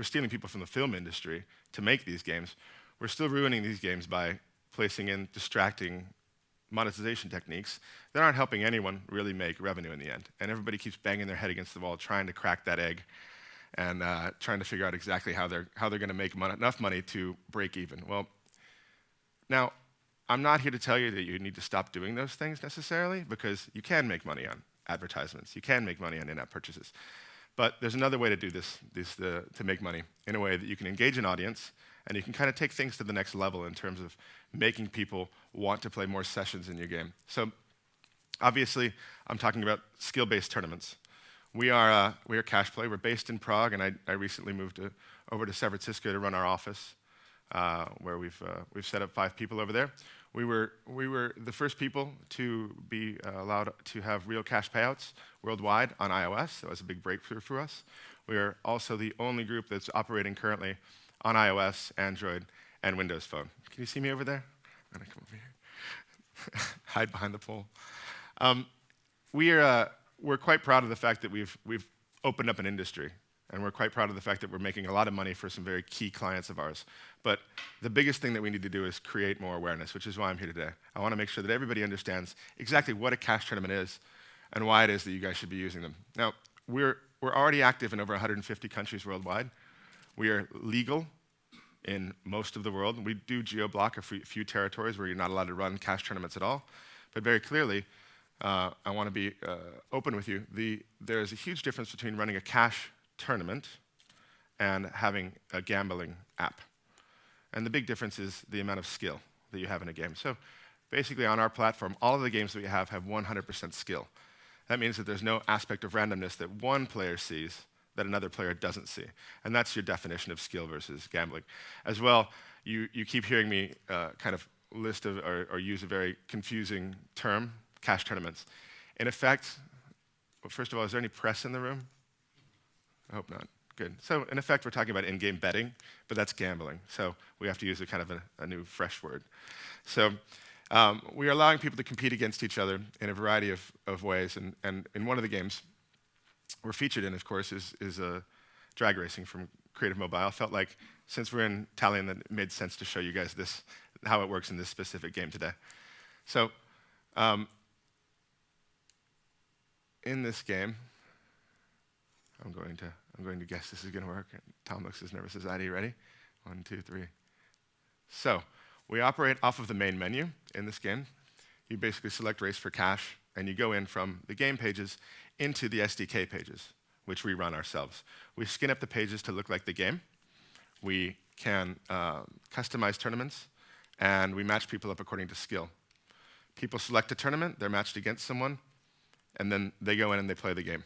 stealing people from the film industry to make these games, we're still ruining these games by placing in distracting monetization techniques that aren't helping anyone really make revenue in the end. And everybody keeps banging their head against the wall trying to crack that egg and trying to figure out exactly how they're going to make enough money to break even. Well, now, I'm not here to tell you that you need to stop doing those things necessarily, because you can make money on advertisements. You can make money on in-app purchases. But there's another way to do this to make money in a way that you can engage an audience and you can kind of take things to the next level in terms of making people want to play more sessions in your game. So obviously, I'm talking about skill-based tournaments. We are Cashplay. We're based in Prague, and I recently moved over to San Francisco to run our office, where we've set up 5 people over there. We were the first people to be allowed to have real cash payouts worldwide on iOS. That was a big breakthrough for us. We are also the only group that's operating currently on iOS, Android, and Windows Phone. Can you see me over there? I'm gonna come over here. Hide behind the pole. We're quite proud of the fact that we've opened up an industry. And we're quite proud of the fact that we're making a lot of money for some very key clients of ours. But the biggest thing that we need to do is create more awareness, which is why I'm here today. I want to make sure that everybody understands exactly what a cash tournament is and why it is that you guys should be using them. Now, we're already active in over 150 countries worldwide. We are legal in most of the world. We do geo-block a few territories where you're not allowed to run cash tournaments at all. But very clearly, I want to be open with you. There is a huge difference between running a cash tournament and having a gambling app. And the big difference is the amount of skill that you have in a game. So basically on our platform, all of the games that we have 100% skill. That means that there's no aspect of randomness that one player sees that another player doesn't see. And that's your definition of skill versus gambling. As well, you keep hearing me kind of list of, or use a very confusing term, cash tournaments. In effect, well, first of all, is there any press in the room? I hope not. Good. So in effect, we're talking about in-game betting, but that's gambling. So we have to use a kind of a new, fresh word. So we are allowing people to compete against each other in a variety of ways. And in one of the games we're featured in, of course, is drag racing from Creative Mobile. I felt like since we're in Tallinn, that it made sense to show you guys this, how it works in this specific game today. So in this game, I'm going to guess this is going to work. Tom looks as nervous as I do. You ready? 1, 2, 3. So we operate off of the main menu in this game. You basically select Race for Cash, and you go in from the game pages into the SDK pages, which we run ourselves. We skin up the pages to look like the game. We can customize tournaments, and we match people up according to skill. People select a tournament, they're matched against someone, and then they go in and they play the game.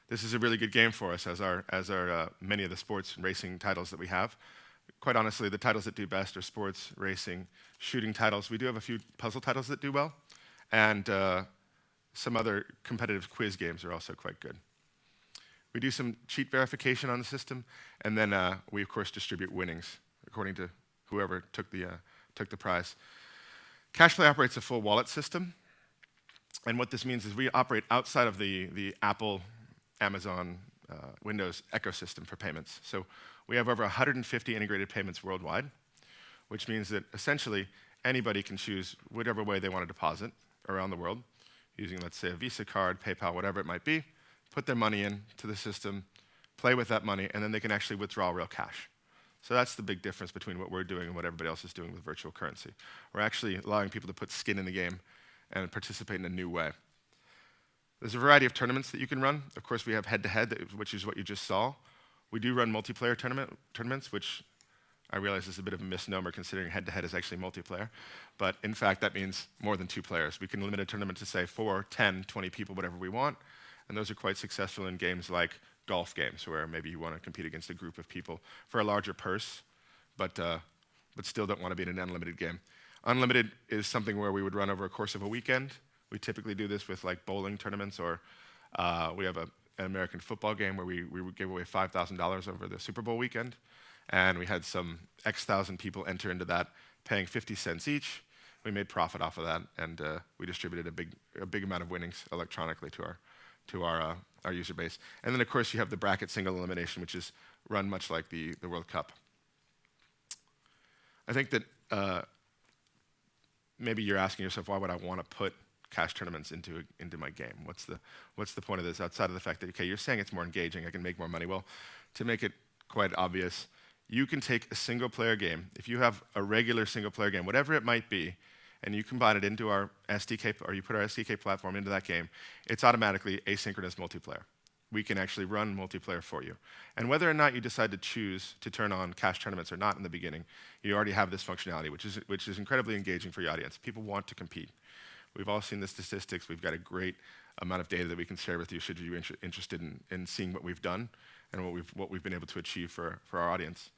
This is a really good game for us, as are many of the sports and racing titles that we have. Quite honestly, the titles that do best are sports, racing, shooting titles. We do have a few puzzle titles that do well, and some other competitive quiz games are also quite good. We do some cheat verification on the system, and then we, of course, distribute winnings according to whoever took the prize. Cashplay operates a full wallet system, and what this means is we operate outside of the Apple, Amazon, Windows ecosystem for payments. So we have over 150 integrated payments worldwide, which means that essentially anybody can choose whatever way they want to deposit around the world, using, let's say, a Visa card, PayPal, whatever it might be, put their money into the system, play with that money, and then they can actually withdraw real cash. So that's the big difference between what we're doing and what everybody else is doing with virtual currency. We're actually allowing people to put skin in the game and participate in a new way. There's a variety of tournaments that you can run. Of course, we have head-to-head, which is what you just saw. We do run multiplayer tournaments, which I realize is a bit of a misnomer considering head-to-head is actually multiplayer. But in fact, that means more than 2 players. We can limit a tournament to, say, 4, 10, 20 people, whatever we want. And those are quite successful in games like golf games, where maybe you want to compete against a group of people for a larger purse, but still don't want to be in an unlimited game. Unlimited is something where we would run over a course of a weekend. We typically do this with like bowling tournaments, or we have an American football game where we gave away $5,000 over the Super Bowl weekend, and we had some X thousand people enter into that, paying 50 cents each. We made profit off of that, and we distributed a big amount of winnings electronically to our user base. And then, of course, you have the bracket single elimination, which is run much like the World Cup. I think that maybe you're asking yourself, why would I want to put cash tournaments into my game? What's the point of this, outside of the fact that, okay, you're saying it's more engaging, I can make more money? Well, to make it quite obvious, you can take a single-player game. If you have a regular single-player game, whatever it might be, and you combine it into our SDK, or you put our SDK platform into that game, it's automatically asynchronous multiplayer. We can actually run multiplayer for you. And whether or not you decide to choose to turn on cash tournaments or not in the beginning, you already have this functionality, which is incredibly engaging for your audience. People want to compete. We've all seen the statistics. We've got a great amount of data that we can share with you should you be interested in seeing what we've done and what we've been able to achieve for our audience.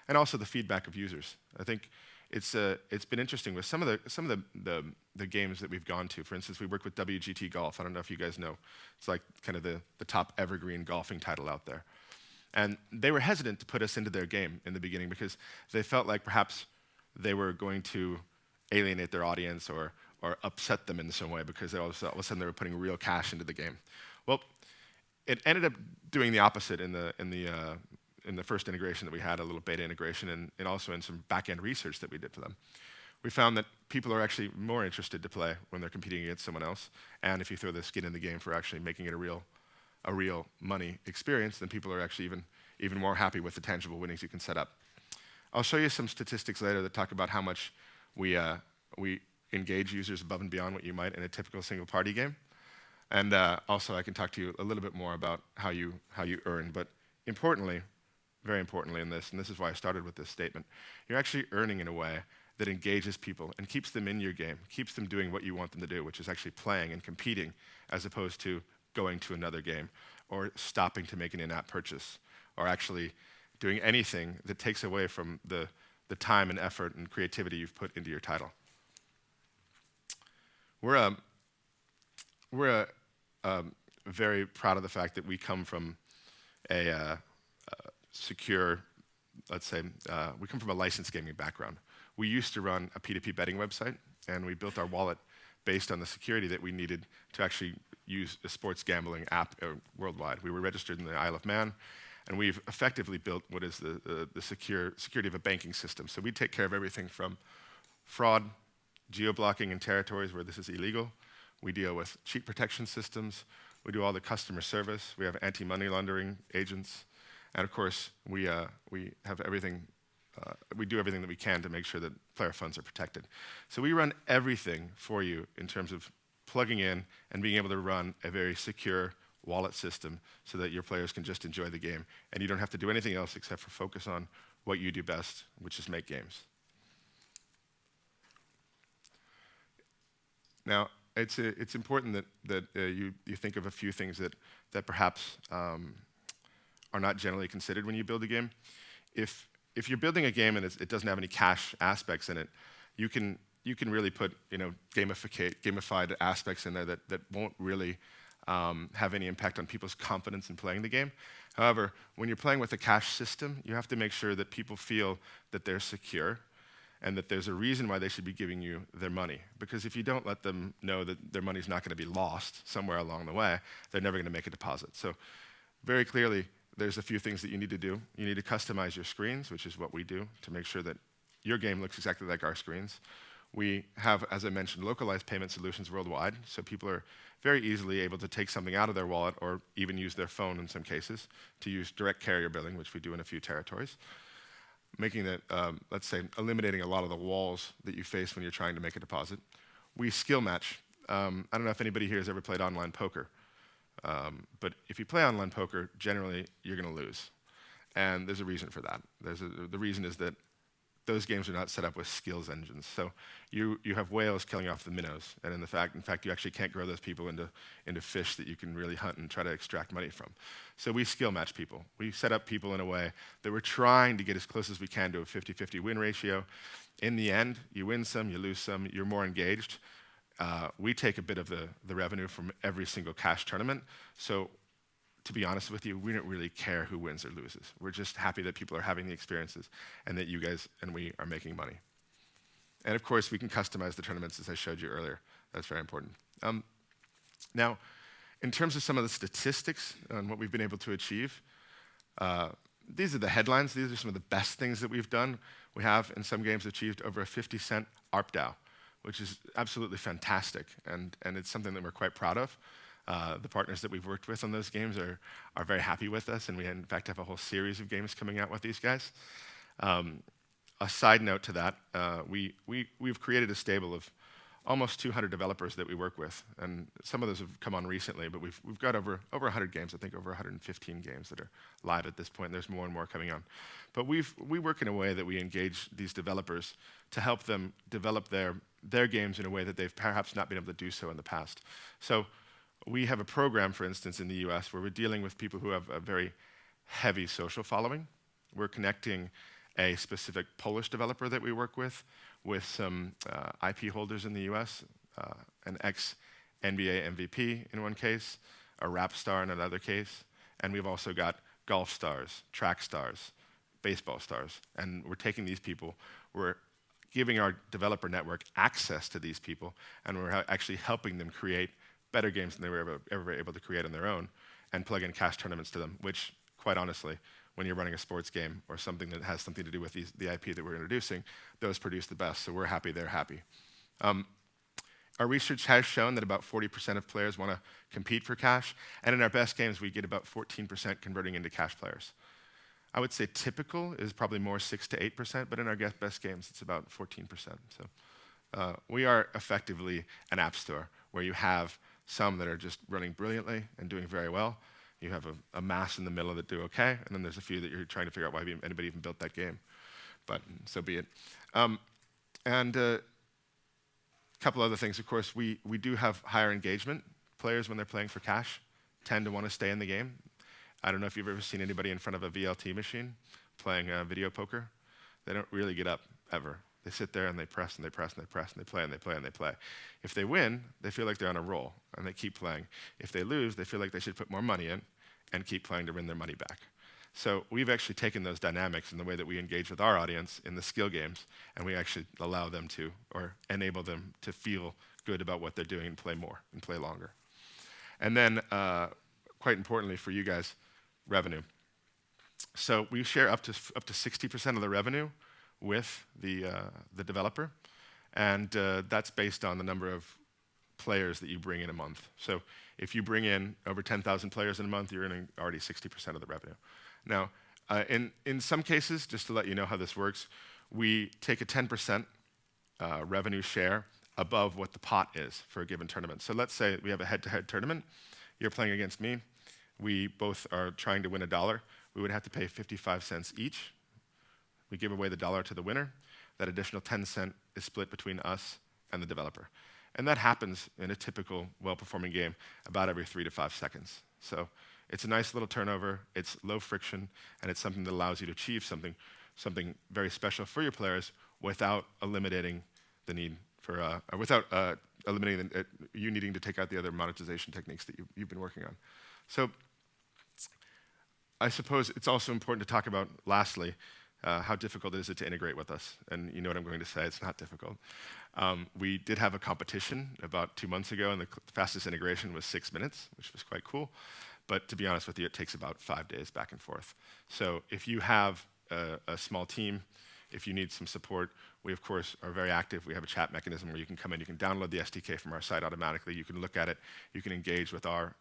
And also the feedback of users. I think it's been interesting with some of the games that we've gone to. For instance, we work with WGT Golf. I don't know if you guys know. It's like kind of the top evergreen golfing title out there. And they were hesitant to put us into their game in the beginning because they felt like perhaps they were going to alienate their audience or upset them in some way because all of a sudden they were putting real cash into the game. Well, it ended up doing the opposite in the first integration that we had, a little beta integration, and also in some back-end research that we did for them. We found that people are actually more interested to play when they're competing against someone else, and if you throw the skin in the game for actually making it a real money experience, then people are actually even more happy with the tangible winnings you can set up. I'll show you some statistics later that talk about how much we engage users above and beyond what you might in a typical single-party game. And also I can talk to you a little bit more about how you earn. But importantly, very importantly in this, and this is why I started with this statement, you're actually earning in a way that engages people and keeps them in your game, keeps them doing what you want them to do, which is actually playing and competing as opposed to going to another game or stopping to make an in-app purchase or actually doing anything that takes away from the the time and effort and creativity you've put into your title. We're very proud of the fact that we come from a secure, let's say, we come from a licensed gaming background. We used to run a P2P betting website, and we built our wallet based on the security that we needed to actually use a sports gambling app worldwide. We were registered in the Isle of Man, and we've effectively built what is the security of a banking system. So we take care of everything from fraud, geo-blocking in territories where this is illegal. We deal with cheat protection systems. We do all the customer service. We have anti-money laundering agents. And of course, we have everything, we do everything that we can to make sure that player funds are protected. So we run everything for you in terms of plugging in and being able to run a very secure wallet system so that your players can just enjoy the game. And you don't have to do anything else except for focus on what you do best, which is make games. Now, it's important that you think of a few things that perhaps are not generally considered when you build a game. If you're building a game and it doesn't have any cash aspects in it, you can really put gamified aspects in there that won't really have any impact on people's confidence in playing the game. However, when you're playing with a cash system, you have to make sure that people feel that they're secure and that there's a reason why they should be giving you their money. Because if you don't let them know that their money's not going to be lost somewhere along the way, they're never going to make a deposit. So very clearly, there's a few things that you need to do. You need to customize your screens, which is what we do, to make sure that your game looks exactly like our screens. We have, as I mentioned, localized payment solutions worldwide, so people are very easily able to take something out of their wallet or even use their phone in some cases to use direct carrier billing, which we do in a few territories, making that, let's say, eliminating a lot of the walls that you face when you're trying to make a deposit. We skill match. I don't know if anybody here has ever played online poker, but if you play online poker, generally you're going to lose. And there's a reason for that. The reason is that those games are not set up with skills engines. So you have whales killing off the minnows, and in fact, you actually can't grow those people into fish that you can really hunt and try to extract money from. So we skill match people. We set up people in a way that we're trying to get as close as we can to a 50-50 win ratio. In the end, you win some, you lose some, you're more engaged. We take a bit of the revenue from every single cash tournament. So to be honest with you, we don't really care who wins or loses. We're just happy that people are having the experiences and that you guys and we are making money. And of course, we can customize the tournaments as I showed you earlier. That's very important. Now, in terms of some of the statistics on what we've been able to achieve, these are the headlines. These are some of the best things that we've done. We have, in some games, achieved over a 50-cent ARPDAU, which is absolutely fantastic, and it's something that we're quite proud of. The partners that we've worked with on those games are very happy with us, and we in fact have a whole series of games coming out with these guys. A side note to that, we've created a stable of almost 200 developers that we work with, and some of those have come on recently, but we've got over 100 games, I think over 115 games that are live at this point. There's more and more coming on. But we work in a way that we engage these developers to help them develop their games in a way that they've perhaps not been able to do so in the past. So we have a program, for instance, in the US where we're dealing with people who have a very heavy social following. We're connecting a specific Polish developer that we work with some IP holders in the US, an ex-NBA MVP in one case, a rap star in another case, and we've also got golf stars, track stars, baseball stars. And we're taking these people, we're giving our developer network access to these people, and we're actually helping them create better games than they were ever able to create on their own, and plug in cash tournaments to them, which, quite honestly, when you're running a sports game or something that has something to do with the IP that we're introducing, those produce the best, so we're happy, they're happy. Our research has shown that about 40% of players want to compete for cash, and in our best games, we get about 14% converting into cash players. I would say typical is probably more 6 to 8%, but in our best games, it's about 14%. So we are effectively an app store where you have some that are just running brilliantly and doing very well. You have a mass in the middle that do okay, and then there's a few that you're trying to figure out why anybody even built that game. But so be it. And a couple other things, of course, we do have higher engagement. Players, when they're playing for cash, tend to want to stay in the game. I don't know if you've ever seen anybody in front of a VLT machine playing video poker. They don't really get up ever. They sit there and they press and they press and they press and they play and they play and they play. If they win, they feel like they're on a roll and they keep playing. If they lose, they feel like they should put more money in and keep playing to win their money back. So we've actually taken those dynamics in the way that we engage with our audience in the skill games, and we actually allow them to, or enable them to feel good about what they're doing and play more and play longer. And then, quite importantly for you guys, revenue. So we share up to 60% of the revenue with the developer, and that's based on the number of players that you bring in a month. So if you bring in over 10,000 players in a month, you're earning already 60% of the revenue. Now, in some cases, just to let you know how this works, we take a 10% revenue share above what the pot is for a given tournament. So let's say we have a head-to-head tournament. You're playing against me. We both are trying to win $1. We would have to pay 55 cents each. We give away the $1 to the winner. That additional 10 cents is split between us and the developer. And that happens in a typical well-performing game about every 3 to 5 seconds. So it's a nice little turnover, it's low friction, and it's something that allows you to achieve something very special for your players without eliminating the need for, without eliminating you needing to take out the other monetization techniques that you've been working on. So I suppose it's also important to talk about, lastly, how difficult is it to integrate with us? And you know what I'm going to say, it's not difficult. We did have a competition about 2 months ago, and the fastest integration was 6 minutes, which was quite cool. But to be honest with you, it takes about 5 days back and forth. So if you have a small team, if you need some support, we of course are very active. We have a chat mechanism where you can come in, you can download the SDK from our site automatically, you can look at it, you can engage with our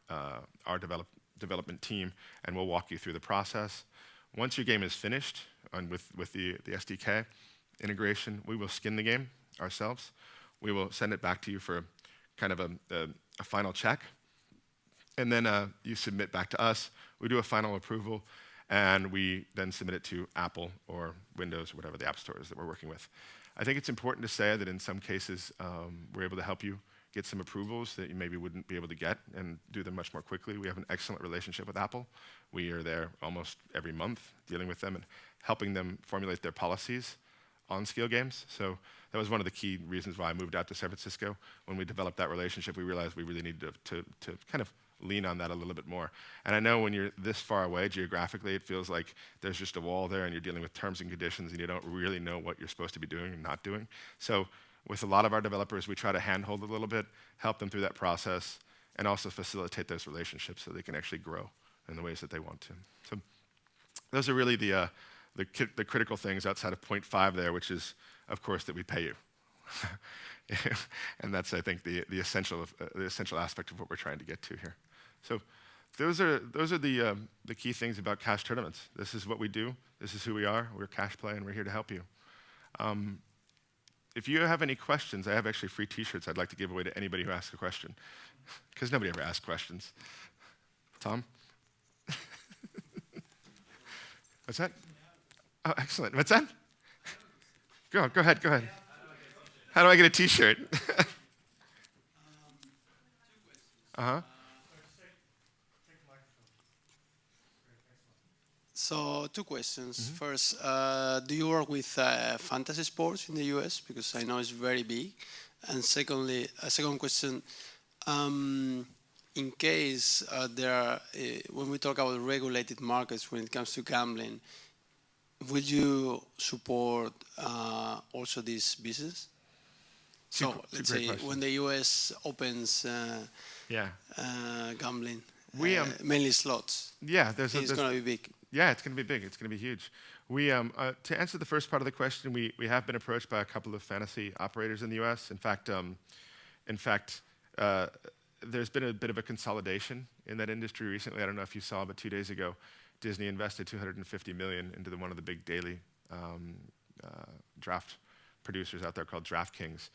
development team, and we'll walk you through the process. Once your game is finished with the SDK integration, we will skin the game ourselves. We will send it back to you for kind of a final check. And then you submit back to us. We do a final approval, and we then submit it to Apple or Windows or whatever the app store is that we're working with. I think it's important to say that in some cases, we're able to help you get some approvals that you maybe wouldn't be able to get and do them much more quickly. We have an excellent relationship with Apple. We are there almost every month dealing with them and helping them formulate their policies on skill games. So that was one of the key reasons why I moved out to San Francisco. When we developed that relationship, we realized we really needed to kind of lean on that a little bit more. And I know when you're this far away geographically, it feels like there's just a wall there and you're dealing with terms and conditions and you don't really know what you're supposed to be doing and not doing. So with a lot of our developers, we try to handhold a little bit, help them through that process, and also facilitate those relationships so they can actually grow in the ways that they want to. So those are really the critical things outside of point 5 there, which is, of course, that we pay you. And that's, I think, the essential aspect of what we're trying to get to here. So those are the key things about cash tournaments. This is what we do. This is who we are. We're Cashplay, and we're here to help you. If you have any questions, I have actually free T-shirts I'd like to give away to anybody who asks a question, because nobody ever asks questions. Tom? What's that? Oh, excellent. What's that? Go ahead. How do I get a T-shirt? So 2 questions. First, do you work with fantasy sports in the US? Because I know it's very big. And secondly, a second question, in case there are, when we talk about regulated markets when it comes to gambling, will you support also this business? So let's say when the US opens gambling, mainly slots, it's going to be big. Yeah, it's going to be big. It's going to be huge. We, to answer the first part of the question, we have been approached by a couple of fantasy operators in the U.S. In fact, there's been a bit of a consolidation in that industry recently. I don't know if you saw, but 2 days ago, Disney invested $250 million into one of the big daily draft producers out there called DraftKings.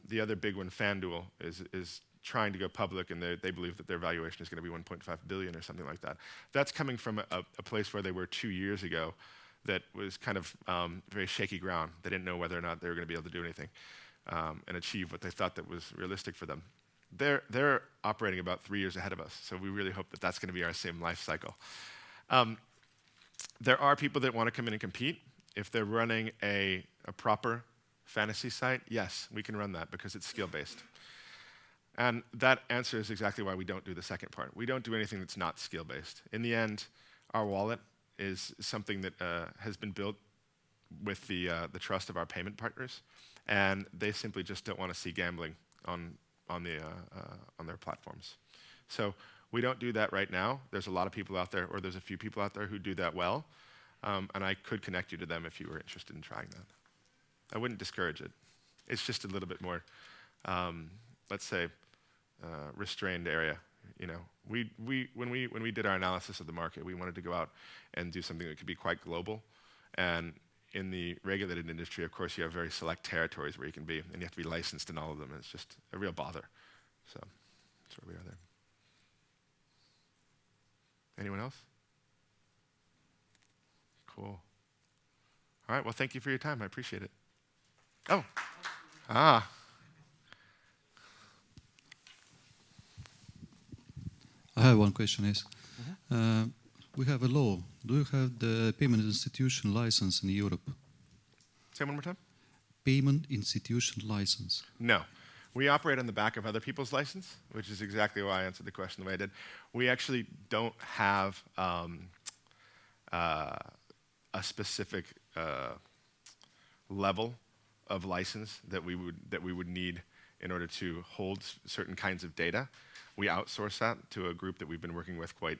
The other big one, FanDuel, is trying to go public, and they believe that their valuation is going to be $1.5 billion or something like that. That's coming from a place where they were 2 years ago that was kind of very shaky ground. They didn't know whether or not they were going to be able to do anything and achieve what they thought that was realistic for them. They're operating about 3 years ahead of us, so we really hope that that's going to be our same life cycle. There are people that want to come in and compete. If they're running a proper fantasy site, yes, we can run that because it's skill-based. And that answer is exactly why we don't do the second part. We don't do anything that's not skill-based. In the end, our wallet is something that has been built with the trust of our payment partners, and they simply just don't want to see gambling on their platforms. So we don't do that right now. There's a lot of people out there, or there's a few people out there who do that well, and I could connect you to them if you were interested in trying that. I wouldn't discourage it. It's just a little bit more, let's say, restrained area. You know, when we did our analysis of the market, we wanted to go out and do something that could be quite global. And in the regulated industry, of course, you have very select territories where you can be, and you have to be licensed in all of them. And it's just a real bother. So that's where we are there. Anyone else? Cool. All right. Well, thank you for your time. I appreciate it. Oh. Ah. I have one question. Is we have a law. Do you have the payment institution license in Europe? Say one more time. Payment institution license. No. We operate on the back of other people's license, which is exactly why I answered the question the way I did. We actually don't have a specific level of license that we would need in order to hold certain kinds of data. We outsource that to a group that we've been working with quite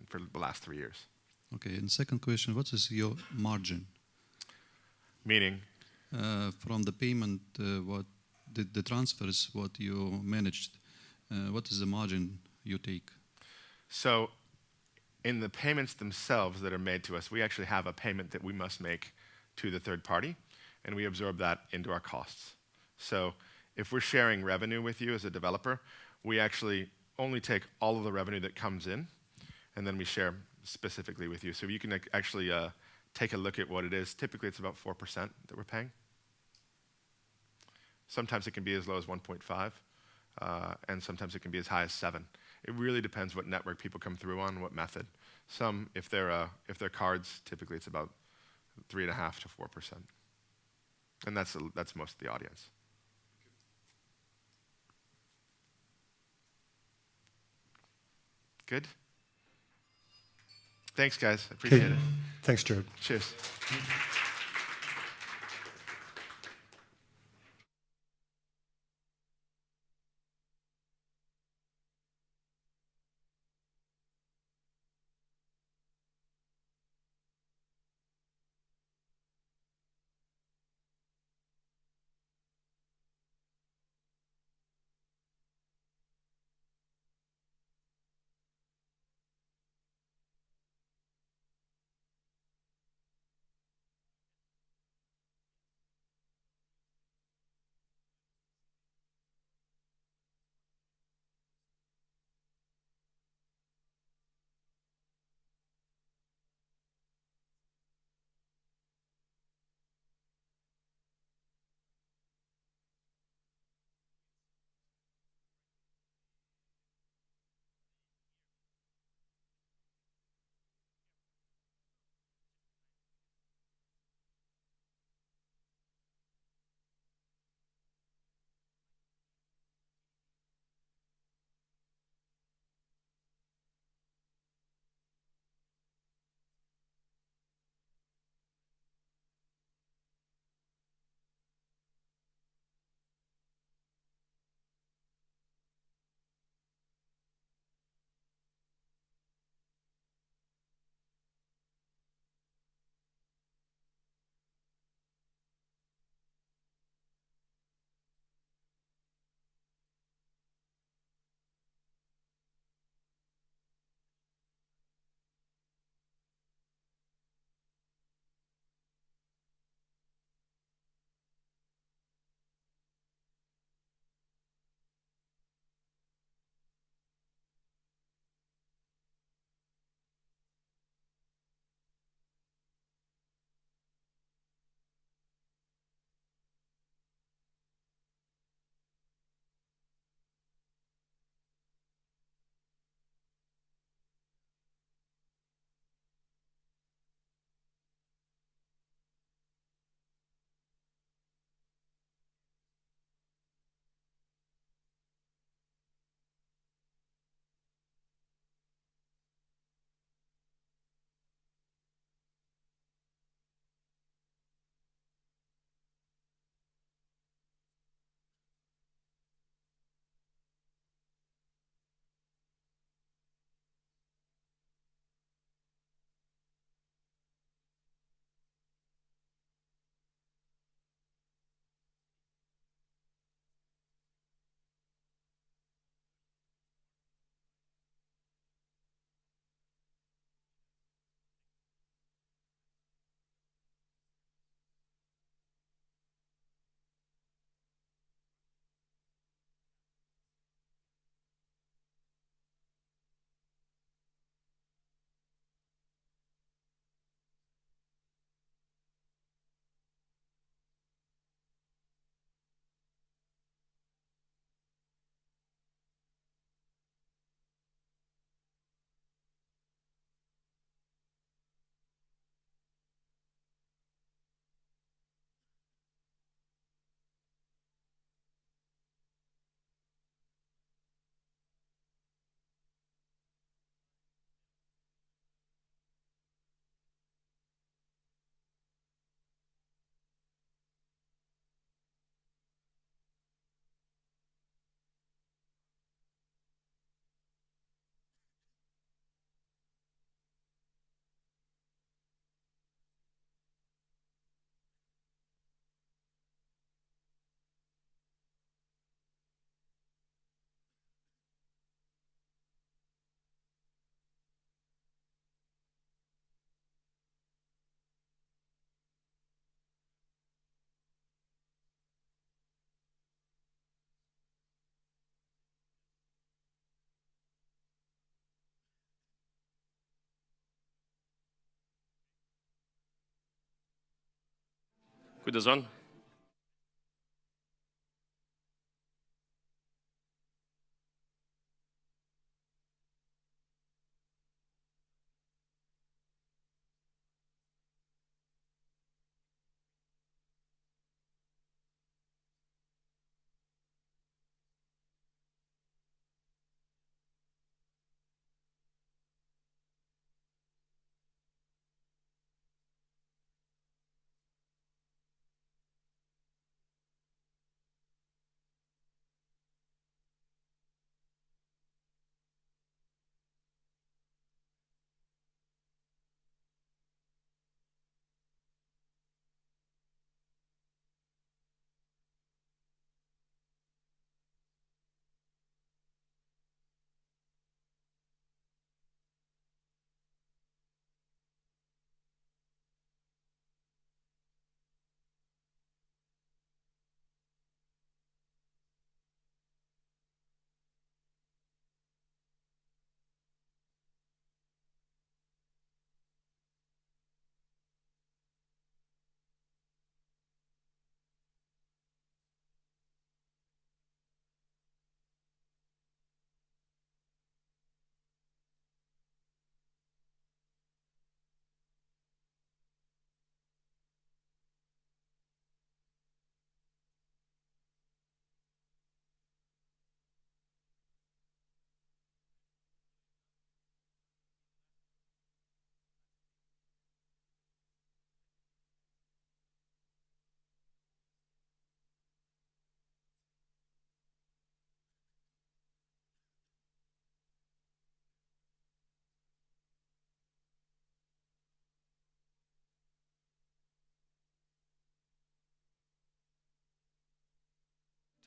for the last 3 years. Okay. And second question: what is your margin? Meaning? From the payment, what the transfers, what you managed, what is the margin you take? So, in the payments themselves that are made to us, we actually have a payment that we must make to the third party, and we absorb that into our costs. So, if we're sharing revenue with you as a developer, we actually only take all of the revenue that comes in, and then we share specifically with you. So you can actually take a look at what it is. Typically, it's about 4% that we're paying. Sometimes it can be as low as 1.5, and sometimes it can be as high as 7. It really depends what network people come through on, what method. Some, if they're cards, typically it's about 3.5 to 4%, and that's most of the audience. Good? Thanks, guys. I appreciate it. Thanks, Jarrod. Cheers. kuidas on?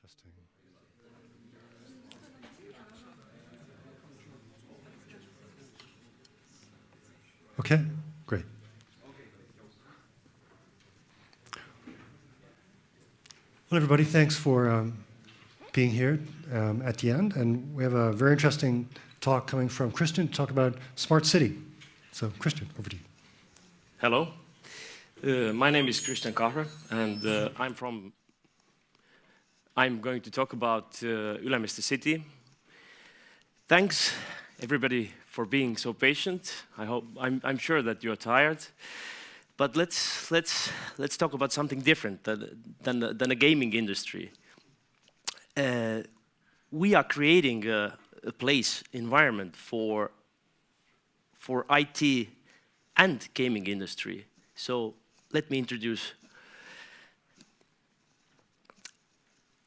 Testing. Okay, great. Well, everybody, thanks for being here at the end. And we have a very interesting talk coming from Kristin to talk about Smart City. So, Kristin, over to you. Hello. My name is Kristin Kahre, and I'm going to talk about Ülemiste city. Thanks, everybody, for being so patient. I'm sure that you're tired, but let's talk about something different than the gaming industry. We are creating a place, environment for IT and gaming industry. So let me introduce.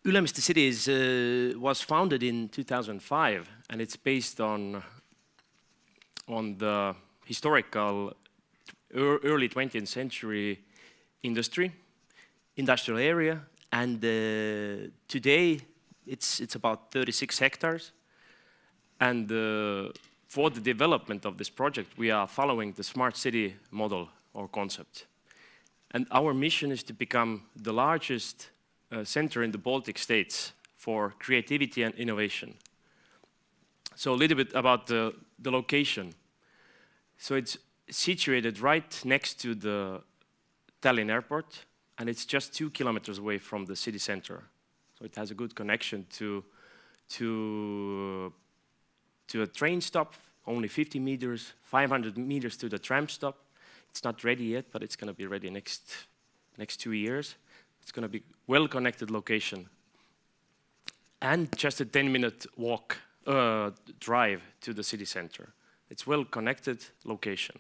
Ülemiste city was founded in 2005, and it's based on the historical early 20th century industrial area, and today it's about 36 hectares. And for the development of this project, we are following the smart city model or concept. And our mission is to become the largest center in the Baltic states for creativity and innovation. So a little bit about the location. So it's situated right next to the Tallinn airport, and it's just 2 kilometers away from the city center. So it has a good connection to a train stop, only 50 meters, 500 meters to the tram stop. It's not ready yet, but it's going to be ready next 2 years. It's going to be well-connected location. And just a 10-minute walk, drive to the city center. It's well-connected location.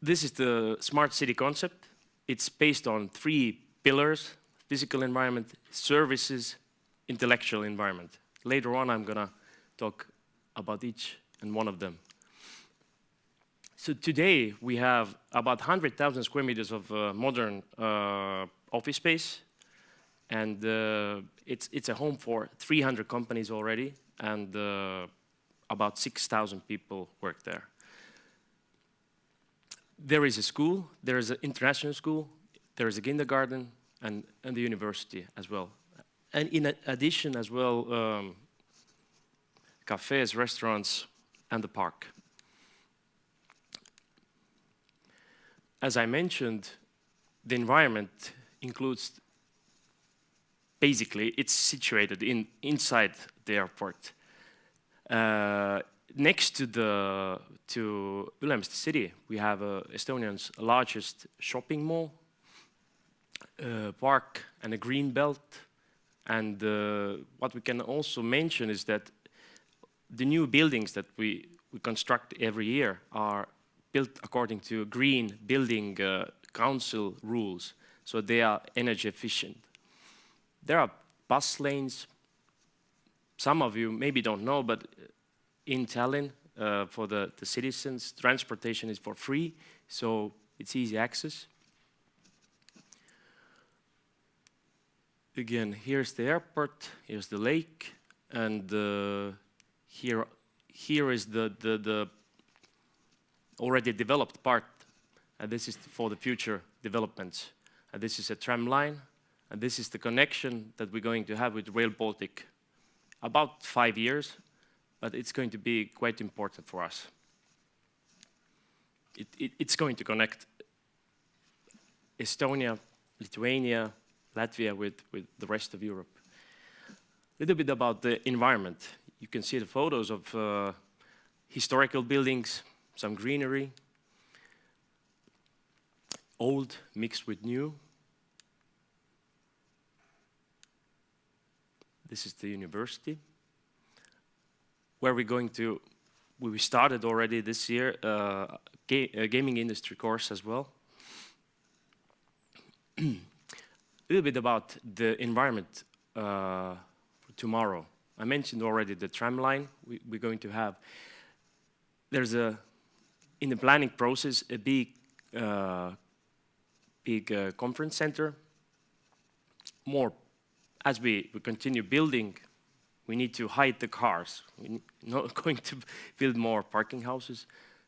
This is the smart city concept. It's based on 3 pillars: physical environment, services, intellectual environment. Later on, I'm going to talk about each and one of them. So today, we have about 100,000 square meters of modern office space. And it's a home for 300 companies already, and about 6,000 people work there. There is a school, there is an international school, there is a kindergarten, and the university as well. And in addition as well, cafes, restaurants, and the park. As I mentioned, the environment includes, basically, it's situated inside the airport. Next to Ülemiste city, we have Estonia's largest shopping mall, park, and a green belt. And what we can also mention is that the new buildings that we construct every year are built according to Green Building Council rules, so they are energy efficient. There are bus lanes. Some of you maybe don't know, but in Tallinn, for the citizens, transportation is for free, so it's easy access. Again, here's the airport, here's the lake, and here is the already developed part, and this is for the future developments. And this is a tram line, and this is the connection that we're going to have with Rail Baltic. About 5 years, but it's going to be quite important for us. It's going to connect Estonia, Lithuania, Latvia with the rest of Europe. A little bit about the environment. You can see the photos of historical buildings, some greenery, old mixed with new. This is the university, where we started already this year a gaming industry course as well. A little bit about the environment tomorrow. I mentioned already the tram line we're going to have. There's in the planning process, a big conference center. As we continue building, we need to hide the cars. We're not going to build more parking houses.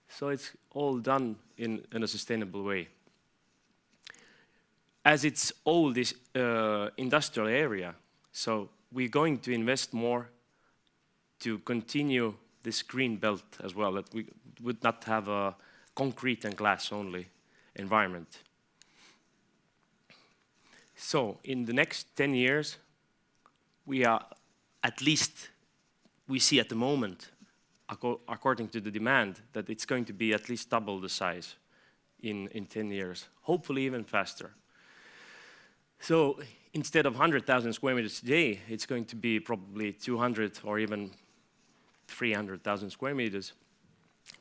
So it's all done in a sustainable way. As it's all this industrial area, so we're going to invest more to continue this green belt as well, that we would not have a concrete and glass only environment. So in the next 10 years, we see at the moment, according to the demand, that it's going to be at least double the size in 10 years, hopefully even faster. So instead of 100,000 square meters today, it's going to be probably 200 or even 300,000 square meters.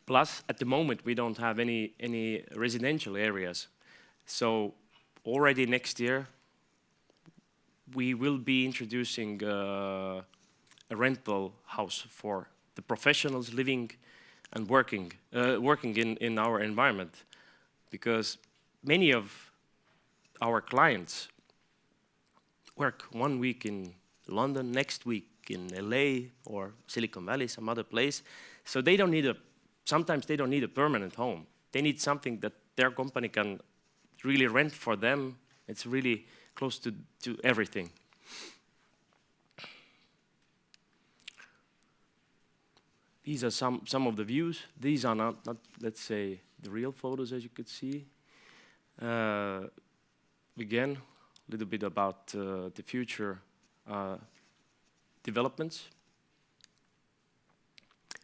Plus, at the moment, we don't have any residential areas. So already next year, we will be introducing a rental house for the professionals living and working in our environment, because many of our clients work 1 week in London, next week in LA or Silicon Valley, some other place. So they don't need sometimes they don't need a permanent home. They need something that their company can really rent for them. It's really close to everything. These are some of the views. These are not, let's say, the real photos, as you could see. Again, a little bit about the future developments.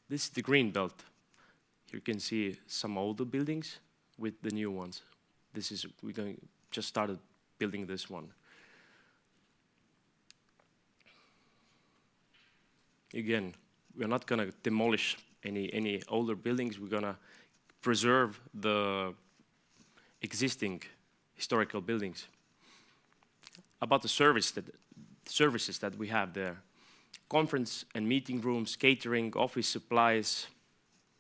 This is the green belt. Here you can see some older buildings with the new ones. Just started building this one. Again, we're not going to demolish any older buildings. We're going to preserve the existing historical buildings. About the services that we have there: conference and meeting rooms, catering, office supplies,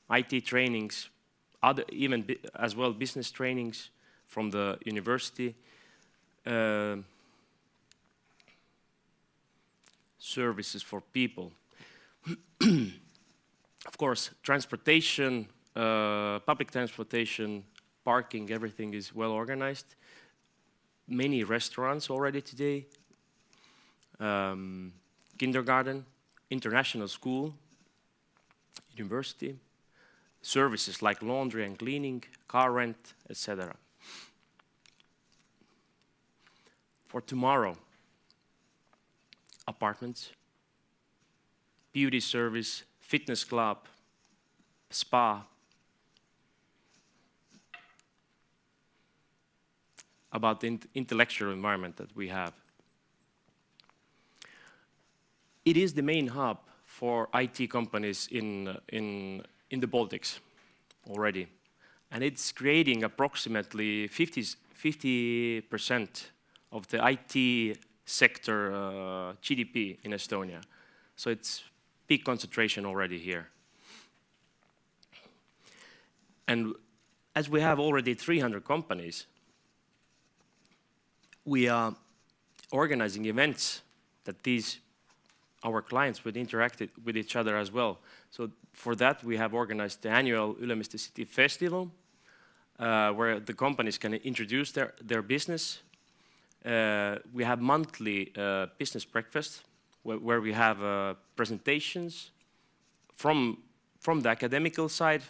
IT trainings, even as well business trainings from the university, services for people. Of course, transportation, public transportation, parking, everything is well organized. Many restaurants already today, kindergarten, international school, university, services like laundry and cleaning, car rent, etc. for tomorrow. Apartments, beauty service, fitness club, spa. About the intellectual environment that we have. It is the main hub for IT companies in the Baltics already. And it's creating approximately 50% of the IT sector GDP in Estonia. So it's big concentration already here. And as we have already 300 companies, we are organizing events that our clients would interact with each other as well. So for that, we have organized the annual Ülemiste City Festival, where the companies can introduce their business. We have monthly business breakfast, where we have presentations from the academical side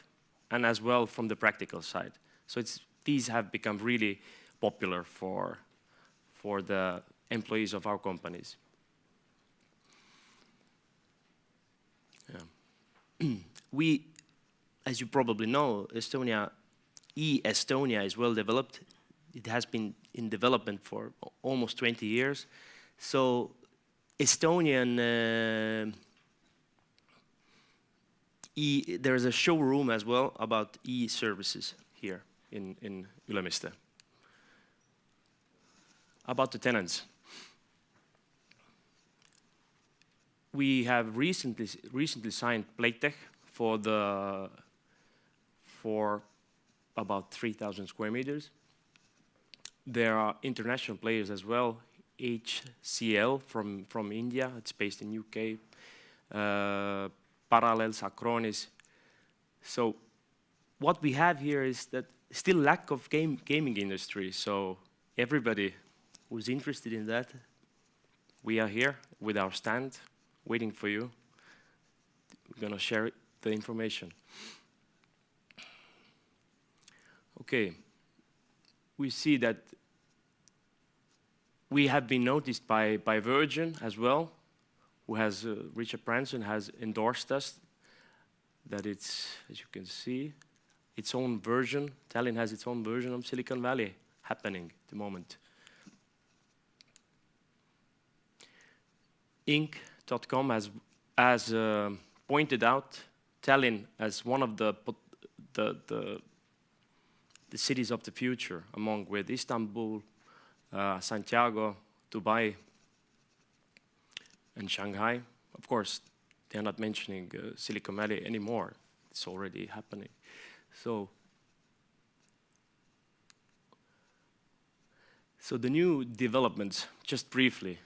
and as well from the practical side. So these have become really popular for the employees of our companies. Yeah. We, as you probably know, Estonia is well developed. It has been in development for almost 20 years. So Estonian, there's a showroom as well about e-services here in Ülemiste. About the tenants. We have recently signed Playtech for about 3,000 square meters. There are international players as well. HCL from India, it's based in UK. Parallels, Acronis. So what we have here is that still lack of gaming industry. So everybody who's interested in that, we are here with our stand, waiting for you. We're going to share the information. Okay, we see that we have been noticed by Virgin as well, who has, Richard Branson has endorsed us, that it's, as you can see, its own version, Tallinn has its own version of Silicon Valley happening at the moment. Inc.com has pointed out Tallinn as one of the cities of the future, among with Istanbul, Santiago, Dubai, and Shanghai. Of course, they're not mentioning Silicon Valley anymore. It's already happening. So the new developments, just briefly.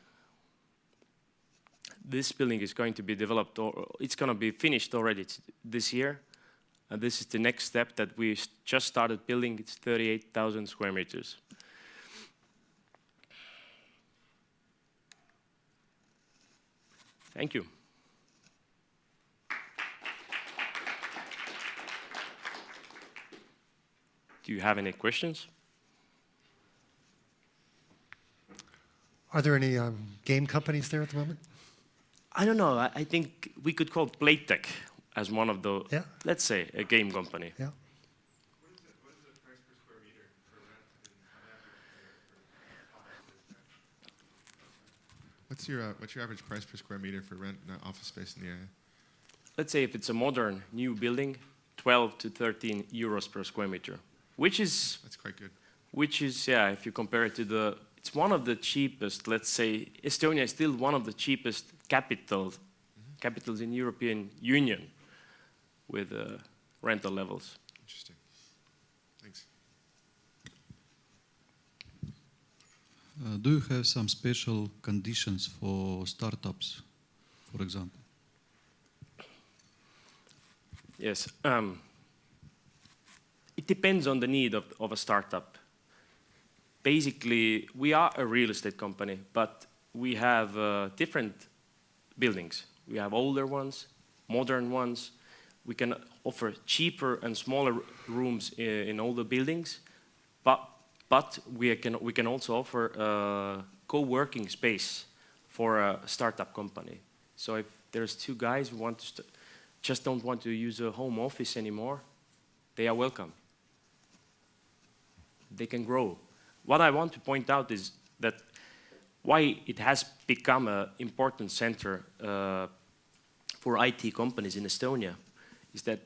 This building is going to be developed, or it's going to be finished already this year. And this is the next step that we just started building. It's 38,000 square meters. Thank you. Do you have any questions? Are there any game companies there at the moment? I don't know. I think we could call Playtech as one of the, let's say, a game company. Yeah. What is the price per square meter for rent What's your average price per square meter for rent in office space in the area? Let's say if it's a modern new building, 12 to 13 euros per square meter, which is... That's quite good. Which is, yeah, if you compare it to it's one of the cheapest, let's say, Estonia is still one of the cheapest capitals in European Union with rental levels. Interesting. Thanks. Do you have some special conditions for startups, for example? Yes. It depends on the need of a startup. Basically, we are a real estate company, but we have different buildings. We have older ones, modern ones. We can offer cheaper and smaller rooms in older buildings, but we can also offer co-working space for a startup company. So if there's two guys who want to just don't want to use a home office anymore, they are welcome. They can grow. What I want to point out is that why it has become an important center for IT companies in Estonia is that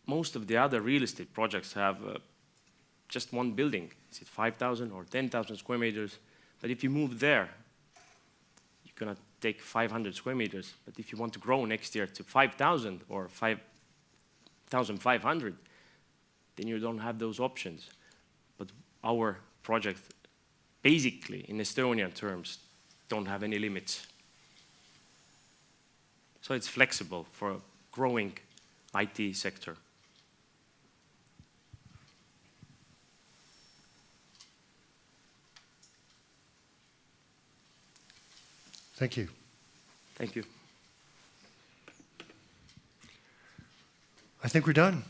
most of the other real estate projects have just one building. Is it 5,000 or 10,000 square meters? But if you move there, you're gonna take 500 square meters. But if you want to grow next year to 5,000 or 5,500, then you don't have those options. But our project, basically, in Estonian terms, don't have any limits. So it's flexible for a growing IT sector. Thank you. Thank you. I think we're done.